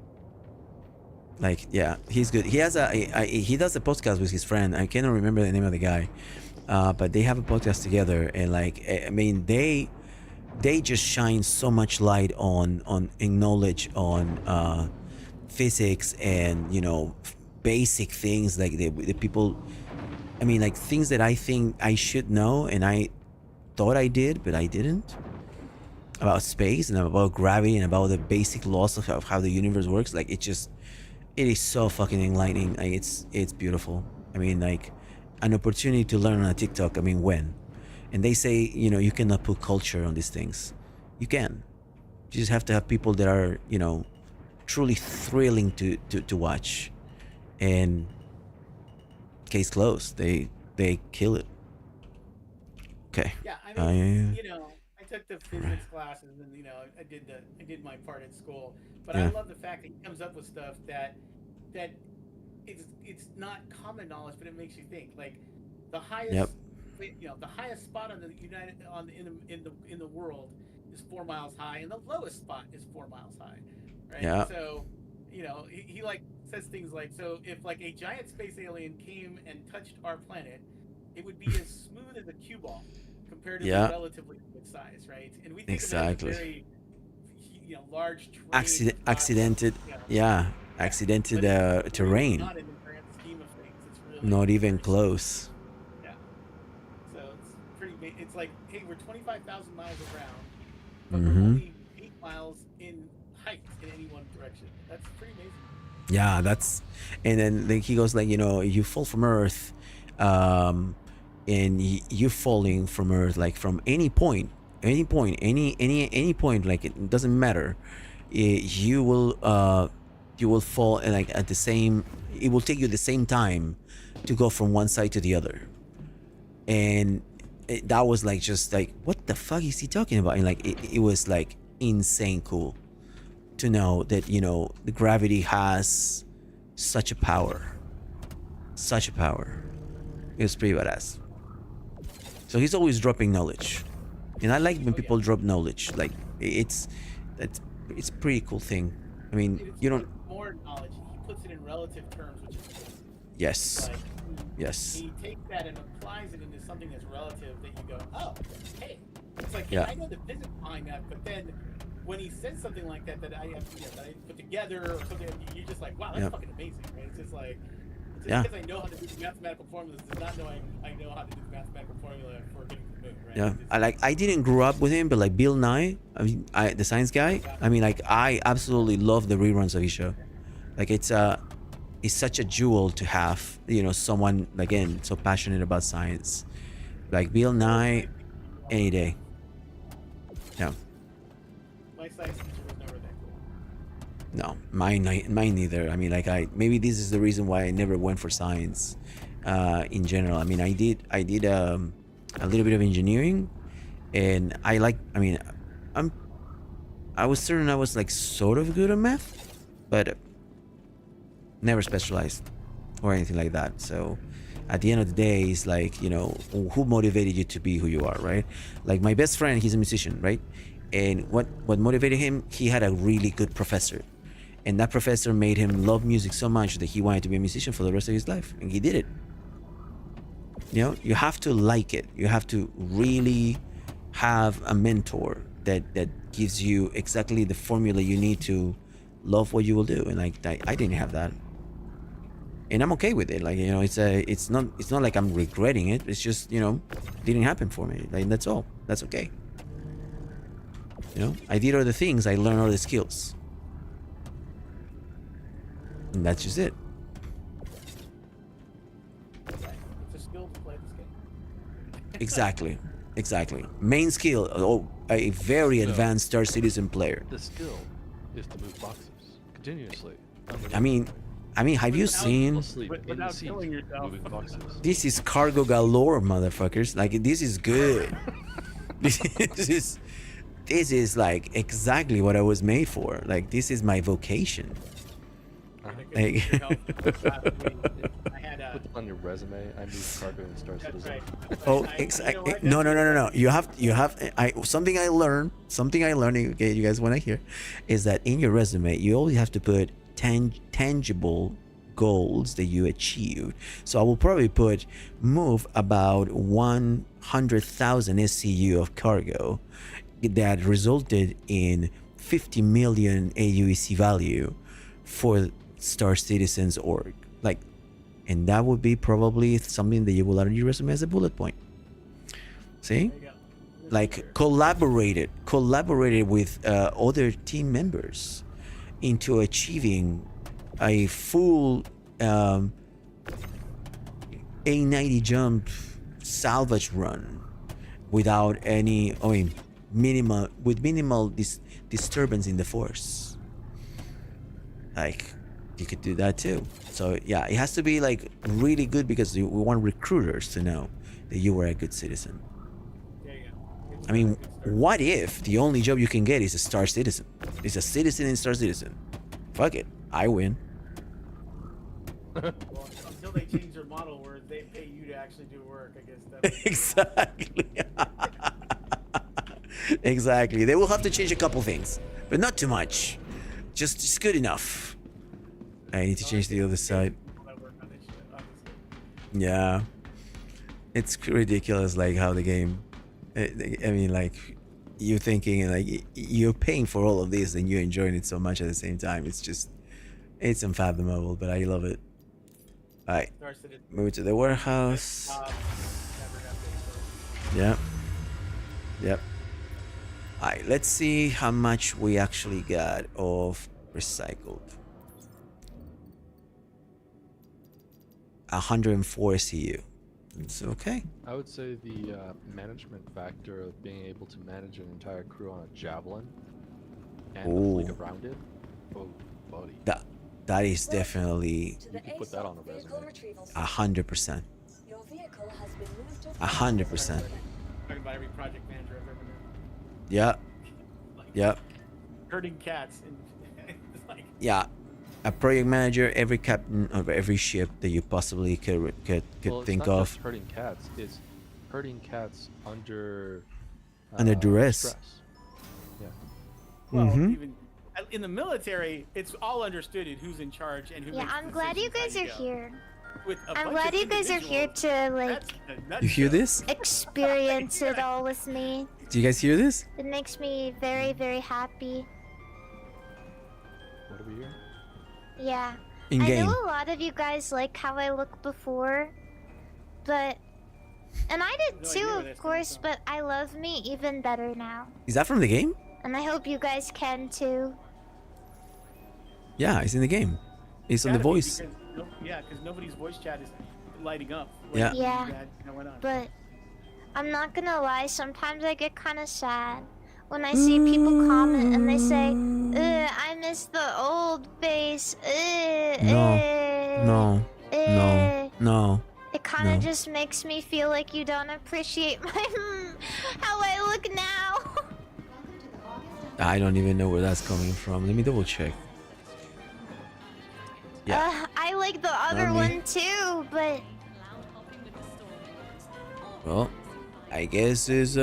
Like, yeah, he's good. He has he does a podcast with his friend. I cannot remember the name of the guy, but they have a podcast together, and like, I mean, they just shine so much light on and knowledge on physics and, you know, basic things like the people. I mean, like, things that I think I should know, and I thought I did, but I didn't. About space and about gravity and about the basic laws of how the universe works. Like, it is so fucking enlightening. Like, it's beautiful. I mean, like, an opportunity to learn on a TikTok. I mean, when? And they say, you know, you cannot put culture on these things. You can. You just have to have people that are, you know, truly thrilling to watch. And case closed. They kill it. Okay. Yeah, I mean, you know, I took the physics classes, and, you know, I did my part at school. But Yeah. I love the fact that he comes up with stuff that it's not common knowledge, but it makes you think. Like, the highest, Yep. you know, the highest spot on the in the world is 4 miles high, and the lowest spot is 4 miles high, right? Yeah. So, you know, he like says things like, so if like a giant space alien came and touched our planet, it would be as smooth as a cue ball, comparatively Yeah. relatively good size, right? And we think Exactly. of it as a very, you know, large terrain, Accidented. you know, Yeah. Accidented but it's really terrain. not in the grand scheme of things. It's really Not even very close. Yeah. So it's pretty. It's like, hey, we're 25,000 miles around, but we're only 8 miles in height in any one direction. That's pretty amazing. Yeah, that's, and then like he goes like, you know, you fall from Earth, and you're falling from Earth, like from any point, any point, any point, like it doesn't matter. You will fall, and like at the same, it will take you the same time to go from one side to the other. And that was like, just like, what the fuck is he talking about? And like, it was like insane cool to know that, you know, the gravity has such a power. It was pretty badass. So he's always dropping knowledge, and I like when people drop knowledge. Like, it's a pretty cool thing. I mean, It's you don't. more knowledge. He puts it in relative terms, which is cool. Yes. Like, Yes. he takes that and applies it into something that's relative, that you go, oh, hey. It's like, Yeah. I know the physics behind that, but then when he says something like that, that I have, you know, that I put together or something, you're just like, wow, that's Yep. fucking amazing, right? It's just like, just Yeah. because I know how to do the mathematical formulas does not know I know how to do the mathematical formula for getting to the moon, right? Yeah. I didn't grow up with him, but like Bill Nye, I mean, the science guy. I mean, like, I absolutely love the reruns of his show. Like, it's such a jewel to have, you know, someone, again, so passionate about science, like Bill Nye, any day. Yeah. My science teacher was never that cool. No, mine neither. I mean, like maybe this is the reason why I never went for science, in general. I mean, I did a little bit of engineering, and I like. I mean, I was certain I was like sort of good at math, but never specialized or anything like that. So at the end of the day, it's like, you know, who motivated you to be who you are, right? Like my best friend, he's a musician, right? And what motivated him, he had a really good professor, and that professor made him love music so much that he wanted to be a musician for the rest of his life, and he did it. You know, you have to like it. You have to really have a mentor that gives you exactly the formula you need to love what you will do. And like I didn't have that, and I'm okay with it. Like, you know, it's not like I'm regretting it. It's just, you know, didn't happen for me. Like, that's all. That's okay. You know, I did other things. I learned other skills, and that's just it. It's a skill to play this game. Exactly. Main skill. Oh, a very advanced Star Citizen player. The skill is to move boxes continuously. I mean, have you seen? Sleep in the Without seat, killing yourself. moving boxes. This is cargo galore, motherfuckers. Like, this is good. This is like exactly what I was made for. Like, this is my vocation. Like, I had Put that on your resume. I moved cargo in Star that's Citizen. right. oh, You know what? no. You have. Something I learned. Okay, you guys want to hear, is that in your resume you always have to put tangible goals that you achieved. So I will probably put move about 100,000 SCU of cargo that resulted in 50 million AUEC value for Star Citizens org. Like, and that would be probably something that you will add on your resume as a bullet point. See? There you go. Like, collaborated with other team members into achieving a full A90 jump salvage run without any, I mean, minimal disturbance in the force. Like, you could do that too. So yeah, it has to be like really good, because we want recruiters to know that you were a good citizen. There you go. I mean, what if the only job you can get is a Star Citizen? It's a citizen in Star Citizen. Fuck it, I win. Well, until they change their model where they pay you to actually do work, I guess that. Exactly. Exactly. They will have to change a couple things, but not too much. Just good enough. I need to change the other side. Yeah, it's ridiculous, like how the game. I mean, like, you're thinking like you're paying for all of this and you're enjoying it so much at the same time. It's unfathomable, but I love it. All right, move to the warehouse. Yep. All right, let's see how much we actually got of recycled. 104 CU. It's okay. I would say the management factor of being able to manage an entire crew on a javelin and the fleet Ooh. around it. Oh, buddy. That is definitely You can put that on a resume. 100%. Your vehicle has been moved to 100%. Talking about every project manager I've ever known. Yep. Herding cats and it's like. Yeah. A project manager, every captain of every ship that you possibly could Well, it's think not of. just herding cats. It's herding cats under Duress. stress. Yeah. Well, Mhm. even in the military, it's all understood who's in charge and who. Yeah, makes I'm glad you decisions guys how are go. here. With a I'm bunch glad of you guys are here individuals, to like that's a nutshell. You hear this? experience it all with me. Do you guys hear this? It makes me very, very happy. What are we here? Yeah. In I game. know a lot of you guys like how I looked before, but and I did No too, idea where of that's course, coming but I love me even better now. Is that from the game? And I hope you guys can too. Yeah, it's in the game. It's on the Gotta be, voice. because nobody's voice chat is lighting up. Yeah. Yeah. That went on. But I'm not gonna lie, sometimes I get kind of sad when I see people comment and they say, I miss the old face. No, no. It kind of No. just makes me feel like you don't appreciate my how I look now. I don't even know where that's coming from. Let me double check. Yeah. I like the other me. one too, but Well, I guess is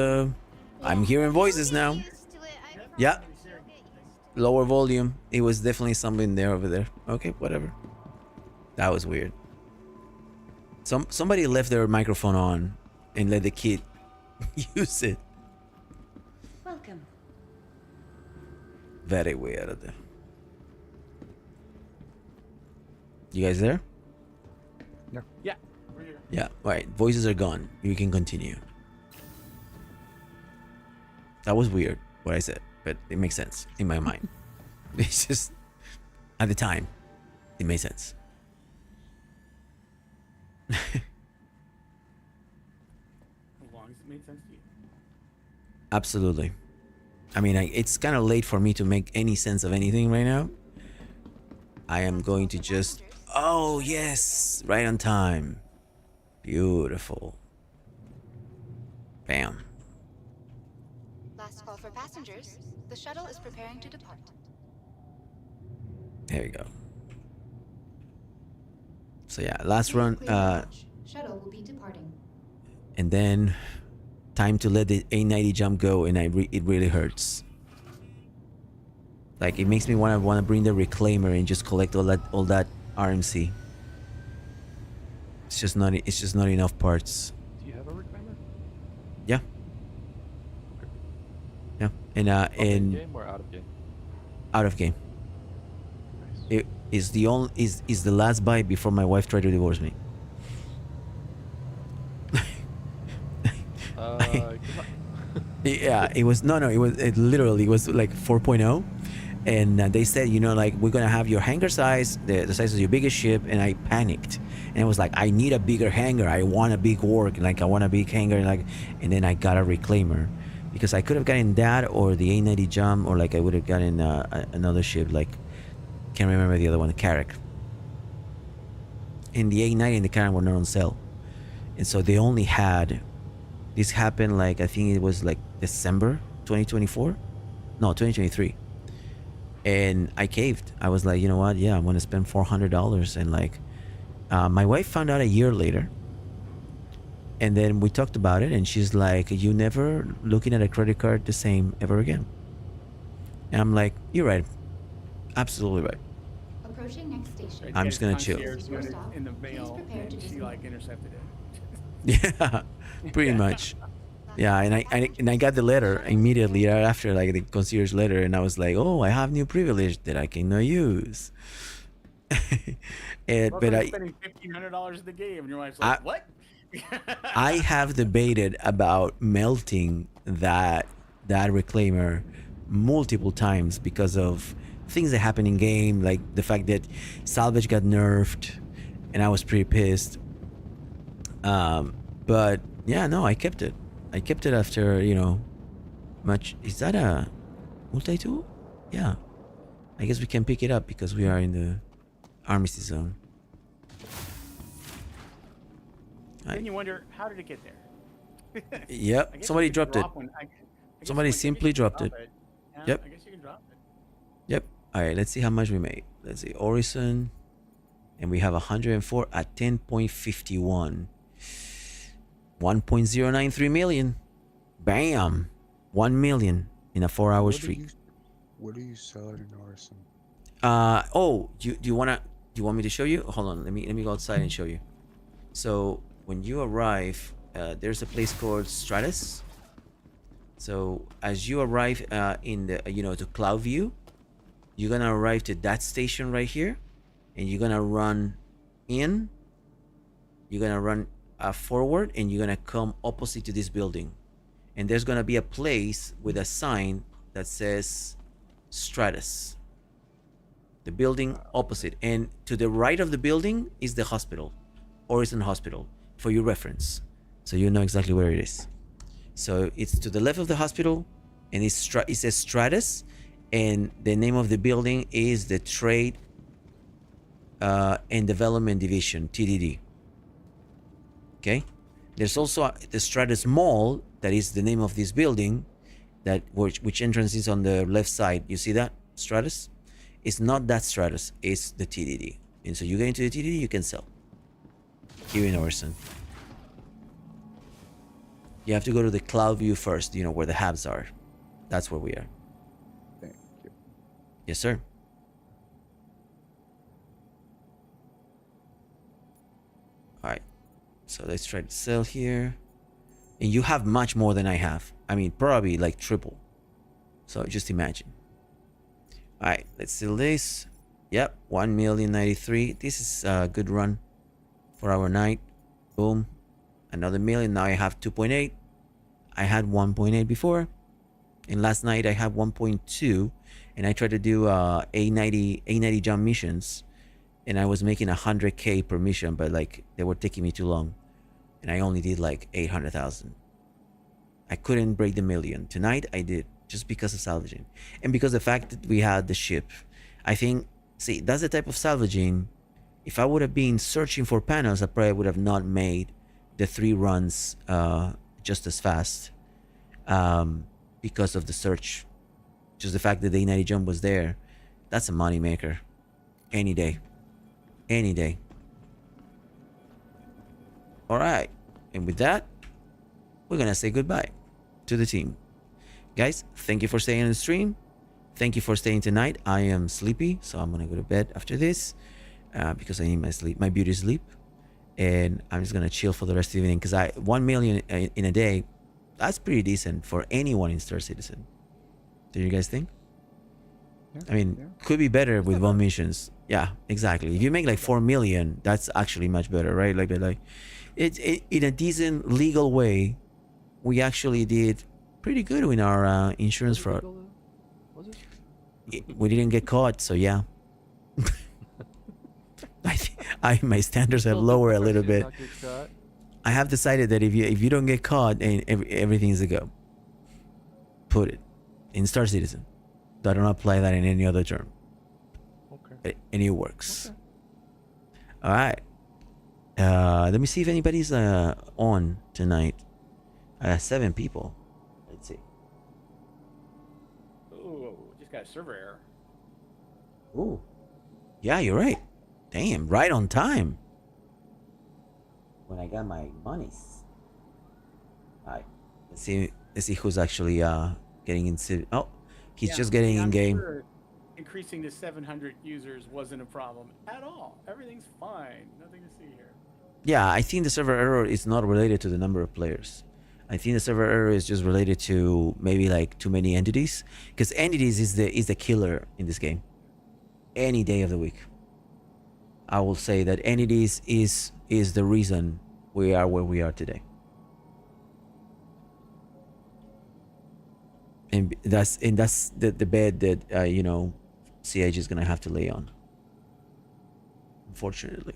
I'm hearing voices now. used to it. Yeah. Lower volume. It was definitely something there over there. Okay, whatever. That was weird. Somebody left their microphone on and let the kid use it. Welcome. Very weird. You guys there? Yeah, we're here. Yeah. All right. Voices are gone. You can continue. That was weird what I said, but it makes sense in my mind. It's just at the time, it made sense. As long as it made sense to you. Absolutely. I mean, it's kind of late for me to make any sense of anything right now. I am going to just... Oh, yes! Right on time. Beautiful. Bam. Last call for passengers. The shuttle is preparing to depart. There we go. So yeah, last run, Shuttle will be departing. and then time to let the A90 jump go, and it really hurts. Like, it makes me want to bring the reclaimer and just collect all that RMC. It's just not enough parts. Do you have a reclaimer? Yeah. Yeah, and In game or out of game? out of game. Nice. It is the last buy before my wife tried to divorce me. Yeah, it was it literally was like 4.0, and they said, like, we're gonna have your hangar size, the size of your biggest ship, and I panicked, and it was like, I need a bigger hangar, I want a big work, like I want a big hangar, like, and then I got a reclaimer, because I could have gotten that or the A90 jump, or like I would have gotten another ship, like, can't remember the other one, the Carrack. And the A90 and the Carrack were not on sale, and so they only had. This happened, like, I think it was like December 2024, no, 2023, and I caved. I was like, you know what, yeah, I'm gonna spend $400, and like, my wife found out a year later, and then we talked about it, and she's like, you never looking at a credit card the same ever again. And I'm like, you're right, absolutely right. Approaching next station. I'm just gonna chill. Concierge got it in the mail, and she like intercepted it. Yeah, pretty much. Yeah, and I got the letter immediately right after, like, the concierge letter, and I was like, oh, I have new privilege that I cannot use. But I spending $1,500 in the game, and your wife's like, what? I have debated about melting that reclaimer multiple times because of things that happen in game, like the fact that salvage got nerfed, and I was pretty pissed. But yeah, no, I kept it. I kept it after, much. Is that a multi-tool? Yeah. I guess we can pick it up because we are in the armistice zone. Then you wonder, how did it get there? Yep, I guess somebody you could dropped it. drop one. I guess Somebody I guess you simply can dropped drop it. Yeah, Yep. I guess you can drop it. Yep. All right, let's see how much we made. Let's see, Orison, and we have 104 at 10.51. 1.093 million. Bam. 1 million in a 4-hour streak. What do you sell it in Orison? Oh, do you want me to show you? Hold on, let me go outside and show you. So when you arrive, there's a place called Stratus. So as you arrive in the to Cloud View, you're gonna arrive to that station right here, and you're gonna run in. You're gonna run forward, and you're gonna come opposite to this building, and there's gonna be a place with a sign that says Stratus. The building opposite, and to the right of the building is the hospital, Orison Hospital, for your reference, so you know exactly where it is. So it's to the left of the hospital, and it says Stratus, and the name of the building is the Trade and Development Division, TDD. Okay, there's also the Stratus Mall, that is the name of this building, that which entrance is on the left side. You see that Stratus? It's not that Stratus, it's the TDD. And so you get into the TDD, you can sell here in Orson. You have to go to the cloud view first, you know, where the hubs are. That's where we are. Thank you. Yes, sir. All right. So let's try to sell here. And you have much more than I have. I mean, probably like triple. So just imagine. All right, let's sell this. Yep, 1,093,000. This is a good run for our night. Boom. Another million. Now I have 2.8. I had 1.8 before. And last night I had 1.2. And I tried to do 890 jump missions. And I was making 100K per mission, but like they were taking me too long. And I only did like 800,000. I couldn't break the million. Tonight I did, just because of salvaging. And because the fact that we had the ship. I think, see, that's the type of salvaging. If I would have been searching for panels, I probably would have not made the 3 runs just as fast. Because of the search. Just the fact that the 890 jump was there. That's a money maker. Any day. Any day. All right. And with that, we're going to say goodbye to the team. Guys, thank you for staying on the stream. Thank you for staying tonight. I am sleepy, so I'm going to go to bed after this because I need my sleep, my beauty sleep. And I'm just going to chill for the rest of the evening because 1 million in a day, that's pretty decent for anyone in Star Citizen. Do you guys think? Yeah, I mean, could be better with 1 missions. Yeah, exactly. If you make like 4 million, that's actually much better, right? Like it in a decent legal way, we actually did pretty good with our insurance fraud. Was it? We didn't get caught, so yeah. My standards have lowered a little bit. I have decided that if you don't get caught, and everything is a go. Put it in Star Citizen. I don't apply that in any other term. Okay. And it works. Okay. All right. Let me see if anybody's on tonight. 7 people. Let's see. Oh, just got a server error. Ooh. Yeah, you're right. Damn, right on time. When I got my monies. All right. Let's see who's actually getting into. Oh, he's just getting in game. Sure increasing to 700 users wasn't a problem at all. Everything's fine. Nothing to see here. Yeah, I think the server error is not related to the number of players. I think the server error is just related to maybe like too many entities, because entities is the killer in this game. Any day of the week, I will say that entities is the reason we are where we are today. And that's the bed that you know, CH is gonna have to lay on, unfortunately.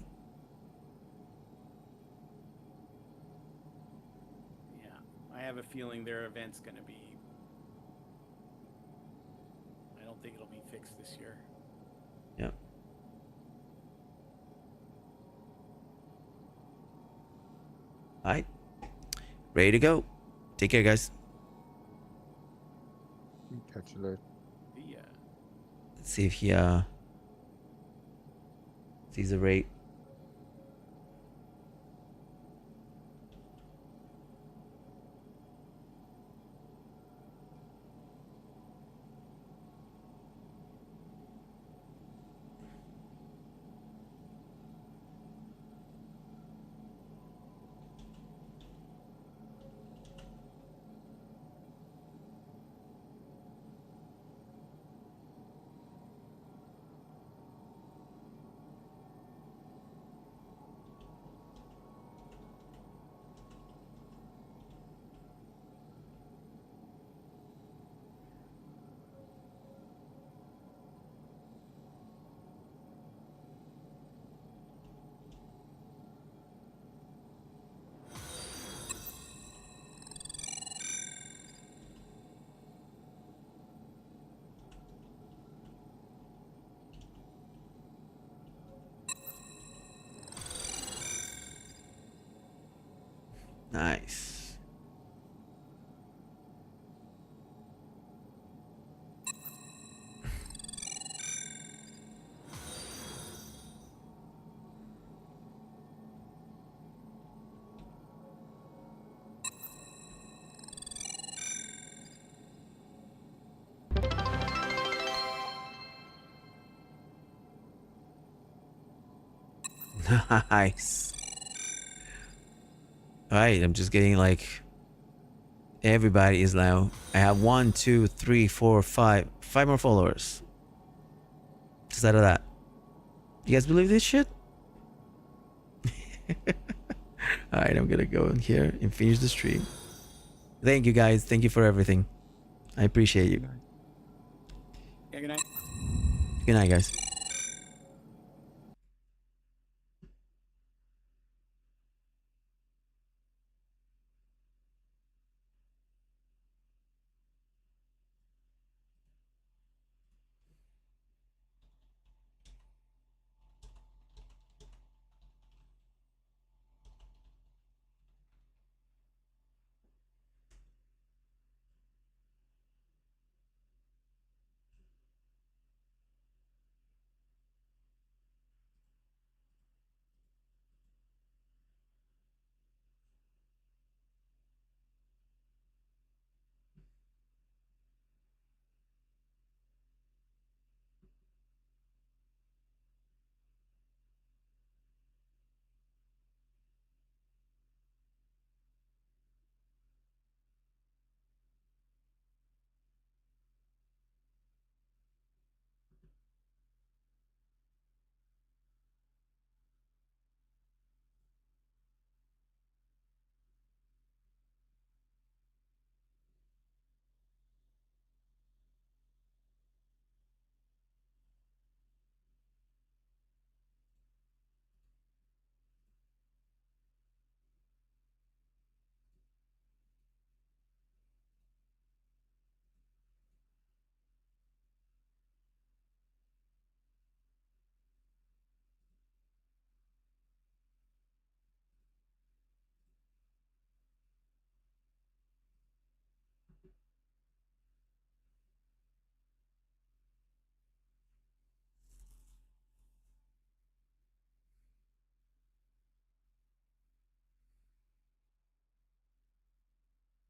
I have a feeling their event's going to be... I don't think it'll be fixed this year. Yeah. All right. Ready to go. Take care, guys. Catch you later. Yeah. Let's see if he sees the rate. Nice. Alright, I'm just getting like... Everybody is now... I have 1, 2, 3, 4, 5... 5 more followers. Just out of that. You guys believe this shit? Alright, I'm gonna go in here and finish the stream. Thank you guys. Thank you for everything. I appreciate you. Yeah, good night. Good night, guys.